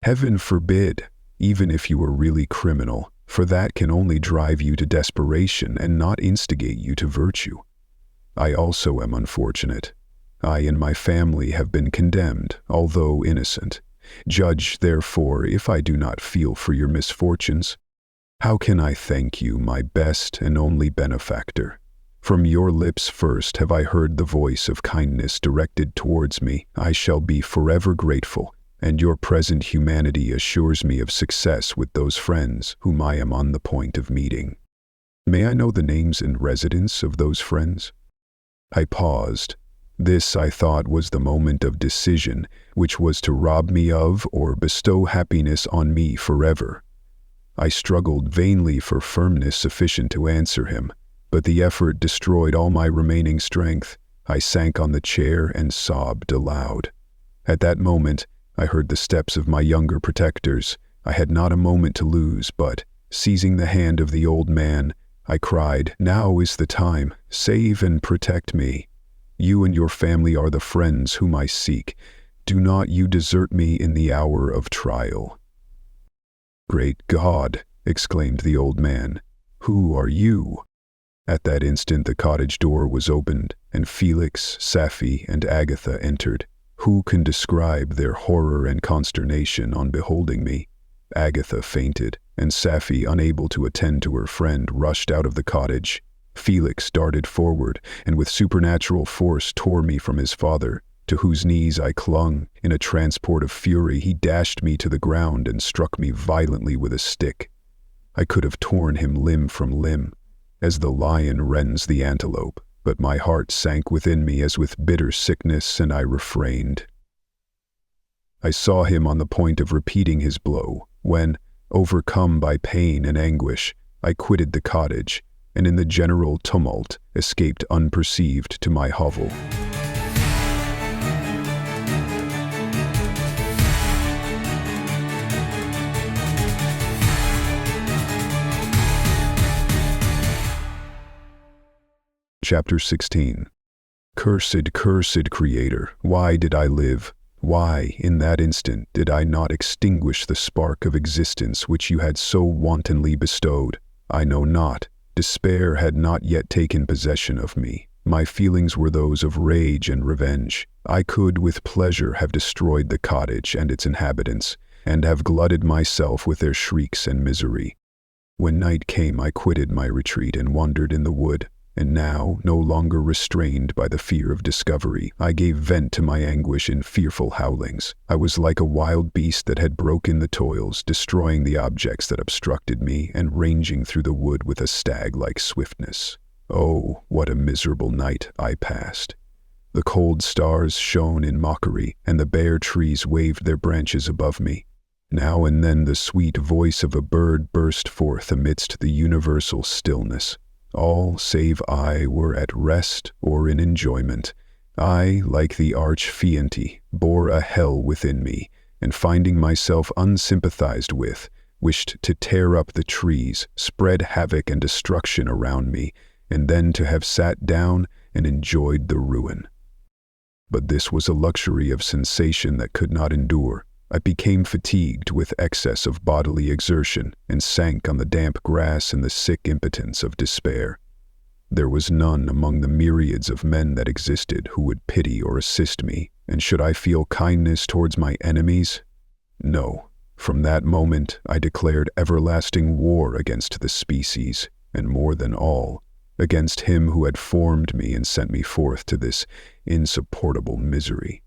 Heaven forbid, even if you were really criminal, for that can only drive you to desperation and not instigate you to virtue. I also am unfortunate. I and my family have been condemned, although innocent. Judge, therefore, if I do not feel for your misfortunes. How can I thank you, my best and only benefactor? From your lips first have I heard the voice of kindness directed towards me. I shall be forever grateful, and your present humanity assures me of success with those friends whom I am on the point of meeting. May I know the names and residence of those friends? I paused. This, I thought, was the moment of decision, which was to rob me of or bestow happiness on me forever. I struggled vainly for firmness sufficient to answer him, but the effort destroyed all my remaining strength. I sank on the chair and sobbed aloud. At that moment, I heard the steps of my younger protectors. I had not a moment to lose, but, seizing the hand of the old man, I cried, "Now is the time. Save and protect me. You and your family are the friends whom I seek. Do not you desert me in the hour of trial." "Great God!" exclaimed the old man. "Who are you?" At that instant the cottage door was opened, and Felix, Safie, and Agatha entered. Who can describe their horror and consternation on beholding me? Agatha fainted, and Safie, unable to attend to her friend, rushed out of the cottage. Felix darted forward, and with supernatural force tore me from his father, to whose knees I clung. In a transport of fury, he dashed me to the ground and struck me violently with a stick. I could have torn him limb from limb, as the lion rends the antelope, but my heart sank within me as with bitter sickness, and I refrained. I saw him on the point of repeating his blow, when, overcome by pain and anguish, I quitted the cottage, and in the general tumult escaped unperceived to my hovel. Chapter 16. Cursed, cursed Creator, why did I live? Why, in that instant, did I not extinguish the spark of existence which you had so wantonly bestowed? I know not. Despair had not yet taken possession of me. My feelings were those of rage and revenge. I could with pleasure have destroyed the cottage and its inhabitants, and have glutted myself with their shrieks and misery. When night came, I quitted my retreat and wandered in the wood. And now, no longer restrained by the fear of discovery, I gave vent to my anguish in fearful howlings. I was like a wild beast that had broken the toils, destroying the objects that obstructed me, and ranging through the wood with a stag-like swiftness. Oh, what a miserable night I passed! The cold stars shone in mockery, and the bare trees waved their branches above me. Now and then the sweet voice of a bird burst forth amidst the universal stillness. All save I were at rest or in enjoyment. I, like the arch-fiend, bore a hell within me, and finding myself unsympathized with, wished to tear up the trees, spread havoc and destruction around me, and then to have sat down and enjoyed the ruin. But this was a luxury of sensation that could not endure. I became fatigued with excess of bodily exertion, and sank on the damp grass in the sick impotence of despair. There was none among the myriads of men that existed who would pity or assist me, and should I feel kindness towards my enemies? No. From that moment I declared everlasting war against the species, and more than all, against him who had formed me and sent me forth to this insupportable misery.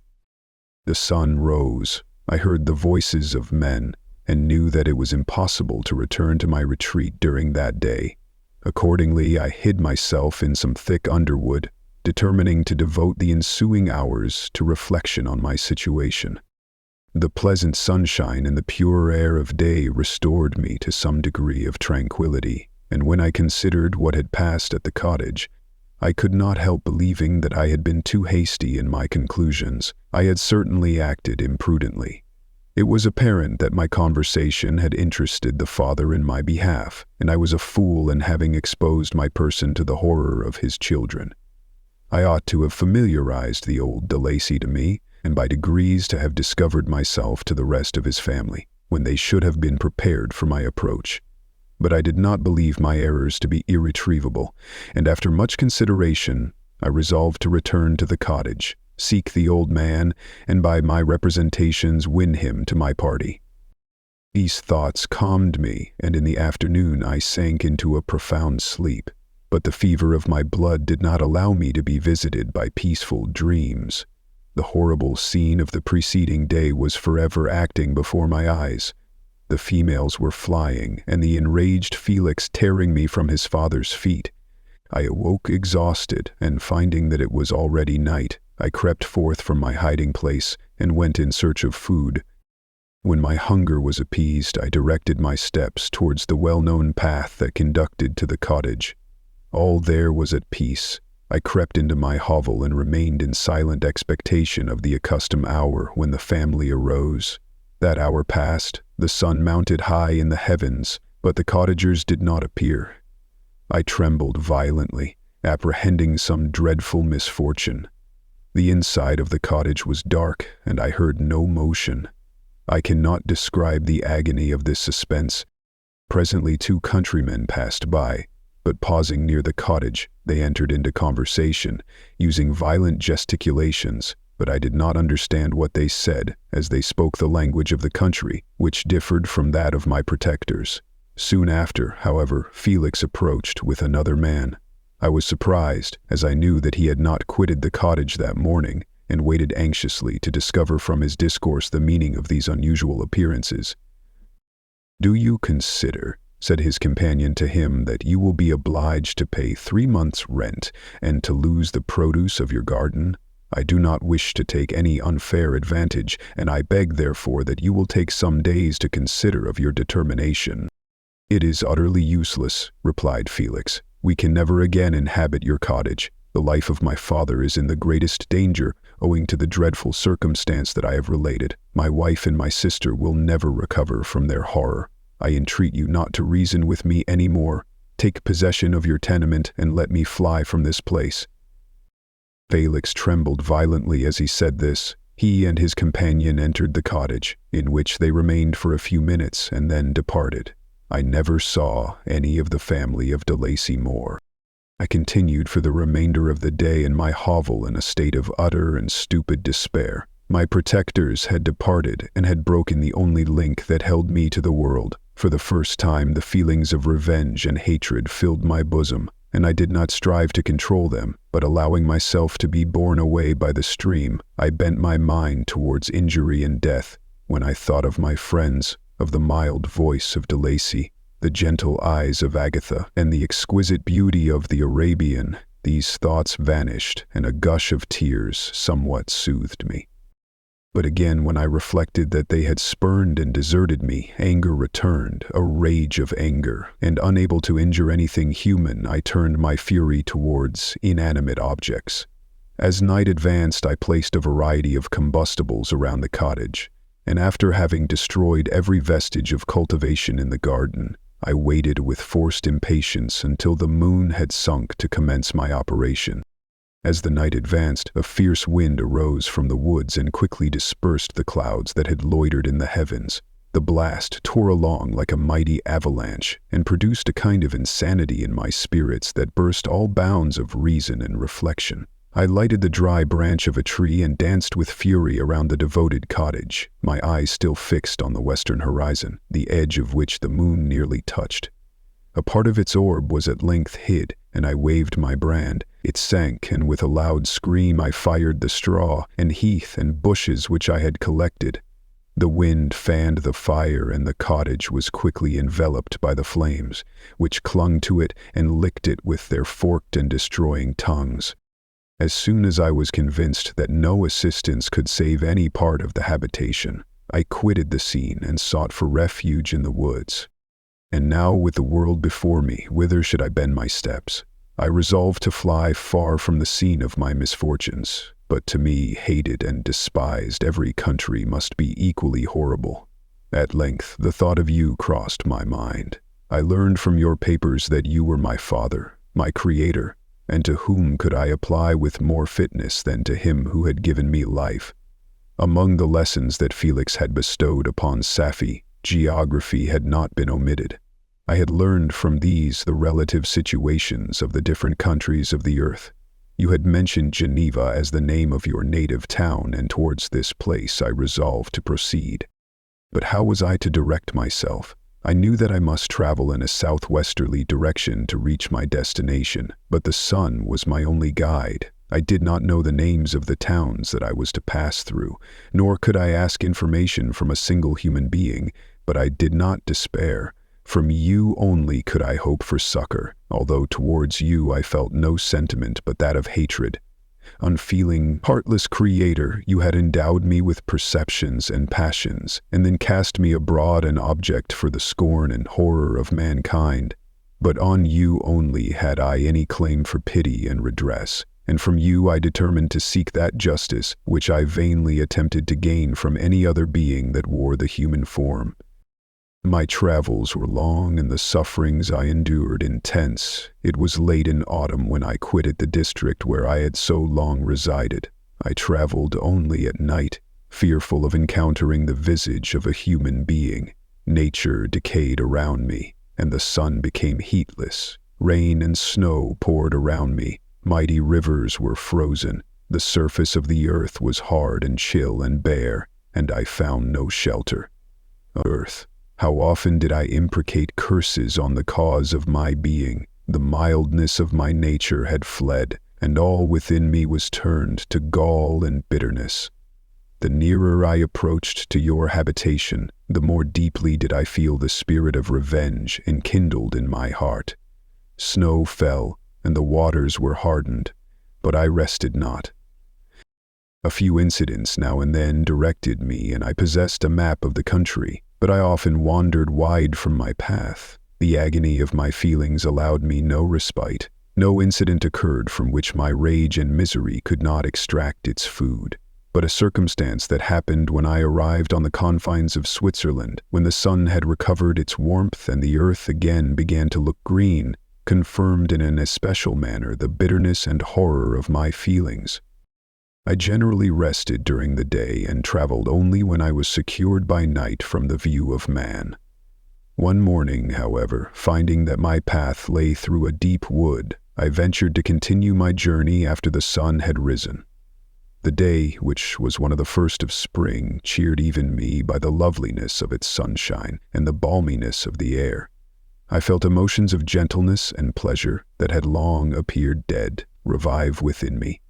The sun rose. I heard the voices of men, and knew that it was impossible to return to my retreat during that day. Accordingly, I hid myself in some thick underwood, determining to devote the ensuing hours to reflection on my situation. The pleasant sunshine and the pure air of day restored me to some degree of tranquility, and when I considered what had passed at the cottage, I could not help believing that I had been too hasty in my conclusions. I had certainly acted imprudently. It was apparent that my conversation had interested the father in my behalf, and I was a fool in having exposed my person to the horror of his children. I ought to have familiarized the old de Lacy to me, and by degrees to have discovered myself to the rest of his family, when they should have been prepared for my approach. But I did not believe my errors to be irretrievable, and after much consideration, I resolved to return to the cottage, seek the old man, and by my representations win him to my party. These thoughts calmed me, and in the afternoon I sank into a profound sleep, but the fever of my blood did not allow me to be visited by peaceful dreams. The horrible scene of the preceding day was forever acting before my eyes. The females were flying, and the enraged Felix tearing me from his father's feet. I awoke exhausted, and finding that it was already night, I crept forth from my hiding place and went in search of food. When my hunger was appeased, I directed my steps towards the well-known path that conducted to the cottage. All there was at peace. I crept into my hovel and remained in silent expectation of the accustomed hour when the family arose. That hour passed, the sun mounted high in the heavens, but the cottagers did not appear. I trembled violently, apprehending some dreadful misfortune. The inside of the cottage was dark, and I heard no motion. I cannot describe the agony of this suspense. Presently 2 countrymen passed by, but pausing near the cottage, they entered into conversation, using violent gesticulations, but I did not understand what they said, as they spoke the language of the country, which differed from that of my protectors. Soon after, however, Felix approached with another man. I was surprised, as I knew that he had not quitted the cottage that morning, and waited anxiously to discover from his discourse the meaning of these unusual appearances. "Do you consider," said his companion to him, "that you will be obliged to pay 3 months' rent, and to lose the produce of your garden? I do not wish to take any unfair advantage, and I beg therefore that you will take some days to consider of your determination." "It is utterly useless," replied Felix. "We can never again inhabit your cottage. The life of my father is in the greatest danger, owing to the dreadful circumstance that I have related. My wife and my sister will never recover from their horror. I entreat you not to reason with me any more. Take possession of your tenement and let me fly from this place." Felix trembled violently as he said this. He and his companion entered the cottage, in which they remained for a few minutes and then departed. I never saw any of the family of de Lacy more. I continued for the remainder of the day in my hovel in a state of utter and stupid despair. My protectors had departed and had broken the only link that held me to the world. For the first time, the feelings of revenge and hatred filled my bosom, and I did not strive to control them, but allowing myself to be borne away by the stream, I bent my mind towards injury and death. When I thought of my friends, of the mild voice of de Lacy, the gentle eyes of Agatha, and the exquisite beauty of the Arabian, these thoughts vanished, and a gush of tears somewhat soothed me. But again, when I reflected that they had spurned and deserted me, anger returned, a rage of anger, and unable to injure anything human, I turned my fury towards inanimate objects. As night advanced, I placed a variety of combustibles around the cottage, and after having destroyed every vestige of cultivation in the garden, I waited with forced impatience until the moon had sunk to commence my operation. As the night advanced, a fierce wind arose from the woods and quickly dispersed the clouds that had loitered in the heavens. The blast tore along like a mighty avalanche and produced a kind of insanity in my spirits that burst all bounds of reason and reflection. I lighted the dry branch of a tree and danced with fury around the devoted cottage, my eyes still fixed on the western horizon, the edge of which the moon nearly touched. A part of its orb was at length hid, and I waved my brand. It sank, and with a loud scream I fired the straw and heath and bushes which I had collected. The wind fanned the fire, and the cottage was quickly enveloped by the flames, which clung to it and licked it with their forked and destroying tongues. As soon as I was convinced that no assistance could save any part of the habitation, I quitted the scene and sought for refuge in the woods. And now, with the world before me, whither should I bend my steps? I resolved to fly far from the scene of my misfortunes, but to me, hated and despised, every country must be equally horrible. At length, the thought of you crossed my mind. I learned from your papers that you were my father, my creator, and to whom could I apply with more fitness than to him who had given me life? Among the lessons that Felix had bestowed upon Safie, geography had not been omitted. I had learned from these the relative situations of the different countries of the earth. You had mentioned Geneva as the name of your native town, and towards this place I resolved to proceed. But how was I to direct myself? I knew that I must travel in a southwesterly direction to reach my destination, but the sun was my only guide. I did not know the names of the towns that I was to pass through, nor could I ask information from a single human being, but I did not despair. From you only could I hope for succor, although towards you I felt no sentiment but that of hatred. Unfeeling, heartless creator, you had endowed me with perceptions and passions, and then cast me abroad an object for the scorn and horror of mankind. But on you only had I any claim for pity and redress, and from you I determined to seek that justice which I vainly attempted to gain from any other being that wore the human form. My travels were long, and the sufferings I endured intense. It was late in autumn when I quitted the district where I had so long resided. I traveled only at night, fearful of encountering the visage of a human being. Nature decayed around me, and the sun became heatless. Rain and snow poured around me. Mighty rivers were frozen. The surface of the earth was hard and chill and bare, and I found no shelter. Earth, how often did I imprecate curses on the cause of my being? The mildness of my nature had fled, and all within me was turned to gall and bitterness. The nearer I approached to your habitation, the more deeply did I feel the spirit of revenge enkindled in my heart. Snow fell, and the waters were hardened, but I rested not. A few incidents now and then directed me, and I possessed a map of the country, but I often wandered wide from my path. The agony of my feelings allowed me no respite. No incident occurred from which my rage and misery could not extract its food. But a circumstance that happened when I arrived on the confines of Switzerland, when the sun had recovered its warmth and the earth again began to look green, confirmed in an especial manner the bitterness and horror of my feelings. I generally rested during the day and traveled only when I was secured by night from the view of man. One morning, however, finding that my path lay through a deep wood, I ventured to continue my journey after the sun had risen. The day, which was one of the first of spring, cheered even me by the loveliness of its sunshine and the balminess of the air. I felt emotions of gentleness and pleasure that had long appeared dead revive within me.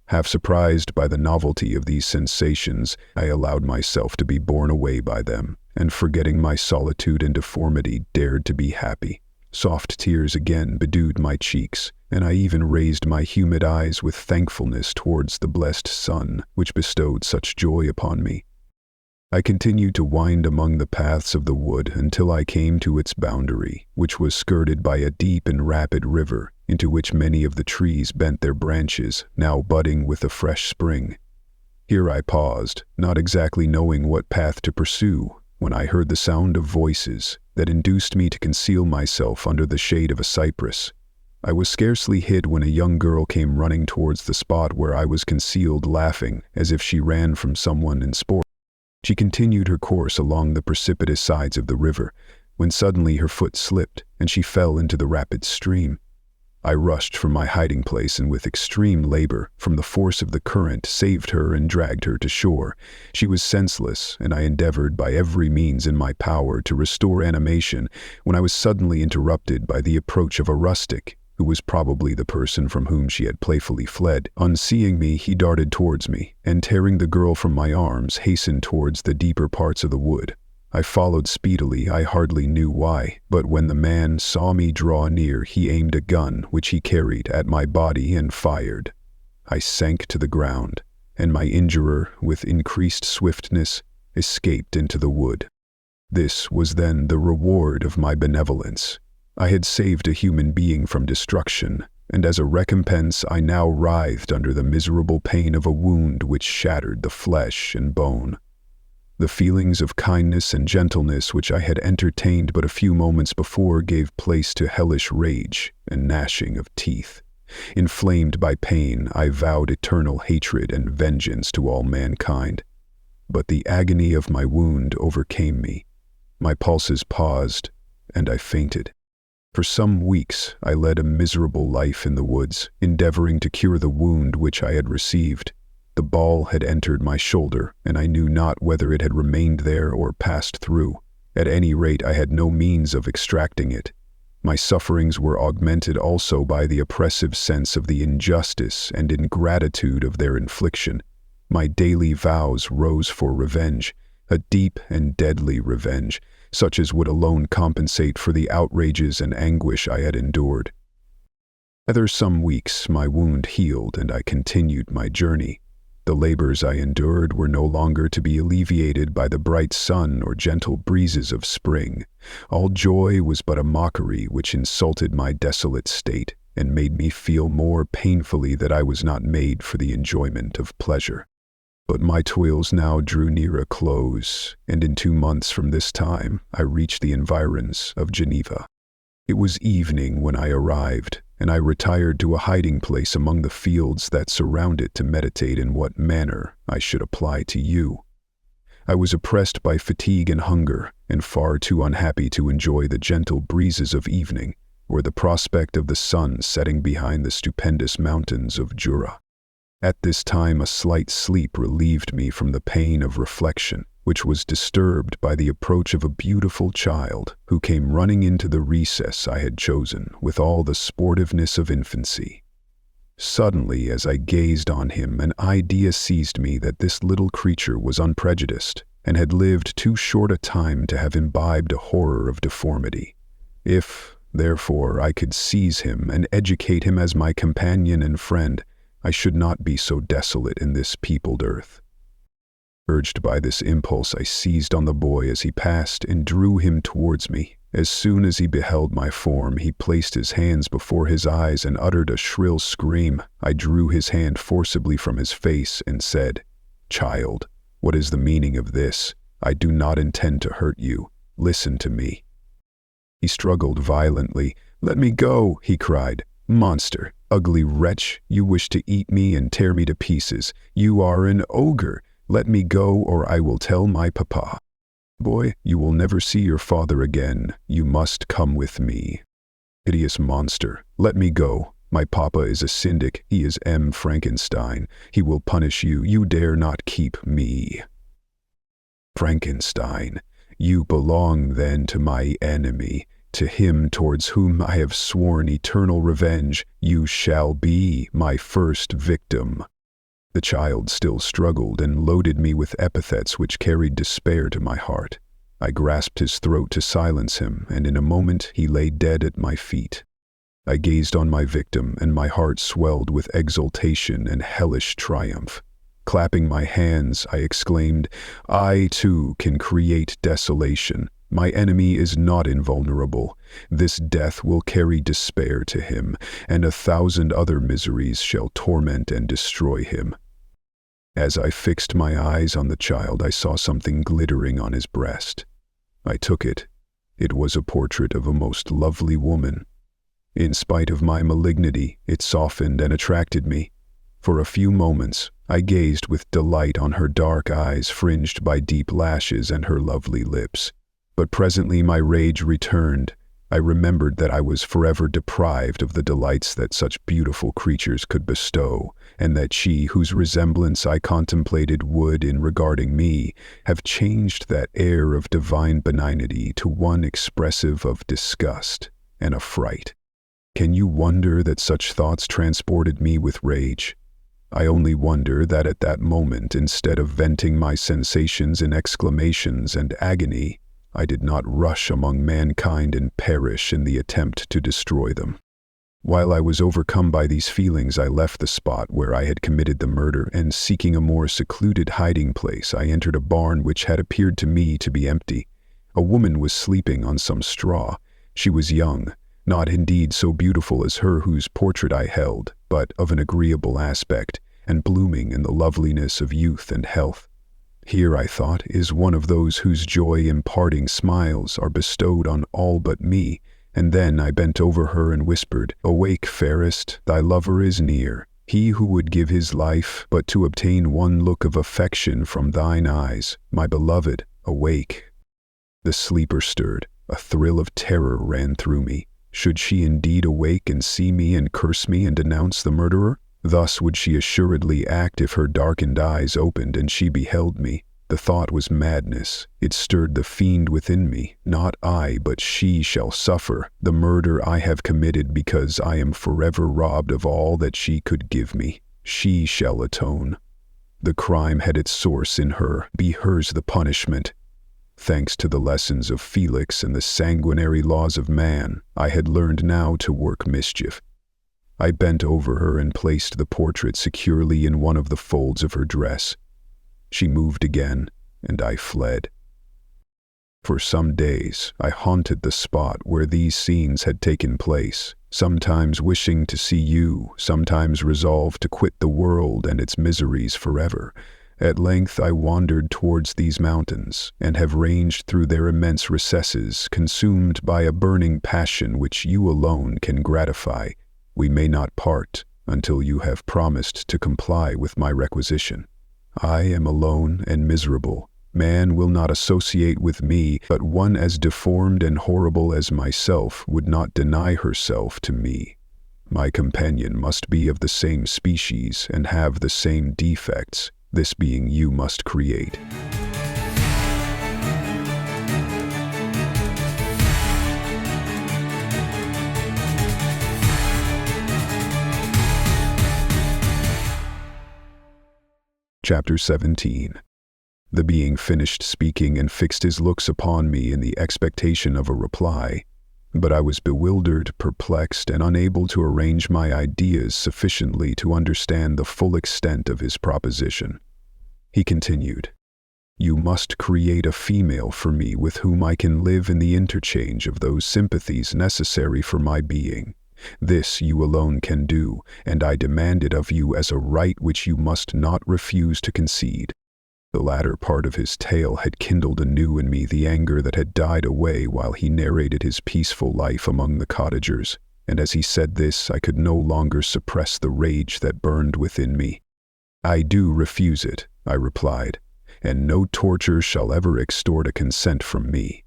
Half surprised by the novelty of these sensations, I allowed myself to be borne away by them, and forgetting my solitude and deformity, dared to be happy. Soft tears again bedewed my cheeks, and I even raised my humid eyes with thankfulness towards the blessed sun, which bestowed such joy upon me. I continued to wind among the paths of the wood until I came to its boundary, which was skirted by a deep and rapid river, into which many of the trees bent their branches, now budding with the fresh spring. Here I paused, not exactly knowing what path to pursue, when I heard the sound of voices that induced me to conceal myself under the shade of a cypress. I was scarcely hid when a young girl came running towards the spot where I was concealed, laughing as if she ran from someone in sport. She continued her course along the precipitous sides of the river, when suddenly her foot slipped and she fell into the rapid stream. I rushed from my hiding place and with extreme labor, from the force of the current, saved her and dragged her to shore. She was senseless, and I endeavored by every means in my power to restore animation, when I was suddenly interrupted by the approach of a rustic, who was probably the person from whom she had playfully fled. On seeing me, he darted towards me, and tearing the girl from my arms, hastened towards the deeper parts of the wood. I followed speedily, I hardly knew why, but when the man saw me draw near, he aimed a gun which he carried at my body and fired. I sank to the ground, and my injurer, with increased swiftness, escaped into the wood. This was then the reward of my benevolence. I had saved a human being from destruction, and as a recompense I now writhed under the miserable pain of a wound which shattered the flesh and bone. The feelings of kindness and gentleness which I had entertained but a few moments before gave place to hellish rage and gnashing of teeth. Inflamed by pain, I vowed eternal hatred and vengeance to all mankind. But the agony of my wound overcame me. My pulses paused, and I fainted. For some weeks I led a miserable life in the woods, endeavoring to cure the wound which I had received. The ball had entered my shoulder, and I knew not whether it had remained there or passed through. At any rate, I had no means of extracting it. My sufferings were augmented also by the oppressive sense of the injustice and ingratitude of their infliction. My daily vows rose for revenge, a deep and deadly revenge, such as would alone compensate for the outrages and anguish I had endured. After some weeks, my wound healed, and I continued my journey. The labors I endured were no longer to be alleviated by the bright sun or gentle breezes of spring. All joy was but a mockery which insulted my desolate state, and made me feel more painfully that I was not made for the enjoyment of pleasure. But my toils now drew near a close, and in 2 months from this time I reached the environs of Geneva. It was evening when I arrived, and I retired to a hiding place among the fields that surround it to meditate in what manner I should apply to you. I was oppressed by fatigue and hunger, and far too unhappy to enjoy the gentle breezes of evening, or the prospect of the sun setting behind the stupendous mountains of Jura. At this time a slight sleep relieved me from the pain of reflection, which was disturbed by the approach of a beautiful child who came running into the recess I had chosen with all the sportiveness of infancy. Suddenly, as I gazed on him, an idea seized me that this little creature was unprejudiced and had lived too short a time to have imbibed a horror of deformity. If, therefore, I could seize him and educate him as my companion and friend, I should not be so desolate in this peopled earth. Urged by this impulse, I seized on the boy as he passed and drew him towards me. As soon as he beheld my form, he placed his hands before his eyes and uttered a shrill scream. I drew his hand forcibly from his face and said, "Child, what is the meaning of this? I do not intend to hurt you. Listen to me." He struggled violently. "Let me go," he cried. "Monster, ugly wretch, you wish to eat me and tear me to pieces. You are an ogre. Let me go, or I will tell my papa. Boy, you will never see your father again. You must come with me. Hideous monster, let me go. My papa is a syndic. He is M. Frankenstein. He will punish you. You dare not keep me." Frankenstein, you belong then to my enemy, to him towards whom I have sworn eternal revenge. You shall be my first victim. The child still struggled and loaded me with epithets which carried despair to my heart. I grasped his throat to silence him, and in a moment he lay dead at my feet. I gazed on my victim, and my heart swelled with exultation and hellish triumph. Clapping my hands, I exclaimed, "I, too, can create desolation. My enemy is not invulnerable. This death will carry despair to him, and 1,000 other miseries shall torment and destroy him." As I fixed my eyes on the child, I saw something glittering on his breast. I took it. It was a portrait of a most lovely woman. In spite of my malignity, it softened and attracted me. For a few moments, I gazed with delight on her dark eyes fringed by deep lashes and her lovely lips. But presently my rage returned. I remembered that I was forever deprived of the delights that such beautiful creatures could bestow, and that she whose resemblance I contemplated would, in regarding me, have changed that air of divine benignity to one expressive of disgust and affright. Can you wonder that such thoughts transported me with rage? I only wonder that at that moment, instead of venting my sensations in exclamations and agony, I did not rush among mankind and perish in the attempt to destroy them. While I was overcome by these feelings, I left the spot where I had committed the murder, and seeking a more secluded hiding place, I entered a barn which had appeared to me to be empty. A woman was sleeping on some straw. She was young, not indeed so beautiful as her whose portrait I held, but of an agreeable aspect, and blooming in the loveliness of youth and health. Here, I thought, is one of those whose joy-imparting smiles are bestowed on all but me, and then I bent over her and whispered, "Awake, fairest, thy lover is near. He who would give his life but to obtain one look of affection from thine eyes, my beloved, awake." The sleeper stirred. A thrill of terror ran through me. Should she indeed awake and see me and curse me and denounce the murderer? Thus would she assuredly act if her darkened eyes opened and she beheld me. The thought was madness. It stirred the fiend within me. Not I, but she shall suffer the murder I have committed because I am forever robbed of all that she could give me. She shall atone. The crime had its source in her. Be hers the punishment. Thanks to the lessons of Felix and the sanguinary laws of man, I had learned now to work mischief. I bent over her and placed the portrait securely in one of the folds of her dress. She moved again, and I fled. For some days, I haunted the spot where these scenes had taken place, sometimes wishing to see you, sometimes resolved to quit the world and its miseries forever. At length I wandered towards these mountains, and have ranged through their immense recesses, consumed by a burning passion which you alone can gratify. We may not part until you have promised to comply with my requisition. I am alone and miserable. Man will not associate with me, but one as deformed and horrible as myself would not deny herself to me. My companion must be of the same species and have the same defects. This being you must create. Chapter 17. The being finished speaking and fixed his looks upon me in the expectation of a reply, but I was bewildered, perplexed, and unable to arrange my ideas sufficiently to understand the full extent of his proposition. He continued, "You must create a female for me with whom I can live in the interchange of those sympathies necessary for my being. This you alone can do, and I demand it of you as a right which you must not refuse to concede." The latter part of his tale had kindled anew in me the anger that had died away while he narrated his peaceful life among the cottagers, and as he said this I could no longer suppress the rage that burned within me. "I do refuse it," I replied, "and no torture shall ever extort a consent from me.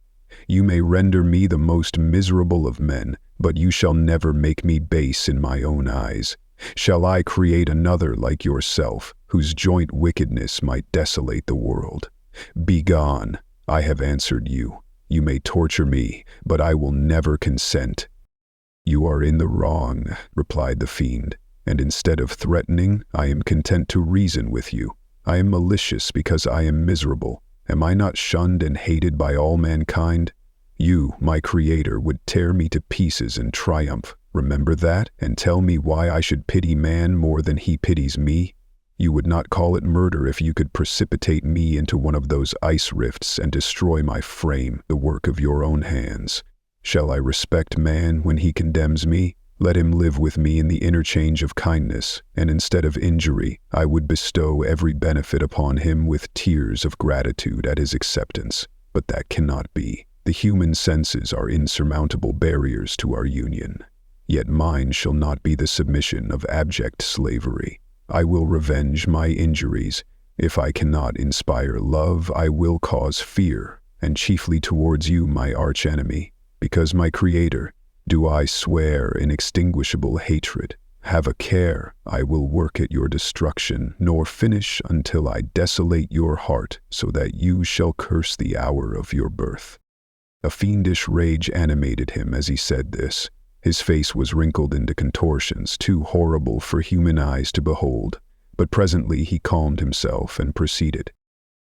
You may render me the most miserable of men, but you shall never make me base in my own eyes. Shall I create another like yourself, whose joint wickedness might desolate the world? Begone, I have answered you. You may torture me, but I will never consent." "You are in the wrong," replied the fiend, "and instead of threatening, I am content to reason with you. I am malicious because I am miserable. Am I not shunned and hated by all mankind? You, my creator, would tear me to pieces in triumph. Remember that, and tell me why I should pity man more than he pities me. You would not call it murder if you could precipitate me into one of those ice rifts and destroy my frame, the work of your own hands. Shall I respect man when he condemns me? Let him live with me in the interchange of kindness, and instead of injury, I would bestow every benefit upon him with tears of gratitude at his acceptance. But that cannot be. The human senses are insurmountable barriers to our union. Yet mine shall not be the submission of abject slavery. I will revenge my injuries. If I cannot inspire love, I will cause fear, and chiefly towards you, my arch-enemy, because my creator, do I swear inextinguishable hatred. Have a care, I will work at your destruction, nor finish until I desolate your heart, so that you shall curse the hour of your birth." A fiendish rage animated him as he said this. His face was wrinkled into contortions too horrible for human eyes to behold, but presently he calmed himself and proceeded.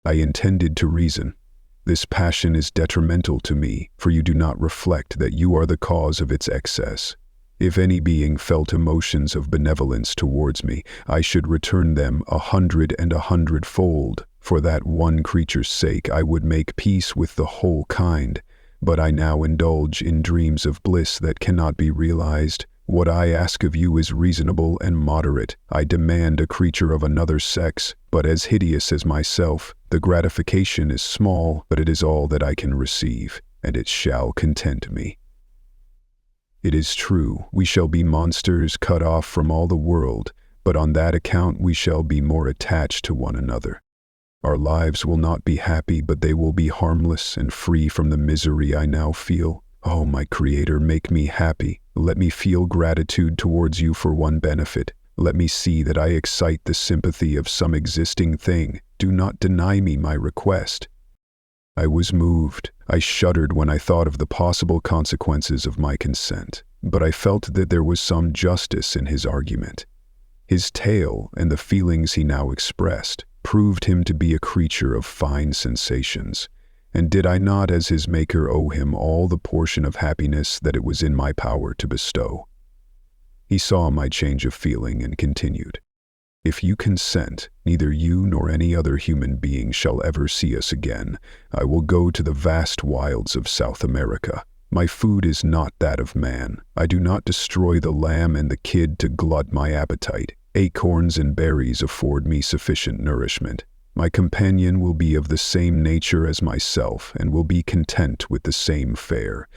"I intended to reason. This passion is detrimental to me, for you do not reflect that you are the cause of its excess. If any being felt emotions of benevolence towards me, I should return them 100 and 100-fold. For that one creature's sake I would make peace with the whole kind. But I now indulge in dreams of bliss that cannot be realized. What I ask of you is reasonable and moderate. I demand a creature of another sex, but as hideous as myself. The gratification is small, but it is all that I can receive, and it shall content me. It is true, we shall be monsters cut off from all the world, but on that account we shall be more attached to one another. Our lives will not be happy, but they will be harmless and free from the misery I now feel. Oh, my Creator, make me happy. Let me feel gratitude towards you for one benefit. Let me see that I excite the sympathy of some existing thing. Do not deny me my request." I was moved. I shuddered when I thought of the possible consequences of my consent, but I felt that there was some justice in his argument. His tale and the feelings he now expressed proved him to be a creature of fine sensations, and did I not as his maker owe him all the portion of happiness that it was in my power to bestow? He saw my change of feeling and continued, "If you consent, neither you nor any other human being shall ever see us again. I will go to the vast wilds of South America. My food is not that of man. I do not destroy the lamb and the kid to glut my appetite. Acorns and berries afford me sufficient nourishment. My companion will be of the same nature as myself and will be content with the same fare.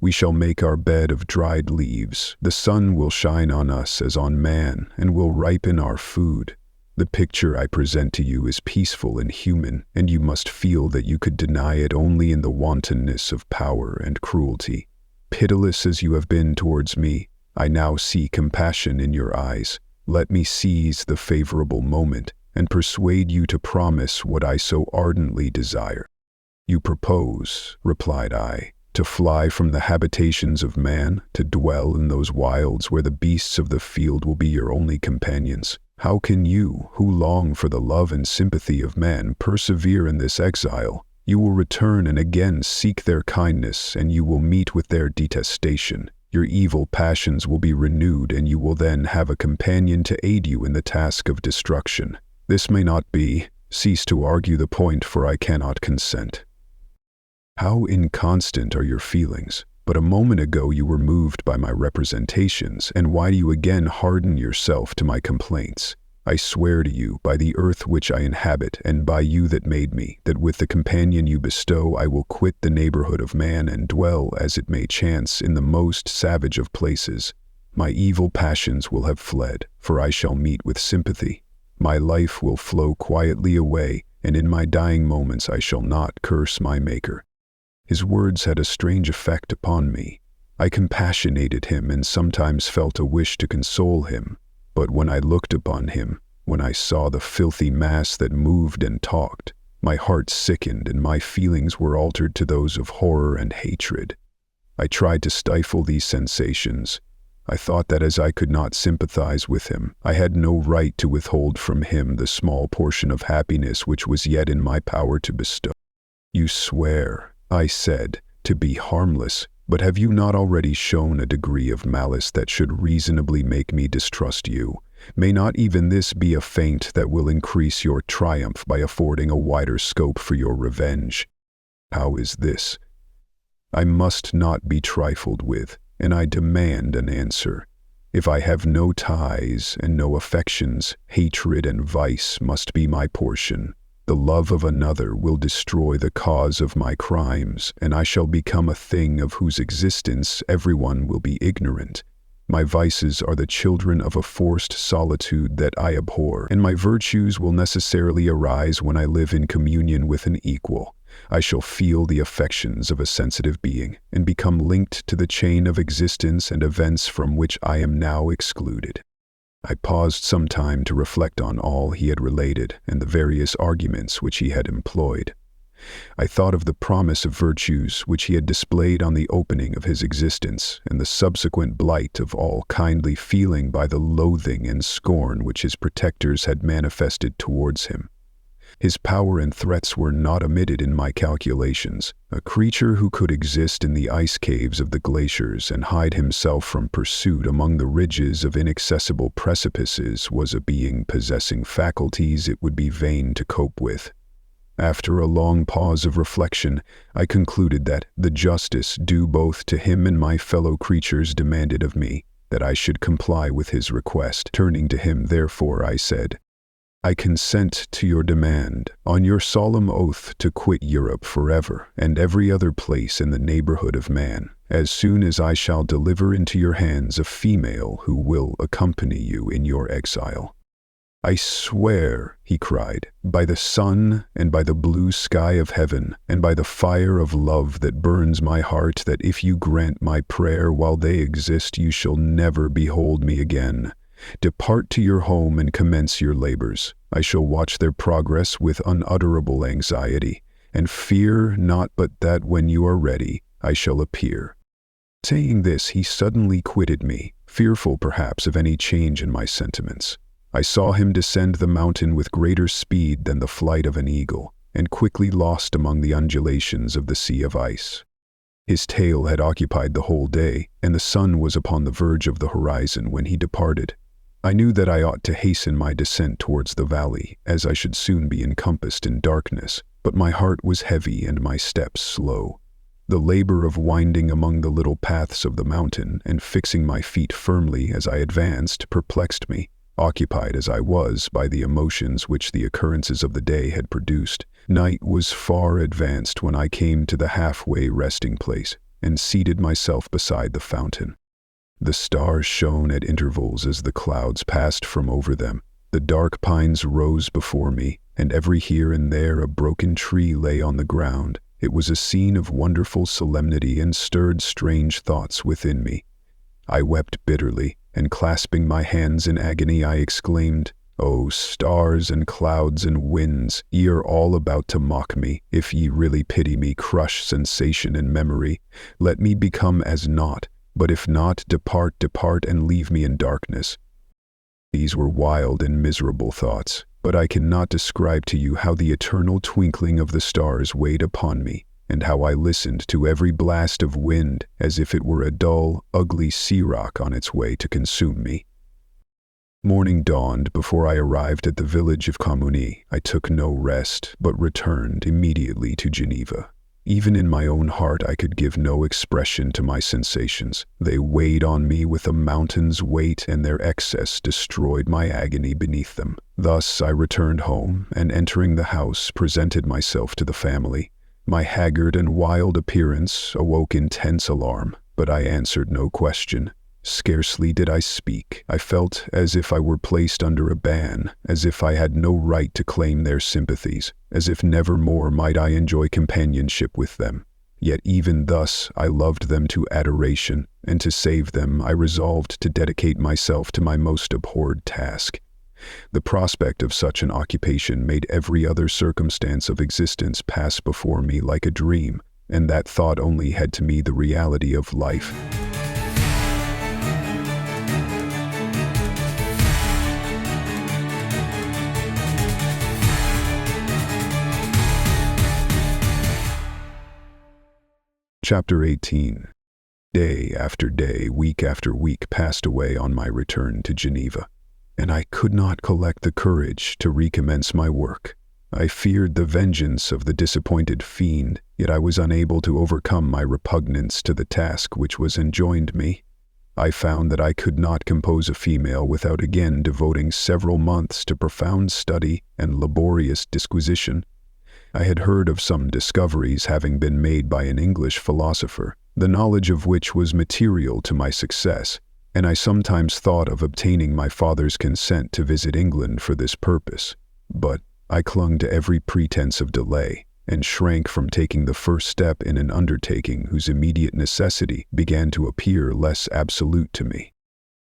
We shall make our bed of dried leaves. The sun will shine on us as on man and will ripen our food. The picture I present to you is peaceful and human, and you must feel that you could deny it only in the wantonness of power and cruelty. Pitiless as you have been towards me, I now see compassion in your eyes. Let me seize the favorable moment and persuade you to promise what I so ardently desire." "You propose," replied I, "to fly from the habitations of man, to dwell in those wilds where the beasts of the field will be your only companions. How can you, who long for the love and sympathy of man, persevere in this exile? You will return and again seek their kindness, and you will meet with their detestation. Your evil passions will be renewed, and you will then have a companion to aid you in the task of destruction. This may not be. Cease to argue the point, for I cannot consent. How inconstant are your feelings? But a moment ago you were moved by my representations, and why do you again harden yourself to my complaints? I swear to you, by the earth which I inhabit, and by you that made me, that with the companion you bestow I will quit the neighborhood of man and dwell, as it may chance, in the most savage of places. My evil passions will have fled, for I shall meet with sympathy. My life will flow quietly away, and in my dying moments I shall not curse my Maker. His words had a strange effect upon me. I compassionated him and sometimes felt a wish to console him. But when I looked upon him, when I saw the filthy mass that moved and talked, my heart sickened and my feelings were altered to those of horror and hatred. I tried to stifle these sensations. I thought that as I could not sympathize with him, I had no right to withhold from him the small portion of happiness which was yet in my power to bestow. You swear, I said, to be harmless, but have you not already shown a degree of malice that should reasonably make me distrust you? May not even this be a feint that will increase your triumph by affording a wider scope for your revenge? How is this? I must not be trifled with, and I demand an answer. If I have no ties and no affections, hatred and vice must be my portion. The love of another will destroy the cause of my crimes, and I shall become a thing of whose existence everyone will be ignorant. My vices are the children of a forced solitude that I abhor, and my virtues will necessarily arise when I live in communion with an equal. I shall feel the affections of a sensitive being, and become linked to the chain of existence and events from which I am now excluded. I paused some time to reflect on all he had related and the various arguments which he had employed. I thought of the promise of virtues which he had displayed on the opening of his existence, and the subsequent blight of all kindly feeling by the loathing and scorn which his protectors had manifested towards him. His power and threats were not omitted in my calculations. A creature who could exist in the ice caves of the glaciers and hide himself from pursuit among the ridges of inaccessible precipices was a being possessing faculties it would be vain to cope with. After a long pause of reflection, I concluded that the justice due both to him and my fellow creatures demanded of me that I should comply with his request. Turning to him, therefore, I said, I consent to your demand, on your solemn oath to quit Europe forever and every other place in the neighborhood of man, as soon as I shall deliver into your hands a female who will accompany you in your exile. I swear, he cried, by the sun and by the blue sky of heaven and by the fire of love that burns my heart, that if you grant my prayer while they exist, you shall never behold me again. Depart to your home and commence your labors. I shall watch their progress with unutterable anxiety, and fear not but that when you are ready, I shall appear. Saying this, he suddenly quitted me, fearful perhaps of any change in my sentiments. I saw him descend the mountain with greater speed than the flight of an eagle, and quickly lost among the undulations of the sea of ice. His tale had occupied the whole day, and the sun was upon the verge of the horizon when he departed. I knew that I ought to hasten my descent towards the valley, as I should soon be encompassed in darkness, but my heart was heavy and my steps slow. The labor of winding among the little paths of the mountain and fixing my feet firmly as I advanced perplexed me. Occupied as I was by the emotions which the occurrences of the day had produced, night was far advanced when I came to the halfway resting place and seated myself beside the fountain. The stars shone at intervals as the clouds passed from over them. The dark pines rose before me, and every here and there a broken tree lay on the ground. It was a scene of wonderful solemnity and stirred strange thoughts within me. I wept bitterly, and clasping my hands in agony, I exclaimed, O stars and clouds and winds, ye are all about to mock me. If ye really pity me, crush sensation and memory. Let me become as naught. But if not, depart, depart, and leave me in darkness. These were wild and miserable thoughts, but I cannot describe to you how the eternal twinkling of the stars weighed upon me, and how I listened to every blast of wind as if it were a dull, ugly sea rock on its way to consume me. Morning dawned before I arrived at the village of Chamonix. I took no rest, but returned immediately to Geneva. Even in my own heart I could give no expression to my sensations. They weighed on me with a mountain's weight, and their excess destroyed my agony beneath them. Thus I returned home, and entering the house, presented myself to the family. My haggard and wild appearance awoke intense alarm, but I answered no question. Scarcely did I speak. I felt as if I were placed under a ban, as if I had no right to claim their sympathies, as if never more might I enjoy companionship with them. Yet even thus I loved them to adoration, and to save them I resolved to dedicate myself to my most abhorred task. The prospect of such an occupation made every other circumstance of existence pass before me like a dream, and that thought only had to me the reality of life. Chapter 18. Day after day, week after week passed away on my return to Geneva, and I could not collect the courage to recommence my work. I feared the vengeance of the disappointed fiend, yet I was unable to overcome my repugnance to the task which was enjoined me. I found that I could not compose a female without again devoting several months to profound study and laborious disquisition. I had heard of some discoveries having been made by an English philosopher, the knowledge of which was material to my success, and I sometimes thought of obtaining my father's consent to visit England for this purpose. But I clung to every pretense of delay, and shrank from taking the first step in an undertaking whose immediate necessity began to appear less absolute to me.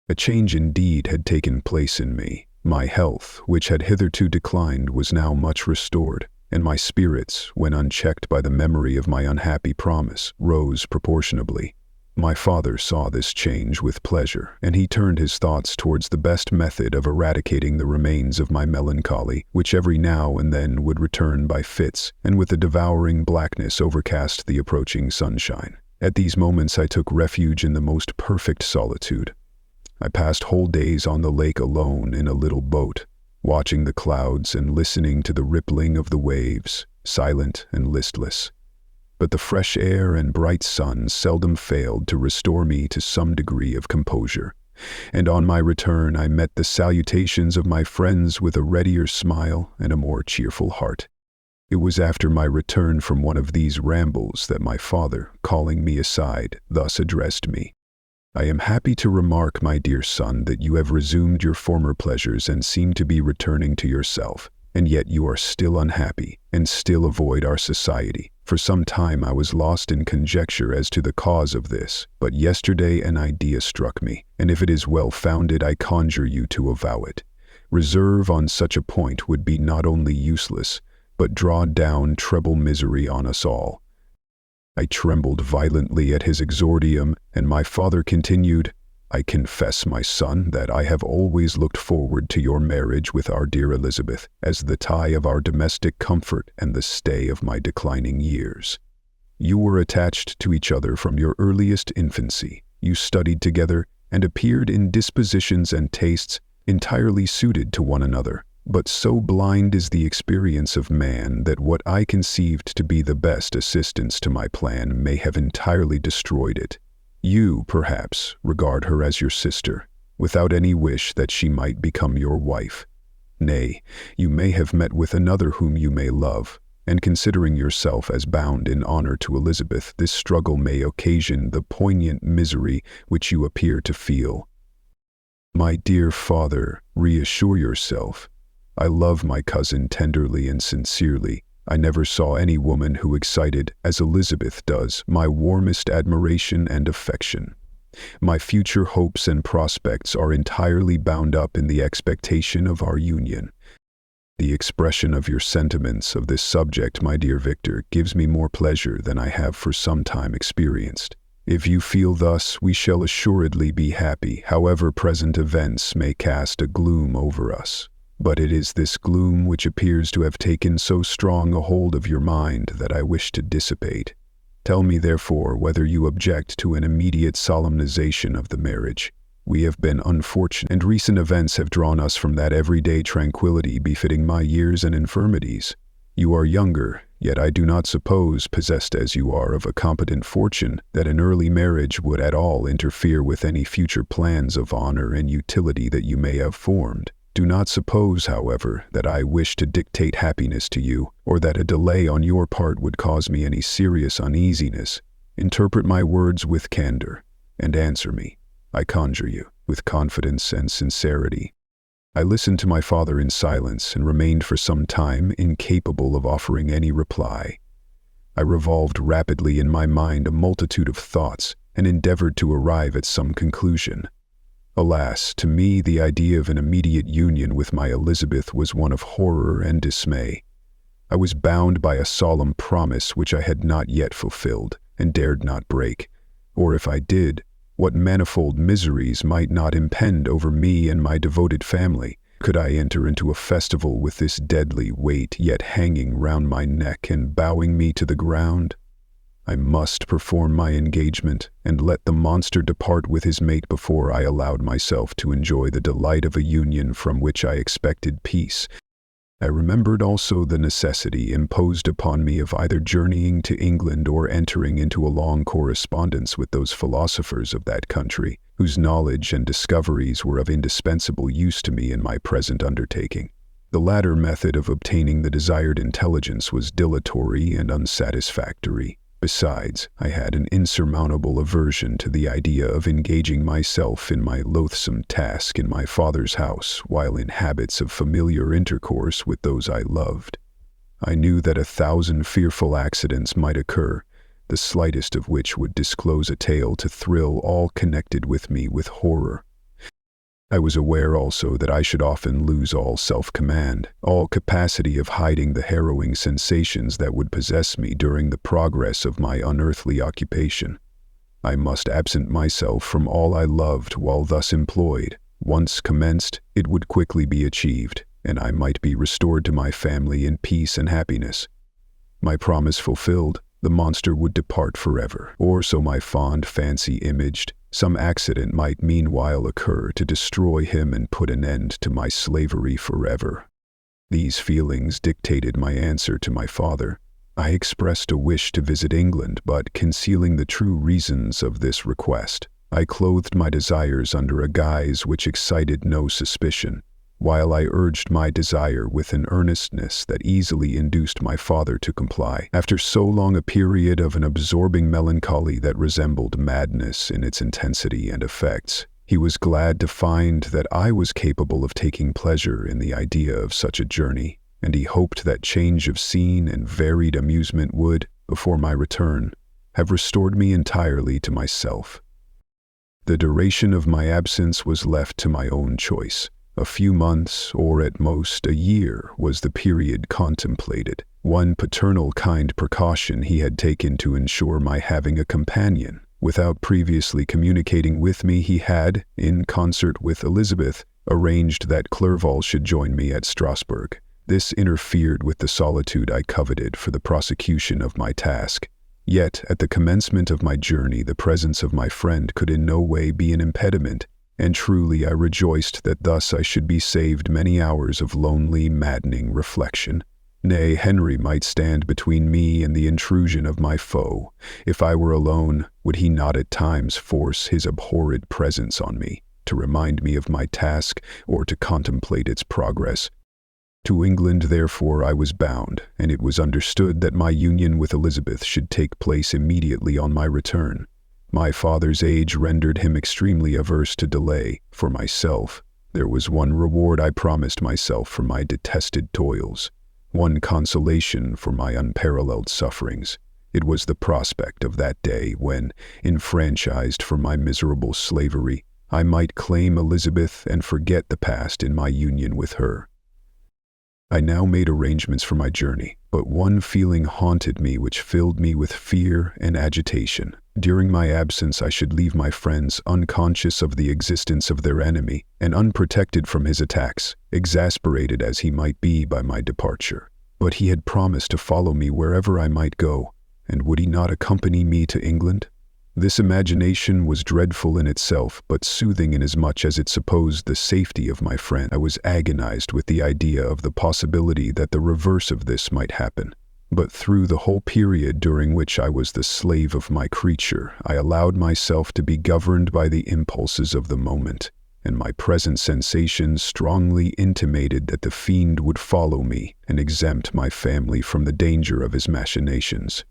A change indeed had taken place in me. My health, which had hitherto declined, was now much restored, and my spirits, when unchecked by the memory of my unhappy promise, rose proportionably. My father saw this change with pleasure, and he turned his thoughts towards the best method of eradicating the remains of my melancholy, which every now and then would return by fits, and with a devouring blackness overcast the approaching sunshine. At these moments I took refuge in the most perfect solitude. I passed whole days on the lake alone in a little boat, watching the clouds and listening to the rippling of the waves, silent and listless. But the fresh air and bright sun seldom failed to restore me to some degree of composure, and on my return I met the salutations of my friends with a readier smile and a more cheerful heart. It was after my return from one of these rambles that my father, calling me aside, thus addressed me. "I am happy to remark, my dear son, that you have resumed your former pleasures and seem to be returning to yourself, and yet you are still unhappy, and still avoid our society. For some time I was lost in conjecture as to the cause of this, but yesterday an idea struck me, and if it is well founded I conjure you to avow it. Reserve on such a point would be not only useless, but draw down treble misery on us all." I trembled violently at his exordium, and my father continued, "I confess, my son, that I have always looked forward to your marriage with our dear Elizabeth as the tie of our domestic comfort and the stay of my declining years. You were attached to each other from your earliest infancy. You studied together and appeared in dispositions and tastes entirely suited to one another. But so blind is the experience of man that what I conceived to be the best assistance to my plan may have entirely destroyed it. You, perhaps, regard her as your sister, without any wish that she might become your wife. Nay, you may have met with another whom you may love, and considering yourself as bound in honor to Elizabeth, this struggle may occasion the poignant misery which you appear to feel. My dear father, reassure yourself. I love my cousin tenderly and sincerely. I never saw any woman who excited, as Elizabeth does, my warmest admiration and affection. My future hopes and prospects are entirely bound up in the expectation of our union. The expression of your sentiments of this subject, my dear Victor, gives me more pleasure than I have for some time experienced. If you feel thus, we shall assuredly be happy, however present events may cast a gloom over us. But it is this gloom which appears to have taken so strong a hold of your mind that I wish to dissipate. Tell me, therefore, whether you object to an immediate solemnization of the marriage. We have been unfortunate, and recent events have drawn us from that everyday tranquility befitting my years and infirmities. You are younger, yet I do not suppose, possessed as you are of a competent fortune, that an early marriage would at all interfere with any future plans of honor and utility that you may have formed. Do not suppose, however, that I wish to dictate happiness to you, or that a delay on your part would cause me any serious uneasiness. Interpret my words with candor, and answer me, I conjure you, with confidence and sincerity. I listened to my father in silence and remained for some time incapable of offering any reply. I revolved rapidly in my mind a multitude of thoughts and endeavored to arrive at some conclusion. Alas, to me the idea of an immediate union with my Elizabeth was one of horror and dismay. I was bound by a solemn promise which I had not yet fulfilled and dared not break, or if I did, what manifold miseries might not impend over me and my devoted family, could I enter into a festival with this deadly weight yet hanging round my neck and bowing me to the ground? I must perform my engagement and let the monster depart with his mate before I allowed myself to enjoy the delight of a union from which I expected peace. I remembered also the necessity imposed upon me of either journeying to England or entering into a long correspondence with those philosophers of that country, whose knowledge and discoveries were of indispensable use to me in my present undertaking. The latter method of obtaining the desired intelligence was dilatory and unsatisfactory. Besides, I had an insurmountable aversion to the idea of engaging myself in my loathsome task in my father's house while in habits of familiar intercourse with those I loved. I knew that 1,000 fearful accidents might occur, the slightest of which would disclose a tale to thrill all connected with me with horror. I was aware also that I should often lose all self-command, all capacity of hiding the harrowing sensations that would possess me during the progress of my unearthly occupation. I must absent myself from all I loved while thus employed. Once commenced, it would quickly be achieved, and I might be restored to my family in peace and happiness. My promise fulfilled, the monster would depart forever, or so my fond fancy imaged. Some accident might meanwhile occur to destroy him and put an end to my slavery forever. These feelings dictated my answer to my father. I expressed a wish to visit England, but concealing the true reasons of this request, I clothed my desires under a guise which excited no suspicion, while I urged my desire with an earnestness that easily induced my father to comply. After so long a period of an absorbing melancholy that resembled madness in its intensity and effects, he was glad to find that I was capable of taking pleasure in the idea of such a journey, and he hoped that change of scene and varied amusement would, before my return, have restored me entirely to myself. The duration of my absence was left to my own choice. A few months, or at most a year, was the period contemplated. One paternal kind precaution he had taken to ensure my having a companion. Without previously communicating with me, he had, in concert with Elizabeth, arranged that Clerval should join me at Strasbourg. This interfered with the solitude I coveted for the prosecution of my task. Yet, at the commencement of my journey, the presence of my friend could in no way be an impediment, and truly I rejoiced that thus I should be saved many hours of lonely, maddening reflection. Nay, Henry might stand between me and the intrusion of my foe. If I were alone, would he not at times force his abhorred presence on me, to remind me of my task or to contemplate its progress? To England, therefore, I was bound, and it was understood that my union with Elizabeth should take place immediately on my return. My father's age rendered him extremely averse to delay. For myself, there was one reward I promised myself for my detested toils, one consolation for my unparalleled sufferings. It was the prospect of that day when, enfranchised from my miserable slavery, I might claim Elizabeth and forget the past in my union with her. I now made arrangements for my journey, but one feeling haunted me which filled me with fear and agitation. During my absence I should leave my friends unconscious of the existence of their enemy and unprotected from his attacks, exasperated as he might be by my departure. But he had promised to follow me wherever I might go, and would he not accompany me to England? This imagination was dreadful in itself, but soothing inasmuch as it supposed the safety of my friend. I was agonized with the idea of the possibility that the reverse of this might happen. But through the whole period during which I was the slave of my creature, I allowed myself to be governed by the impulses of the moment, and my present sensations strongly intimated that the fiend would follow me and exempt my family from the danger of his machinations.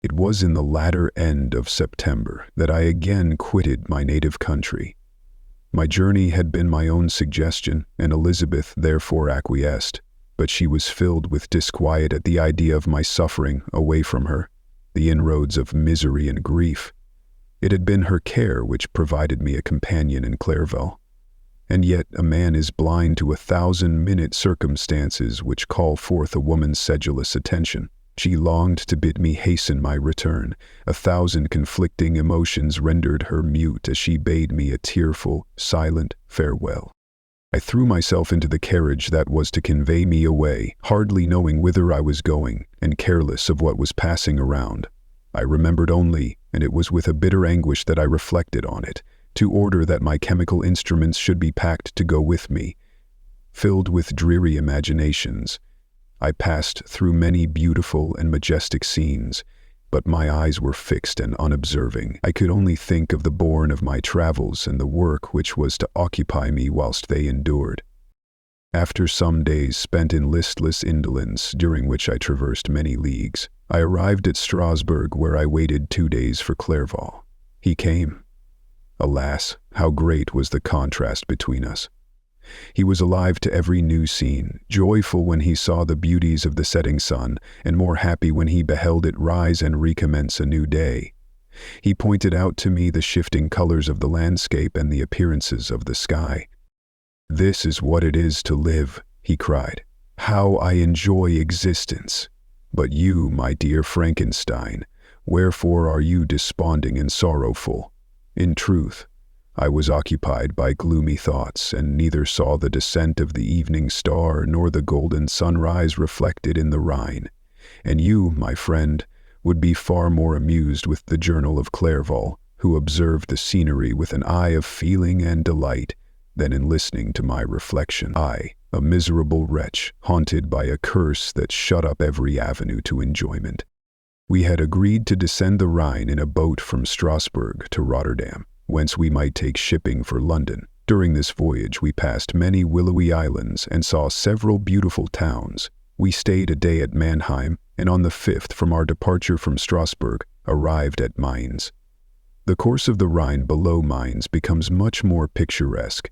It was in the latter end of September that I again quitted my native country. My journey had been my own suggestion, and Elizabeth therefore acquiesced, but she was filled with disquiet at the idea of my suffering away from her, the inroads of misery and grief. It had been her care which provided me a companion in Clairvaux. And yet a man is blind to 1,000-minute circumstances which call forth a woman's sedulous attention. She longed to bid me hasten my return. 1,000 conflicting emotions rendered her mute as she bade me a tearful, silent farewell. I threw myself into the carriage that was to convey me away, hardly knowing whither I was going, and careless of what was passing around. I remembered only, and it was with a bitter anguish that I reflected on it, to order that my chemical instruments should be packed to go with me. Filled with dreary imaginations, I passed through many beautiful and majestic scenes, but my eyes were fixed and unobserving. I could only think of the bourne of my travels and the work which was to occupy me whilst they endured. After some days spent in listless indolence, during which I traversed many leagues, I arrived at Strasbourg, where I waited 2 days for Clairvaux. He came. Alas, how great was the contrast between us! He was alive to every new scene, joyful when he saw the beauties of the setting sun, and more happy when he beheld it rise and recommence a new day. He pointed out to me the shifting colors of the landscape and the appearances of the sky. "This is what it is to live," he cried. "How I enjoy existence! But you, my dear Frankenstein, wherefore are you desponding and sorrowful?" In truth, I was occupied by gloomy thoughts, and neither saw the descent of the evening star nor the golden sunrise reflected in the Rhine. And you, my friend, would be far more amused with the journal of Clairvaux, who observed the scenery with an eye of feeling and delight, than in listening to my reflection. I, a miserable wretch, haunted by a curse that shut up every avenue to enjoyment. We had agreed to descend the Rhine in a boat from Strasbourg to Rotterdam, whence we might take shipping for London. During this voyage we passed many willowy islands and saw several beautiful towns. We stayed a day at Mannheim, and on the 5th from our departure from Strasbourg, arrived at Mainz. The course of the Rhine below Mainz becomes much more picturesque.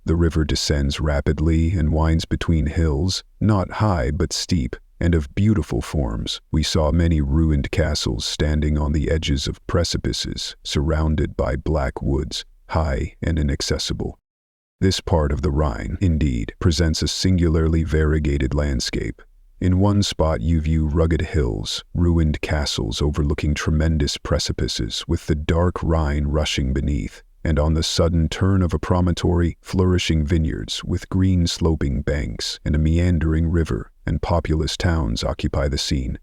The river descends rapidly and winds between hills, not high but steep, and of beautiful forms. We saw many ruined castles standing on the edges of precipices, surrounded by black woods, high and inaccessible. This part of the Rhine, indeed, presents a singularly variegated landscape. In one spot you view rugged hills, ruined castles overlooking tremendous precipices, with the dark Rhine rushing beneath, and on the sudden turn of a promontory, flourishing vineyards with green sloping banks and a meandering river, and populous towns occupy the scene.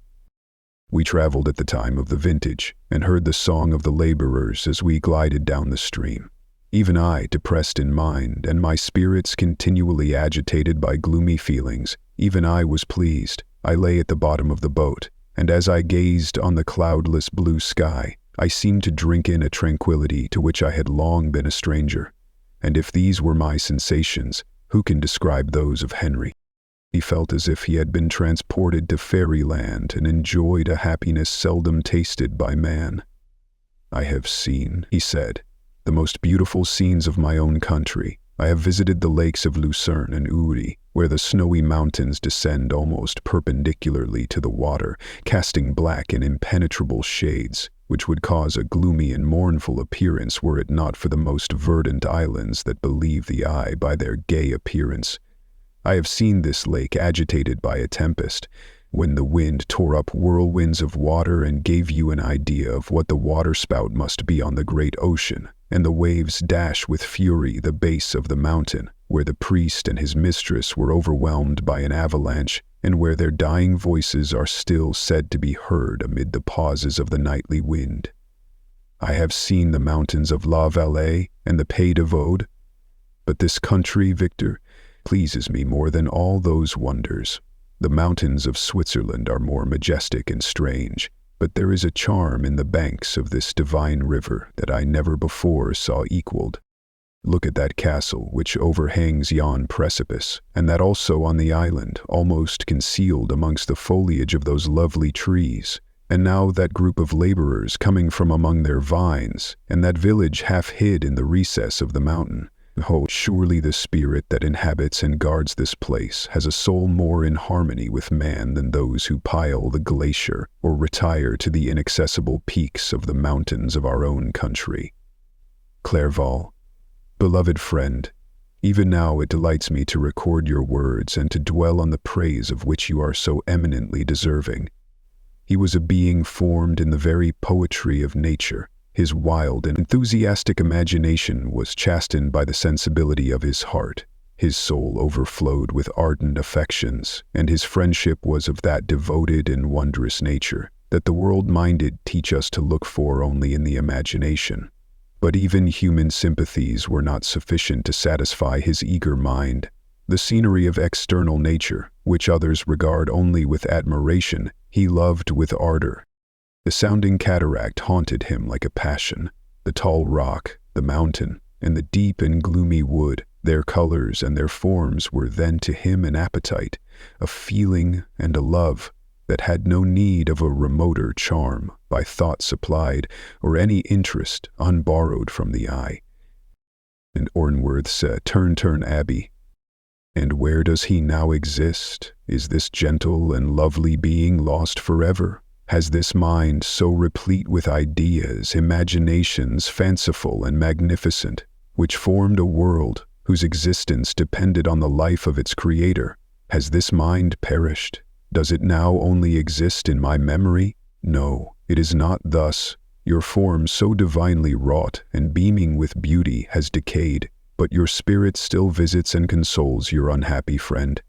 We traveled at the time of the vintage, and heard the song of the laborers as we glided down the stream. Even I, depressed in mind, and my spirits continually agitated by gloomy feelings, even I was pleased. I lay at the bottom of the boat, and as I gazed on the cloudless blue sky, I seemed to drink in a tranquility to which I had long been a stranger. And if these were my sensations, who can describe those of Henry? He felt as if he had been transported to fairyland and enjoyed a happiness seldom tasted by man. "I have seen," he said, "the most beautiful scenes of my own country. I have visited the lakes of Lucerne and Uri, where the snowy mountains descend almost perpendicularly to the water, casting black and impenetrable shades, which would cause a gloomy and mournful appearance were it not for the most verdant islands that belie the eye by their gay appearance. I have seen this lake agitated by a tempest, when the wind tore up whirlwinds of water and gave you an idea of what the waterspout must be on the great ocean, and the waves dash with fury the base of the mountain, where the priest and his mistress were overwhelmed by an avalanche, and where their dying voices are still said to be heard amid the pauses of the nightly wind. I have seen the mountains of La Vallée and the Pays de Vaud, but this country, Victor, pleases me more than all those wonders. The mountains of Switzerland are more majestic and strange, but there is a charm in the banks of this divine river that I never before saw equaled. Look at that castle which overhangs yon precipice, and that also on the island, almost concealed amongst the foliage of those lovely trees. And now that group of laborers coming from among their vines, and that village half hid in the recess of the mountain. Oh, surely the spirit that inhabits and guards this place has a soul more in harmony with man than those who pile the glacier or retire to the inaccessible peaks of the mountains of our own country. Clerval, beloved friend, even now it delights me to record your words and to dwell on the praise of which you are so eminently deserving. He was a being formed in the very poetry of nature. His wild and enthusiastic imagination was chastened by the sensibility of his heart. His soul overflowed with ardent affections, and his friendship was of that devoted and wondrous nature that the world-minded teach us to look for only in the imagination. But even human sympathies were not sufficient to satisfy his eager mind. The scenery of external nature, which others regard only with admiration, he loved with ardor. The sounding cataract haunted him like a passion. The tall rock, the mountain, and the deep and gloomy wood, their colors and their forms were then to him an appetite, a feeling and a love that had no need of a remoter charm, by thought supplied, or any interest unborrowed from the eye. And Ornworth's Turn Abbey. And where does he now exist? Is this gentle and lovely being lost forever? Has this mind so replete with ideas, imaginations fanciful and magnificent, which formed a world whose existence depended on the life of its creator, has this mind perished? Does it now only exist in my memory? No, it is not thus. Your form so divinely wrought and beaming with beauty has decayed, but your spirit still visits and consoles your unhappy friend.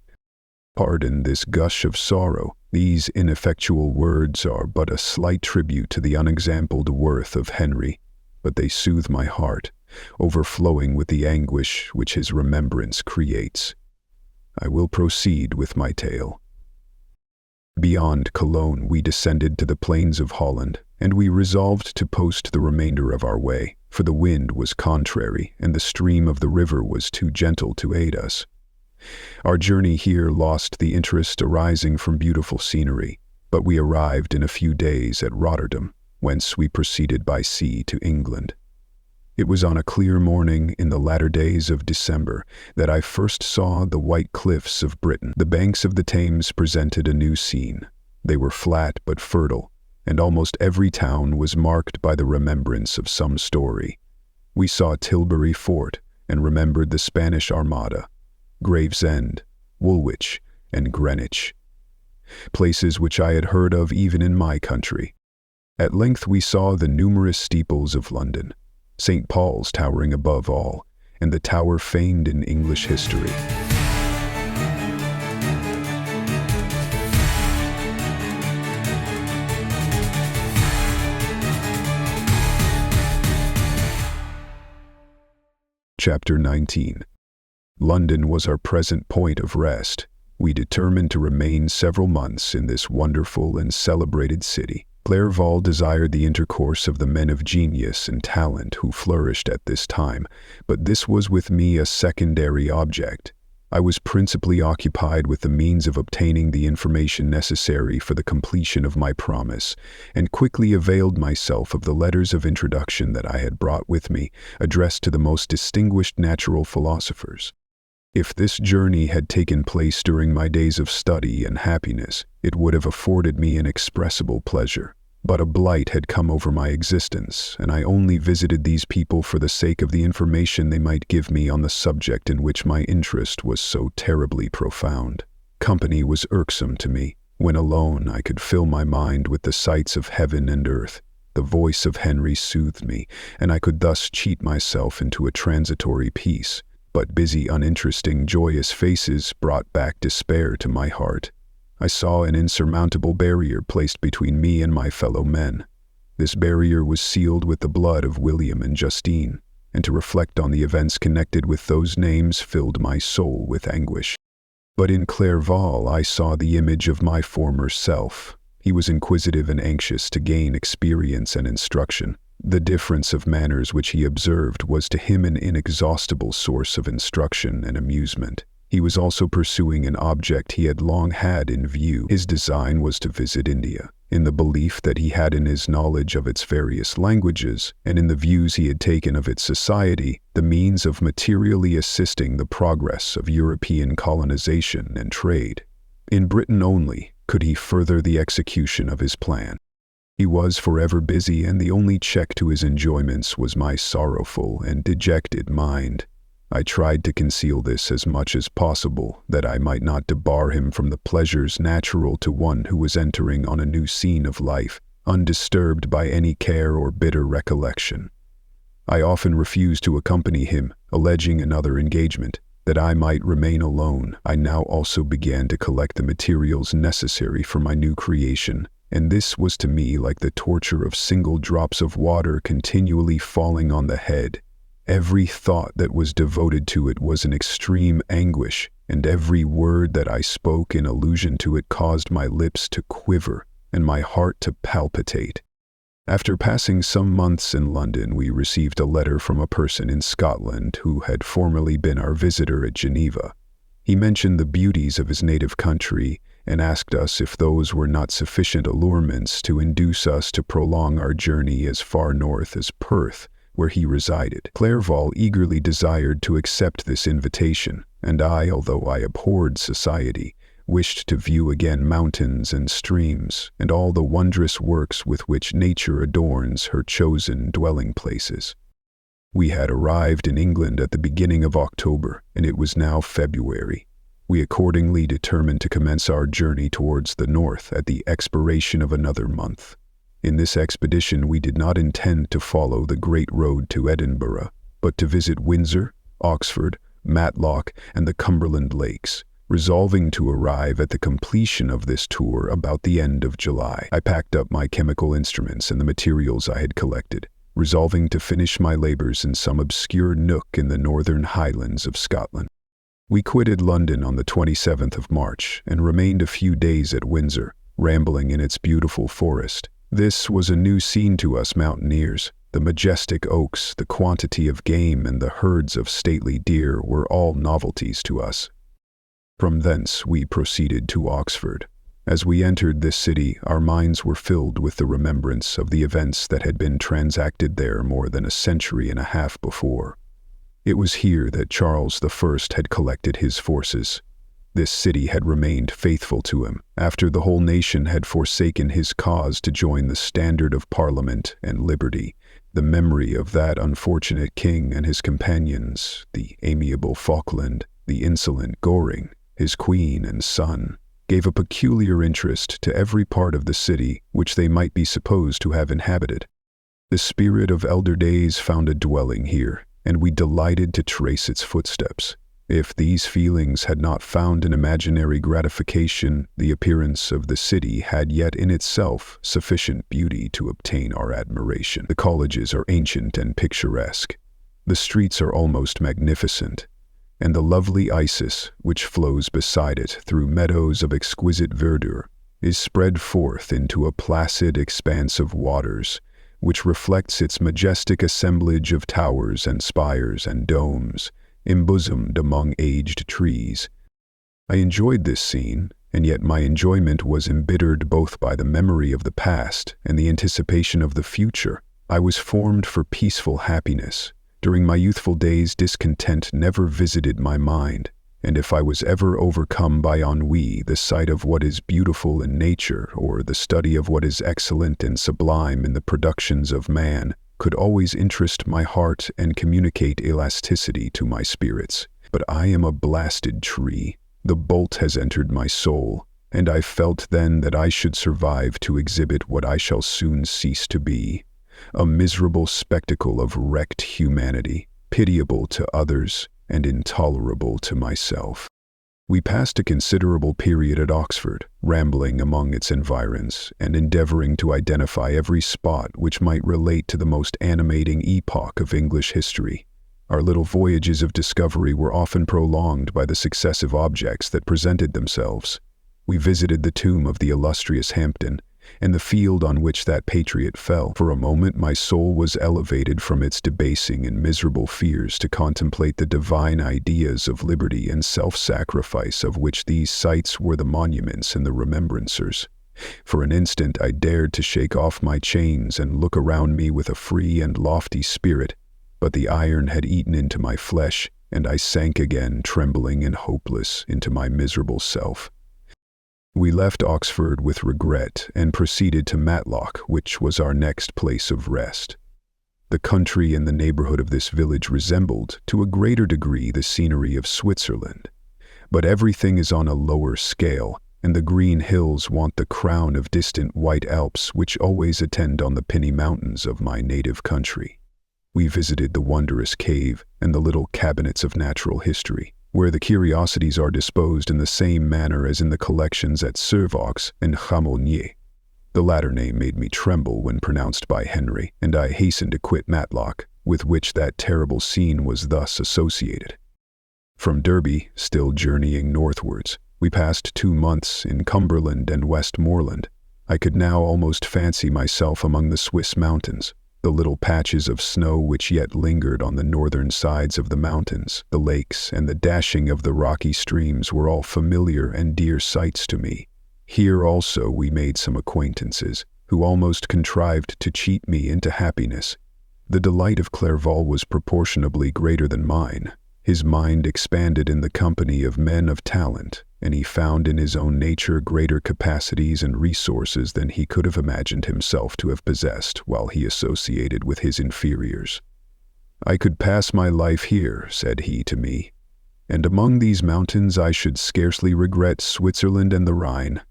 Pardon this gush of sorrow. These ineffectual words are but a slight tribute to the unexampled worth of Henry, but they soothe my heart, overflowing with the anguish which his remembrance creates. I will proceed with my tale. Beyond Cologne we descended to the plains of Holland, and we resolved to post the remainder of our way, for the wind was contrary and the stream of the river was too gentle to aid us. Our journey here lost the interest arising from beautiful scenery, but we arrived in a few days at Rotterdam, whence we proceeded by sea to England. It was on a clear morning in the latter days of December that I first saw the white cliffs of Britain. The banks of the Thames presented a new scene. They were flat but fertile, and almost every town was marked by the remembrance of some story. We saw Tilbury Fort and remembered the Spanish Armada, Gravesend, Woolwich, and Greenwich, places which I had heard of even in my country. At length we saw the numerous steeples of London, St. Paul's towering above all, and the tower famed in English history. Chapter 19. London was our present point of rest. We determined to remain several months in this wonderful and celebrated city. Clerval desired the intercourse of the men of genius and talent who flourished at this time, but this was with me a secondary object. I was principally occupied with the means of obtaining the information necessary for the completion of my promise, and quickly availed myself of the letters of introduction that I had brought with me, addressed to the most distinguished natural philosophers. If this journey had taken place during my days of study and happiness, it would have afforded me inexpressible pleasure. But a blight had come over my existence, and I only visited these people for the sake of the information they might give me on the subject in which my interest was so terribly profound. Company was irksome to me, When alone, I could fill my mind with the sights of heaven and earth. The voice of Henry soothed me, and I could thus cheat myself into a transitory peace. But busy, uninteresting, joyous faces brought back despair to my heart. I saw an insurmountable barrier placed between me and my fellow men. This barrier was sealed with the blood of William and Justine, and to reflect on the events connected with those names filled my soul with anguish. But in Clerval I saw the image of my former self. He was inquisitive and anxious to gain experience and instruction. The difference of manners which he observed was to him an inexhaustible source of instruction and amusement. He was also pursuing an object he had long had in view. His design was to visit India, in the belief that he had in his knowledge of its various languages, and in the views he had taken of its society, the means of materially assisting the progress of European colonization and trade. In Britain only could he further the execution of his plan. He was forever busy, and the only check to his enjoyments was my sorrowful and dejected mind. I tried to conceal this as much as possible, that I might not debar him from the pleasures natural to one who was entering on a new scene of life, undisturbed by any care or bitter recollection. I often refused to accompany him, alleging another engagement. That I might remain alone, I now also began to collect the materials necessary for my new creation, and this was to me like the torture of single drops of water continually falling on the head. Every thought that was devoted to it was an extreme anguish, and every word that I spoke in allusion to it caused my lips to quiver and my heart to palpitate. After passing some months in London, we received a letter from a person in Scotland who had formerly been our visitor at Geneva. He mentioned the beauties of his native country and asked us if those were not sufficient allurements to induce us to prolong our journey as far north as Perth, where he resided. Clerval eagerly desired to accept this invitation, and I, although I abhorred society, wished to view again mountains and streams, and all the wondrous works with which nature adorns her chosen dwelling places. We had arrived in England at the beginning of October, and it was now February. We accordingly determined to commence our journey towards the north at the expiration of another month. In this expedition we did not intend to follow the great road to Edinburgh, but to visit Windsor, Oxford, Matlock, and the Cumberland Lakes. Resolving to arrive at the completion of this tour about the end of July, I packed up my chemical instruments and the materials I had collected, resolving to finish my labors in some obscure nook in the northern highlands of Scotland. We quitted London on the 27th of March and remained a few days at Windsor, rambling in its beautiful forest. This was a new scene to us mountaineers. The majestic oaks, the quantity of game, and the herds of stately deer were all novelties to us. From thence we proceeded to Oxford. As we entered this city, our minds were filled with the remembrance of the events that had been transacted there more than a century and a half before. It was here that Charles I had collected his forces. This city had remained faithful to him, after the whole nation had forsaken his cause to join the standard of Parliament and liberty. The memory of that unfortunate king and his companions, the amiable Falkland, the insolent Goring, his queen and son, gave a peculiar interest to every part of the city which they might be supposed to have inhabited. The spirit of elder days found a dwelling here, and we delighted to trace its footsteps. If these feelings had not found an imaginary gratification, the appearance of the city had yet in itself sufficient beauty to obtain our admiration. The colleges are ancient and picturesque. The streets are almost magnificent, and the lovely Isis, which flows beside it through meadows of exquisite verdure, is spread forth into a placid expanse of waters, which reflects its majestic assemblage of towers and spires and domes, embosomed among aged trees. I enjoyed this scene, and yet my enjoyment was embittered both by the memory of the past and the anticipation of the future. I was formed for peaceful happiness. During my youthful days, discontent never visited my mind, and if I was ever overcome by ennui, the sight of what is beautiful in nature, or the study of what is excellent and sublime in the productions of man, could always interest my heart and communicate elasticity to my spirits. But I am a blasted tree. The bolt has entered my soul. and I felt then that I should survive to exhibit what I shall soon cease to be, a miserable spectacle of wrecked humanity, pitiable to others and intolerable to myself. We passed a considerable period at Oxford, rambling among its environs and endeavoring to identify every spot which might relate to the most animating epoch of English history. Our little voyages of discovery were often prolonged by the successive objects that presented themselves. We visited the tomb of the illustrious Hampden, and the field on which that patriot fell. For a moment my soul was elevated from its debasing and miserable fears to contemplate the divine ideas of liberty and self-sacrifice of which these sites were the monuments and the remembrancers. For an instant I dared to shake off my chains and look around me with a free and lofty spirit, but the iron had eaten into my flesh, and I sank again, trembling and hopeless, into my miserable self. We left Oxford with regret and proceeded to Matlock, which was our next place of rest. The country in the neighborhood of this village resembled, to a greater degree, the scenery of Switzerland. But everything is on a lower scale, and the green hills want the crown of distant white Alps which always attend on the pinny mountains of my native country. We visited the wondrous cave and the little cabinets of natural history, where the curiosities are disposed in the same manner as in the collections at Servox and Chamonix. The latter name made me tremble when pronounced by Henry, and I hastened to quit Matlock, with which that terrible scene was thus associated. From Derby, still journeying northwards, we passed 2 months in Cumberland and Westmoreland. I could now almost fancy myself among the Swiss mountains. The little patches of snow which yet lingered on the northern sides of the mountains, the lakes, and the dashing of the rocky streams were all familiar and dear sights to me. Here also we made some acquaintances, who almost contrived to cheat me into happiness. The delight of Clerval was proportionably greater than mine. His mind expanded in the company of men of talent, and he found in his own nature greater capacities and resources than he could have imagined himself to have possessed while he associated with his inferiors. "I could pass my life here," said he to me, "and among these mountains I should scarcely regret Switzerland and the Rhine."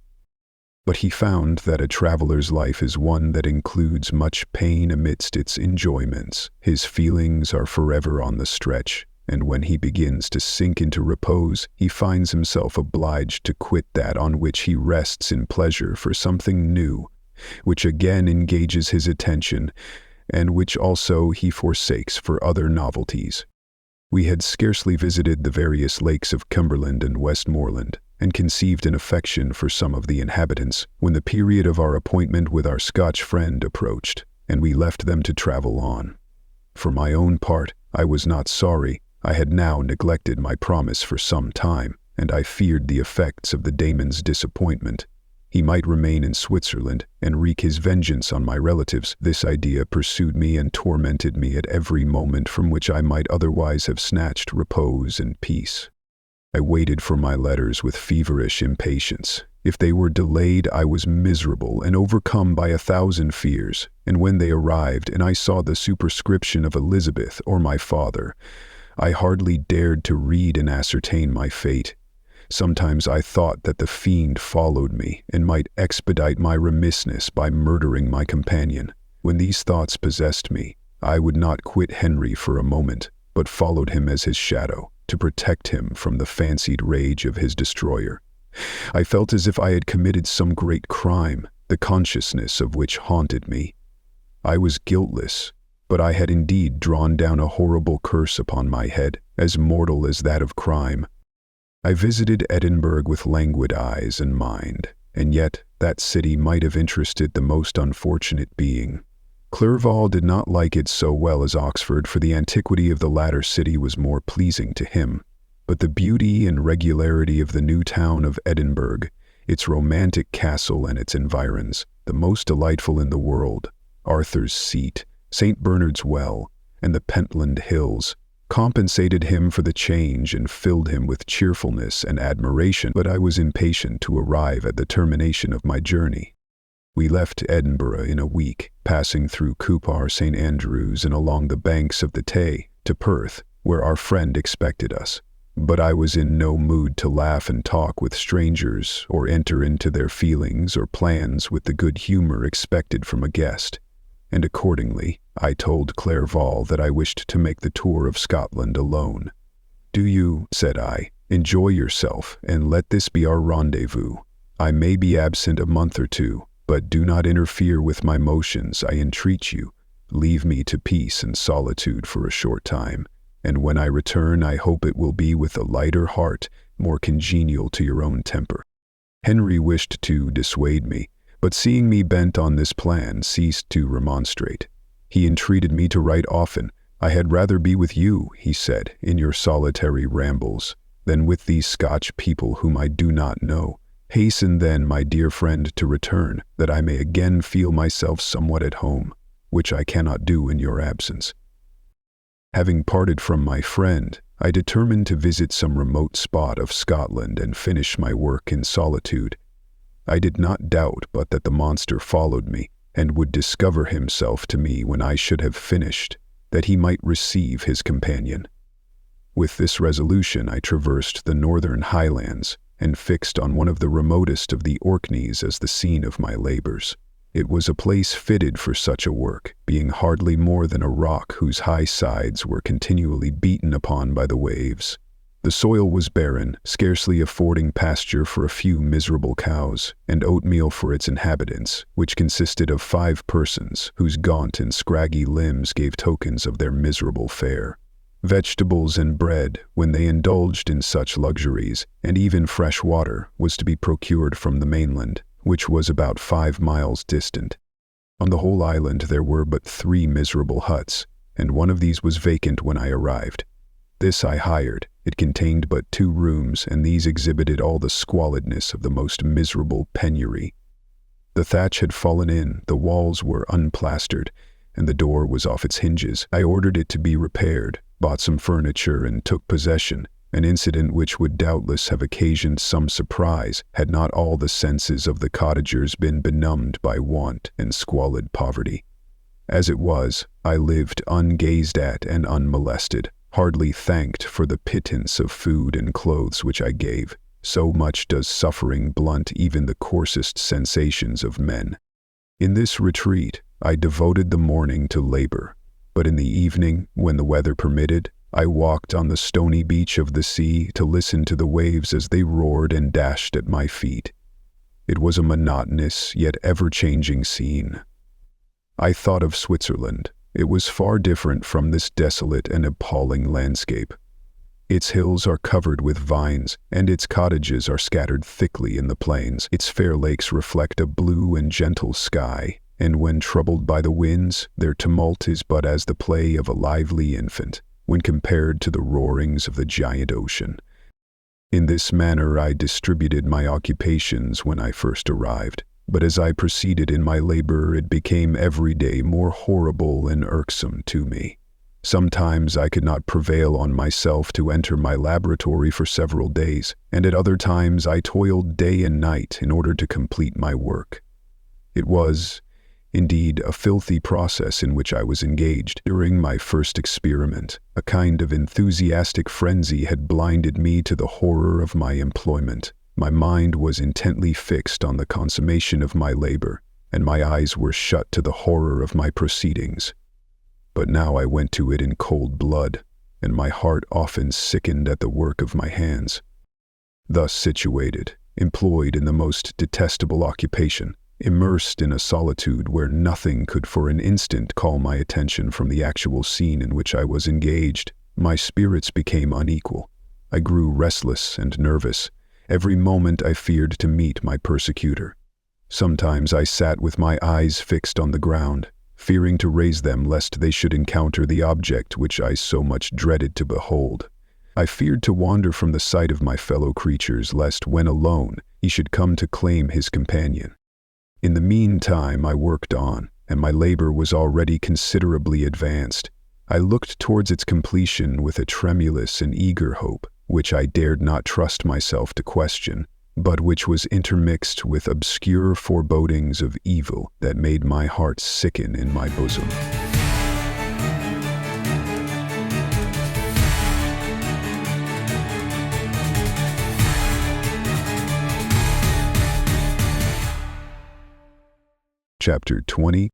But he found that a traveler's life is one that includes much pain amidst its enjoyments. His feelings are forever on the stretch, and when he begins to sink into repose, he finds himself obliged to quit that on which he rests in pleasure for something new, which again engages his attention, and which also he forsakes for other novelties. We had scarcely visited the various lakes of Cumberland and Westmoreland, and conceived an affection for some of the inhabitants, when the period of our appointment with our Scotch friend approached, and we left them to travel on. For my own part, I was not sorry. I had now neglected my promise for some time, and I feared the effects of the Damon's disappointment. He might remain in Switzerland and wreak his vengeance on my relatives. This idea pursued me and tormented me at every moment from which I might otherwise have snatched repose and peace. I waited for my letters with feverish impatience. If they were delayed, I was miserable and overcome by 1,000 fears, and when they arrived and I saw the superscription of Elizabeth or my father, I hardly dared to read and ascertain my fate. Sometimes I thought that the fiend followed me and might expedite my remissness by murdering my companion. When these thoughts possessed me, I would not quit Henry for a moment, but followed him as his shadow, to protect him from the fancied rage of his destroyer. I felt as if I had committed some great crime, the consciousness of which haunted me. I was guiltless, but I had indeed drawn down a horrible curse upon my head, as mortal as that of crime. I visited Edinburgh with languid eyes and mind, and yet that city might have interested the most unfortunate being. Clerval did not like it so well as Oxford, for the antiquity of the latter city was more pleasing to him. But the beauty and regularity of the new town of Edinburgh, its romantic castle and its environs, the most delightful in the world, Arthur's Seat, St. Bernard's Well, and the Pentland Hills, compensated him for the change and filled him with cheerfulness and admiration. But I was impatient to arrive at the termination of my journey. We left Edinburgh in a week, passing through Cupar, St. Andrews, and along the banks of the Tay, to Perth, where our friend expected us. But I was in no mood to laugh and talk with strangers or enter into their feelings or plans with the good humor expected from a guest, and accordingly I told Clerval that I wished to make the tour of Scotland alone. "Do you," said I, "enjoy yourself, and let this be our rendezvous. I may be absent a month or two, but do not interfere with my motions, I entreat you. Leave me to peace and solitude for a short time, and when I return I hope it will be with a lighter heart, more congenial to your own temper." Henry wished to dissuade me, but seeing me bent on this plan, ceased to remonstrate. He entreated me to write often. "I had rather be with you," he said, "in your solitary rambles, than with these Scotch people whom I do not know. Hasten then, my dear friend, to return, that I may again feel myself somewhat at home, which I cannot do in your absence." Having parted from my friend, I determined to visit some remote spot of Scotland and finish my work in solitude. I did not doubt but that the monster followed me, and would discover himself to me when I should have finished, that he might receive his companion. With this resolution I traversed the northern highlands, and fixed on one of the remotest of the Orkneys as the scene of my labors. It was a place fitted for such a work, being hardly more than a rock whose high sides were continually beaten upon by the waves. The soil was barren, scarcely affording pasture for a few miserable cows, and oatmeal for its inhabitants, which consisted of 5 persons, whose gaunt and scraggy limbs gave tokens of their miserable fare. Vegetables and bread, when they indulged in such luxuries, and even fresh water, was to be procured from the mainland, which was about 5 miles distant. On the whole island there were but 3 miserable huts, and one of these was vacant when I arrived. This I hired. It contained but 2 rooms, and these exhibited all the squalidness of the most miserable penury. The thatch had fallen in, the walls were unplastered, and the door was off its hinges. I ordered it to be repaired, bought some furniture, and took possession, an incident which would doubtless have occasioned some surprise had not all the senses of the cottagers been benumbed by want and squalid poverty. As it was, I lived ungazed at and unmolested, hardly thanked for the pittance of food and clothes which I gave. So much does suffering blunt even the coarsest sensations of men. In this retreat, I devoted the morning to labor, but in the evening, when the weather permitted, I walked on the stony beach of the sea to listen to the waves as they roared and dashed at my feet. It was a monotonous yet ever-changing scene. I thought of Switzerland. It was far different from this desolate and appalling landscape. Its hills are covered with vines, and its cottages are scattered thickly in the plains. Its fair lakes reflect a blue and gentle sky, and when troubled by the winds, their tumult is but as the play of a lively infant, when compared to the roarings of the giant ocean. In this manner I distributed my occupations when I first arrived, but as I proceeded in my labor it became every day more horrible and irksome to me. Sometimes I could not prevail on myself to enter my laboratory for several days, and at other times I toiled day and night in order to complete my work. It was, indeed, a filthy process in which I was engaged. During my first experiment, a kind of enthusiastic frenzy had blinded me to the horror of my employment. My mind was intently fixed on the consummation of my labor, and my eyes were shut to the horror of my proceedings. But now I went to it in cold blood, and my heart often sickened at the work of my hands. Thus situated, employed in the most detestable occupation, immersed in a solitude where nothing could for an instant call my attention from the actual scene in which I was engaged, my spirits became unequal. I grew restless and nervous. Every moment I feared to meet my persecutor. Sometimes I sat with my eyes fixed on the ground, fearing to raise them lest they should encounter the object which I so much dreaded to behold. I feared to wander from the sight of my fellow creatures lest, when alone, he should come to claim his companion. In the meantime I worked on, and my labor was already considerably advanced. I looked towards its completion with a tremulous and eager hope, which I dared not trust myself to question, but which was intermixed with obscure forebodings of evil that made my heart sicken in my bosom. Chapter 20.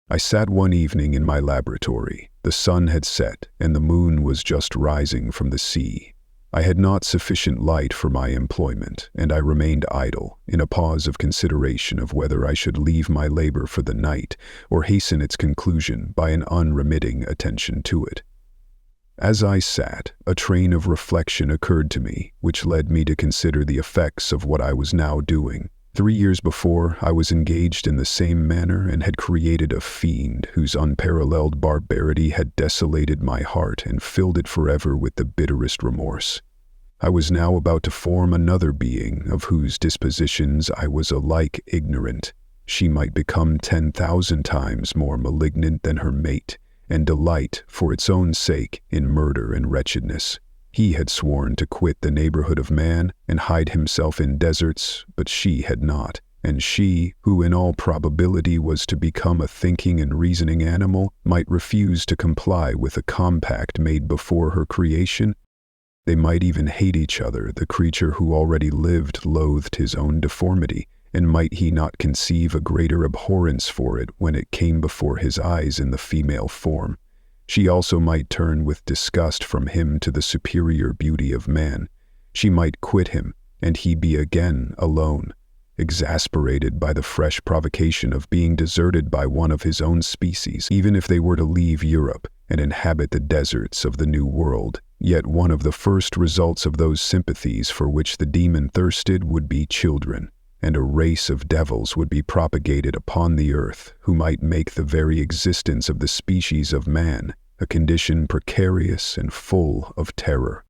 I sat one evening in my laboratory. The sun had set, and the moon was just rising from the sea. I had not sufficient light for my employment, and I remained idle, in a pause of consideration of whether I should leave my labor for the night, or hasten its conclusion by an unremitting attention to it. As I sat, a train of reflection occurred to me, which led me to consider the effects of what I was now doing. 3 years before, I was engaged in the same manner and had created a fiend whose unparalleled barbarity had desolated my heart and filled it forever with the bitterest remorse. I was now about to form another being of whose dispositions I was alike ignorant. She might become 10,000 times more malignant than her mate, and delight, for its own sake, in murder and wretchedness. He had sworn to quit the neighborhood of man and hide himself in deserts, but she had not, and she, who in all probability was to become a thinking and reasoning animal, might refuse to comply with a compact made before her creation. They might even hate each other. The creature who already lived loathed his own deformity, and might he not conceive a greater abhorrence for it when it came before his eyes in the female form? She also might turn with disgust from him to the superior beauty of man. She might quit him, and he be again alone, exasperated by the fresh provocation of being deserted by one of his own species. Even if they were to leave Europe and inhabit the deserts of the New World, yet one of the first results of those sympathies for which the demon thirsted would be children, and a race of devils would be propagated upon the earth who might make the very existence of the species of man a condition precarious and full of terror.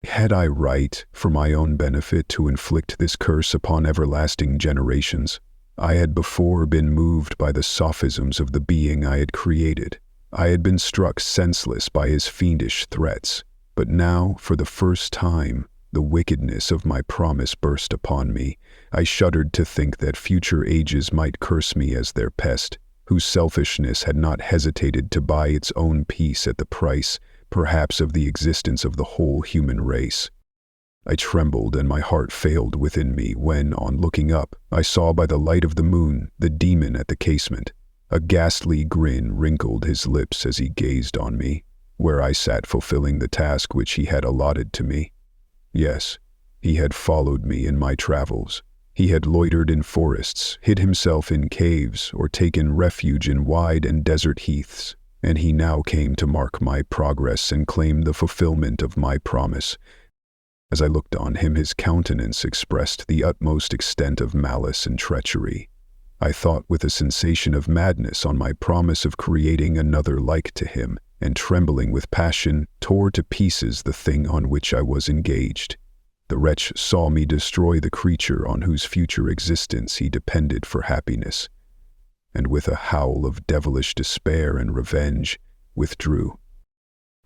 Had I right, for my own benefit, to inflict this curse upon everlasting generations? I had before been moved by the sophisms of the being I had created. I had been struck senseless by his fiendish threats, but now, for the first time, the wickedness of my promise burst upon me. I shuddered to think that future ages might curse me as their pest, whose selfishness had not hesitated to buy its own peace at the price, perhaps, of the existence of the whole human race. I trembled and my heart failed within me when, on looking up, I saw by the light of the moon the demon at the casement. A ghastly grin wrinkled his lips as he gazed on me, where I sat fulfilling the task which he had allotted to me. Yes, he had followed me in my travels. He had loitered in forests, hid himself in caves, or taken refuge in wide and desert heaths, and he now came to mark my progress and claim the fulfillment of my promise. As I looked on him, his countenance expressed the utmost extent of malice and treachery. I thought with a sensation of madness on my promise of creating another like to him, and trembling with passion, tore to pieces the thing on which I was engaged. The wretch saw me destroy the creature on whose future existence he depended for happiness, and with a howl of devilish despair and revenge, withdrew.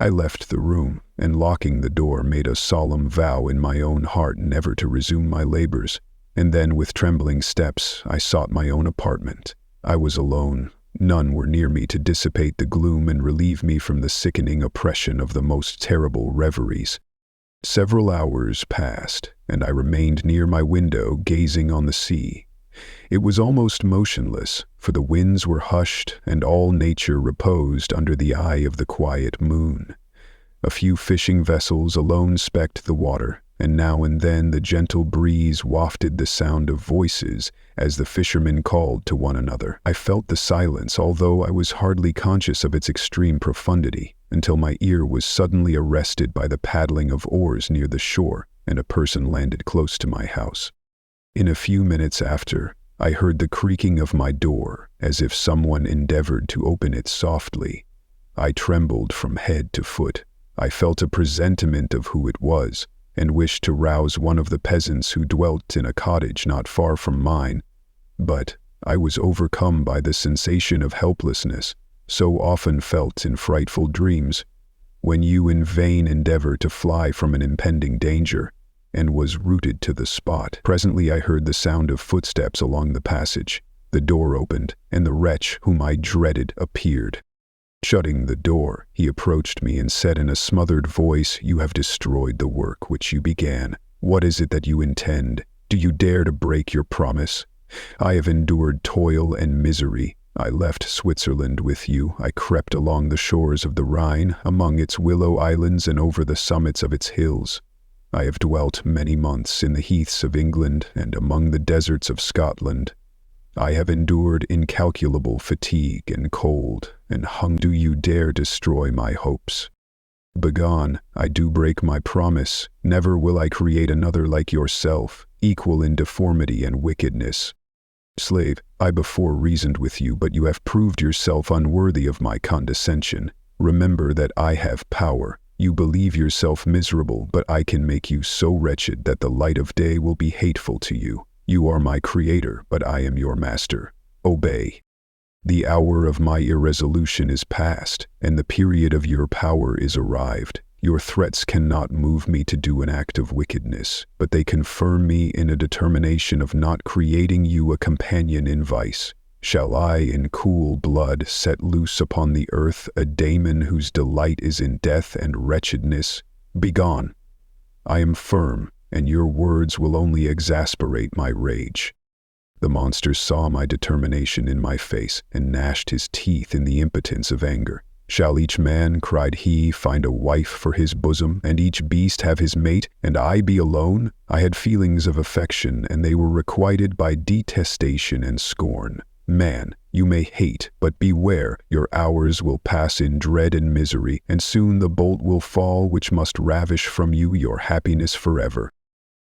I left the room, and locking the door, made a solemn vow in my own heart never to resume my labors, and then with trembling steps I sought my own apartment. I was alone. None were near me to dissipate the gloom and relieve me from the sickening oppression of the most terrible reveries. Several hours passed, and I remained near my window gazing on the sea. It was almost motionless, for the winds were hushed and all nature reposed under the eye of the quiet moon. A few fishing vessels alone specked the water, and now and then the gentle breeze wafted the sound of voices as the fishermen called to one another. I felt the silence, although I was hardly conscious of its extreme profundity, until my ear was suddenly arrested by the paddling of oars near the shore, and a person landed close to my house. In a few minutes after, I heard the creaking of my door, as if someone endeavored to open it softly. I trembled from head to foot. I felt a presentiment of who it was, and wished to rouse one of the peasants who dwelt in a cottage not far from mine. But I was overcome by the sensation of helplessness, so often felt in frightful dreams, when you in vain endeavor to fly from an impending danger, and was rooted to the spot. Presently I heard the sound of footsteps along the passage. The door opened, and the wretch whom I dreaded appeared. Shutting the door, he approached me and said in a smothered voice, "You have destroyed the work which you began. What is it that you intend? Do you dare to break your promise?" I have endured toil and misery. I left Switzerland with you. I crept along the shores of the Rhine, among its willow islands and over the summits of its hills. I have dwelt many months in the heaths of England and among the deserts of Scotland. I have endured incalculable fatigue and cold, and hunger. Do you dare destroy my hopes? Begone, I do break my promise. Never will I create another like yourself, equal in deformity and wickedness. Slave, I before reasoned with you, but you have proved yourself unworthy of my condescension. Remember that I have power. You believe yourself miserable, but I can make you so wretched that the light of day will be hateful to you. You are my creator, but I am your master. Obey. The hour of my irresolution is past, and the period of your power is arrived. Your threats cannot move me to do an act of wickedness, but they confirm me in a determination of not creating you a companion in vice. Shall I in cool blood set loose upon the earth a daemon whose delight is in death and wretchedness? Begone! I am firm, and your words will only exasperate my rage. The monster saw my determination in my face and gnashed his teeth in the impotence of anger. Shall each man, cried he, find a wife for his bosom, and each beast have his mate, and I be alone? I had feelings of affection, and they were requited by detestation and scorn. Man, you may hate, but beware, your hours will pass in dread and misery, and soon the bolt will fall which must ravish from you your happiness forever.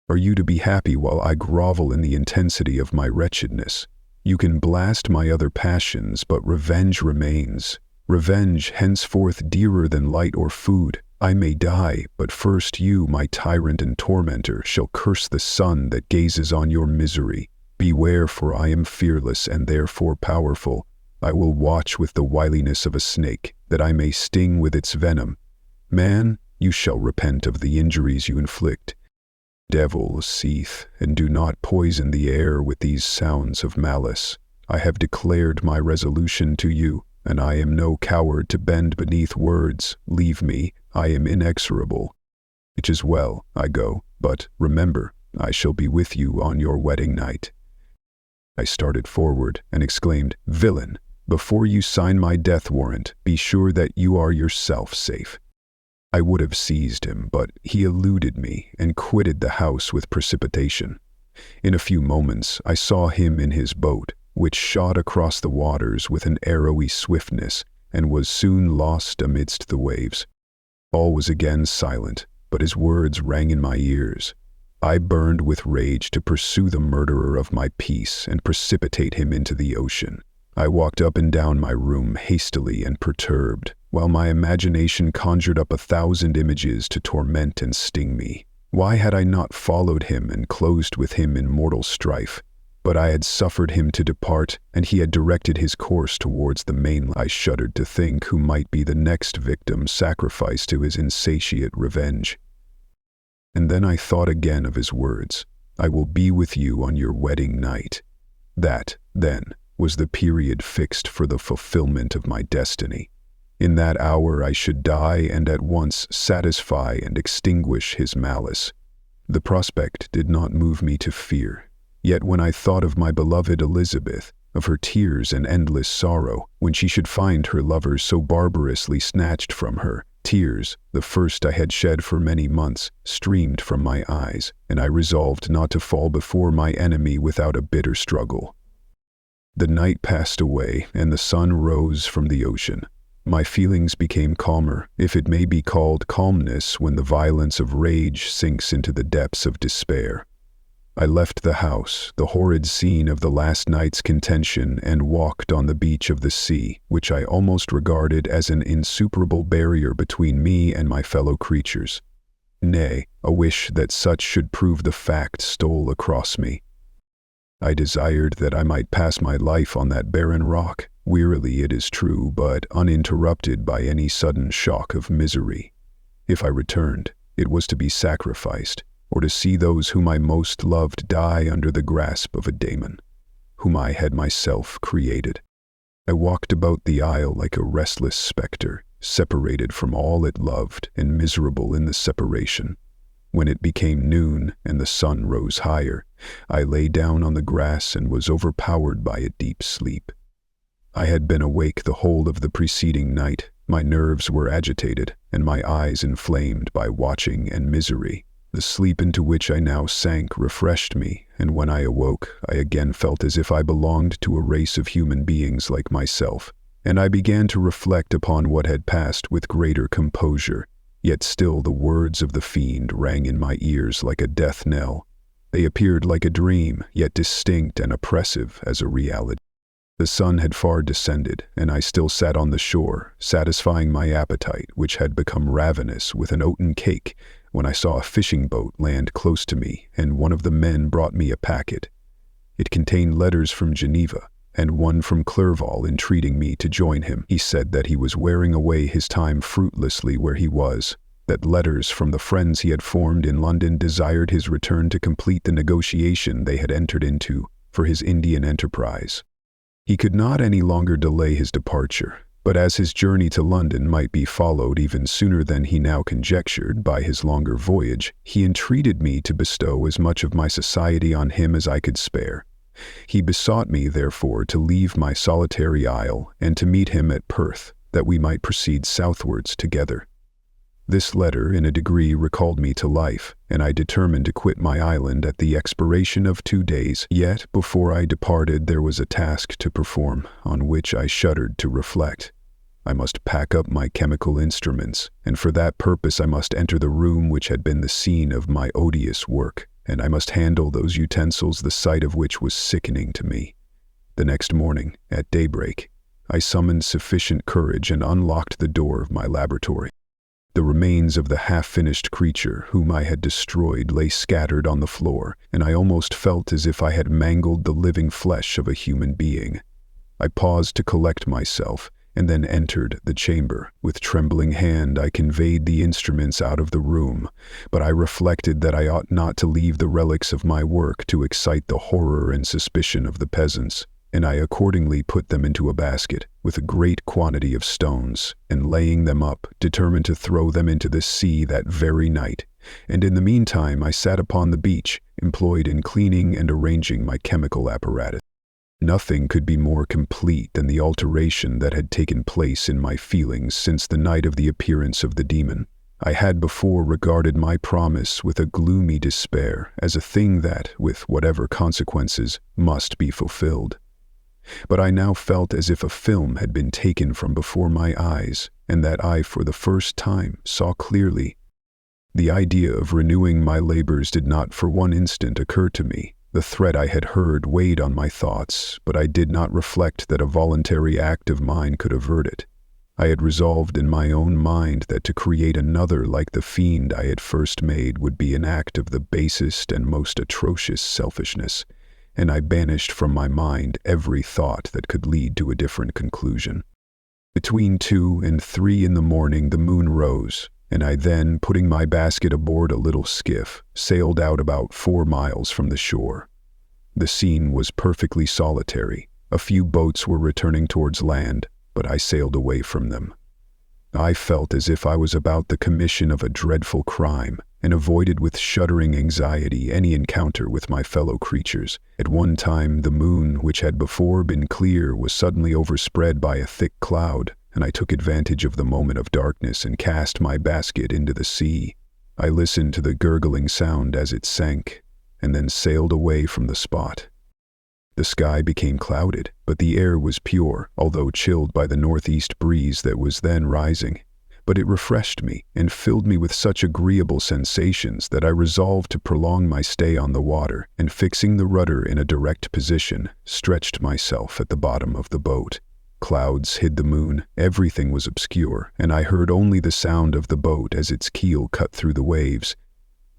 Are you to be happy while I grovel in the intensity of my wretchedness? You can blast my other passions, but revenge remains. Revenge, henceforth dearer than light or food. I may die, but first you, my tyrant and tormentor, shall curse the sun that gazes on your misery. Beware, for I am fearless and therefore powerful. I will watch with the wiliness of a snake, that I may sting with its venom. Man, you shall repent of the injuries you inflict. Devil, cease, and do not poison the air with these sounds of malice. I have declared my resolution to you, and I am no coward to bend beneath words. Leave me, I am inexorable. It is well, I go, but remember, I shall be with you on your wedding night. I started forward and exclaimed, Villain, before you sign my death warrant, be sure that you are yourself safe. I would have seized him, but he eluded me and quitted the house with precipitation. In a few moments I saw him in his boat, which shot across the waters with an arrowy swiftness and was soon lost amidst the waves. All was again silent, but his words rang in my ears. I burned with rage to pursue the murderer of my peace and precipitate him into the ocean. I walked up and down my room hastily and perturbed, while my imagination conjured up 1,000 images to torment and sting me. Why had I not followed him and closed with him in mortal strife? But I had suffered him to depart, and he had directed his course towards the mainland. I shuddered to think who might be the next victim sacrificed to his insatiate revenge. And then I thought again of his words, I will be with you on your wedding night. That, then, was the period fixed for the fulfillment of my destiny. In that hour I should die and at once satisfy and extinguish his malice. The prospect did not move me to fear. Yet when I thought of my beloved Elizabeth, of her tears and endless sorrow, when she should find her lover so barbarously snatched from her, tears, the first I had shed for many months, streamed from my eyes, and I resolved not to fall before my enemy without a bitter struggle. The night passed away, and the sun rose from the ocean. My feelings became calmer, if it may be called calmness when the violence of rage sinks into the depths of despair. I left the house, the horrid scene of the last night's contention, and walked on the beach of the sea, which I almost regarded as an insuperable barrier between me and my fellow creatures. Nay, a wish that such should prove the fact stole across me. I desired that I might pass my life on that barren rock, wearily it is true, but uninterrupted by any sudden shock of misery. If I returned, it was to be sacrificed, or to see those whom I most loved die under the grasp of a daemon, whom I had myself created. I walked about the isle like a restless spectre, separated from all it loved and miserable in the separation. When it became noon and the sun rose higher, I lay down on the grass and was overpowered by a deep sleep. I had been awake the whole of the preceding night. My nerves were agitated, and my eyes inflamed by watching and misery. The sleep into which I now sank refreshed me, and when I awoke, I again felt as if I belonged to a race of human beings like myself, and I began to reflect upon what had passed with greater composure. Yet still the words of the fiend rang in my ears like a death knell. They appeared like a dream, yet distinct and oppressive as a reality. The sun had far descended, and I still sat on the shore, satisfying my appetite, which had become ravenous, with an oaten cake, when I saw a fishing boat land close to me, and one of the men brought me a packet. It contained letters from Geneva, and one from Clerval entreating me to join him. He said that he was wearing away his time fruitlessly where he was, that letters from the friends he had formed in London desired his return to complete the negotiation they had entered into for his Indian enterprise. He could not any longer delay his departure, but as his journey to London might be followed even sooner than he now conjectured by his longer voyage, he entreated me to bestow as much of my society on him as I could spare. He besought me, therefore, to leave my solitary isle and to meet him at Perth, that we might proceed southwards together. This letter in a degree recalled me to life, and I determined to quit my island at the expiration of 2 days. Yet before I departed there was a task to perform, on which I shuddered to reflect. I must pack up my chemical instruments, and for that purpose I must enter the room which had been the scene of my odious work, and I must handle those utensils the sight of which was sickening to me. The next morning, at daybreak, I summoned sufficient courage and unlocked the door of my laboratory. The remains of the half-finished creature whom I had destroyed lay scattered on the floor, and I almost felt as if I had mangled the living flesh of a human being. I paused to collect myself, and then entered the chamber. With trembling hand I conveyed the instruments out of the room, but I reflected that I ought not to leave the relics of my work to excite the horror and suspicion of the peasants, and I accordingly put them into a basket with a great quantity of stones, and laying them up, determined to throw them into the sea that very night, and in the meantime I sat upon the beach, employed in cleaning and arranging my chemical apparatus. Nothing could be more complete than the alteration that had taken place in my feelings since the night of the appearance of the demon. I had before regarded my promise with a gloomy despair as a thing that, with whatever consequences, must be fulfilled. But I now felt as if a film had been taken from before my eyes, and that I for the first time saw clearly. The idea of renewing my labors did not for one instant occur to me. The threat I had heard weighed on my thoughts, but I did not reflect that a voluntary act of mine could avert it. I had resolved in my own mind that to create another like the fiend I had first made would be an act of the basest and most atrocious selfishness, and I banished from my mind every thought that could lead to a different conclusion. Between 2 and 3 in the morning the moon rose, and I then, putting my basket aboard a little skiff, sailed out about 4 miles from the shore. The scene was perfectly solitary. A few boats were returning towards land, but I sailed away from them. I felt as if I was about the commission of a dreadful crime, and avoided with shuddering anxiety any encounter with my fellow creatures. At one time the moon, which had before been clear, was suddenly overspread by a thick cloud, and I took advantage of the moment of darkness and cast my basket into the sea. I listened to the gurgling sound as it sank, and then sailed away from the spot. The sky became clouded, but the air was pure, although chilled by the northeast breeze that was then rising. But it refreshed me and filled me with such agreeable sensations that I resolved to prolong my stay on the water, and fixing the rudder in a direct position, stretched myself at the bottom of the boat. Clouds hid the moon, everything was obscure, and I heard only the sound of the boat as its keel cut through the waves.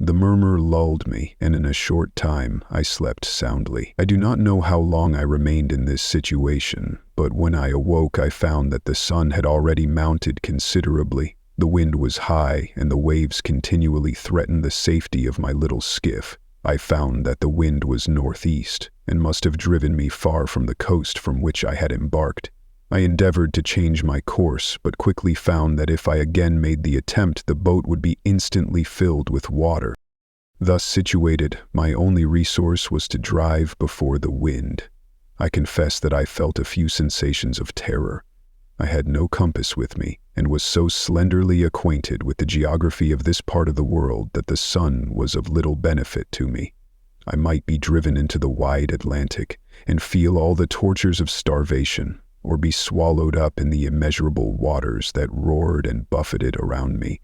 The murmur lulled me, and in a short time I slept soundly. I do not know how long I remained in this situation, but when I awoke I found that the sun had already mounted considerably. The wind was high, and the waves continually threatened the safety of my little skiff. I found that the wind was northeast, and must have driven me far from the coast from which I had embarked. I endeavored to change my course, but quickly found that if I again made the attempt, the boat would be instantly filled with water. Thus situated, my only resource was to drive before the wind. I confess that I felt a few sensations of terror. I had no compass with me, and was so slenderly acquainted with the geography of this part of the world that the sun was of little benefit to me. I might be driven into the wide Atlantic, and feel all the tortures of starvation, or be swallowed up in the immeasurable waters that roared and buffeted around me.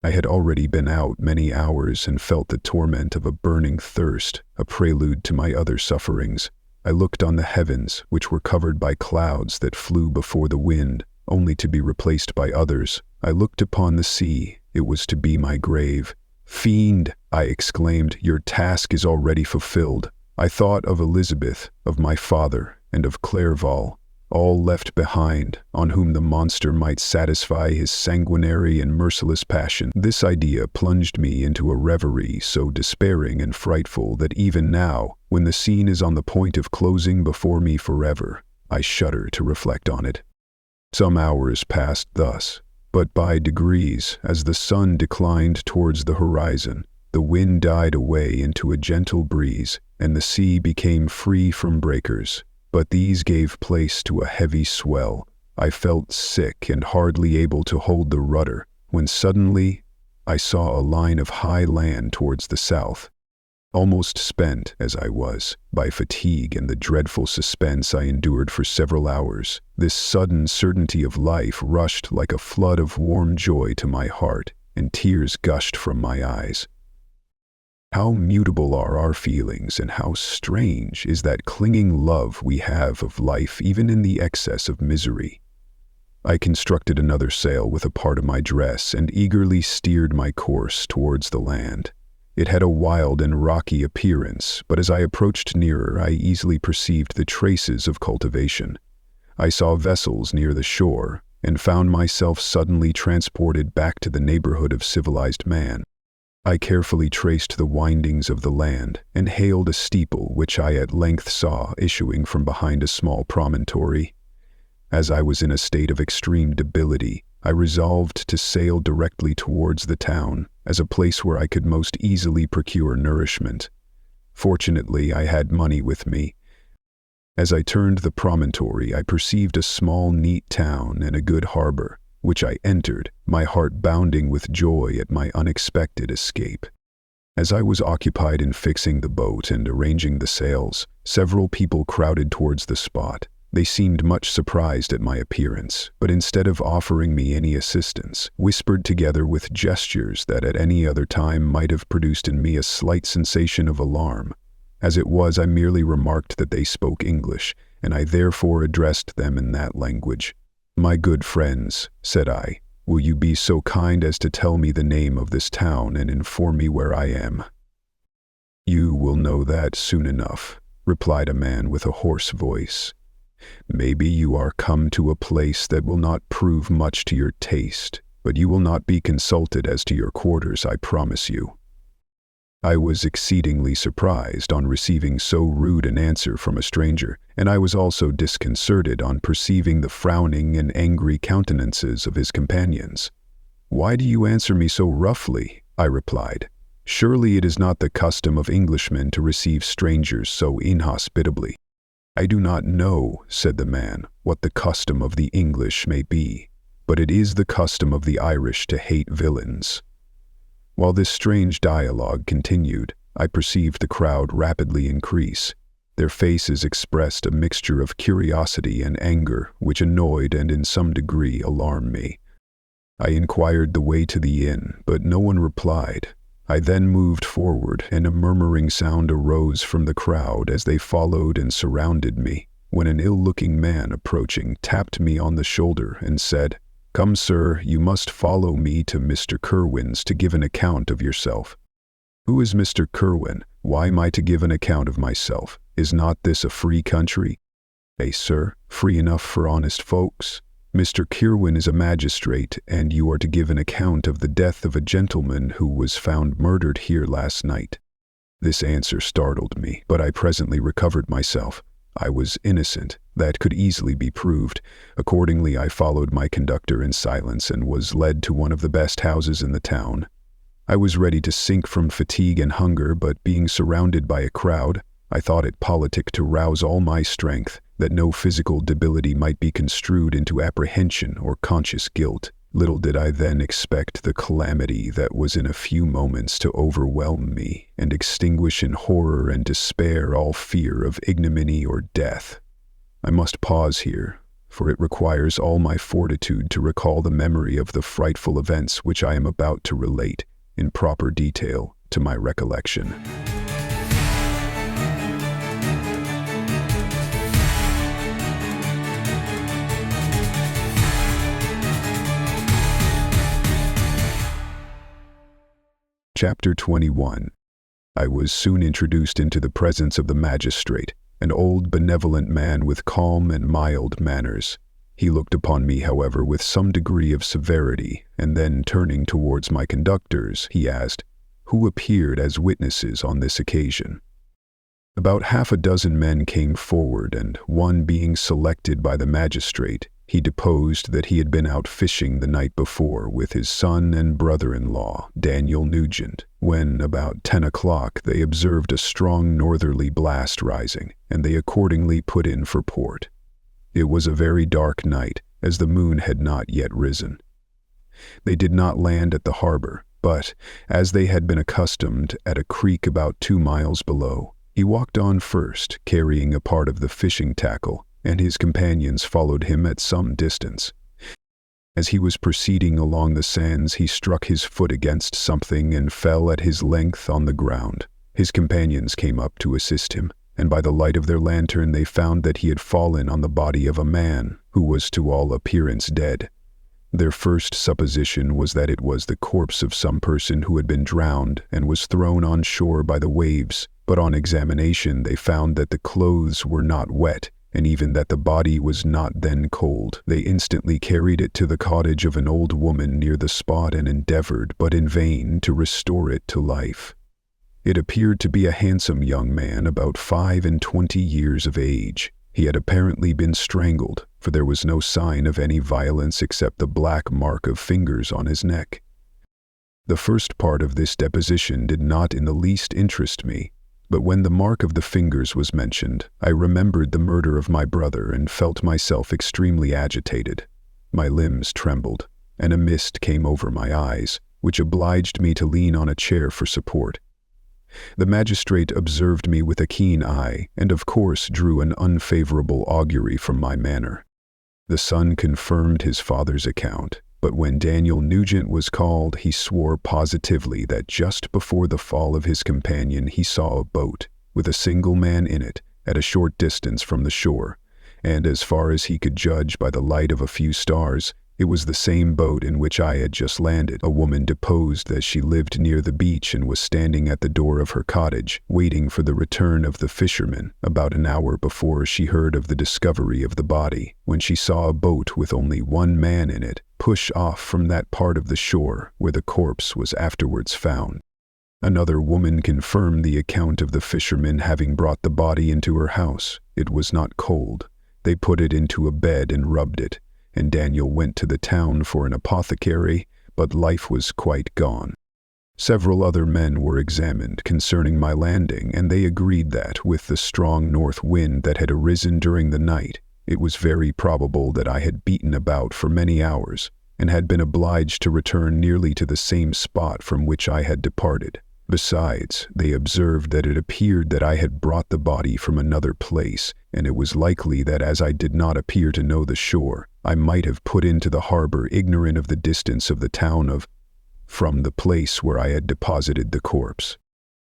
I had already been out many hours and felt the torment of a burning thirst, a prelude to my other sufferings. I looked on the heavens, which were covered by clouds that flew before the wind, only to be replaced by others. I looked upon the sea. It was to be my grave. "Fiend," I exclaimed, "your task is already fulfilled." I thought of Elizabeth, of my father, and of Clerval, all left behind, on whom the monster might satisfy his sanguinary and merciless passion. This idea plunged me into a reverie so despairing and frightful that even now, when the scene is on the point of closing before me forever, I shudder to reflect on it. Some hours passed thus, but by degrees, as the sun declined towards the horizon, the wind died away into a gentle breeze, and the sea became free from breakers. But these gave place to a heavy swell. I felt sick and hardly able to hold the rudder, when suddenly I saw a line of high land towards the south. Almost spent, as I was, by fatigue and the dreadful suspense I endured for several hours, this sudden certainty of life rushed like a flood of warm joy to my heart, and tears gushed from my eyes. How mutable are our feelings, and how strange is that clinging love we have of life even in the excess of misery. I constructed another sail with a part of my dress and eagerly steered my course towards the land. It had a wild and rocky appearance, but as I approached nearer, I easily perceived the traces of cultivation. I saw vessels near the shore, and found myself suddenly transported back to the neighborhood of civilized man. I carefully traced the windings of the land, and hailed a steeple which I at length saw issuing from behind a small promontory. As I was in a state of extreme debility, I resolved to sail directly towards the town, as a place where I could most easily procure nourishment. Fortunately, I had money with me. As I turned the promontory, I perceived a small, neat town and a good harbor, which I entered, my heart bounding with joy at my unexpected escape. As I was occupied in fixing the boat and arranging the sails, several people crowded towards the spot. They seemed much surprised at my appearance, but instead of offering me any assistance, whispered together with gestures that at any other time might have produced in me a slight sensation of alarm. As it was, I merely remarked that they spoke English, and I therefore addressed them in that language. "My good friends," said I, "will you be so kind as to tell me the name of this town and inform me where I am?" "You will know that soon enough," replied a man with a hoarse voice. "Maybe you are come to a place that will not prove much to your taste, but you will not be consulted as to your quarters, I promise you." I was exceedingly surprised on receiving so rude an answer from a stranger, and I was also disconcerted on perceiving the frowning and angry countenances of his companions. "Why do you answer me so roughly?" I replied. "Surely it is not the custom of Englishmen to receive strangers so inhospitably." "I do not know," said the man, "what the custom of the English may be, but it is the custom of the Irish to hate villains." While this strange dialogue continued, I perceived the crowd rapidly increase. Their faces expressed a mixture of curiosity and anger, which annoyed and in some degree alarmed me. I inquired the way to the inn, but no one replied. I then moved forward, and a murmuring sound arose from the crowd as they followed and surrounded me, when an ill-looking man approaching tapped me on the shoulder and said, "Come, sir, you must follow me to Mr. Kerwin's to give an account of yourself." "Who is Mr. Kerwin? Why am I to give an account of myself? Is not this a free country?" Sir, free enough for honest folks. Mr. Kerwin is a magistrate, and you are to give an account of the death of a gentleman who was found murdered here last night." This answer startled me, but I presently recovered myself. I was innocent. That could easily be proved. Accordingly, I followed my conductor in silence and was led to one of the best houses in the town. I was ready to sink from fatigue and hunger, but being surrounded by a crowd, I thought it politic to rouse all my strength, that no physical debility might be construed into apprehension or conscious guilt. Little did I then expect the calamity that was in a few moments to overwhelm me and extinguish in horror and despair all fear of ignominy or death. I must pause here, for it requires all my fortitude to recall the memory of the frightful events which I am about to relate in proper detail to my recollection. Chapter 21. I was soon introduced into the presence of the magistrate, an old benevolent man with calm and mild manners. He looked upon me, however, with some degree of severity, and then turning towards my conductors, he asked, who appeared as witnesses on this occasion. About half a dozen men came forward, and one being selected by the magistrate, he deposed that he had been out fishing the night before with his son and brother-in-law, Daniel Nugent, when, about 10 o'clock, they observed a strong northerly blast rising, and they accordingly put in for port. It was a very dark night, as the moon had not yet risen. They did not land at the harbor, but, as they had been accustomed, at a creek about 2 miles below. He walked on first, carrying a part of the fishing tackle, and his companions followed him at some distance. As he was proceeding along the sands, he struck his foot against something and fell at his length on the ground. His companions came up to assist him, and by the light of their lantern they found that he had fallen on the body of a man, who was to all appearance dead. Their first supposition was that it was the corpse of some person who had been drowned and was thrown on shore by the waves, but on examination they found that the clothes were not wet, and even that the body was not then cold. They instantly carried it to the cottage of an old woman near the spot and endeavored, but in vain, to restore it to life. It appeared to be a handsome young man about 25 years of age. He had apparently been strangled, for there was no sign of any violence except the black mark of fingers on his neck. The first part of this deposition did not in the least interest me, but when the mark of the fingers was mentioned, I remembered the murder of my brother and felt myself extremely agitated. My limbs trembled, and a mist came over my eyes, which obliged me to lean on a chair for support. The magistrate observed me with a keen eye, and of course drew an unfavorable augury from my manner. The son confirmed his father's account, but when Daniel Nugent was called, he swore positively that just before the fall of his companion he saw a boat, with a single man in it, at a short distance from the shore, and as far as he could judge by the light of a few stars, it was the same boat in which I had just landed. A woman deposed that she lived near the beach and was standing at the door of her cottage, waiting for the return of the fishermen, about an hour before she heard of the discovery of the body, when she saw a boat with only one man in it push off from that part of the shore where the corpse was afterwards found. Another woman confirmed the account of the fishermen having brought the body into her house. It was not cold. They put it into a bed and rubbed it, and Daniel went to the town for an apothecary, but life was quite gone. Several other men were examined concerning my landing, and they agreed that, with the strong north wind that had arisen during the night, it was very probable that I had beaten about for many hours, and had been obliged to return nearly to the same spot from which I had departed. Besides, they observed that it appeared that I had brought the body from another place, and it was likely that as I did not appear to know the shore, I might have put into the harbor ignorant of the distance of the town from the place where I had deposited the corpse.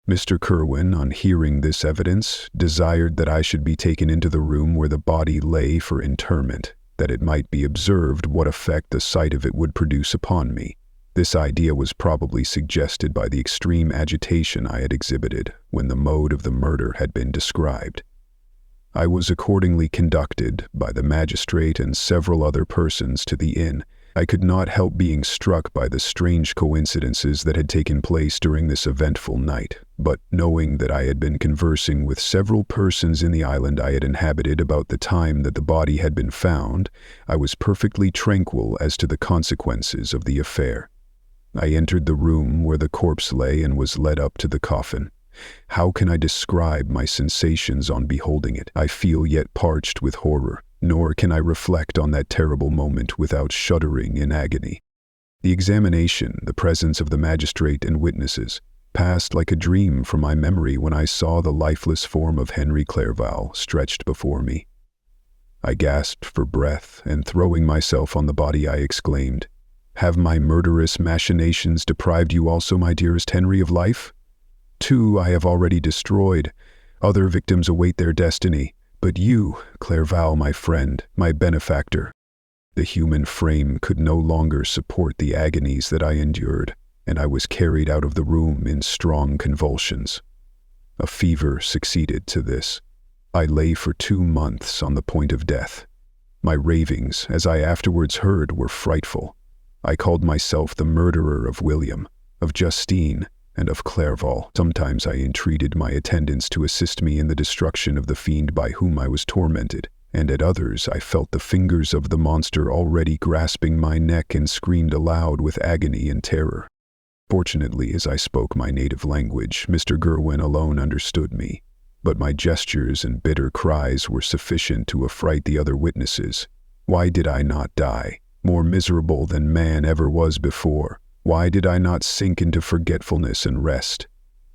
Mr. Kerwin, on hearing this evidence, desired that I should be taken into the room where the body lay for interment, that it might be observed what effect the sight of it would produce upon me. This idea was probably suggested by the extreme agitation I had exhibited when the mode of the murder had been described. I was accordingly conducted by the magistrate and several other persons to the inn. I could not help being struck by the strange coincidences that had taken place during this eventful night, but knowing that I had been conversing with several persons in the island I had inhabited about the time that the body had been found, I was perfectly tranquil as to the consequences of the affair. I entered the room where the corpse lay and was led up to the coffin. How can I describe my sensations on beholding it? I feel yet parched with horror, nor can I reflect on that terrible moment without shuddering in agony. The examination, the presence of the magistrate and witnesses, passed like a dream from my memory when I saw the lifeless form of Henry Clerval stretched before me. I gasped for breath, and throwing myself on the body, I exclaimed, "Have my murderous machinations deprived you also, my dearest Henry, of life? 2 I have already destroyed. Other victims await their destiny. But you, Clerval, my friend, my benefactor." The human frame could no longer support the agonies that I endured, and I was carried out of the room in strong convulsions. A fever succeeded to this. I lay for 2 months on the point of death. My ravings, as I afterwards heard, were frightful. I called myself the murderer of William, of Justine, and of Clerval. Sometimes I entreated my attendants to assist me in the destruction of the fiend by whom I was tormented, and at others I felt the fingers of the monster already grasping my neck and screamed aloud with agony and terror. Fortunately, as I spoke my native language, Mr. Gerwin alone understood me, but my gestures and bitter cries were sufficient to affright the other witnesses. Why did I not die, more miserable than man ever was before? Why did I not sink into forgetfulness and rest?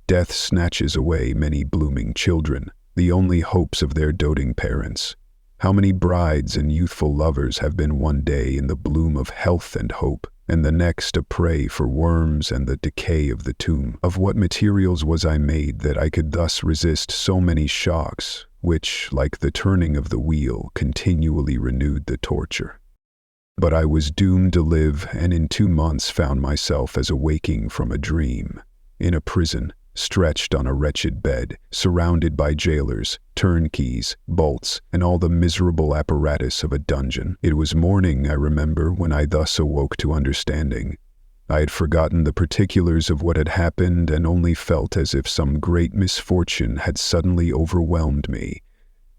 Death snatches away many blooming children, the only hopes of their doting parents. How many brides and youthful lovers have been one day in the bloom of health and hope, and the next a prey for worms and the decay of the tomb? Of what materials was I made that I could thus resist so many shocks, which, like the turning of the wheel, continually renewed the torture? But I was doomed to live, and in 2 months found myself as awaking from a dream, in a prison, stretched on a wretched bed, surrounded by jailers, turnkeys, bolts, and all the miserable apparatus of a dungeon. It was morning, I remember, when I thus awoke to understanding. I had forgotten the particulars of what had happened and only felt as if some great misfortune had suddenly overwhelmed me.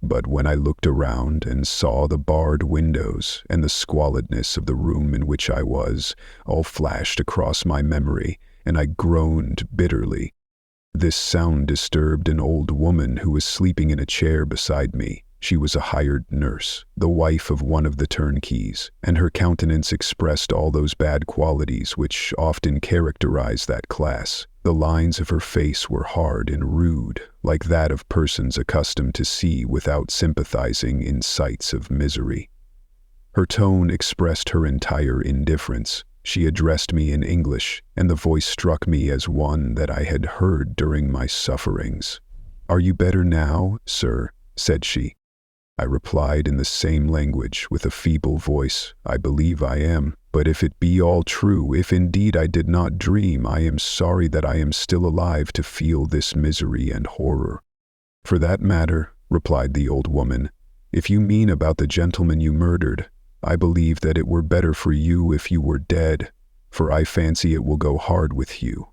But when I looked around and saw the barred windows and the squalidness of the room in which I was, all flashed across my memory, and I groaned bitterly. This sound disturbed an old woman who was sleeping in a chair beside me. She was a hired nurse, the wife of one of the turnkeys, and her countenance expressed all those bad qualities which often characterize that class. The lines of her face were hard and rude, like that of persons accustomed to see without sympathizing in sights of misery. Her tone expressed her entire indifference. She addressed me in English, and the voice struck me as one that I had heard during my sufferings. "Are you better now, sir?" said she. I replied in the same language with a feeble voice, "I believe I am. But if it be all true, if indeed I did not dream, I am sorry that I am still alive to feel this misery and horror." "For that matter," replied the old woman, "if you mean about the gentleman you murdered, I believe that it were better for you if you were dead, for I fancy it will go hard with you.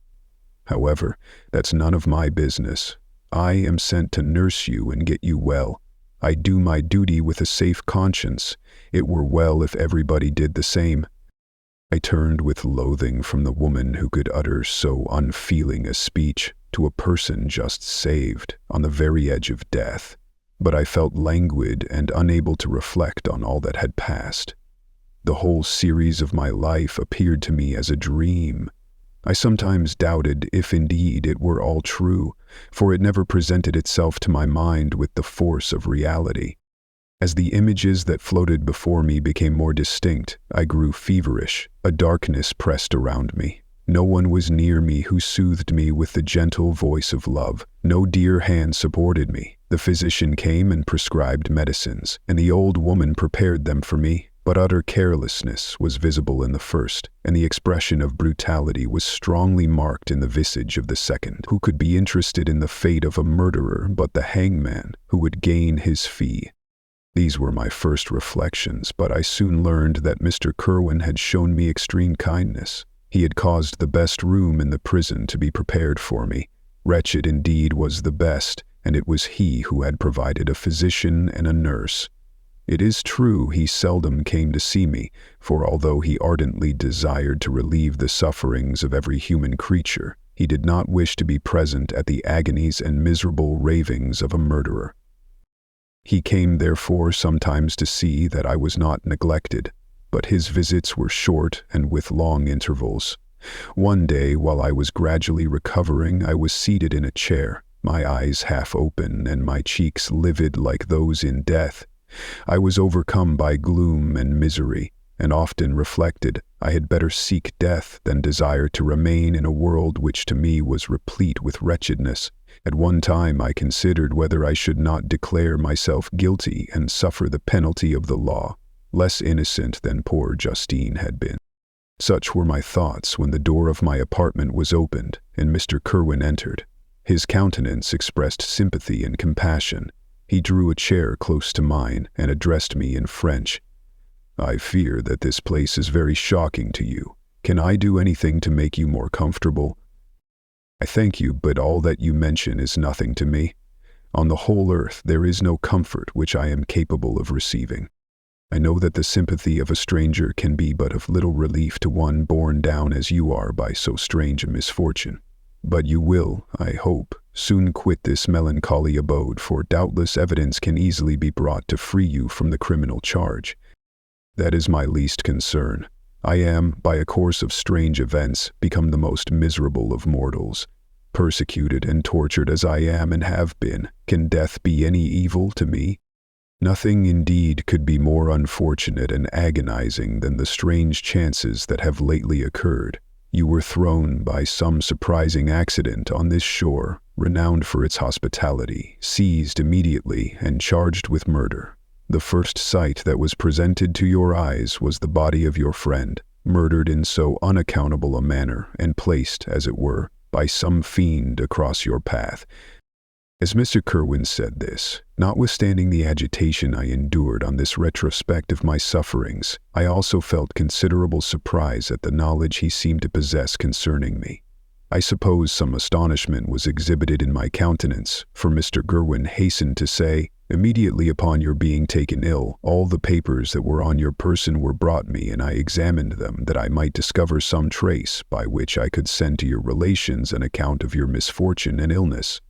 However, that's none of my business. I am sent to nurse you and get you well. I do my duty with a safe conscience. It were well if everybody did the same." I turned with loathing from the woman who could utter so unfeeling a speech to a person just saved, on the very edge of death. But I felt languid and unable to reflect on all that had passed. The whole series of my life appeared to me as a dream. I sometimes doubted if indeed it were all true, for it never presented itself to my mind with the force of reality. As the images that floated before me became more distinct, I grew feverish. A darkness pressed around me. No one was near me who soothed me with the gentle voice of love. No dear hand supported me. The physician came and prescribed medicines, and the old woman prepared them for me. But utter carelessness was visible in the first, and the expression of brutality was strongly marked in the visage of the second. Who could be interested in the fate of a murderer but the hangman, who would gain his fee? These were my first reflections, but I soon learned that Mr. Kerwin had shown me extreme kindness. He had caused the best room in the prison to be prepared for me. Wretched indeed was the best, and it was he who had provided a physician and a nurse. It is true he seldom came to see me, for although he ardently desired to relieve the sufferings of every human creature, he did not wish to be present at the agonies and miserable ravings of a murderer. He came therefore sometimes to see that I was not neglected, but his visits were short and with long intervals. One day, while I was gradually recovering, I was seated in a chair, my eyes half open and my cheeks livid like those in death. I was overcome by gloom and misery, and often reflected I had better seek death than desire to remain in a world which to me was replete with wretchedness. At one time I considered whether I should not declare myself guilty and suffer the penalty of the law, less innocent than poor Justine had been. Such were my thoughts when the door of my apartment was opened and Mr. Kirwin entered. His countenance expressed sympathy and compassion. He drew a chair close to mine and addressed me in French. "I fear that this place is very shocking to you. Can I do anything to make you more comfortable?" "I thank you, but all that you mention is nothing to me. On the whole earth there is no comfort which I am capable of receiving. I know that the sympathy of a stranger can be but of little relief to one borne down as you are by so strange a misfortune. But you will, I hope, soon quit this melancholy abode, for doubtless evidence can easily be brought to free you from the criminal charge. That is my least concern. I am, by a course of strange events, become the most miserable of mortals. Persecuted and tortured as I am and have been, can death be any evil to me? Nothing indeed could be more unfortunate and agonizing than the strange chances that have lately occurred. You were thrown by some surprising accident on this shore, renowned for its hospitality, seized immediately and charged with murder. The first sight that was presented to your eyes was the body of your friend, murdered in so unaccountable a manner and placed, as it were, by some fiend across your path." As Mr. Kirwin said this, notwithstanding the agitation I endured on this retrospect of my sufferings, I also felt considerable surprise at the knowledge he seemed to possess concerning me. I suppose some astonishment was exhibited in my countenance, for Mr. Kirwin hastened to say, "Immediately upon your being taken ill, all the papers that were on your person were brought me, and I examined them that I might discover some trace by which I could send to your relations an account of your misfortune and illness.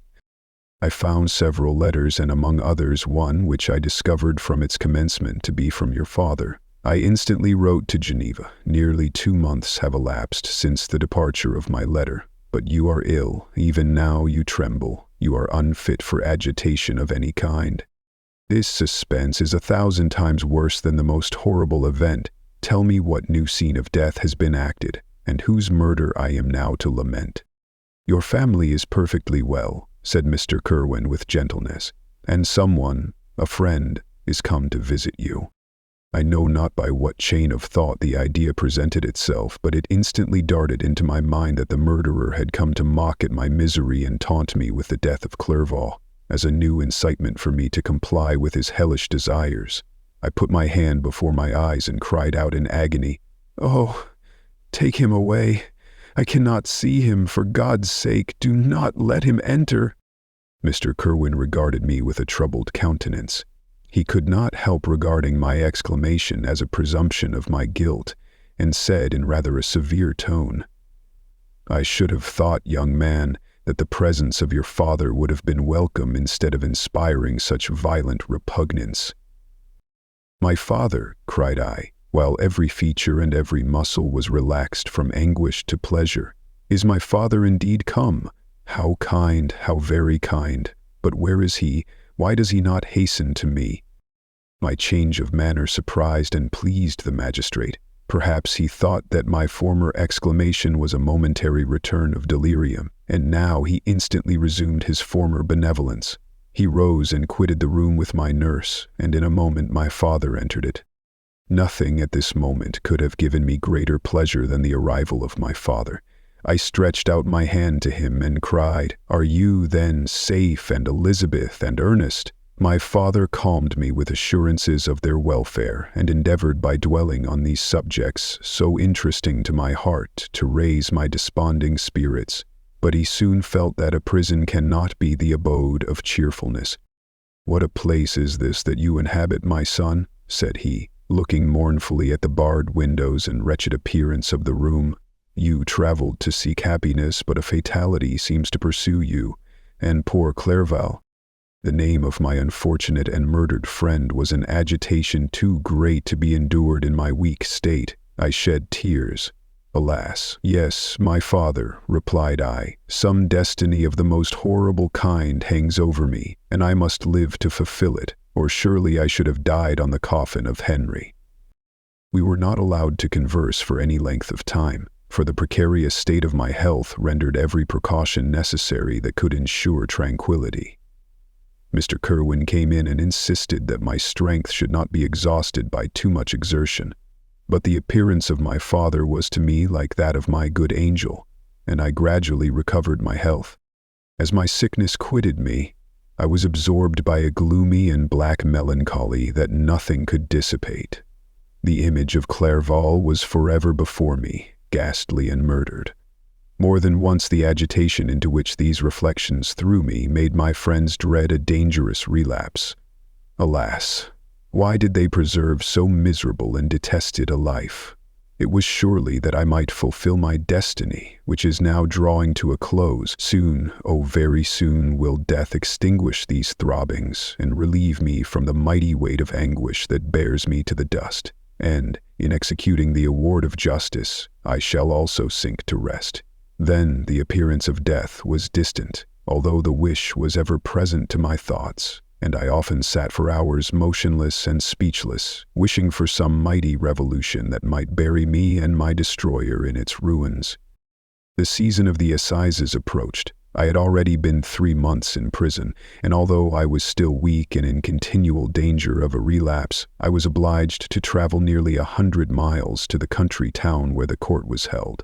I found several letters, and among others one which I discovered from its commencement to be from your father. I instantly wrote to Geneva. Nearly 2 months have elapsed since the departure of my letter, but you are ill. Even now you tremble. You are unfit for agitation of any kind. This suspense is 1,000 times worse than the most horrible event. Tell me what new scene of death has been acted, and whose murder I am now to lament." "Your family is perfectly well," said Mr. Kirwin with gentleness, "and someone, a friend, is come to visit you." I know not by what chain of thought the idea presented itself, but it instantly darted into my mind that the murderer had come to mock at my misery and taunt me with the death of Clerval, as a new incitement for me to comply with his hellish desires. I put my hand before my eyes and cried out in agony, "Oh, take him away! I cannot see him. For God's sake, do not let him enter." Mr. Kirwin regarded me with a troubled countenance. He could not help regarding my exclamation as a presumption of my guilt, and said in rather a severe tone, "I should have thought, young man, that the presence of your father would have been welcome instead of inspiring such violent repugnance." "My father," cried I, while every feature and every muscle was relaxed from anguish to pleasure, "is my father indeed come? How kind, how very kind! But where is he? Why does he not hasten to me?" My change of manner surprised and pleased the magistrate. Perhaps he thought that my former exclamation was a momentary return of delirium, and now he instantly resumed his former benevolence. He rose and quitted the room with my nurse, and in a moment my father entered it. Nothing at this moment could have given me greater pleasure than the arrival of my father. I stretched out my hand to him and cried, "Are you, then, safe, and Elizabeth, and Ernest?" My father calmed me with assurances of their welfare, and endeavored by dwelling on these subjects, so interesting to my heart, to raise my desponding spirits. But he soon felt that a prison cannot be the abode of cheerfulness. "What a place is this that you inhabit, my son?" said he, looking mournfully at the barred windows and wretched appearance of the room. "You traveled to seek happiness, but a fatality seems to pursue you, and poor Clerval." The name of my unfortunate and murdered friend was an agitation too great to be endured in my weak state. I shed tears. "Alas, yes, my father," replied I, "some destiny of the most horrible kind hangs over me, and I must live to fulfill it, or surely I should have died on the coffin of Henry." We were not allowed to converse for any length of time, for the precarious state of my health rendered every precaution necessary that could ensure tranquility. Mr. Kerwin came in and insisted that my strength should not be exhausted by too much exertion. But the appearance of my father was to me like that of my good angel, and I gradually recovered my health. As my sickness quitted me, I was absorbed by a gloomy and black melancholy that nothing could dissipate. The image of Clerval was forever before me, ghastly and murdered. More than once the agitation into which these reflections threw me made my friends dread a dangerous relapse. Alas! Why did they preserve so miserable and detested a life? It was surely that I might fulfill my destiny, which is now drawing to a close. Soon, oh very soon, will death extinguish these throbbings and relieve me from the mighty weight of anguish that bears me to the dust. And, in executing the award of justice, I shall also sink to rest. Then the appearance of death was distant, although the wish was ever present to my thoughts. And I often sat for hours motionless and speechless, wishing for some mighty revolution that might bury me and my destroyer in its ruins. The season of the assizes approached. I had already been 3 months in prison, and although I was still weak and in continual danger of a relapse, I was obliged to travel nearly 100 miles to the country town where the court was held.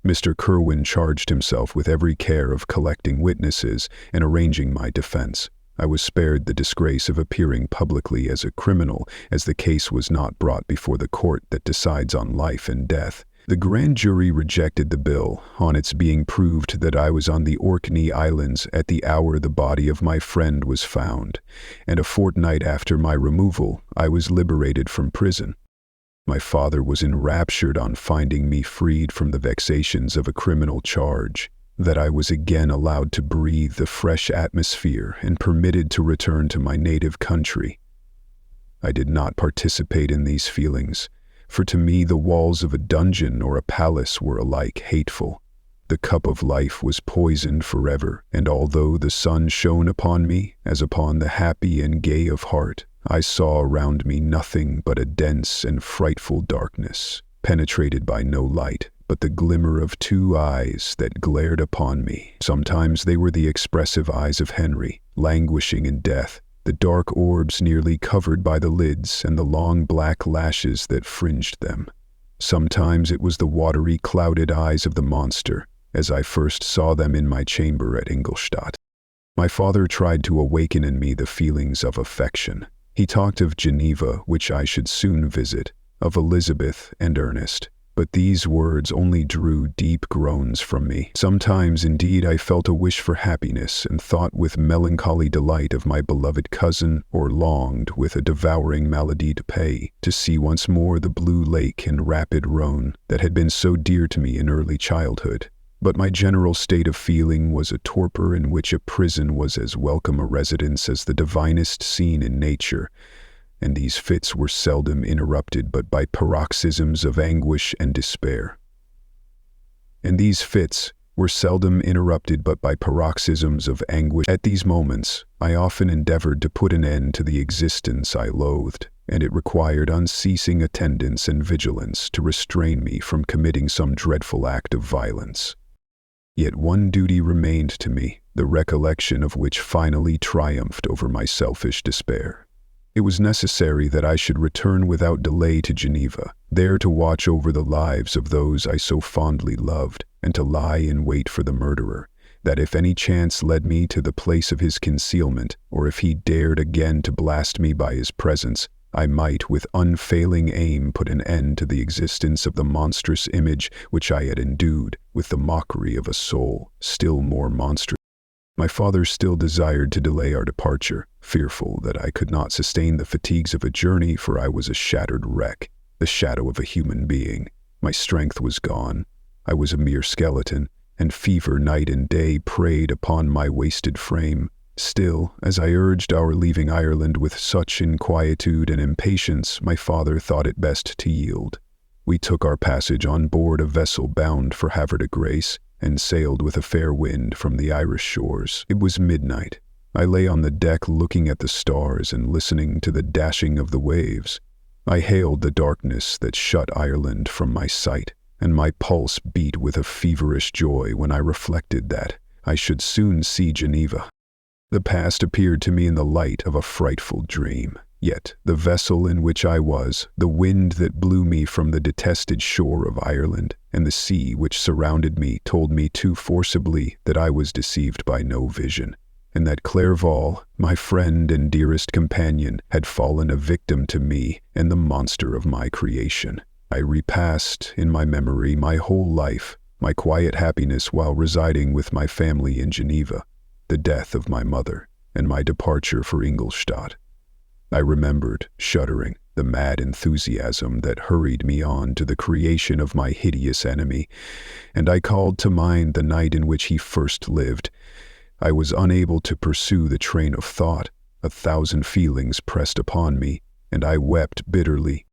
Mr. Kerwin charged himself with every care of collecting witnesses and arranging my defense. I was spared the disgrace of appearing publicly as a criminal, as the case was not brought before the court that decides on life and death. The grand jury rejected the bill, on its being proved that I was on the Orkney Islands at the hour the body of my friend was found, and a fortnight after my removal, I was liberated from prison. My father was enraptured on finding me freed from the vexations of a criminal charge, that I was again allowed to breathe the fresh atmosphere and permitted to return to my native country. I did not participate in these feelings, for to me the walls of a dungeon or a palace were alike hateful. The cup of life was poisoned forever, and although the sun shone upon me, as upon the happy and gay of heart, I saw around me nothing but a dense and frightful darkness, penetrated by no light, but the glimmer of 2 eyes that glared upon me. Sometimes they were the expressive eyes of Henry, languishing in death, the dark orbs nearly covered by the lids and the long black lashes that fringed them. Sometimes it was the watery, clouded eyes of the monster, as I first saw them in my chamber at Ingolstadt. My father tried to awaken in me the feelings of affection. He talked of Geneva, which I should soon visit, of Elizabeth and Ernest. But these words only drew deep groans from me. Sometimes, indeed, I felt a wish for happiness and thought with melancholy delight of my beloved cousin, or longed, with a devouring maladie de pays, to see once more the blue lake and rapid Rhone that had been so dear to me in early childhood. But my general state of feeling was a torpor in which a prison was as welcome a residence as the divinest scene in nature, and these fits were seldom interrupted but by paroxysms of anguish and despair. At these moments, I often endeavored to put an end to the existence I loathed, and it required unceasing attendance and vigilance to restrain me from committing some dreadful act of violence. Yet one duty remained to me, the recollection of which finally triumphed over my selfish despair. It was necessary that I should return without delay to Geneva, there to watch over the lives of those I so fondly loved, and to lie in wait for the murderer, that if any chance led me to the place of his concealment, or if he dared again to blast me by his presence, I might with unfailing aim put an end to the existence of the monstrous image which I had endued with the mockery of a soul still more monstrous. My father still desired to delay our departure, fearful that I could not sustain the fatigues of a journey, for I was a shattered wreck, the shadow of a human being. My strength was gone. I was a mere skeleton, and fever night and day preyed upon my wasted frame. Still, as I urged our leaving Ireland with such inquietude and impatience, my father thought it best to yield. We took our passage on board a vessel bound for Havre de Grace, and sailed with a fair wind from the Irish shores. It was midnight. I lay on the deck looking at the stars and listening to the dashing of the waves. I hailed the darkness that shut Ireland from my sight, and my pulse beat with a feverish joy when I reflected that I should soon see Geneva. The past appeared to me in the light of a frightful dream. Yet the vessel in which I was, the wind that blew me from the detested shore of Ireland, and the sea which surrounded me told me too forcibly that I was deceived by no vision, and that Clerval, my friend and dearest companion, had fallen a victim to me and the monster of my creation. I repassed in my memory my whole life, my quiet happiness while residing with my family in Geneva, the death of my mother, and my departure for Ingolstadt. I remembered, shuddering, the mad enthusiasm that hurried me on to the creation of my hideous enemy, and I called to mind the night in which he first lived. I was unable to pursue the train of thought. 1,000 feelings pressed upon me, and I wept bitterly.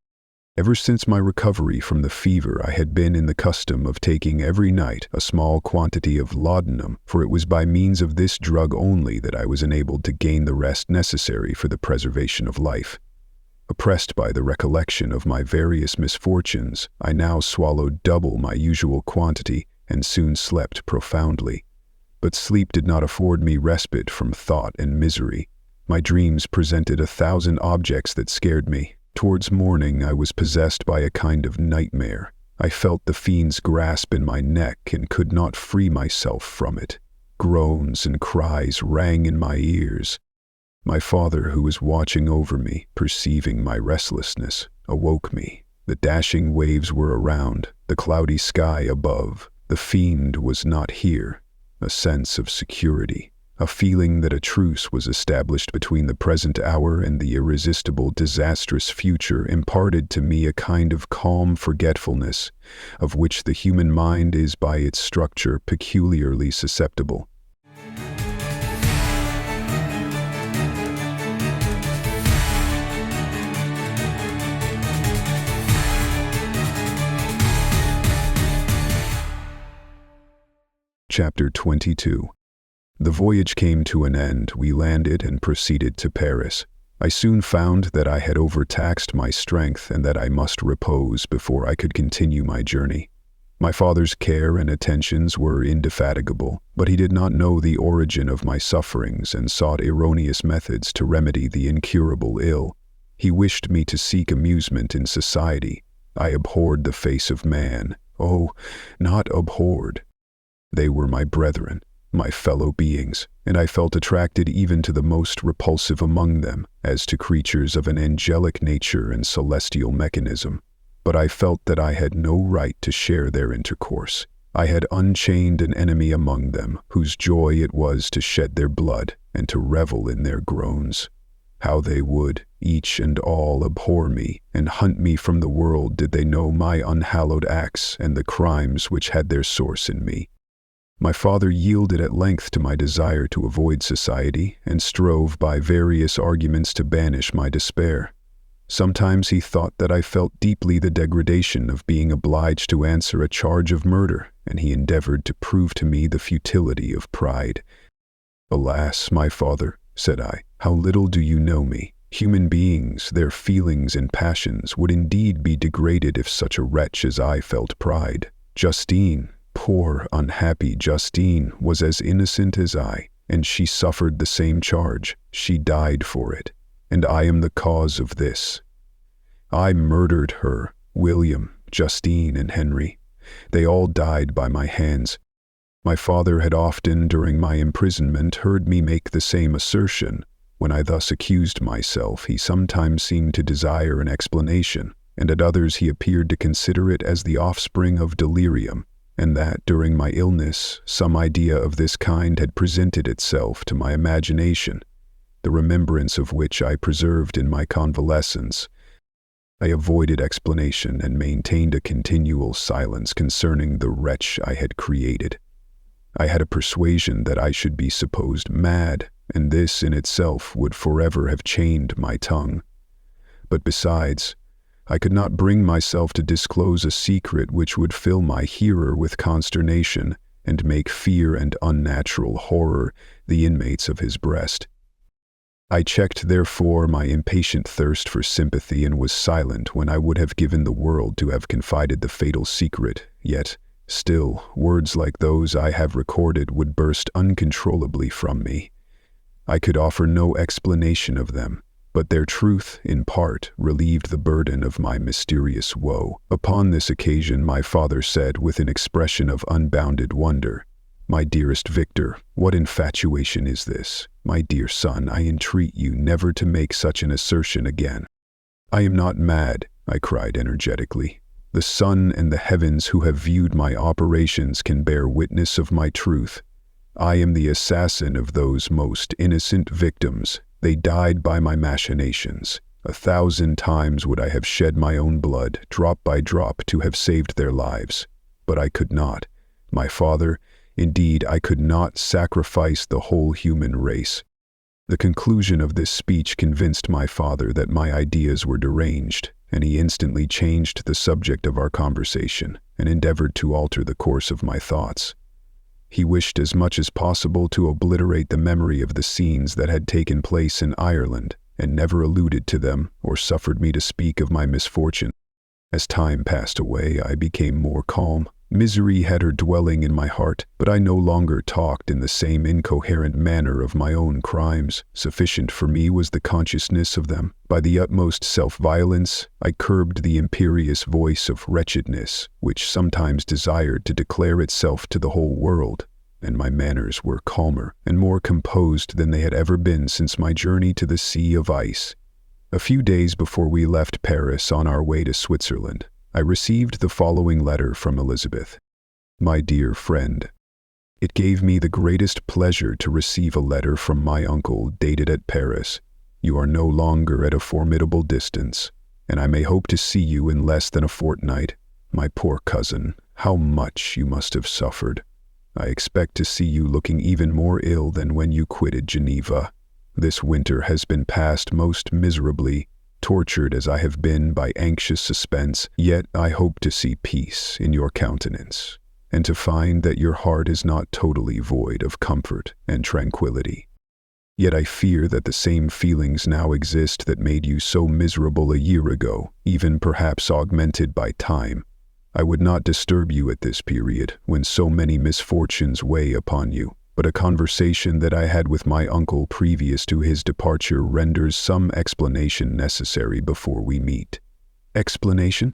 Ever since my recovery from the fever, I had been in the custom of taking every night a small quantity of laudanum, for it was by means of this drug only that I was enabled to gain the rest necessary for the preservation of life. Oppressed by the recollection of my various misfortunes, I now swallowed double my usual quantity and soon slept profoundly. But sleep did not afford me respite from thought and misery. My dreams presented 1,000 objects that scared me. Towards morning I was possessed by a kind of nightmare. I felt the fiend's grasp in my neck and could not free myself from it. Groans and cries rang in my ears. My father, who was watching over me, perceiving my restlessness, awoke me. The dashing waves were around, the cloudy sky above. The fiend was not here. A sense of security, a feeling that a truce was established between the present hour and the irresistible, disastrous future, imparted to me a kind of calm forgetfulness, of which the human mind is by its structure peculiarly susceptible. Chapter 22. The voyage came to an end. We landed and proceeded to Paris. I soon found that I had overtaxed my strength and that I must repose before I could continue my journey. My father's care and attentions were indefatigable, but he did not know the origin of my sufferings and sought erroneous methods to remedy the incurable ill. He wished me to seek amusement in society. I abhorred the face of man. Oh, not abhorred. They were my brethren, my fellow beings, and I felt attracted even to the most repulsive among them, as to creatures of an angelic nature and celestial mechanism. But I felt that I had no right to share their intercourse. I had unchained an enemy among them, whose joy it was to shed their blood and to revel in their groans. How they would, each and all, abhor me and hunt me from the world did they know my unhallowed acts and the crimes which had their source in me. My father yielded at length to my desire to avoid society and strove by various arguments to banish my despair. Sometimes he thought that I felt deeply the degradation of being obliged to answer a charge of murder, and he endeavored to prove to me the futility of pride. "Alas, my father," said I, "how little do you know me. Human beings, their feelings and passions, would indeed be degraded if such a wretch as I felt pride. Justine, poor, unhappy Justine, was as innocent as I, and she suffered the same charge. She died for it, and I am the cause of this. I murdered her, William, Justine, and Henry. They all died by my hands." My father had often, during my imprisonment, heard me make the same assertion. When I thus accused myself, he sometimes seemed to desire an explanation, and at others he appeared to consider it as the offspring of delirium, and that, during my illness, some idea of this kind had presented itself to my imagination, the remembrance of which I preserved in my convalescence. I avoided explanation and maintained a continual silence concerning the wretch I had created. I had a persuasion that I should be supposed mad, and this in itself would forever have chained my tongue. But besides, I could not bring myself to disclose a secret which would fill my hearer with consternation and make fear and unnatural horror the inmates of his breast. I checked, therefore, my impatient thirst for sympathy and was silent when I would have given the world to have confided the fatal secret, yet, still, words like those I have recorded would burst uncontrollably from me. I could offer no explanation of them, but their truth, in part, relieved the burden of my mysterious woe. Upon this occasion my father said with an expression of unbounded wonder, "My dearest Victor, what infatuation is this? My dear son, I entreat you never to make such an assertion again." "I am not mad," I cried energetically. "The sun and the heavens who have viewed my operations can bear witness of my truth. I am the assassin of those most innocent victims. They died by my machinations. 1,000 times would I have shed my own blood, drop by drop, to have saved their lives. But I could not. My father, indeed, I could not sacrifice the whole human race." The conclusion of this speech convinced my father that my ideas were deranged, and he instantly changed the subject of our conversation and endeavored to alter the course of my thoughts. He wished as much as possible to obliterate the memory of the scenes that had taken place in Ireland, and never alluded to them or suffered me to speak of my misfortune. As time passed away, I became more calm. Misery had her dwelling in my heart, but I no longer talked in the same incoherent manner of my own crimes. Sufficient for me was the consciousness of them. By the utmost self-violence, I curbed the imperious voice of wretchedness, which sometimes desired to declare itself to the whole world, and my manners were calmer and more composed than they had ever been since my journey to the Sea of Ice. A few days before we left Paris on our way to Switzerland, I received the following letter from Elizabeth. "My dear friend, it gave me the greatest pleasure to receive a letter from my uncle dated at Paris. You are no longer at a formidable distance, and I may hope to see you in less than a fortnight. My poor cousin, how much you must have suffered. I expect to see you looking even more ill than when you quitted Geneva. This winter has been passed most miserably. Tortured as I have been by anxious suspense, yet I hope to see peace in your countenance, and to find that your heart is not totally void of comfort and tranquility. Yet I fear that the same feelings now exist that made you so miserable a year ago, even perhaps augmented by time. I would not disturb you at this period, when so many misfortunes weigh upon you. But a conversation that I had with my uncle previous to his departure renders some explanation necessary before we meet." "Explanation?"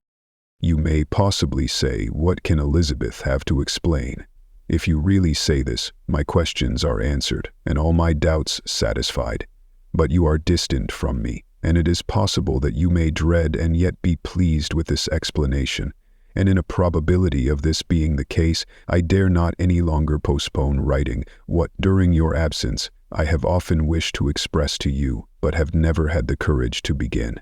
You may possibly say, what can Elizabeth have to explain? If you really say this, my questions are answered, and all my doubts satisfied. But you are distant from me, and it is possible that you may dread and yet be pleased with this explanation. And in a probability of this being the case, I dare not any longer postpone writing what, during your absence, I have often wished to express to you, but have never had the courage to begin.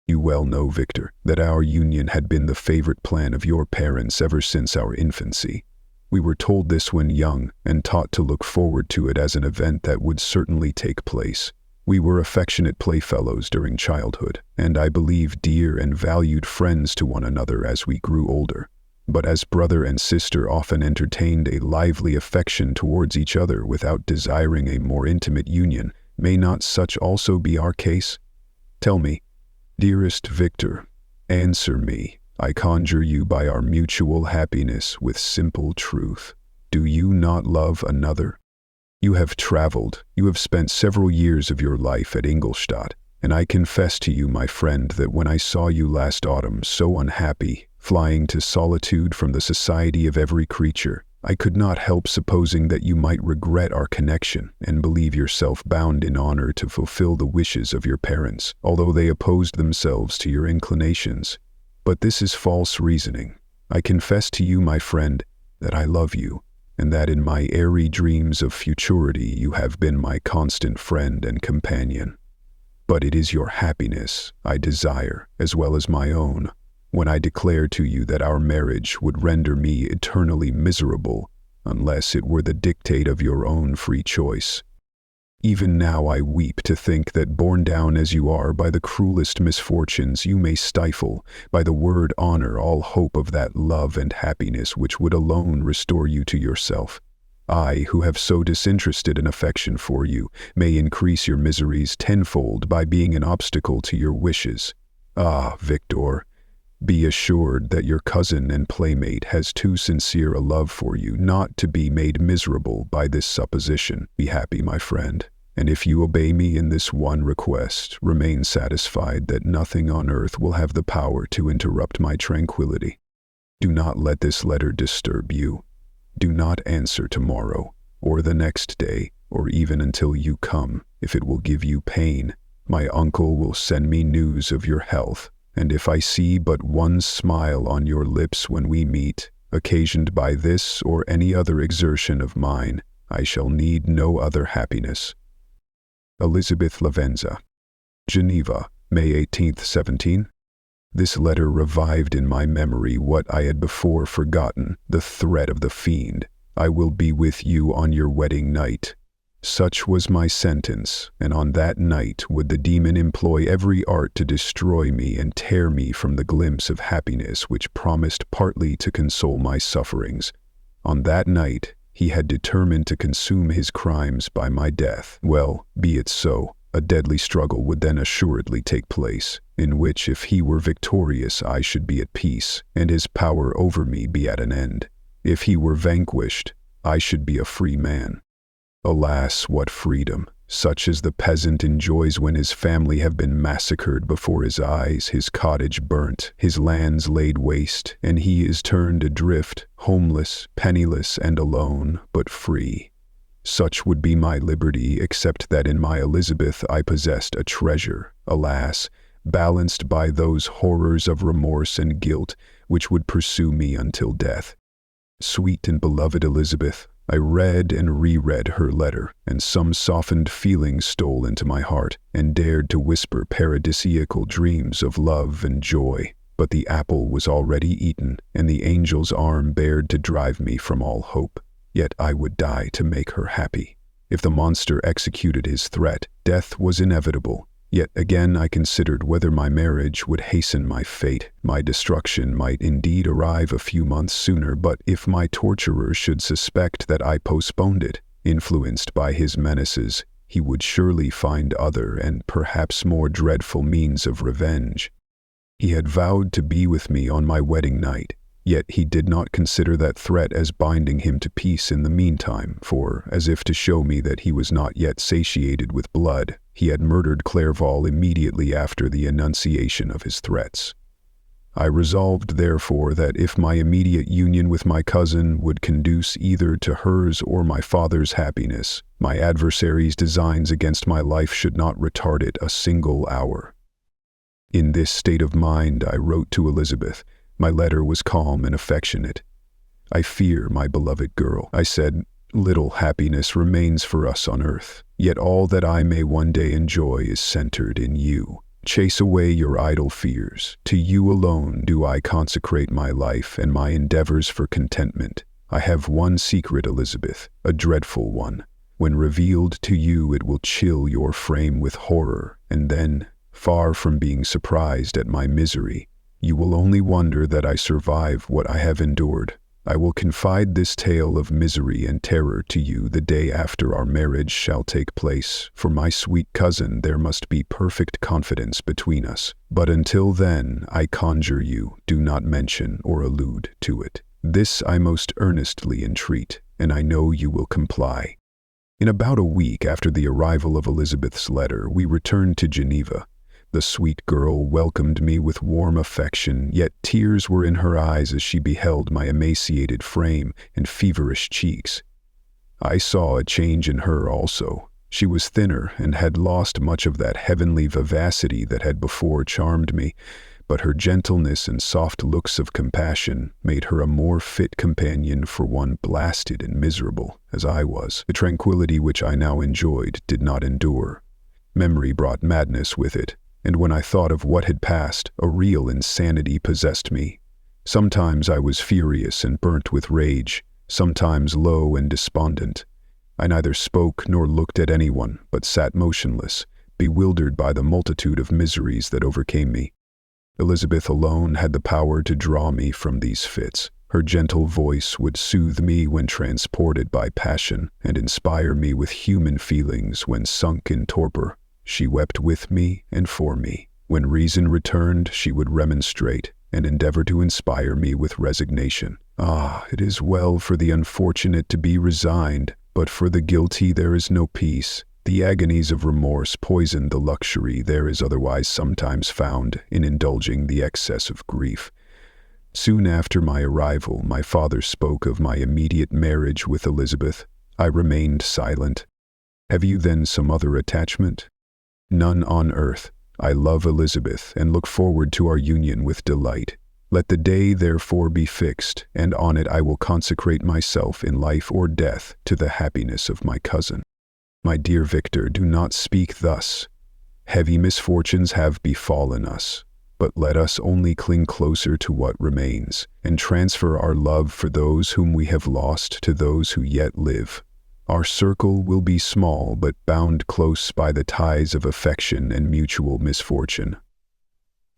You well know, Victor, that our union had been the favorite plan of your parents ever since our infancy. We were told this when young, and taught to look forward to it as an event that would certainly take place. We were affectionate playfellows during childhood, and I believe dear and valued friends to one another as we grew older. But as brother and sister often entertained a lively affection towards each other without desiring a more intimate union, may not such also be our case? Tell me, dearest Victor, answer me, I conjure you by our mutual happiness with simple truth. Do you not love another? You have traveled, you have spent several years of your life at Ingolstadt, and I confess to you, my friend, that when I saw you last autumn so unhappy, flying to solitude from the society of every creature, I could not help supposing that you might regret our connection and believe yourself bound in honor to fulfill the wishes of your parents, although they opposed themselves to your inclinations. But this is false reasoning. I confess to you, my friend, that I love you, and that in my airy dreams of futurity you have been my constant friend and companion. But it is your happiness I desire, as well as my own, when I declare to you that our marriage would render me eternally miserable unless it were the dictate of your own free choice. Even now I weep to think that, borne down as you are by the cruelest misfortunes, you may stifle, by the word honor, all hope of that love and happiness which would alone restore you to yourself. I, who have so disinterested an affection for you, may increase your miseries tenfold by being an obstacle to your wishes. Ah, Victor, be assured that your cousin and playmate has too sincere a love for you not to be made miserable by this supposition. Be happy, my friend, and if you obey me in this one request, remain satisfied that nothing on earth will have the power to interrupt my tranquility. Do not let this letter disturb you. Do not answer tomorrow, or the next day, or even until you come, if it will give you pain. My uncle will send me news of your health, and if I see but one smile on your lips when we meet, occasioned by this or any other exertion of mine, I shall need no other happiness. Elizabeth Lavenza. Geneva, May 18, 17. This letter revived in my memory what I had before forgotten, the threat of the fiend. I will be with you on your wedding night. Such was my sentence, and on that night would the demon employ every art to destroy me and tear me from the glimpse of happiness which promised partly to console my sufferings. On that night he had determined to consume his crimes by my death. Well, be it so. A deadly struggle would then assuredly take place, in which if he were victorious I should be at peace, and his power over me be at an end. If he were vanquished, I should be a free man. Alas, what freedom, such as the peasant enjoys when his family have been massacred before his eyes, his cottage burnt, his lands laid waste, and he is turned adrift, homeless, penniless, and alone, but free. Such would be my liberty, except that in my Elizabeth I possessed a treasure, alas, balanced by those horrors of remorse and guilt which would pursue me until death. Sweet and beloved Elizabeth, I read and reread her letter, and some softened feeling stole into my heart, and dared to whisper paradisiacal dreams of love and joy. But the apple was already eaten, and the angel's arm bared to drive me from all hope. Yet I would die to make her happy. If the monster executed his threat, death was inevitable. Yet again I considered whether my marriage would hasten my fate. My destruction might indeed arrive a few months sooner, but if my torturer should suspect that I postponed it, influenced by his menaces, he would surely find other and perhaps more dreadful means of revenge. He had vowed to be with me on my wedding night, yet he did not consider that threat as binding him to peace in the meantime, for, as if to show me that he was not yet satiated with blood, he had murdered Clerval immediately after the enunciation of his threats. I resolved, therefore, that if my immediate union with my cousin would conduce either to hers or my father's happiness, my adversary's designs against my life should not retard it a single hour. In this state of mind I wrote to Elizabeth. My letter was calm and affectionate. I fear, my beloved girl, I said, little happiness remains for us on earth, yet all that I may one day enjoy is centered in you. Chase away your idle fears. To you alone do I consecrate my life and my endeavors for contentment. I have one secret, Elizabeth, a dreadful one. When revealed to you, it will chill your frame with horror, and then, far from being surprised at my misery, you will only wonder that I survive what I have endured. I will confide this tale of misery and terror to you the day after our marriage shall take place. For my sweet cousin, there must be perfect confidence between us. But until then, I conjure you, do not mention or allude to it. This I most earnestly entreat, and I know you will comply. In about a week after the arrival of Elizabeth's letter, we returned to Geneva. The sweet girl welcomed me with warm affection, yet tears were in her eyes as she beheld my emaciated frame and feverish cheeks. I saw a change in her also. She was thinner and had lost much of that heavenly vivacity that had before charmed me, but her gentleness and soft looks of compassion made her a more fit companion for one blasted and miserable, as I was. The tranquility which I now enjoyed did not endure. Memory brought madness with it, and when I thought of what had passed, a real insanity possessed me. Sometimes I was furious and burnt with rage, sometimes low and despondent. I neither spoke nor looked at anyone, but sat motionless, bewildered by the multitude of miseries that overcame me. Elizabeth alone had the power to draw me from these fits. Her gentle voice would soothe me when transported by passion, and inspire me with human feelings when sunk in torpor. She wept with me and for me. When reason returned, she would remonstrate, and endeavor to inspire me with resignation. Ah, it is well for the unfortunate to be resigned, but for the guilty there is no peace. The agonies of remorse poison the luxury there is otherwise sometimes found in indulging the excess of grief. Soon after my arrival, my father spoke of my immediate marriage with Elizabeth. I remained silent. "Have you then some other attachment?" "None on earth. I love Elizabeth and look forward to our union with delight. Let the day therefore be fixed, and on it I will consecrate myself in life or death to the happiness of my cousin." "My dear Victor, do not speak thus. Heavy misfortunes have befallen us, but let us only cling closer to what remains, and transfer our love for those whom we have lost to those who yet live. Our circle will be small, but bound close by the ties of affection and mutual misfortune.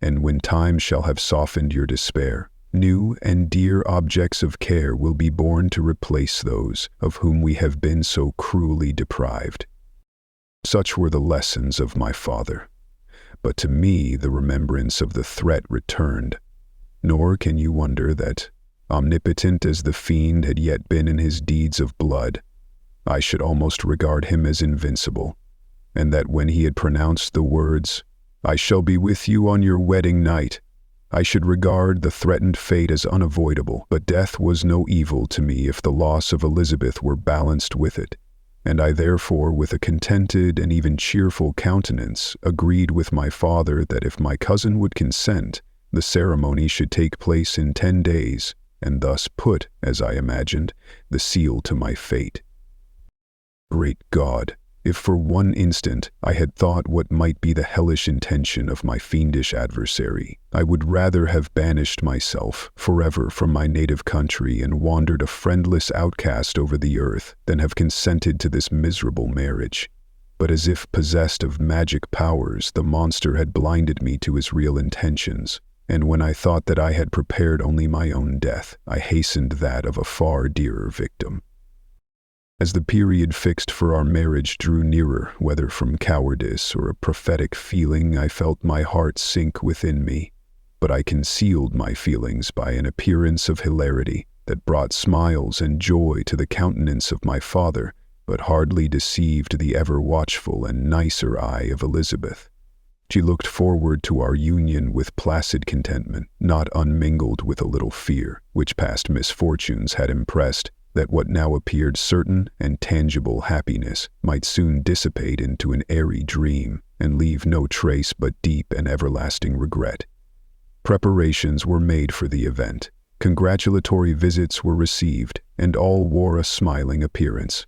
And when time shall have softened your despair, new and dear objects of care will be born to replace those of whom we have been so cruelly deprived." Such were the lessons of my father. But to me the remembrance of the threat returned. Nor can you wonder that, omnipotent as the fiend had yet been in his deeds of blood, I should almost regard him as invincible, and that when he had pronounced the words, "I shall be with you on your wedding night," I should regard the threatened fate as unavoidable. But death was no evil to me if the loss of Elizabeth were balanced with it, and I therefore, with a contented and even cheerful countenance, agreed with my father that if my cousin would consent, the ceremony should take place in 10 days, and thus put, as I imagined, the seal to my fate. Great God! If for one instant I had thought what might be the hellish intention of my fiendish adversary, I would rather have banished myself forever from my native country and wandered a friendless outcast over the earth than have consented to this miserable marriage. But as if possessed of magic powers, the monster had blinded me to his real intentions, and when I thought that I had prepared only my own death, I hastened that of a far dearer victim. As the period fixed for our marriage drew nearer, whether from cowardice or a prophetic feeling, I felt my heart sink within me, but I concealed my feelings by an appearance of hilarity that brought smiles and joy to the countenance of my father, but hardly deceived the ever-watchful and nicer eye of Elizabeth. She looked forward to our union with placid contentment, not unmingled with a little fear, which past misfortunes had impressed, that what now appeared certain and tangible happiness might soon dissipate into an airy dream and leave no trace but deep and everlasting regret. Preparations were made for the event. Congratulatory visits were received, and all wore a smiling appearance.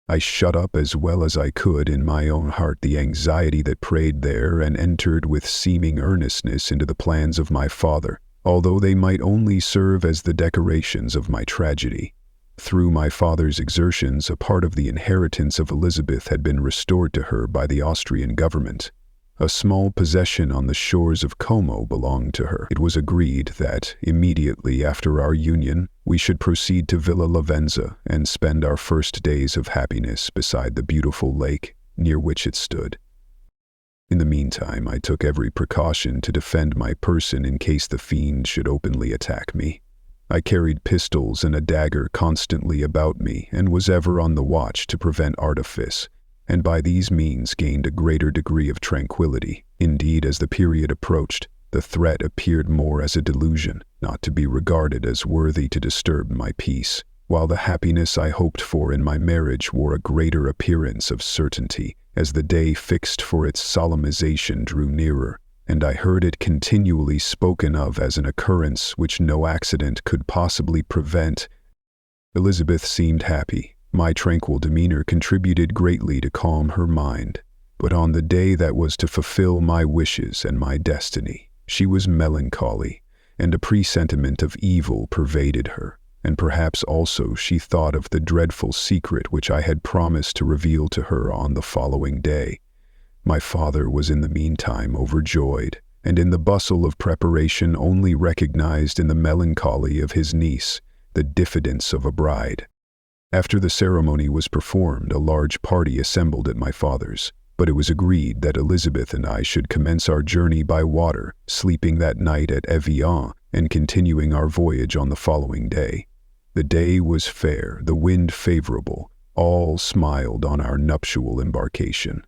I shut up as well as I could in my own heart the anxiety that preyed there, and entered with seeming earnestness into the plans of my father, although they might only serve as the decorations of my tragedy. Through my father's exertions, a part of the inheritance of Elizabeth had been restored to her by the Austrian government. A small possession on the shores of Como belonged to her. It was agreed that, immediately after our union, we should proceed to Villa Lavenza and spend our first days of happiness beside the beautiful lake near which it stood. In the meantime, I took every precaution to defend my person in case the fiend should openly attack me. I carried pistols and a dagger constantly about me, and was ever on the watch to prevent artifice, and by these means gained a greater degree of tranquility. Indeed, as the period approached, the threat appeared more as a delusion, not to be regarded as worthy to disturb my peace, while the happiness I hoped for in my marriage wore a greater appearance of certainty as the day fixed for its solemnization drew nearer. and I heard it continually spoken of as an occurrence which no accident could possibly prevent. Elizabeth seemed happy. My tranquil demeanor contributed greatly to calm her mind. But on the day that was to fulfill my wishes and my destiny, she was melancholy, and a presentiment of evil pervaded her, and perhaps also she thought of the dreadful secret which I had promised to reveal to her on the following day. My father was in the meantime overjoyed, and in the bustle of preparation only recognized in the melancholy of his niece the diffidence of a bride. After the ceremony was performed, a large party assembled at my father's, but it was agreed that Elizabeth and I should commence our journey by water, sleeping that night at Evian, and continuing our voyage on the following day. The day was fair, the wind favorable, all smiled on our nuptial embarkation.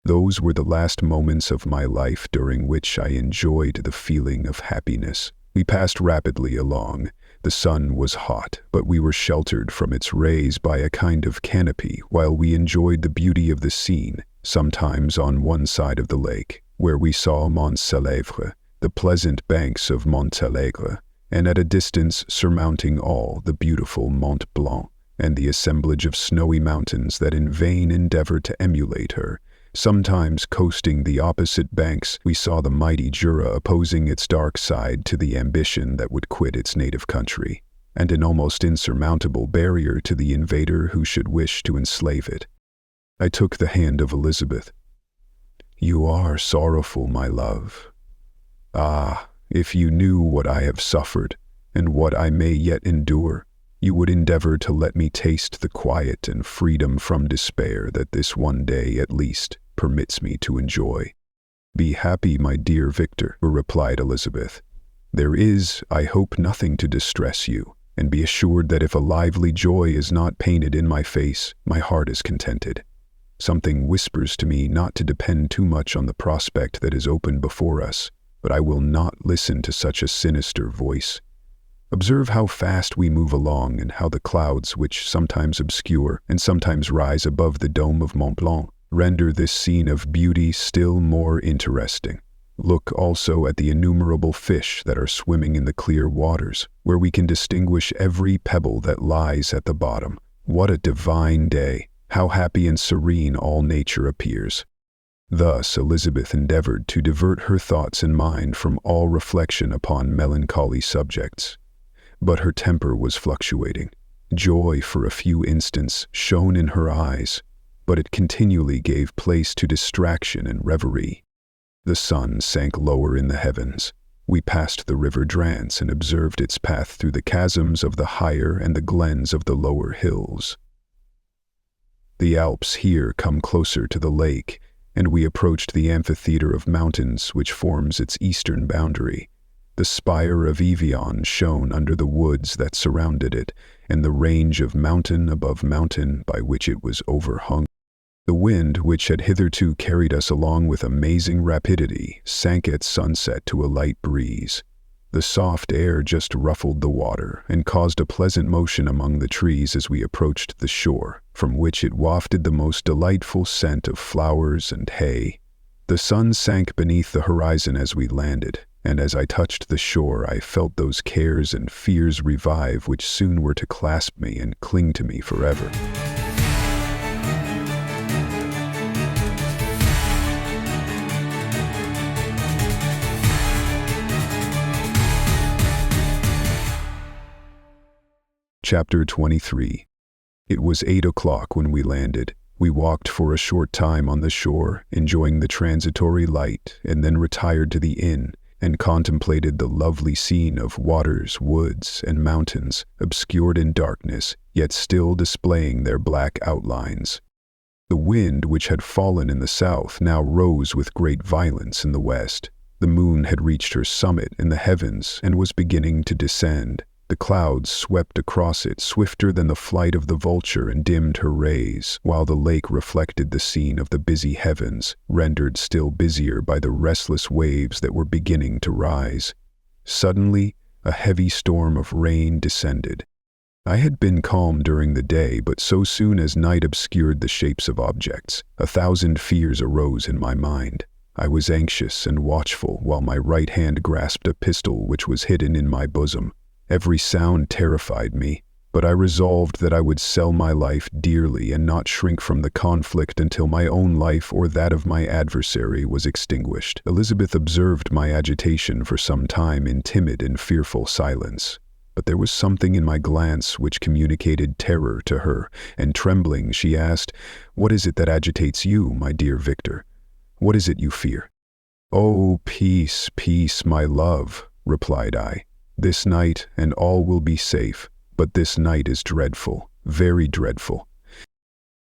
Those were the last moments of my life during which I enjoyed the feeling of happiness. We passed rapidly along. The sun was hot, but we were sheltered from its rays by a kind of canopy while we enjoyed the beauty of the scene, sometimes on one side of the lake, where we saw Mont Salèvre, the pleasant banks of Montalegre, and at a distance surmounting all the beautiful Mont Blanc, and the assemblage of snowy mountains that in vain endeavored to emulate her. Sometimes coasting the opposite banks, we saw the mighty Jura opposing its dark side to the ambition that would quit its native country, and an almost insurmountable barrier to the invader who should wish to enslave it. I took the hand of Elizabeth. "You are sorrowful, my love. Ah, if you knew what I have suffered, and what I may yet endure, you would endeavor to let me taste the quiet and freedom from despair that this one day, at least, permits me to enjoy." "Be happy, my dear Victor," replied Elizabeth. "There is, I hope, nothing to distress you, and be assured that if a lively joy is not painted in my face, my heart is contented. Something whispers to me not to depend too much on the prospect that is open before us, but I will not listen to such a sinister voice. Observe how fast we move along, and how the clouds, which sometimes obscure and sometimes rise above the dome of Mont Blanc, render this scene of beauty still more interesting. Look also at the innumerable fish that are swimming in the clear waters, where we can distinguish every pebble that lies at the bottom. What a divine day! How happy and serene all nature appears." Thus Elizabeth endeavored to divert her thoughts and mind from all reflection upon melancholy subjects. But her temper was fluctuating. Joy for a few instants shone in her eyes, but it continually gave place to distraction and reverie. The sun sank lower in the heavens. We passed the river Drance and observed its path through the chasms of the higher and the glens of the lower hills. The Alps here come closer to the lake, and we approached the amphitheater of mountains which forms its eastern boundary. The spire of Evian shone under the woods that surrounded it, and the range of mountain above mountain by which it was overhung. The wind, which had hitherto carried us along with amazing rapidity, sank at sunset to a light breeze. The soft air just ruffled the water and caused a pleasant motion among the trees as we approached the shore, from which it wafted the most delightful scent of flowers and hay. The sun sank beneath the horizon as we landed, and as I touched the shore I felt those cares and fears revive which soon were to clasp me and cling to me forever. Chapter 23. It was 8 o'clock when we landed. We walked for a short time on the shore, enjoying the transitory light, and then retired to the inn, and contemplated the lovely scene of waters, woods, and mountains, obscured in darkness, yet still displaying their black outlines. The wind, which had fallen in the south, now rose with great violence in the west. The moon had reached her summit in the heavens and was beginning to descend. The clouds swept across it swifter than the flight of the vulture and dimmed her rays, while the lake reflected the scene of the busy heavens, rendered still busier by the restless waves that were beginning to rise. Suddenly, a heavy storm of rain descended. I had been calm during the day, but so soon as night obscured the shapes of objects, 1,000 fears arose in my mind. I was anxious and watchful while my right hand grasped a pistol which was hidden in my bosom. Every sound terrified me, but I resolved that I would sell my life dearly and not shrink from the conflict until my own life or that of my adversary was extinguished. Elizabeth observed my agitation for some time in timid and fearful silence, but there was something in my glance which communicated terror to her, and trembling she asked, "What is it that agitates you, my dear Victor? What is it you fear?" "Oh, peace, peace, my love," replied I. "This night and all will be safe. But this night is dreadful, very dreadful."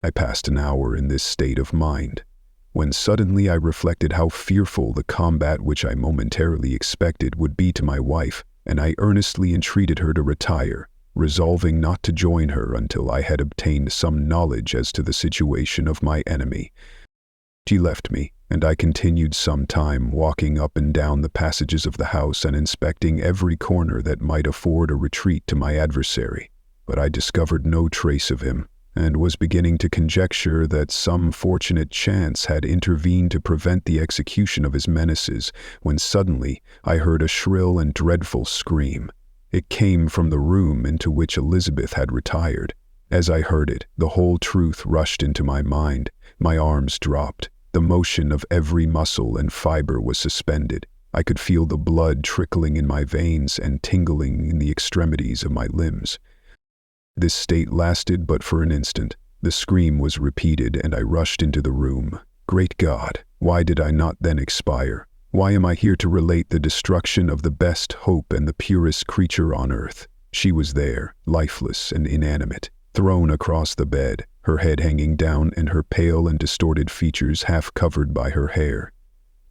I passed an hour in this state of mind, when suddenly I reflected how fearful the combat which I momentarily expected would be to my wife, and I earnestly entreated her to retire, resolving not to join her until I had obtained some knowledge as to the situation of my enemy. She left me, and I continued some time walking up and down the passages of the house and inspecting every corner that might afford a retreat to my adversary. But I discovered no trace of him, and was beginning to conjecture that some fortunate chance had intervened to prevent the execution of his menaces, when suddenly I heard a shrill and dreadful scream. It came from the room into which Elizabeth had retired. As I heard it, the whole truth rushed into my mind. My arms dropped. The motion of every muscle and fiber was suspended. I could feel the blood trickling in my veins and tingling in the extremities of my limbs. This state lasted but for an instant. The scream was repeated, and I rushed into the room. Great God, why did I not then expire? Why am I here to relate the destruction of the best hope and the purest creature on earth? She was there, lifeless and inanimate, thrown across the bed, her head hanging down and her pale and distorted features half covered by her hair.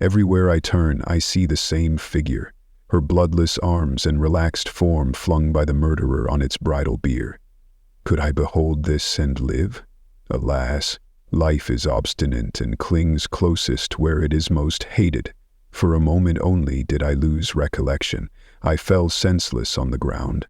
Everywhere I turn, I see the same figure, her bloodless arms and relaxed form flung by the murderer on its bridal bier. Could I behold this and live? Alas, life is obstinate and clings closest where it is most hated. For a moment only did I lose recollection. I fell senseless on the ground.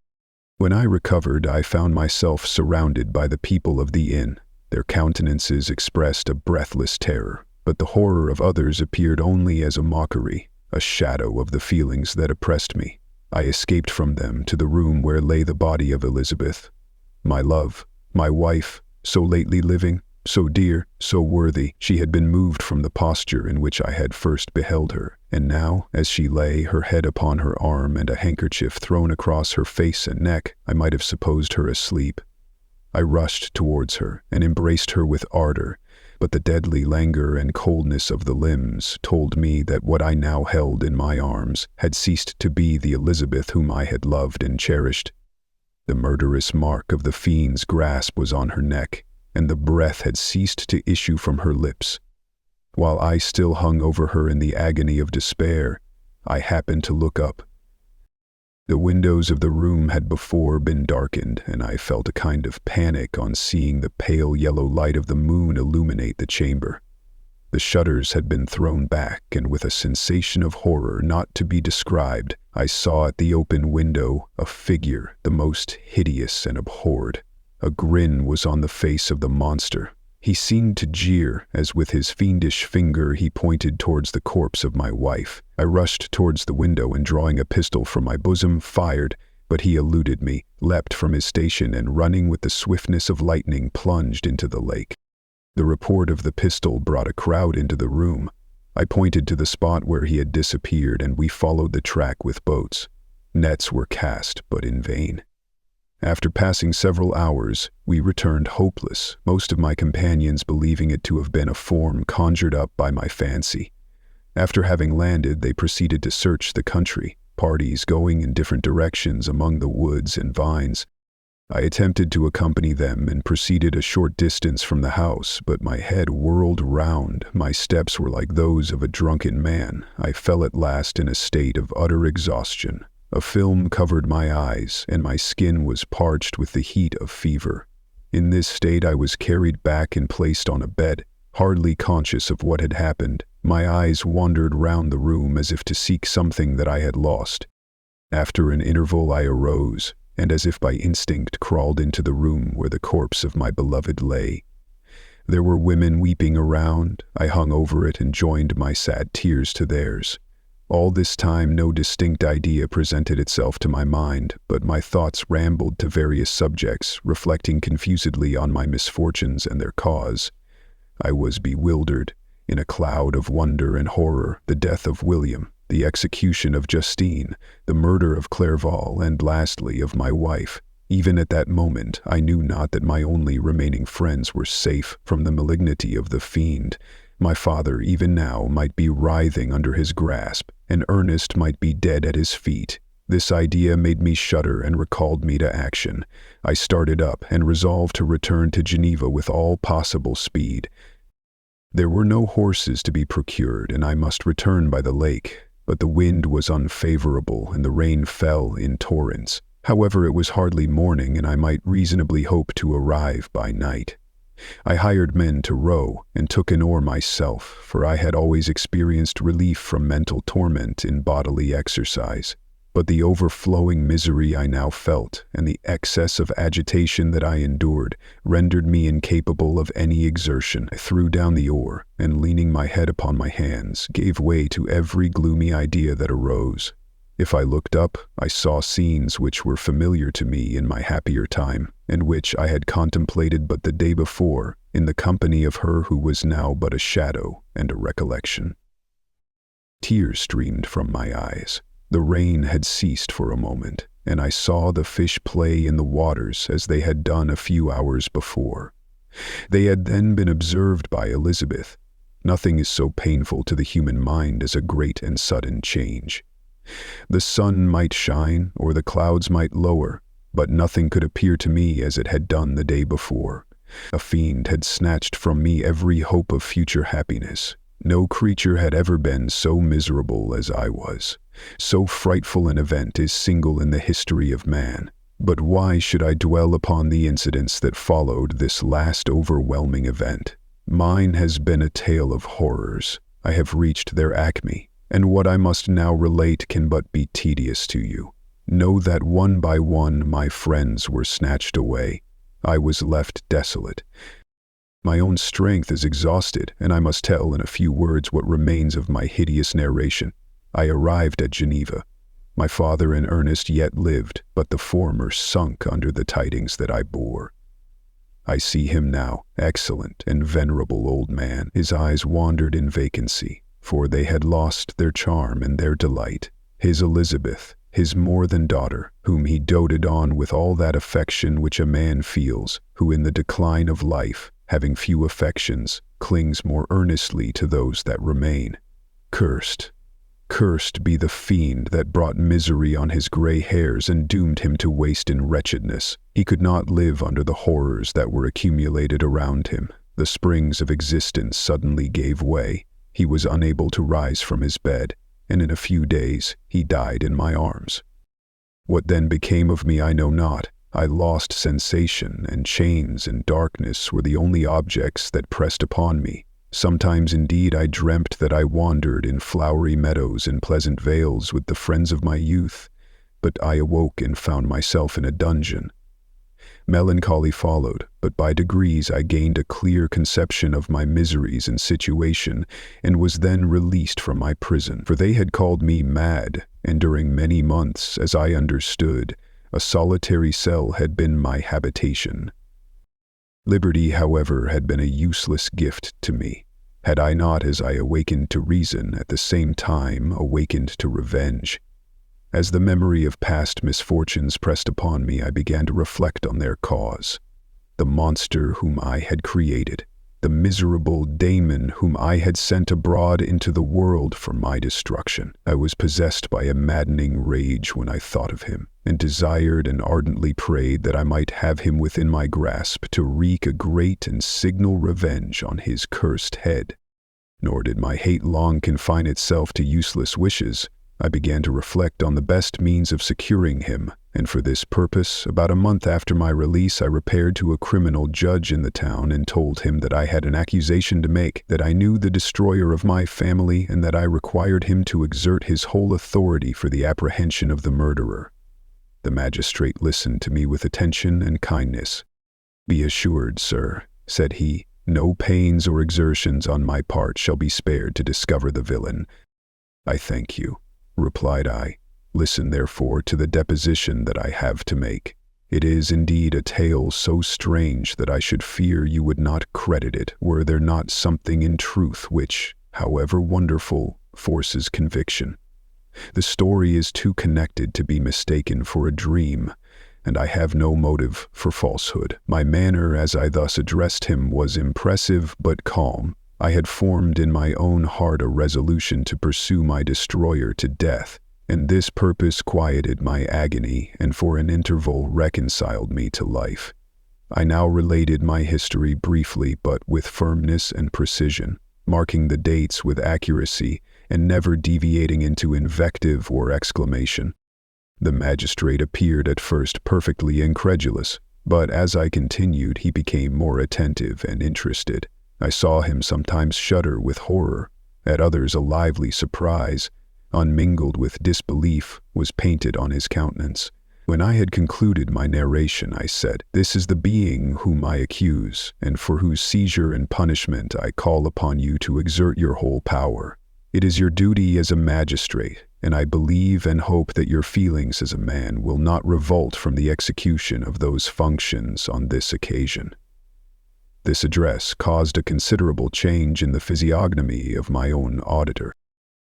When I recovered, I found myself surrounded by the people of the inn. Their countenances expressed a breathless terror, but the horror of others appeared only as a mockery, a shadow of the feelings that oppressed me. I escaped from them to the room where lay the body of Elizabeth. My love, my wife, so lately living, so dear, so worthy, she had been moved from the posture in which I had first beheld her, and now, as she lay, her head upon her arm and a handkerchief thrown across her face and neck, I might have supposed her asleep. I rushed towards her and embraced her with ardor, but the deadly languor and coldness of the limbs told me that what I now held in my arms had ceased to be the Elizabeth whom I had loved and cherished. The murderous mark of the fiend's grasp was on her neck, and the breath had ceased to issue from her lips. While I still hung over her in the agony of despair, I happened to look up. The windows of the room had before been darkened, and I felt a kind of panic on seeing the pale yellow light of the moon illuminate the chamber. The shutters had been thrown back, and with a sensation of horror not to be described, I saw at the open window a figure the most hideous and abhorred. A grin was on the face of the monster. He seemed to jeer, as with his fiendish finger he pointed towards the corpse of my wife. I rushed towards the window and, drawing a pistol from my bosom, fired, but he eluded me, leapt from his station, and running with the swiftness of lightning plunged into the lake. The report of the pistol brought a crowd into the room. I pointed to the spot where he had disappeared, and we followed the track with boats. Nets were cast, but in vain. After passing several hours, we returned hopeless, most of my companions believing it to have been a form conjured up by my fancy. After having landed, they proceeded to search the country, parties going in different directions among the woods and vines. I attempted to accompany them and proceeded a short distance from the house, but my head whirled round, my steps were like those of a drunken man. I fell at last in a state of utter exhaustion. A film covered my eyes, and my skin was parched with the heat of fever. In this state I was carried back and placed on a bed, hardly conscious of what had happened. My eyes wandered round the room as if to seek something that I had lost. After an interval I arose, and as if by instinct crawled into the room where the corpse of my beloved lay. There were women weeping around. I hung over it and joined my sad tears to theirs. All this time no distinct idea presented itself to my mind, but my thoughts rambled to various subjects, reflecting confusedly on my misfortunes and their cause. I was bewildered. In a cloud of wonder and horror, the death of William, the execution of Justine, the murder of Clerval, and lastly of my wife. Even at that moment, I knew not that my only remaining friends were safe from the malignity of the fiend. My father, even now, might be writhing under his grasp, and Ernest might be dead at his feet. This idea made me shudder and recalled me to action. I started up and resolved to return to Geneva with all possible speed. There were no horses to be procured, and I must return by the lake, but the wind was unfavorable and the rain fell in torrents. However, it was hardly morning, and I might reasonably hope to arrive by night. I hired men to row and took an oar myself, for I had always experienced relief from mental torment in bodily exercise. But the overflowing misery I now felt and the excess of agitation that I endured rendered me incapable of any exertion. I threw down the oar and, leaning my head upon my hands, gave way to every gloomy idea that arose. If I looked up, I saw scenes which were familiar to me in my happier time, and which I had contemplated but the day before, in the company of her who was now but a shadow and a recollection. Tears streamed from my eyes. The rain had ceased for a moment, and I saw the fish play in the waters as they had done a few hours before. They had then been observed by Elizabeth. Nothing is so painful to the human mind as a great and sudden change. The sun might shine, or the clouds might lower, but nothing could appear to me as it had done the day before. A fiend had snatched from me every hope of future happiness. No creature had ever been so miserable as I was. So frightful an event is single in the history of man. But why should I dwell upon the incidents that followed this last overwhelming event? Mine has been a tale of horrors. I have reached their acme, and what I must now relate can but be tedious to you. Know that one by one my friends were snatched away. I was left desolate. My own strength is exhausted, and I must tell in a few words what remains of my hideous narration. I arrived at Geneva. My father and Ernest yet lived, but the former sunk under the tidings that I bore. I see him now, excellent and venerable old man. His eyes wandered in vacancy, for they had lost their charm and their delight. His Elizabeth, his more than daughter, whom he doted on with all that affection which a man feels, who in the decline of life, having few affections, clings more earnestly to those that remain. Cursed be the fiend that brought misery on his gray hairs and doomed him to waste in wretchedness. He could not live under the horrors that were accumulated around him. The springs of existence suddenly gave way. He was unable to rise from his bed, and in a few days he died in my arms. What then became of me I know not. I lost sensation, and chains and darkness were the only objects that pressed upon me. Sometimes indeed I dreamt that I wandered in flowery meadows and pleasant vales with the friends of my youth, but I awoke and found myself in a dungeon. Melancholy followed, but by degrees I gained a clear conception of my miseries and situation, and was then released from my prison, for they had called me mad, and during many months, as I understood, a solitary cell had been my habitation. Liberty, however, had been a useless gift to me. Had I not, as I awakened to reason, at the same time awakened to revenge? As the memory of past misfortunes pressed upon me, I began to reflect on their cause. The monster whom I had created, the miserable daemon whom I had sent abroad into the world for my destruction. I was possessed by a maddening rage when I thought of him, and desired and ardently prayed that I might have him within my grasp to wreak a great and signal revenge on his cursed head. Nor did my hate long confine itself to useless wishes. I began to reflect on the best means of securing him, and for this purpose, about a month after my release, I repaired to a criminal judge in the town and told him that I had an accusation to make, that I knew the destroyer of my family, and that I required him to exert his whole authority for the apprehension of the murderer. The magistrate listened to me with attention and kindness. "Be assured, sir," said he, No pains or exertions on my part shall be spared to discover the villain." "I thank you," replied I. "Listen, therefore, to the deposition that I have to make. It is indeed a tale so strange that I should fear you would not credit it were there not something in truth which, however wonderful, forces conviction. The story is too connected to be mistaken for a dream, and I have no motive for falsehood." My manner as I thus addressed him was impressive but calm. I had formed in my own heart a resolution to pursue my destroyer to death, and this purpose quieted my agony and for an interval reconciled me to life. I now related my history briefly but with firmness and precision, marking the dates with accuracy and never deviating into invective or exclamation. The magistrate appeared at first perfectly incredulous, but as I continued he became more attentive and interested. I saw him sometimes shudder with horror, at others a lively surprise, unmingled with disbelief, was painted on his countenance. When I had concluded my narration, I said, "This is the being whom I accuse, and for whose seizure and punishment I call upon you to exert your whole power. It is your duty as a magistrate, and I believe and hope that your feelings as a man will not revolt from the execution of those functions on this occasion." This address caused a considerable change in the physiognomy of my own auditor.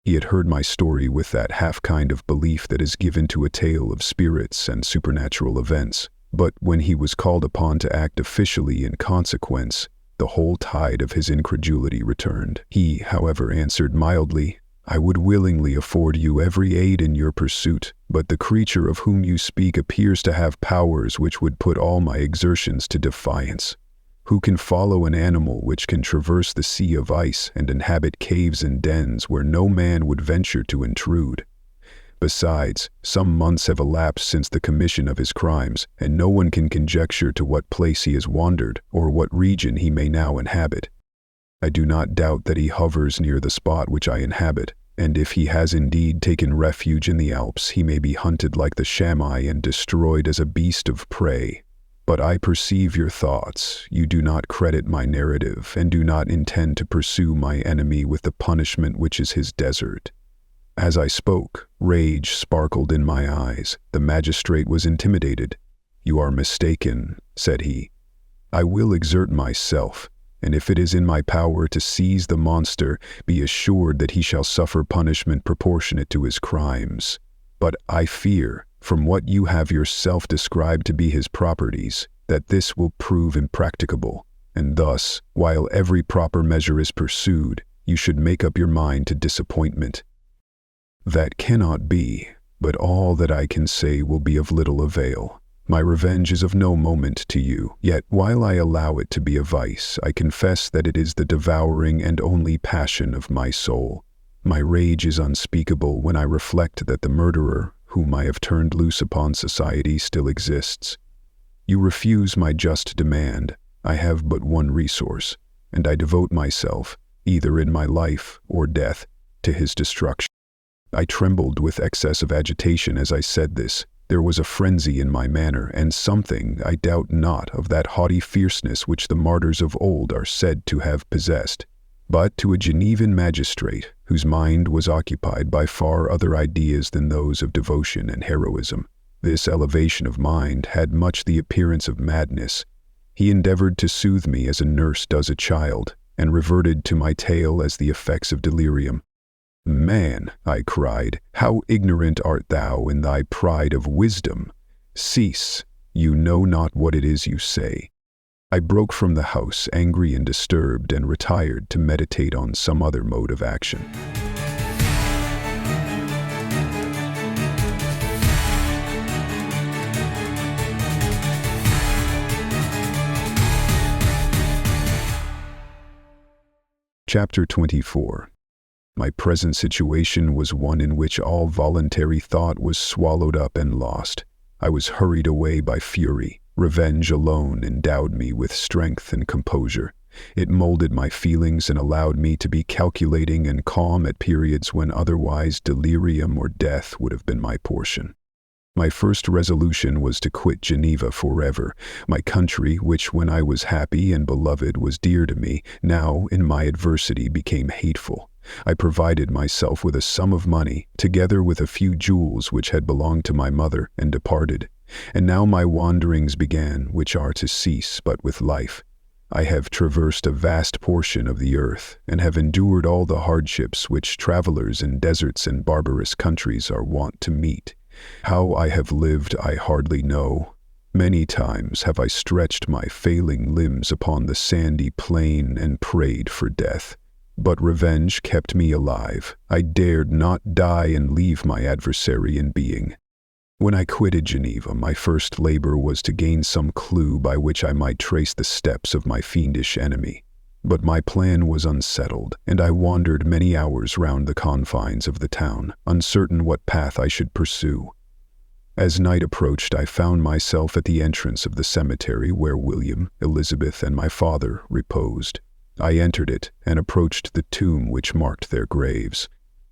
He had heard my story with that half kind of belief that is given to a tale of spirits and supernatural events, but when he was called upon to act officially in consequence, the whole tide of his incredulity returned. He, however, answered mildly, "I would willingly afford you every aid in your pursuit, but the creature of whom you speak appears to have powers which would put all my exertions to defiance. Who can follow an animal which can traverse the sea of ice and inhabit caves and dens where no man would venture to intrude? Besides, some months have elapsed since the commission of his crimes, and no one can conjecture to what place he has wandered, or what region he may now inhabit. I do not doubt that he hovers near the spot which I inhabit, and if he has indeed taken refuge in the Alps, he may be hunted like the chamois and destroyed as a beast of prey. But I perceive your thoughts. You do not credit my narrative, and do not intend to pursue my enemy with the punishment which is his desert." As I spoke, rage sparkled in my eyes. The magistrate was intimidated. "You are mistaken," said he. "I will exert myself, and if it is in my power to seize the monster, be assured that he shall suffer punishment proportionate to his crimes. But I fear, from what you have yourself described to be his properties, that this will prove impracticable, and thus, while every proper measure is pursued, you should make up your mind to disappointment. That cannot be, but all that I can say will be of little avail. My revenge is of no moment to you, yet while I allow it to be a vice, I confess that it is the devouring and only passion of my soul. My rage is unspeakable when I reflect that the murderer, whom I have turned loose upon society, still exists. You refuse my just demand. I have but one resource, and I devote myself, either in my life or death, to his destruction." I trembled with excess of agitation as I said this. There was a frenzy in my manner, and something, I doubt not, of that haughty fierceness which the martyrs of old are said to have possessed. But to a Genevan magistrate, whose mind was occupied by far other ideas than those of devotion and heroism, this elevation of mind had much the appearance of madness. He endeavored to soothe me as a nurse does a child, and reverted to my tale as the effects of delirium. "Man," I cried, "how ignorant art thou in thy pride of wisdom! Cease, you know not what it is you say." I broke from the house, angry and disturbed, and retired to meditate on some other mode of action. Chapter 24. My present situation was one in which all voluntary thought was swallowed up and lost. I was hurried away by fury. Revenge alone endowed me with strength and composure. It molded my feelings and allowed me to be calculating and calm at periods when otherwise delirium or death would have been my portion. My first resolution was to quit Geneva forever, my country, which when I was happy and beloved was dear to me, now in my adversity became hateful. I provided myself with a sum of money, together with a few jewels which had belonged to my mother, and departed. And now my wanderings began, which are to cease but with life. I have traversed a vast portion of the earth, and have endured all the hardships which travelers in deserts and barbarous countries are wont to meet. How I have lived I hardly know. Many times have I stretched my failing limbs upon the sandy plain and prayed for death. But revenge kept me alive. I dared not die and leave my adversary in being. When I quitted Geneva, my first labor was to gain some clue by which I might trace the steps of my fiendish enemy. But my plan was unsettled, and I wandered many hours round the confines of the town, uncertain what path I should pursue. As night approached, I found myself at the entrance of the cemetery where William, Elizabeth, and my father reposed. I entered it and approached the tomb which marked their graves.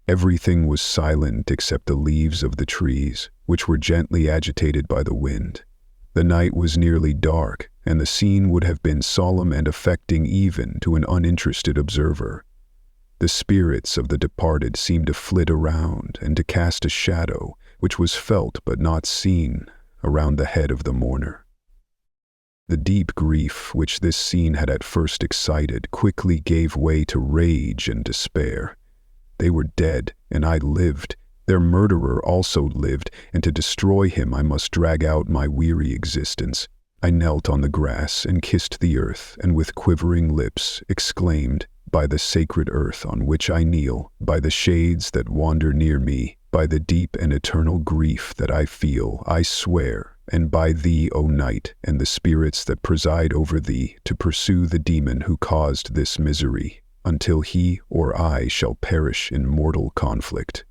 Everything was silent except the leaves of the trees, which were gently agitated by the wind. The night was nearly dark, and the scene would have been solemn and affecting even to an uninterested observer. The spirits of the departed seemed to flit around and to cast a shadow, which was felt but not seen, around the head of the mourner. The deep grief which this scene had at first excited quickly gave way to rage and despair. They were dead, and I lived. Their murderer also lived, and to destroy him I must drag out my weary existence. I knelt on the grass and kissed the earth, and with quivering lips exclaimed, "By the sacred earth on which I kneel, by the shades that wander near me, by the deep and eternal grief that I feel, I swear, and by thee, O night, and the spirits that preside over thee, to pursue the demon who caused this misery, until he or I shall perish in mortal conflict.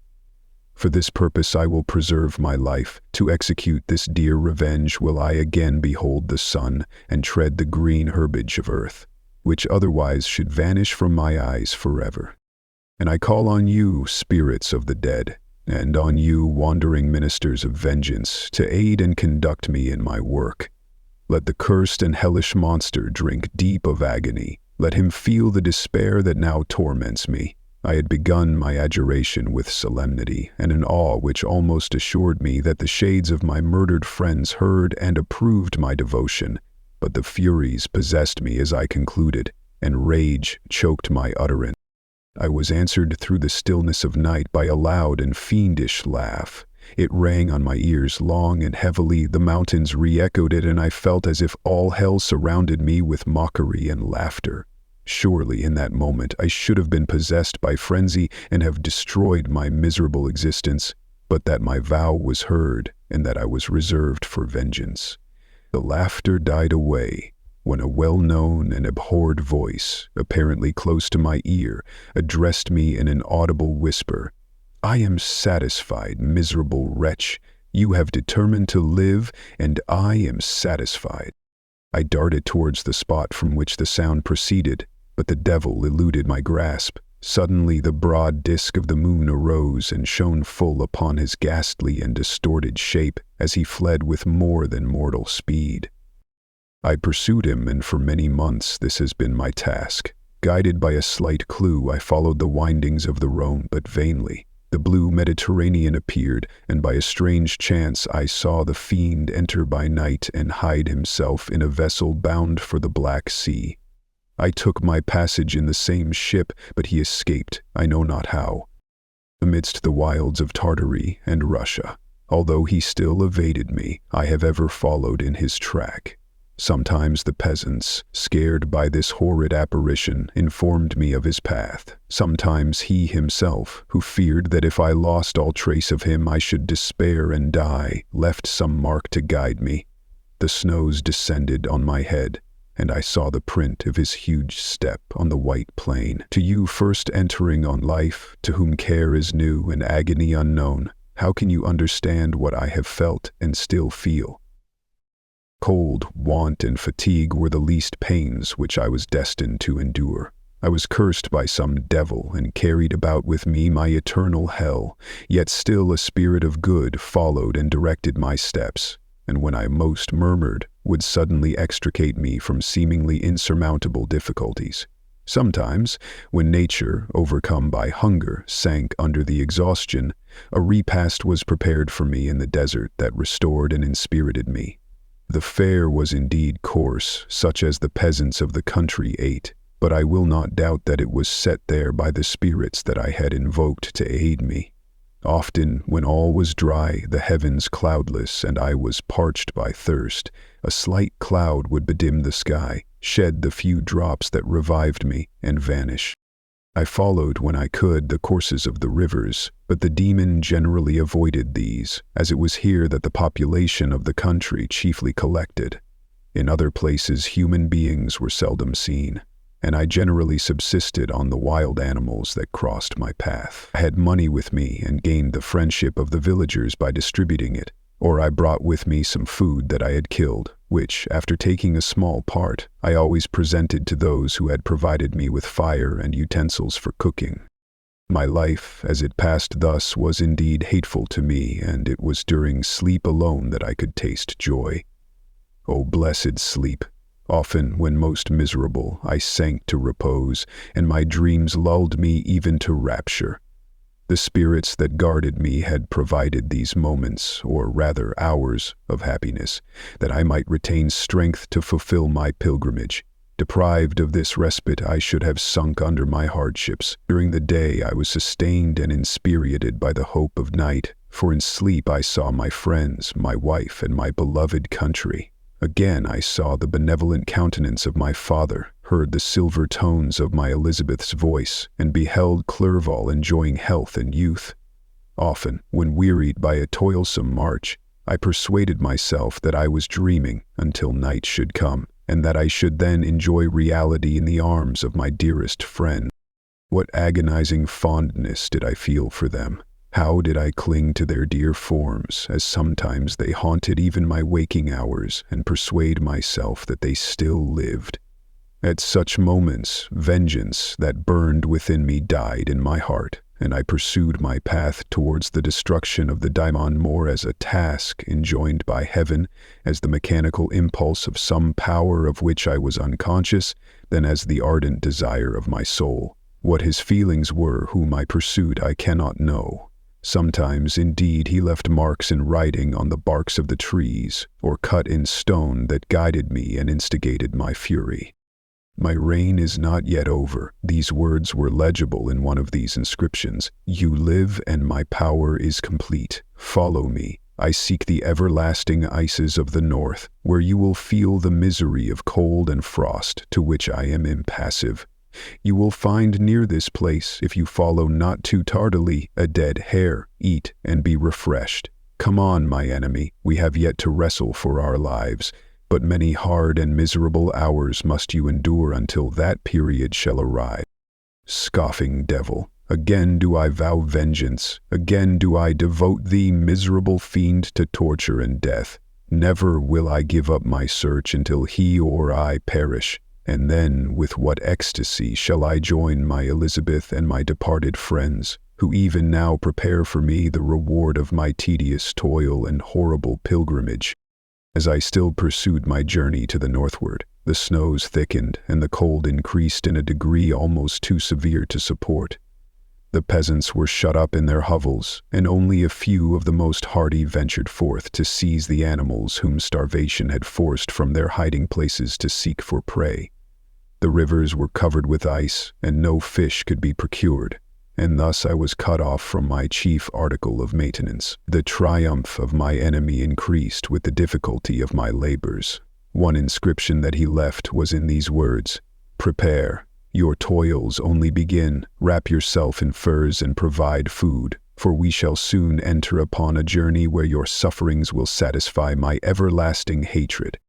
For this purpose I will preserve my life. To execute this dear revenge will I again behold the sun and tread the green herbage of earth, which otherwise should vanish from my eyes forever. And I call on you, spirits of the dead, and on you, wandering ministers of vengeance, to aid and conduct me in my work. Let the cursed and hellish monster drink deep of agony. Let him feel the despair that now torments me. I had begun my adjuration with solemnity and an awe which almost assured me that the shades of my murdered friends heard and approved my devotion, but the furies possessed me as I concluded, and rage choked my utterance. I was answered through the stillness of night by a loud and fiendish laugh. It rang on my ears long and heavily, the mountains re-echoed it, and I felt as if all hell surrounded me with mockery and laughter. Surely in that moment I should have been possessed by frenzy and have destroyed my miserable existence, but that my vow was heard and that I was reserved for vengeance. The laughter died away when a well-known and abhorred voice, apparently close to my ear, addressed me in an audible whisper. "I am satisfied, miserable wretch. You have determined to live, and I am satisfied." I darted towards the spot from which the sound proceeded, but the devil eluded my grasp. Suddenly the broad disk of the moon arose and shone full upon his ghastly and distorted shape as he fled with more than mortal speed. I pursued him, and for many months this has been my task. Guided by a slight clue, I followed the windings of the Rhone, but vainly. The blue Mediterranean appeared, and by a strange chance I saw the fiend enter by night and hide himself in a vessel bound for the Black Sea. I took my passage in the same ship, but he escaped, I know not how, amidst the wilds of Tartary and Russia. Although he still evaded me, I have ever followed in his track. Sometimes the peasants, scared by this horrid apparition, informed me of his path. Sometimes he himself, who feared that if I lost all trace of him I should despair and die, left some mark to guide me. The snows descended on my head, and I saw the print of his huge step on the white plain. To you first entering on life, to whom care is new and agony unknown, how can you understand what I have felt and still feel? Cold, want, and fatigue were the least pains which I was destined to endure. I was cursed by some devil and carried about with me my eternal hell, yet still a spirit of good followed and directed my steps, and when I most murmured, would suddenly extricate me from seemingly insurmountable difficulties. Sometimes, when nature, overcome by hunger, sank under the exhaustion, a repast was prepared for me in the desert that restored and inspirited me. The fare was indeed coarse, such as the peasants of the country ate, but I will not doubt that it was set there by the spirits that I had invoked to aid me. Often, when all was dry, the heavens cloudless, and I was parched by thirst, a slight cloud would bedim the sky, shed the few drops that revived me, and vanish. I followed, when I could, the courses of the rivers, but the demon generally avoided these, as it was here that the population of the country chiefly collected. In other places human beings were seldom seen, and I generally subsisted on the wild animals that crossed my path. I had money with me and gained the friendship of the villagers by distributing it, or I brought with me some food that I had killed, which, after taking a small part, I always presented to those who had provided me with fire and utensils for cooking. My life, as it passed thus, was indeed hateful to me, and it was during sleep alone that I could taste joy. O blessed sleep! Often, when most miserable, I sank to repose, and my dreams lulled me even to rapture. The spirits that guarded me had provided these moments, or rather hours, of happiness, that I might retain strength to fulfill my pilgrimage. Deprived of this respite, I should have sunk under my hardships. During the day I was sustained and inspirited by the hope of night, for in sleep I saw my friends, my wife, and my beloved country. Again I saw the benevolent countenance of my father, heard the silver tones of my Elizabeth's voice, and beheld Clerval enjoying health and youth. Often, when wearied by a toilsome march, I persuaded myself that I was dreaming until night should come, and that I should then enjoy reality in the arms of my dearest friend. What agonizing fondness did I feel for them! How did I cling to their dear forms, as sometimes they haunted even my waking hours, and persuade myself that they still lived. At such moments, vengeance that burned within me died in my heart, and I pursued my path towards the destruction of the daimon more as a task enjoined by heaven, as the mechanical impulse of some power of which I was unconscious, than as the ardent desire of my soul. What his feelings were whom I pursued I cannot know. Sometimes, indeed, he left marks in writing on the barks of the trees, or cut in stone that guided me and instigated my fury. My reign is not yet over. These words were legible in one of these inscriptions. You live, and my power is complete. Follow me. I seek the everlasting ices of the north, where you will feel the misery of cold and frost, to which I am impassive. You will find near this place, if you follow not too tardily, a dead hare. Eat and be refreshed. Come on, my enemy, we have yet to wrestle for our lives, but many hard and miserable hours must you endure until that period shall arrive. Scoffing devil, again do I vow vengeance, again do I devote thee, miserable fiend, to torture and death. Never will I give up my search until he or I perish. And then, with what ecstasy shall I join my Elizabeth and my departed friends, who even now prepare for me the reward of my tedious toil and horrible pilgrimage. As I still pursued my journey to the northward, the snows thickened and the cold increased in a degree almost too severe to support. The peasants were shut up in their hovels, and only a few of the most hardy ventured forth to seize the animals whom starvation had forced from their hiding places to seek for prey. The rivers were covered with ice, and no fish could be procured, and thus I was cut off from my chief article of maintenance. The triumph of my enemy increased with the difficulty of my labors. One inscription that he left was in these words: "Prepare. Your toils only begin. Wrap yourself in furs and provide food, for we shall soon enter upon a journey where your sufferings will satisfy my everlasting hatred."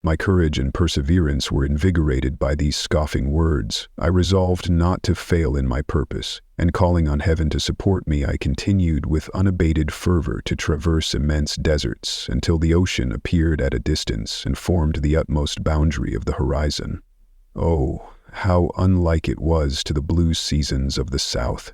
My courage and perseverance were invigorated by these scoffing words. I resolved not to fail in my purpose, and calling on heaven to support me, I continued with unabated fervor to traverse immense deserts until the ocean appeared at a distance and formed the utmost boundary of the horizon. Oh, how unlike it was to the blue seasons of the south.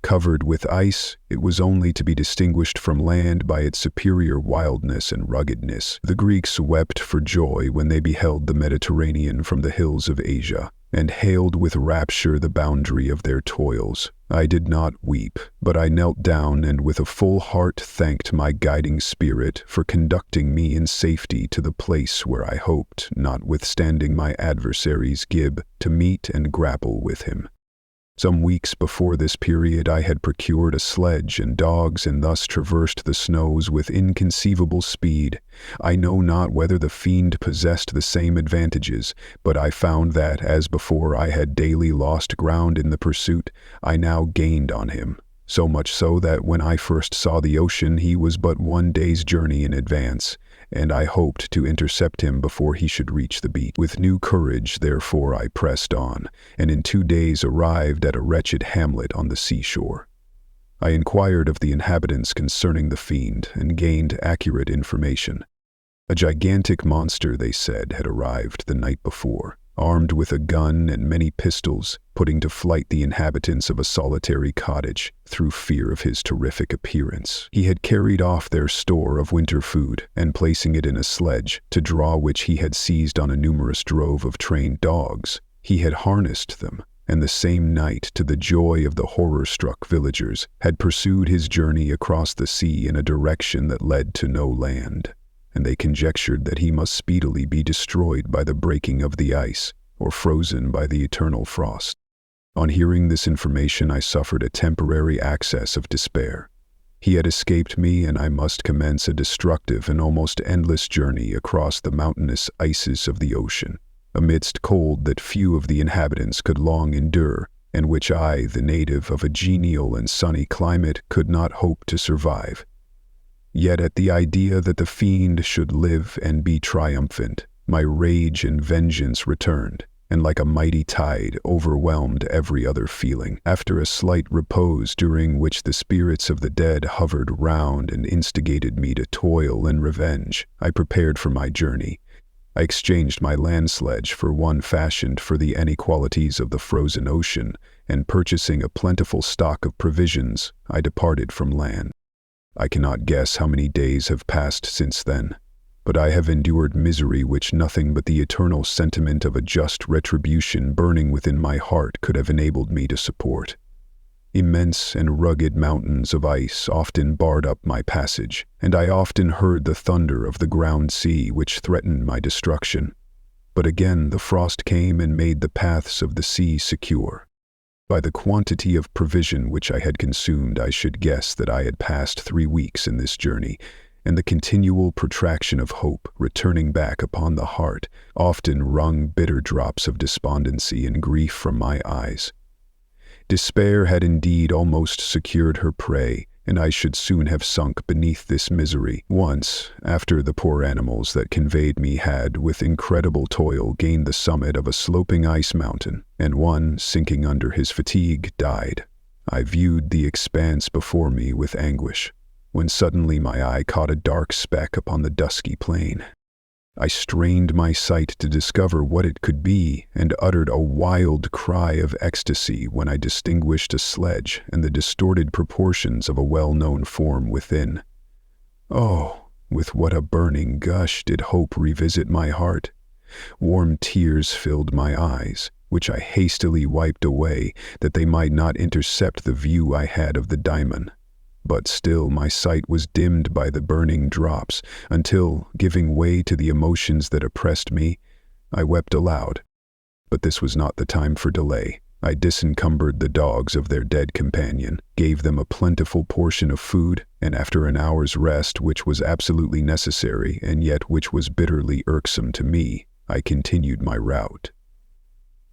Covered with ice, it was only to be distinguished from land by its superior wildness and ruggedness. The Greeks wept for joy when they beheld the Mediterranean from the hills of Asia, and hailed with rapture the boundary of their toils. I did not weep, but I knelt down and with a full heart thanked my guiding spirit for conducting me in safety to the place where I hoped, notwithstanding my adversary's gib, to meet and grapple with him. Some weeks before this period I had procured a sledge and dogs and thus traversed the snows with inconceivable speed. I know not whether the fiend possessed the same advantages, but I found that, as before I had daily lost ground in the pursuit, I now gained on him, so much so that when I first saw the ocean he was but 1 day's journey in advance, and I hoped to intercept him before he should reach the beach. With new courage, therefore, I pressed on, and in 2 days arrived at a wretched hamlet on the seashore. I inquired of the inhabitants concerning the fiend, and gained accurate information. A gigantic monster, they said, had arrived the night before, armed with a gun and many pistols, putting to flight the inhabitants of a solitary cottage through fear of his terrific appearance. He had carried off their store of winter food, and placing it in a sledge, to draw which he had seized on a numerous drove of trained dogs, he had harnessed them, and the same night, to the joy of the horror-struck villagers, had pursued his journey across the sea in a direction that led to no land, and they conjectured that he must speedily be destroyed by the breaking of the ice, or frozen by the eternal frost. On hearing this information, I suffered a temporary access of despair. He had escaped me, and I must commence a destructive and almost endless journey across the mountainous ices of the ocean, amidst cold that few of the inhabitants could long endure, and which I, the native of a genial and sunny climate, could not hope to survive. Yet at the idea that the fiend should live and be triumphant, my rage and vengeance returned, and like a mighty tide overwhelmed every other feeling. After a slight repose during which the spirits of the dead hovered round and instigated me to toil and revenge, I prepared for my journey. I exchanged my land sledge for one fashioned for the inequalities of the frozen ocean, and purchasing a plentiful stock of provisions, I departed from land. I cannot guess how many days have passed since then, but I have endured misery which nothing but the eternal sentiment of a just retribution burning within my heart could have enabled me to support. Immense and rugged mountains of ice often barred up my passage, and I often heard the thunder of the ground sea which threatened my destruction. But again the frost came and made the paths of the sea secure. By the quantity of provision which I had consumed, I should guess that I had passed 3 weeks in this journey, and the continual protraction of hope returning back upon the heart often wrung bitter drops of despondency and grief from my eyes. Despair had indeed almost secured her prey, and I should soon have sunk beneath this misery. Once, after the poor animals that conveyed me had, with incredible toil, gained the summit of a sloping ice mountain, and one, sinking under his fatigue, died, I viewed the expanse before me with anguish, when suddenly my eye caught a dark speck upon the dusky plain. I strained my sight to discover what it could be, and uttered a wild cry of ecstasy when I distinguished a sledge and the distorted proportions of a well-known form within. Oh, with what a burning gush did hope revisit my heart! Warm tears filled my eyes, which I hastily wiped away, that they might not intercept the view I had of the daimon. But still my sight was dimmed by the burning drops, until, giving way to the emotions that oppressed me, I wept aloud. But this was not the time for delay. I disencumbered the dogs of their dead companion, gave them a plentiful portion of food, and after an hour's rest, which was absolutely necessary, and yet which was bitterly irksome to me, I continued my route.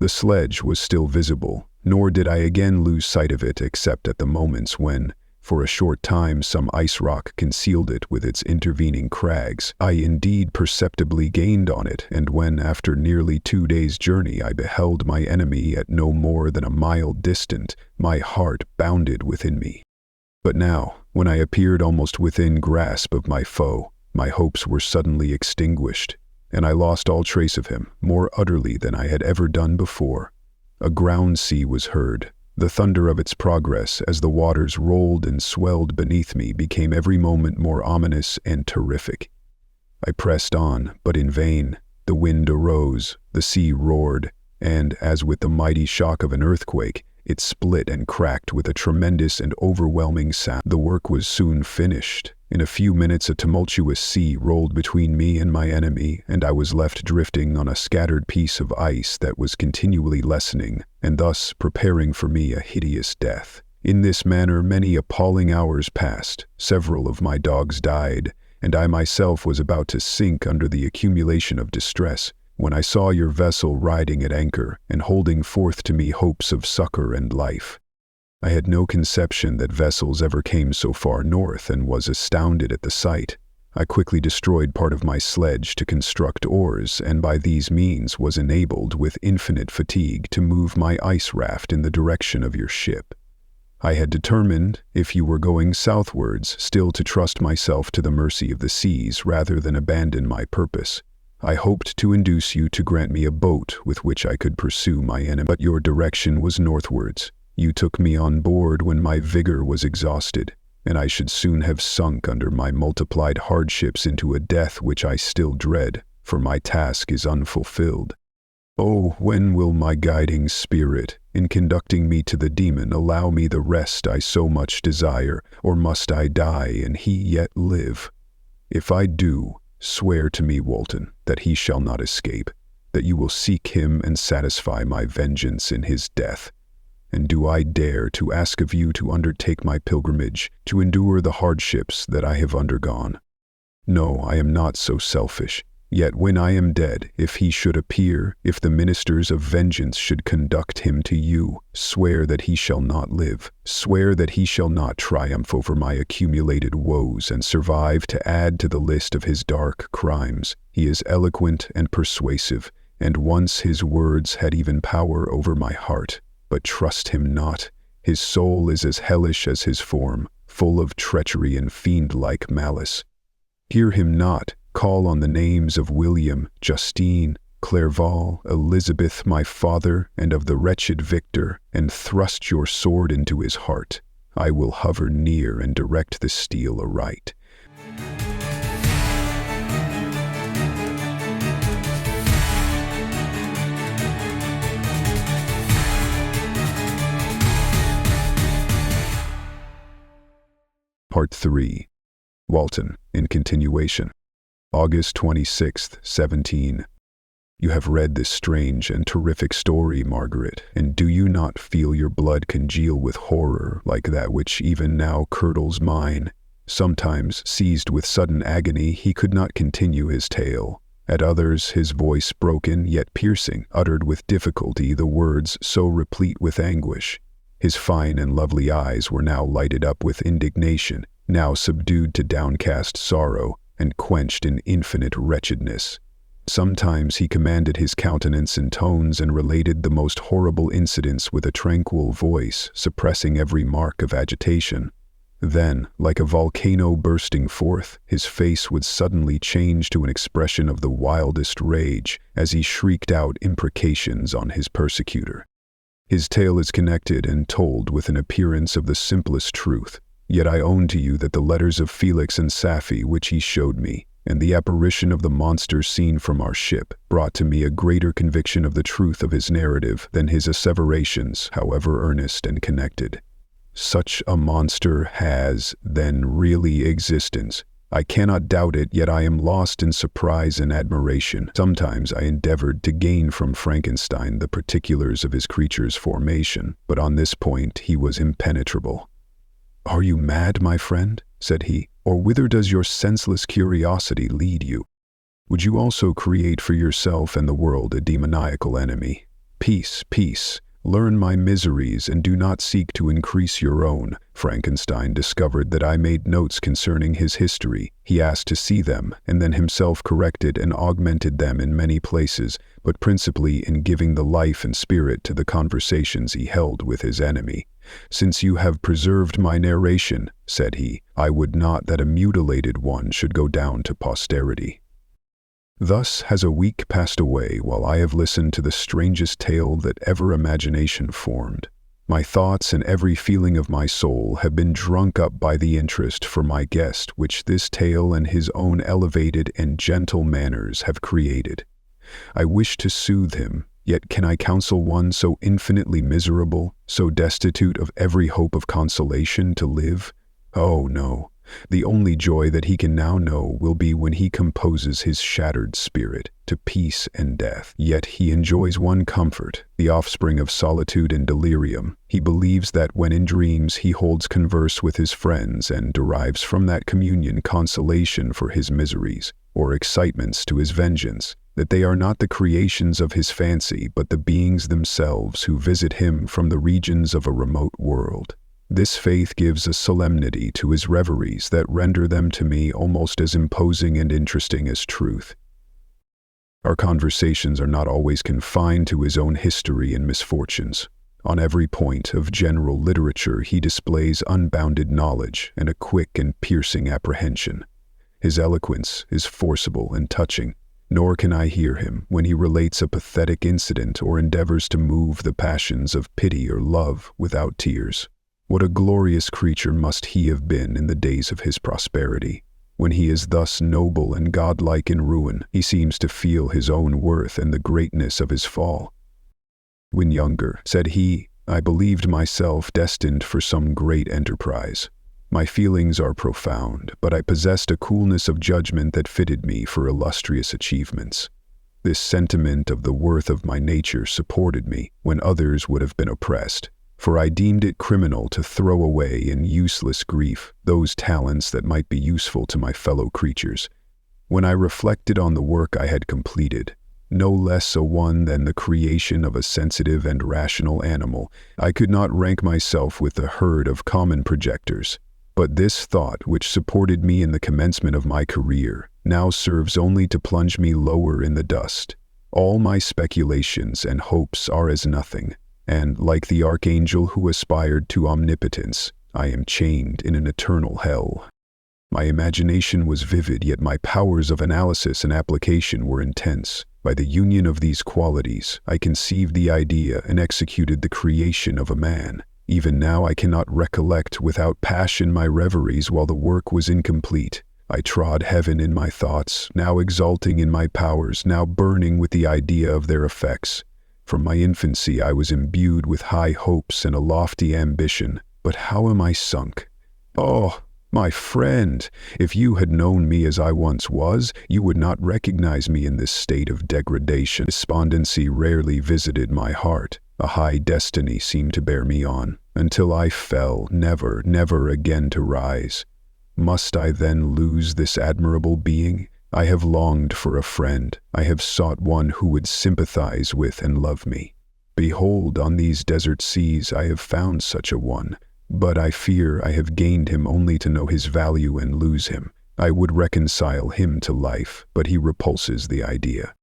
The sledge was still visible, nor did I again lose sight of it except at the moments when, for a short time, some ice rock concealed it with its intervening crags. I indeed perceptibly gained on it, and when, after nearly 2 days' journey, I beheld my enemy at no more than a mile distant, my heart bounded within me. But now, when I appeared almost within grasp of my foe, my hopes were suddenly extinguished, and I lost all trace of him, more utterly than I had ever done before. A ground sea was heard. The thunder of its progress as the waters rolled and swelled beneath me became every moment more ominous and terrific. I pressed on, but in vain. The wind arose, the sea roared, and, as with the mighty shock of an earthquake, it split and cracked with a tremendous and overwhelming sound. The work was soon finished. In a few minutes a tumultuous sea rolled between me and my enemy, and I was left drifting on a scattered piece of ice that was continually lessening, and thus preparing for me a hideous death. In this manner many appalling hours passed. Several of my dogs died, and I myself was about to sink under the accumulation of distress, when I saw your vessel riding at anchor and holding forth to me hopes of succor and life. I had no conception that vessels ever came so far north and was astounded at the sight. I quickly destroyed part of my sledge to construct oars, and by these means was enabled with infinite fatigue to move my ice raft in the direction of your ship. I had determined, if you were going southwards, still to trust myself to the mercy of the seas rather than abandon my purpose. I hoped to induce you to grant me a boat with which I could pursue my enemy, but your direction was northwards. You took me on board when my vigor was exhausted, and I should soon have sunk under my multiplied hardships into a death which I still dread, for my task is unfulfilled. Oh, when will my guiding spirit, in conducting me to the demon, allow me the rest I so much desire, or must I die and he yet live? If I do, swear to me, Walton, that he shall not escape, that you will seek him and satisfy my vengeance in his death. And do I dare to ask of you to undertake my pilgrimage, to endure the hardships that I have undergone? No, I am not so selfish. Yet when I am dead, if he should appear, if the ministers of vengeance should conduct him to you, swear that he shall not live. Swear that he shall not triumph over my accumulated woes and survive to add to the list of his dark crimes. He is eloquent and persuasive, and once his words had even power over my heart. But trust him not. His soul is as hellish as his form, full of treachery and fiend-like malice. Hear him not. Call on the names of William, Justine, Clerval, Elizabeth, my father, and of the wretched Victor, and thrust your sword into his heart. I will hover near and direct the steel aright. Part 3. Walton, in continuation. August 26, 17. You have read this strange and terrific story, Margaret, and do you not feel your blood congeal with horror like that which even now curdles mine? Sometimes, seized with sudden agony, he could not continue his tale. At others, his voice broken yet piercing, uttered with difficulty the words so replete with anguish. His fine and lovely eyes were now lighted up with indignation, now subdued to downcast sorrow, and quenched in infinite wretchedness. Sometimes he commanded his countenance in tones and related the most horrible incidents with a tranquil voice, suppressing every mark of agitation. Then, like a volcano bursting forth, his face would suddenly change to an expression of the wildest rage, as he shrieked out imprecations on his persecutor. His tale is connected and told with an appearance of the simplest truth. Yet I own to you that the letters of Felix and Safie which he showed me, and the apparition of the monster seen from our ship, brought to me a greater conviction of the truth of his narrative than his asseverations, however earnest and connected. Such a monster has, then, really existence. I cannot doubt it, yet I am lost in surprise and admiration. Sometimes I endeavored to gain from Frankenstein the particulars of his creature's formation, but on this point he was impenetrable. "Are you mad, my friend?" said he, "or whither does your senseless curiosity lead you? Would you also create for yourself and the world a demoniacal enemy? Peace, peace. Learn my miseries and do not seek to increase your own." Frankenstein discovered that I made notes concerning his history. He asked to see them, and then himself corrected and augmented them in many places, but principally in giving the life and spirit to the conversations he held with his enemy. "Since you have preserved my narration," said he, "I would not that a mutilated one should go down to posterity." Thus has a week passed away while I have listened to the strangest tale that ever imagination formed. My thoughts and every feeling of my soul have been drunk up by the interest for my guest which this tale and his own elevated and gentle manners have created. I wish to soothe him, yet can I counsel one so infinitely miserable, so destitute of every hope of consolation to live? Oh no! The only joy that he can now know will be when he composes his shattered spirit to peace and death. Yet he enjoys one comfort, the offspring of solitude and delirium. He believes that when in dreams he holds converse with his friends and derives from that communion consolation for his miseries, or excitements to his vengeance, that they are not the creations of his fancy but the beings themselves who visit him from the regions of a remote world. This faith gives a solemnity to his reveries that render them to me almost as imposing and interesting as truth. Our conversations are not always confined to his own history and misfortunes. On every point of general literature he displays unbounded knowledge and a quick and piercing apprehension. His eloquence is forcible and touching, nor can I hear him when he relates a pathetic incident or endeavors to move the passions of pity or love without tears. What a glorious creature must he have been in the days of his prosperity. When he is thus noble and godlike in ruin, he seems to feel his own worth and the greatness of his fall. When younger, said he, I believed myself destined for some great enterprise. My feelings are profound, but I possessed a coolness of judgment that fitted me for illustrious achievements. This sentiment of the worth of my nature supported me when others would have been oppressed, for I deemed it criminal to throw away in useless grief those talents that might be useful to my fellow creatures. When I reflected on the work I had completed, no less a one than the creation of a sensitive and rational animal, I could not rank myself with the herd of common projectors. But this thought, which supported me in the commencement of my career, now serves only to plunge me lower in the dust. All my speculations and hopes are as nothing, and, like the archangel who aspired to omnipotence, I am chained in an eternal hell. My imagination was vivid, yet my powers of analysis and application were intense. By the union of these qualities, I conceived the idea and executed the creation of a man. Even now I cannot recollect without passion my reveries while the work was incomplete. I trod heaven in my thoughts, now exulting in my powers, now burning with the idea of their effects. From my infancy I was imbued with high hopes and a lofty ambition, but how am I sunk? Oh, my friend, if you had known me as I once was, you would not recognize me in this state of degradation. Despondency rarely visited my heart. A high destiny seemed to bear me on, until I fell, never, never again to rise. Must I then lose this admirable being? I have longed for a friend. I have sought one who would sympathize with and love me. Behold, on these desert seas I have found such a one, but I fear I have gained him only to know his value and lose him. I would reconcile him to life, but he repulses the idea.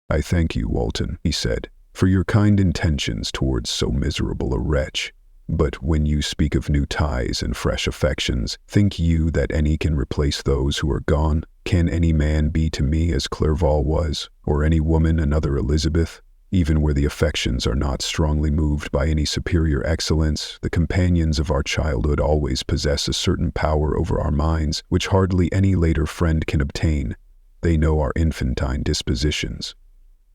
I thank you, Walton, he said, for your kind intentions towards so miserable a wretch. But when you speak of new ties and fresh affections, think you that any can replace those who are gone? Can any man be to me as Clerval was, or any woman another Elizabeth? Even where the affections are not strongly moved by any superior excellence, the companions of our childhood always possess a certain power over our minds which hardly any later friend can obtain. They know our infantine dispositions,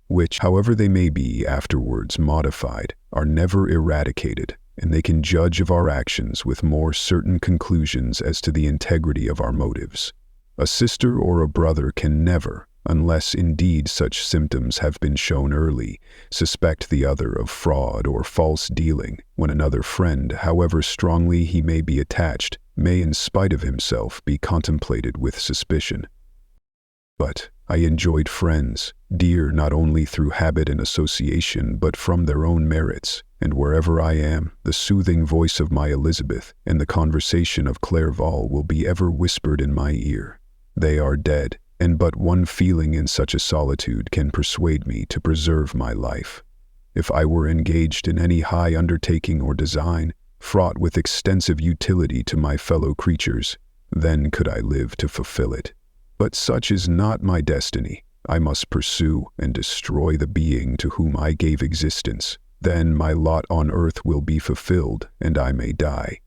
which, however they may be afterwards modified, are never eradicated, and they can judge of our actions with more certain conclusions as to the integrity of our motives. A sister or a brother can never, unless indeed such symptoms have been shown early, suspect the other of fraud or false dealing, when another friend, however strongly he may be attached, may in spite of himself be contemplated with suspicion. But I enjoyed friends, dear not only through habit and association but from their own merits, and wherever I am, the soothing voice of my Elizabeth and the conversation of Clerval will be ever whispered in my ear. They are dead, and but one feeling in such a solitude can persuade me to preserve my life. If I were engaged in any high undertaking or design, fraught with extensive utility to my fellow creatures, then could I live to fulfill it. But such is not my destiny. I must pursue and destroy the being to whom I gave existence. Then my lot on earth will be fulfilled, and I may die.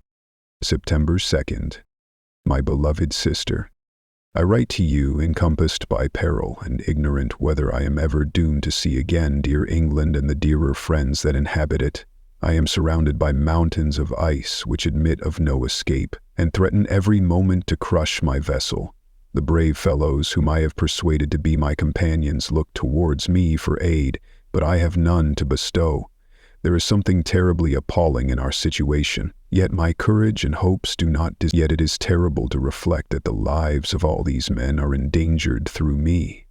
September 2nd. My beloved sister, I write to you encompassed by peril and ignorant whether I am ever doomed to see again dear England and the dearer friends that inhabit it. I am surrounded by mountains of ice which admit of no escape, and threaten every moment to crush my vessel. The brave fellows whom I have persuaded to be my companions look towards me for aid, but I have none to bestow. There is something terribly appalling in our situation, yet my courage and hopes do not yet it is terrible to reflect that the lives of all these men are endangered through me.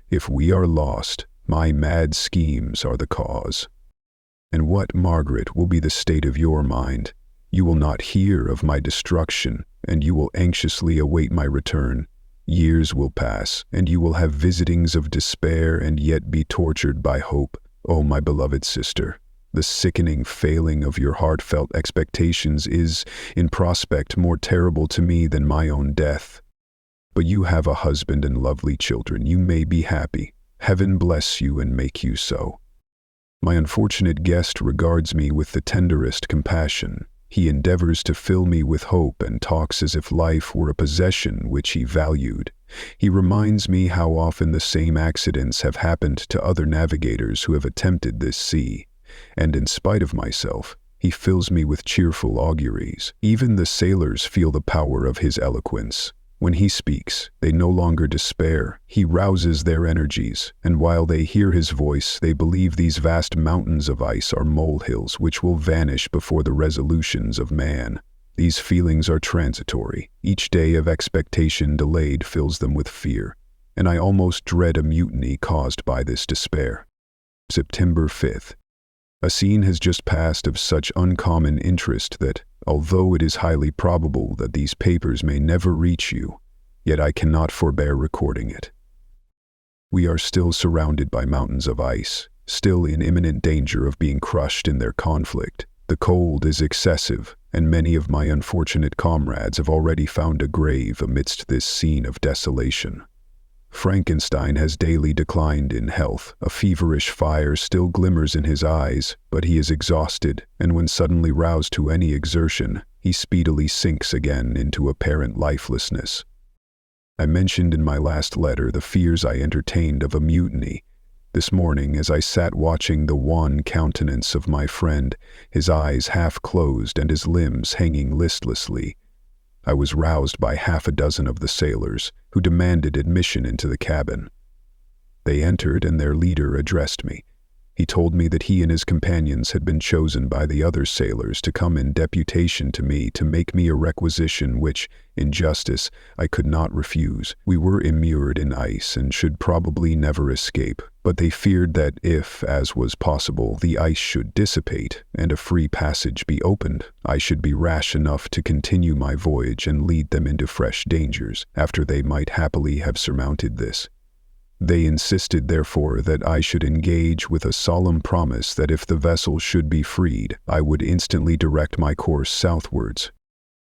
If we are lost, my mad schemes are the cause. And what, Margaret, will be the state of your mind? You will not hear of my destruction, and you will anxiously await my return. Years will pass, and you will have visitings of despair and yet be tortured by hope. Oh, my beloved sister, the sickening failing of your heartfelt expectations is, in prospect, more terrible to me than my own death. But you have a husband and lovely children. You may be happy. Heaven bless you and make you so. My unfortunate guest regards me with the tenderest compassion. He endeavors to fill me with hope and talks as if life were a possession which he valued. He reminds me how often the same accidents have happened to other navigators who have attempted this sea. And in spite of myself, he fills me with cheerful auguries. Even the sailors feel the power of his eloquence. When he speaks, they no longer despair. He rouses their energies, and while they hear his voice, they believe these vast mountains of ice are molehills which will vanish before the resolutions of man. These feelings are transitory. Each day of expectation delayed fills them with fear, and I almost dread a mutiny caused by this despair. September 5th. A scene has just passed of such uncommon interest that, although it is highly probable that these papers may never reach you, yet I cannot forbear recording it. We are still surrounded by mountains of ice, still in imminent danger of being crushed in their conflict. The cold is excessive, and many of my unfortunate comrades have already found a grave amidst this scene of desolation. Frankenstein has daily declined in health. A feverish fire still glimmers in his eyes, but he is exhausted, and when suddenly roused to any exertion, he speedily sinks again into apparent lifelessness. I mentioned in my last letter the fears I entertained of a mutiny. This morning, as I sat watching the wan countenance of my friend, his eyes half closed and his limbs hanging listlessly, I was roused by half a dozen of the sailors, who demanded admission into the cabin. They entered, and their leader addressed me. He told me that he and his companions had been chosen by the other sailors to come in deputation to me to make me a requisition which, in justice, I could not refuse. We were immured in ice and should probably never escape, but they feared that if, as was possible, the ice should dissipate and a free passage be opened, I should be rash enough to continue my voyage and lead them into fresh dangers, after they might happily have surmounted this. They insisted, therefore, that I should engage with a solemn promise that if the vessel should be freed, I would instantly direct my course southwards.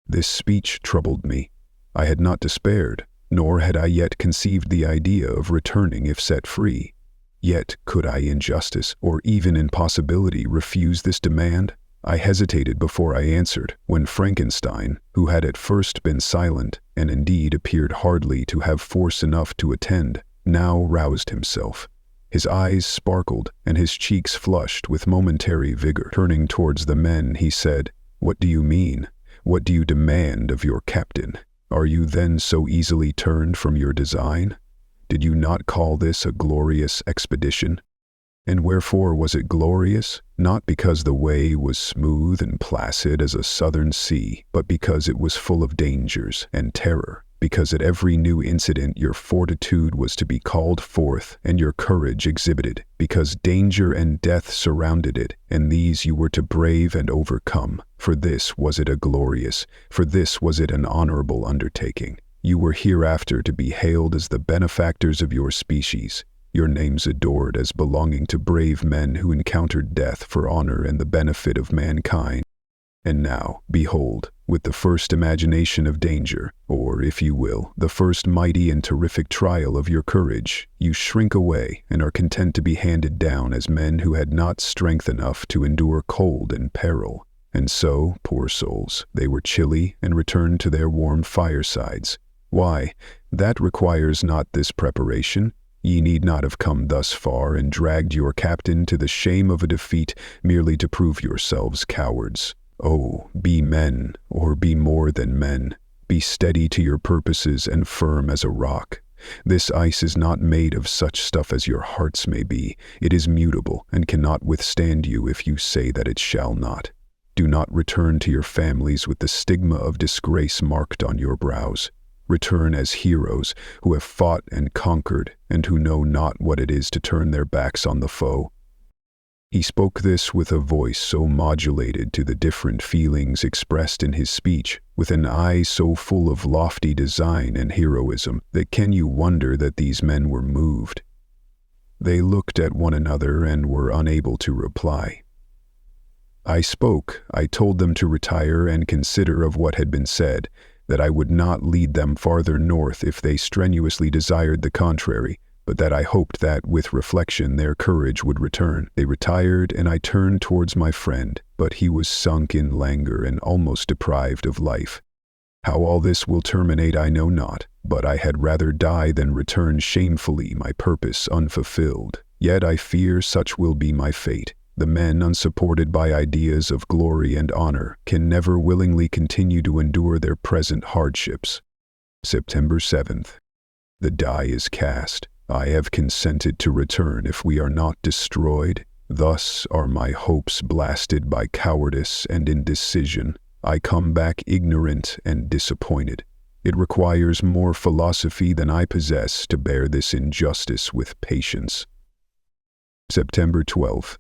This speech troubled me. I had not despaired, nor had I yet conceived the idea of returning if set free. Yet could I in justice, or even in possibility, refuse this demand? I hesitated before I answered, when Frankenstein, who had at first been silent, and indeed appeared hardly to have force enough to attend, now roused himself. His eyes sparkled, and his cheeks flushed with momentary vigor. Turning towards the men, he said, "What do you mean? What do you demand of your captain? Are you then so easily turned from your design? Did you not call this a glorious expedition? And wherefore was it glorious? Not because the way was smooth and placid as a southern sea, but because it was full of dangers and terror. Because at every new incident your fortitude was to be called forth and your courage exhibited, because danger and death surrounded it, and these you were to brave and overcome. For this was it a glorious, for this was it an honorable undertaking. You were hereafter to be hailed as the benefactors of your species, your names adored as belonging to brave men who encountered death for honor and the benefit of mankind. And now, behold, with the first imagination of danger, or, if you will, the first mighty and terrific trial of your courage, you shrink away and are content to be handed down as men who had not strength enough to endure cold and peril. And so, poor souls, they were chilly and returned to their warm firesides. Why, that requires not this preparation. Ye need not have come thus far and dragged your captain to the shame of a defeat merely to prove yourselves cowards. Oh, be men, or be more than men. Be steady to your purposes and firm as a rock. This ice is not made of such stuff as your hearts may be. It is mutable and cannot withstand you if you say that it shall not. Do not return to your families with the stigma of disgrace marked on your brows. Return as heroes who have fought and conquered and who know not what it is to turn their backs on the foe. He spoke this with a voice so modulated to the different feelings expressed in his speech, with an eye so full of lofty design and heroism, that can you wonder that these men were moved? They looked at one another and were unable to reply. I spoke. I told them to retire and consider of what had been said, that I would not lead them farther north if they strenuously desired the contrary, but that I hoped that, with reflection, their courage would return. They retired, and I turned towards my friend, but he was sunk in languor and almost deprived of life. How all this will terminate I know not, but I had rather die than return shamefully my purpose unfulfilled. Yet I fear such will be my fate. The men, unsupported by ideas of glory and honor, can never willingly continue to endure their present hardships. September 7th. The die is cast. I have consented to return if we are not destroyed. Thus are my hopes blasted by cowardice and indecision. I come back ignorant and disappointed. It requires more philosophy than I possess to bear this injustice with patience. September 12th.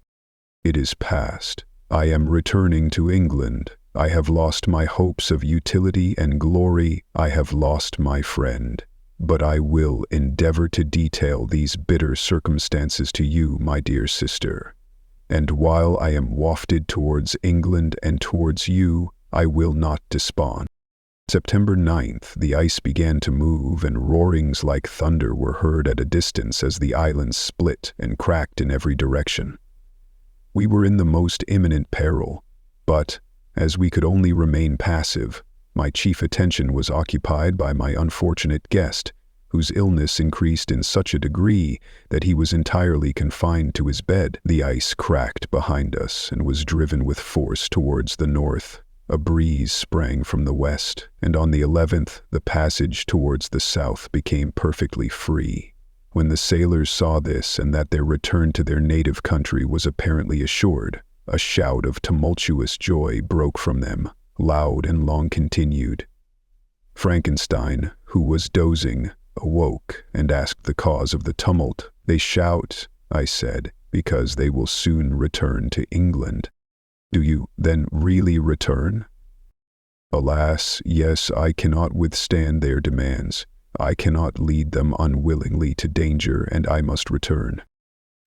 It is past. I am returning to England. I have lost my hopes of utility and glory. I have lost my friend. But I will endeavor to detail these bitter circumstances to you, my dear sister. And while I am wafted towards England and towards you, I will not despond. September 9th, the ice began to move, and roarings like thunder were heard at a distance as the island split and cracked in every direction. We were in the most imminent peril, but, as we could only remain passive, my chief attention was occupied by my unfortunate guest, whose illness increased in such a degree that he was entirely confined to his bed. The ice cracked behind us and was driven with force towards the north. A breeze sprang from the west, and on the 11th, the passage towards the south became perfectly free. When the sailors saw this and that their return to their native country was apparently assured, a shout of tumultuous joy broke from them, loud and long continued. Frankenstein, who was dozing, awoke and asked the cause of the tumult. They shout, I said, because they will soon return to England. Do you, then, really return? Alas, yes, I cannot withstand their demands. I cannot lead them unwillingly to danger, and I must return.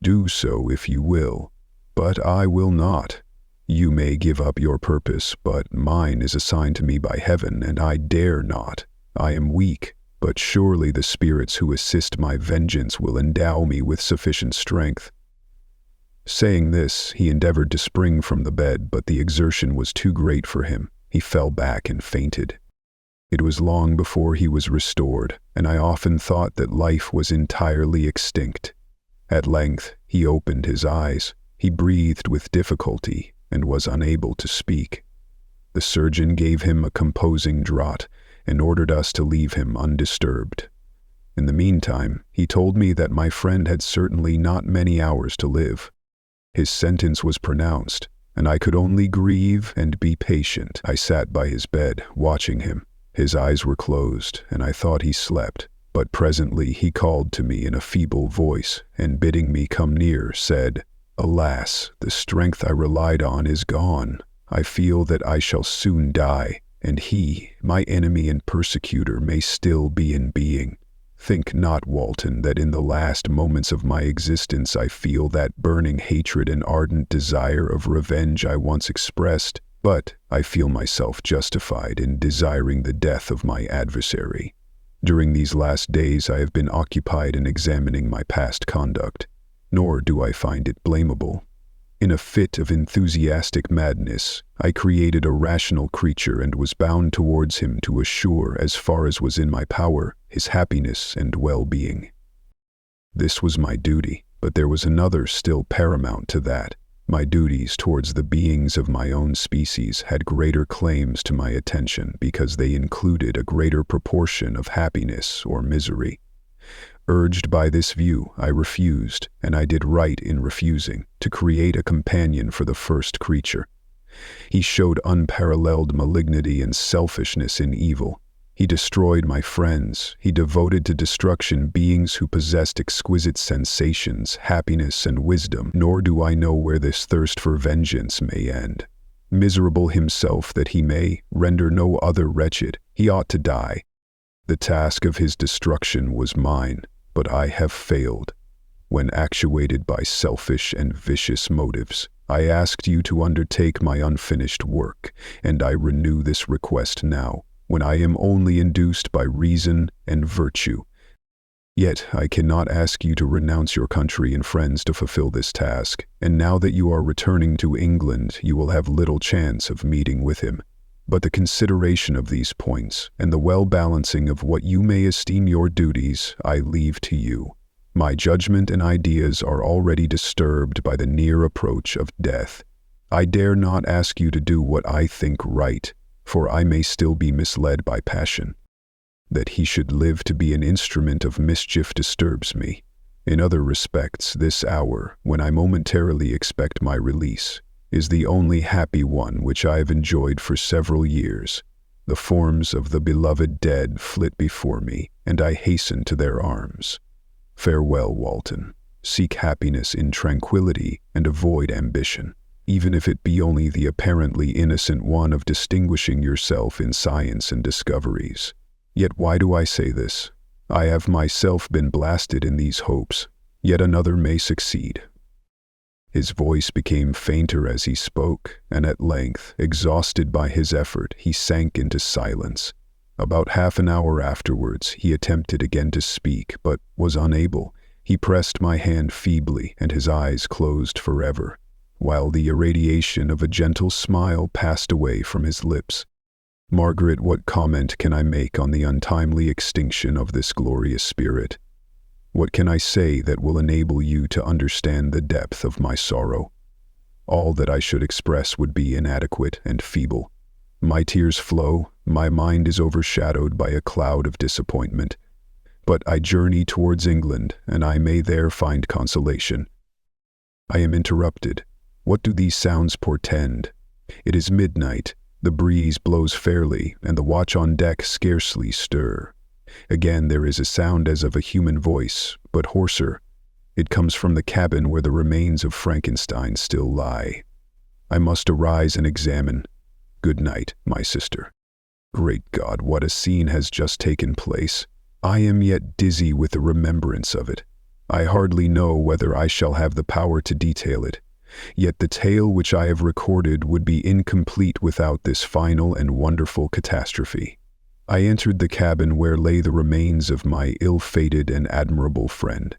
Do so if you will, but I will not. You may give up your purpose, but mine is assigned to me by heaven, and I dare not. I am weak, but surely the spirits who assist my vengeance will endow me with sufficient strength. Saying this, he endeavored to spring from the bed, but the exertion was too great for him. He fell back and fainted. It was long before he was restored, and I often thought that life was entirely extinct. At length, he opened his eyes. He breathed with difficulty and was unable to speak. The surgeon gave him a composing draught and ordered us to leave him undisturbed. In the meantime, he told me that my friend had certainly not many hours to live. His sentence was pronounced, and I could only grieve and be patient. I sat by his bed, watching him. His eyes were closed, and I thought he slept, but presently he called to me in a feeble voice, and bidding me come near, said, "Alas, the strength I relied on is gone. I feel that I shall soon die, and he, my enemy and persecutor, may still be in being. Think not, Walton, that in the last moments of my existence I feel that burning hatred and ardent desire of revenge I once expressed. But I feel myself justified in desiring the death of my adversary. During these last days I have been occupied in examining my past conduct, nor do I find it blamable. In a fit of enthusiastic madness, I created a rational creature and was bound towards him to assure, as far as was in my power, his happiness and well-being. This was my duty, but there was another still paramount to that. My duties towards the beings of my own species had greater claims to my attention because they included a greater proportion of happiness or misery. Urged by this view, I refused, and I did right in refusing, to create a companion for the first creature. He showed unparalleled malignity and selfishness in evil. He destroyed my friends. He devoted to destruction beings who possessed exquisite sensations, happiness, and wisdom, nor do I know where this thirst for vengeance may end. Miserable himself that he may render no other wretched, he ought to die. The task of his destruction was mine, but I have failed. When actuated by selfish and vicious motives, I asked you to undertake my unfinished work, and I renew this request now, when I am only induced by reason and virtue. Yet I cannot ask you to renounce your country and friends to fulfill this task, and now that you are returning to England, you will have little chance of meeting with him. But the consideration of these points, and the well-balancing of what you may esteem your duties, I leave to you. My judgment and ideas are already disturbed by the near approach of death. I dare not ask you to do what I think right, for I may still be misled by passion. That he should live to be an instrument of mischief disturbs me. In other respects, this hour, when I momentarily expect my release, is the only happy one which I have enjoyed for several years. The forms of the beloved dead flit before me, and I hasten to their arms. Farewell, Walton. Seek happiness in tranquility and avoid ambition, even if it be only the apparently innocent one of distinguishing yourself in science and discoveries. Yet why do I say this? I have myself been blasted in these hopes, yet another may succeed. His voice became fainter as he spoke, and at length, exhausted by his effort, he sank into silence. About half an hour afterwards, he attempted again to speak, but was unable. He pressed my hand feebly, and his eyes closed forever, while the irradiation of a gentle smile passed away from his lips. Margaret, what comment can I make on the untimely extinction of this glorious spirit? What can I say that will enable you to understand the depth of my sorrow? All that I should express would be inadequate and feeble. My tears flow, my mind is overshadowed by a cloud of disappointment. But I journey towards England, and I may there find consolation. I am interrupted. What do these sounds portend? It is midnight. The breeze blows fairly, and the watch on deck scarcely stir. Again there is a sound as of a human voice, but hoarser. It comes from the cabin where the remains of Frankenstein still lie. I must arise and examine. Good night, my sister. Great God, what a scene has just taken place. I am yet dizzy with the remembrance of it. I hardly know whether I shall have the power to detail it. Yet the tale which I have recorded would be incomplete without this final and wonderful catastrophe. I entered the cabin where lay the remains of my ill-fated and admirable friend.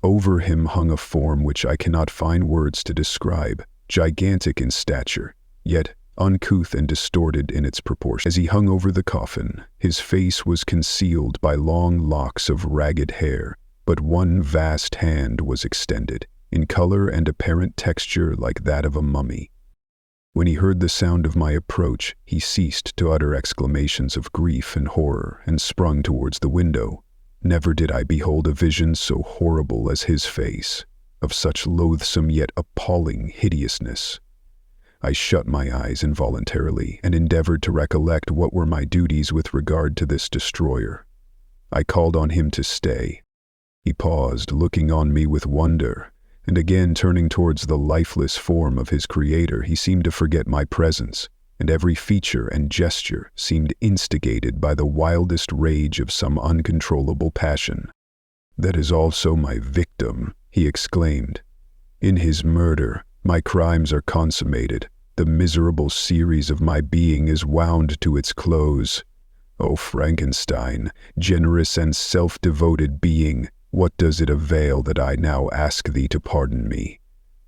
Over him hung a form which I cannot find words to describe, gigantic in stature, yet uncouth and distorted in its proportions. As he hung over the coffin, his face was concealed by long locks of ragged hair, but one vast hand was extended, in color and apparent texture like that of a mummy. When he heard the sound of my approach, he ceased to utter exclamations of grief and horror, and sprung towards the window. Never did I behold a vision so horrible as his face, of such loathsome yet appalling hideousness. I shut my eyes involuntarily, and endeavored to recollect what were my duties with regard to this destroyer. I called on him to stay. He paused, looking on me with wonder, and again turning towards the lifeless form of his creator, he seemed to forget my presence, and every feature and gesture seemed instigated by the wildest rage of some uncontrollable passion. "That is also my victim," he exclaimed. "In his murder, my crimes are consummated. The miserable series of my being is wound to its close. O Frankenstein, generous and self-devoted being, what does it avail that I now ask thee to pardon me?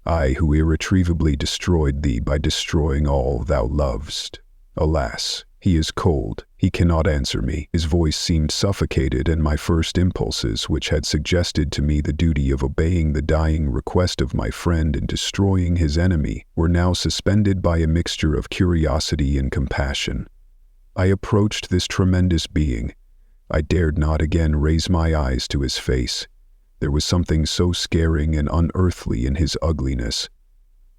I who irretrievably destroyed thee by destroying all thou lovest. Alas, he is cold, he cannot answer me. His voice seemed suffocated, and my first impulses, which had suggested to me the duty of obeying the dying request of my friend and destroying his enemy, were now suspended by a mixture of curiosity and compassion. I approached this tremendous being. I dared not again raise my eyes to his face. There was something so scaring and unearthly in his ugliness.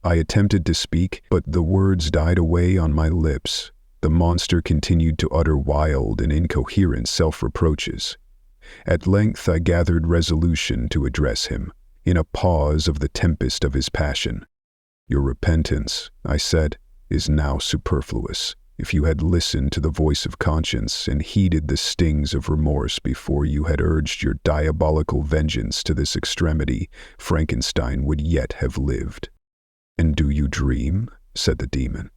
I attempted to speak, but the words died away on my lips. The monster continued to utter wild and incoherent self-reproaches. At length I gathered resolution to address him, in a pause of the tempest of his passion. "Your repentance," I said, "is now superfluous. If you had listened to the voice of conscience and heeded the stings of remorse before you had urged your diabolical vengeance to this extremity, Frankenstein would yet have lived." "And do you dream?" said the demon.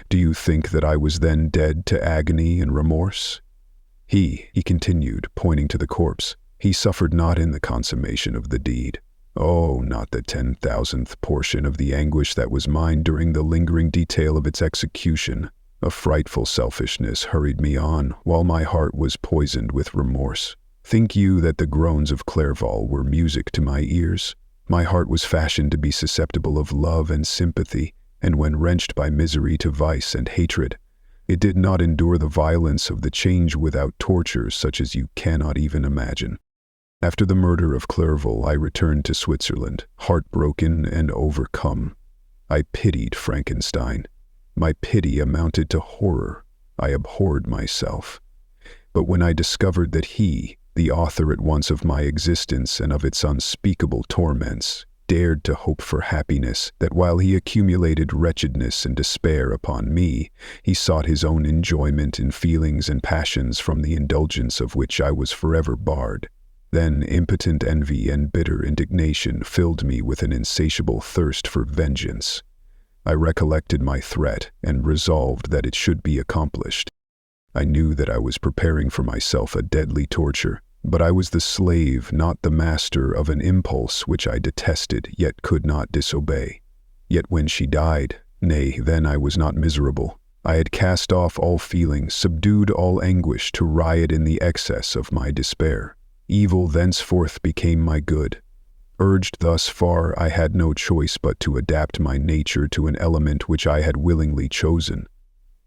"Do you think that I was then dead to agony and remorse? He continued, pointing to the corpse, he suffered not in the consummation of the deed. Oh, not the 10,000th portion of the anguish that was mine during the lingering detail of its execution. A frightful selfishness hurried me on, while my heart was poisoned with remorse. Think you that the groans of Clerval were music to my ears? My heart was fashioned to be susceptible of love and sympathy, and when wrenched by misery to vice and hatred, it did not endure the violence of the change without tortures such as you cannot even imagine. After the murder of Clerval, I returned to Switzerland, heartbroken and overcome. I pitied Frankenstein. My pity amounted to horror. I abhorred myself. But when I discovered that he, the author at once of my existence and of its unspeakable torments, dared to hope for happiness, that while he accumulated wretchedness and despair upon me, he sought his own enjoyment in feelings and passions from the indulgence of which I was forever barred, then impotent envy and bitter indignation filled me with an insatiable thirst for vengeance. I recollected my threat and resolved that it should be accomplished. I knew that I was preparing for myself a deadly torture, but I was the slave, not the master, of an impulse which I detested yet could not disobey. Yet when she died, nay, then I was not miserable. I had cast off all feeling, subdued all anguish to riot in the excess of my despair. Evil thenceforth became my good. Urged thus far, I had no choice but to adapt my nature to an element which I had willingly chosen.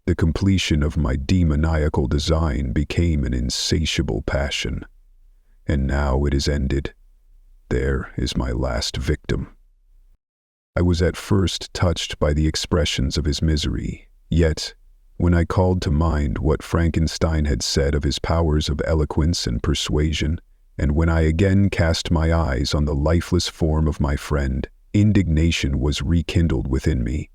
The completion of my demoniacal design became an insatiable passion. And now it is ended. There is my last victim. I was at first touched by the expressions of his misery, yet, when I called to mind what Frankenstein had said of his powers of eloquence and persuasion, and when I again cast my eyes on the lifeless form of my friend, indignation was rekindled within me.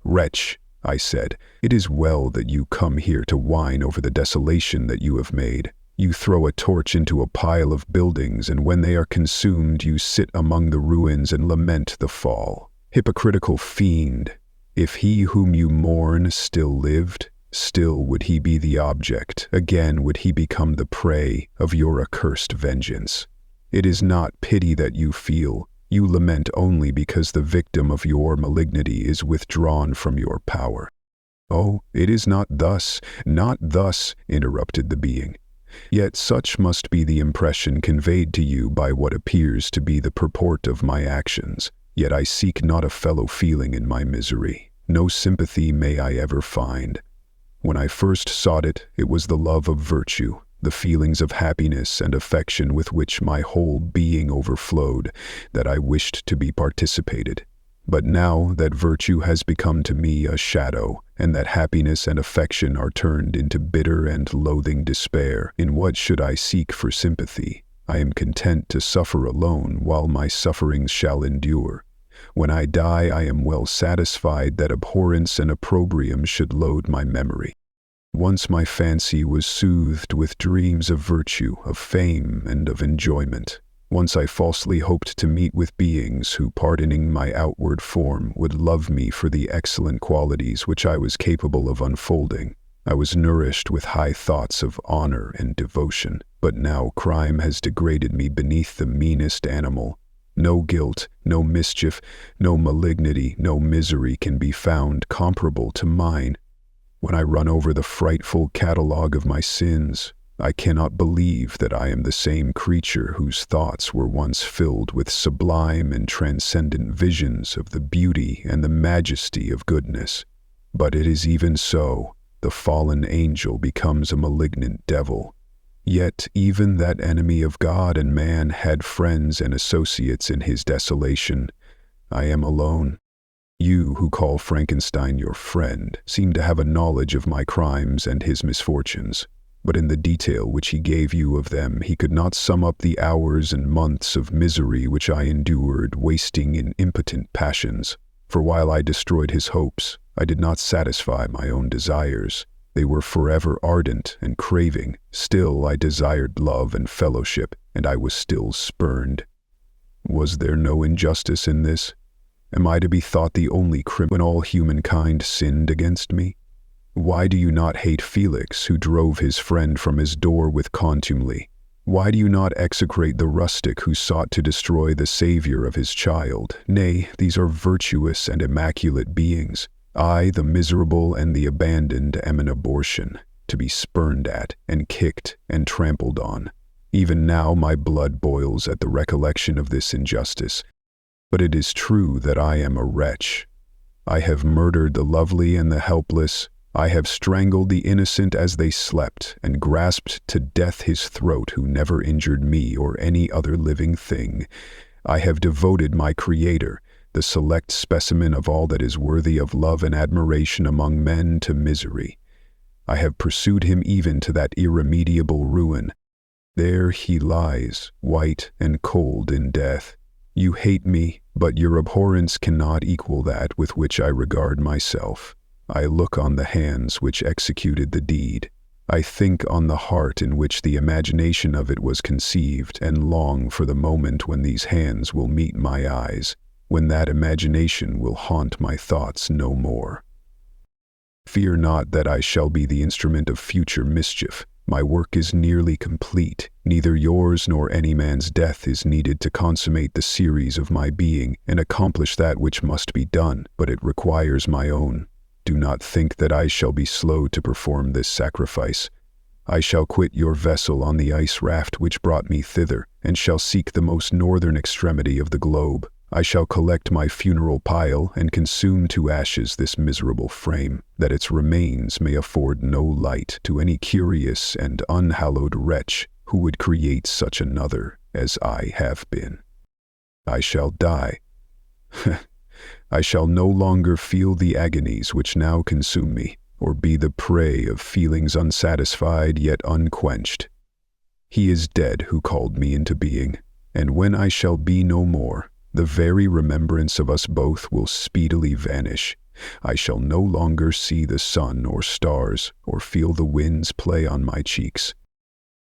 "Wretch," I said, "it is well that you come here to whine over the desolation that you have made. You throw a torch into a pile of buildings, and when they are consumed, you sit among the ruins and lament the fall. Hypocritical fiend! If he whom you mourn still lived, still would he be the object, again would he become the prey of your accursed vengeance. It is not pity that you feel, you lament only because the victim of your malignity is withdrawn from your power." "Oh, it is not thus, interrupted the being. "Yet such must be the impression conveyed to you by what appears to be the purport of my actions. Yet I seek not a fellow feeling in my misery. No sympathy may I ever find. When I first sought it, it was the love of virtue, the feelings of happiness and affection with which my whole being overflowed, that I wished to be participated. But now that virtue has become to me a shadow, and that happiness and affection are turned into bitter and loathing despair, in what should I seek for sympathy? I am content to suffer alone while my sufferings shall endure. When I die, I am well satisfied that abhorrence and opprobrium should load my memory. Once my fancy was soothed with dreams of virtue, of fame, and of enjoyment. Once I falsely hoped to meet with beings who, pardoning my outward form, would love me for the excellent qualities which I was capable of unfolding. I was nourished with high thoughts of honor and devotion, but now crime has degraded me beneath the meanest animal. No guilt, no mischief, no malignity, no misery can be found comparable to mine. When I run over the frightful catalogue of my sins, I cannot believe that I am the same creature whose thoughts were once filled with sublime and transcendent visions of the beauty and the majesty of goodness. But it is even so. The fallen angel becomes a malignant devil. Yet even that enemy of God and man had friends and associates in his desolation. I am alone. You, who call Frankenstein your friend, seem to have a knowledge of my crimes and his misfortunes. But in the detail which he gave you of them, he could not sum up the hours and months of misery which I endured, wasting in impotent passions. For while I destroyed his hopes, I did not satisfy my own desires. They were forever ardent and craving. Still I desired love and fellowship, and I was still spurned. Was there no injustice in this? Am I to be thought the only criminal when all humankind sinned against me? Why do you not hate Felix, who drove his friend from his door with contumely? Why do you not execrate the rustic who sought to destroy the Savior of his child? Nay, these are virtuous and immaculate beings. I, the miserable and the abandoned, am an abortion, to be spurned at, and kicked, and trampled on. Even now my blood boils at the recollection of this injustice. But it is true that I am a wretch. I have murdered the lovely and the helpless. I have strangled the innocent as they slept, and grasped to death his throat who never injured me or any other living thing. I have devoted my Creator, the select specimen of all that is worthy of love and admiration among men, to misery. I have pursued him even to that irremediable ruin. There he lies, white and cold in death. You hate me, but your abhorrence cannot equal that with which I regard myself. I look on the hands which executed the deed. I think on the heart in which the imagination of it was conceived, and long for the moment when these hands will meet my eyes, when that imagination will haunt my thoughts no more. Fear not that I shall be the instrument of future mischief. My work is nearly complete. Neither yours nor any man's death is needed to consummate the series of my being and accomplish that which must be done, but it requires my own. Do not think that I shall be slow to perform this sacrifice. I shall quit your vessel on the ice raft which brought me thither, and shall seek the most northern extremity of the globe. I shall collect my funeral pile and consume to ashes this miserable frame, that its remains may afford no light to any curious and unhallowed wretch who would create such another as I have been. I shall die. I shall no longer feel the agonies which now consume me, or be the prey of feelings unsatisfied yet unquenched. He is dead who called me into being, and when I shall be no more, the very remembrance of us both will speedily vanish. I shall no longer see the sun or stars, or feel the winds play on my cheeks.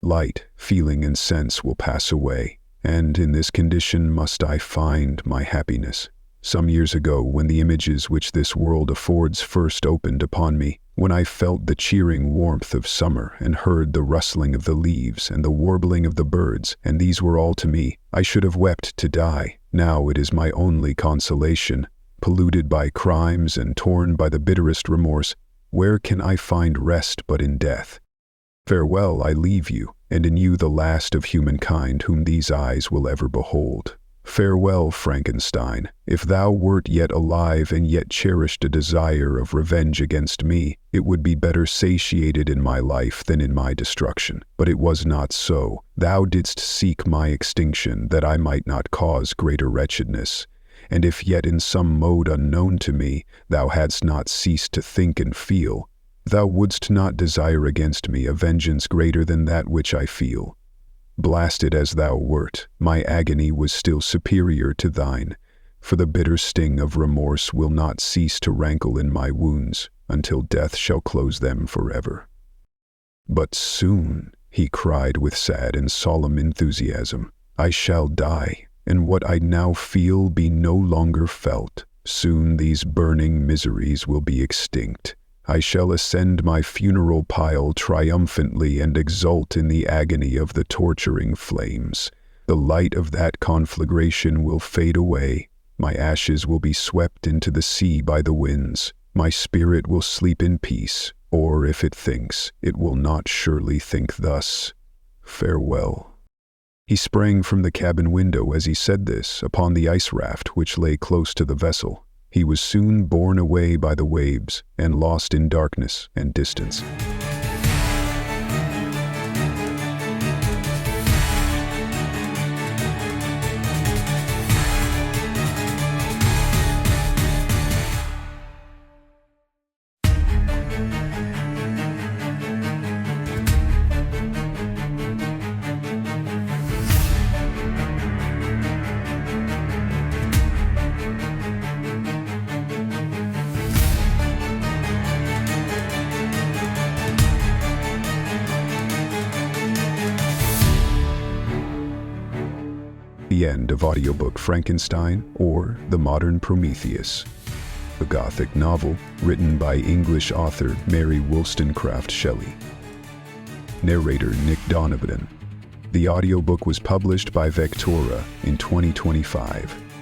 Light, feeling, and sense will pass away, and in this condition must I find my happiness. Some years ago, when the images which this world affords first opened upon me, when I felt the cheering warmth of summer and heard the rustling of the leaves and the warbling of the birds, and these were all to me, I should have wept to die. Now it is my only consolation. Polluted by crimes and torn by the bitterest remorse, where can I find rest but in death? Farewell, I leave you, and in you the last of humankind whom these eyes will ever behold. Farewell, Frankenstein. If thou wert yet alive and yet cherished a desire of revenge against me, it would be better satiated in my life than in my destruction. But it was not so. Thou didst seek my extinction that I might not cause greater wretchedness. And if yet in some mode unknown to me, thou hadst not ceased to think and feel, thou wouldst not desire against me a vengeance greater than that which I feel. Blasted as thou wert, my agony was still superior to thine, for the bitter sting of remorse will not cease to rankle in my wounds until death shall close them forever. But soon, he cried with sad and solemn enthusiasm, I shall die, and what I now feel be no longer felt. Soon these burning miseries will be extinct. I shall ascend my funeral pile triumphantly and exult in the agony of the torturing flames. The light of that conflagration will fade away. My ashes will be swept into the sea by the winds. My spirit will sleep in peace, or if it thinks, it will not surely think thus. Farewell. He sprang from the cabin window as he said this upon the ice raft which lay close to the vessel. He was soon borne away by the waves and lost in darkness and distance. The end of Audiobook Frankenstein, or The Modern Prometheus, a Gothic novel written by English author Mary Shelley. Narrator Nick Donovan. The audiobook was published by Vectora in 2025.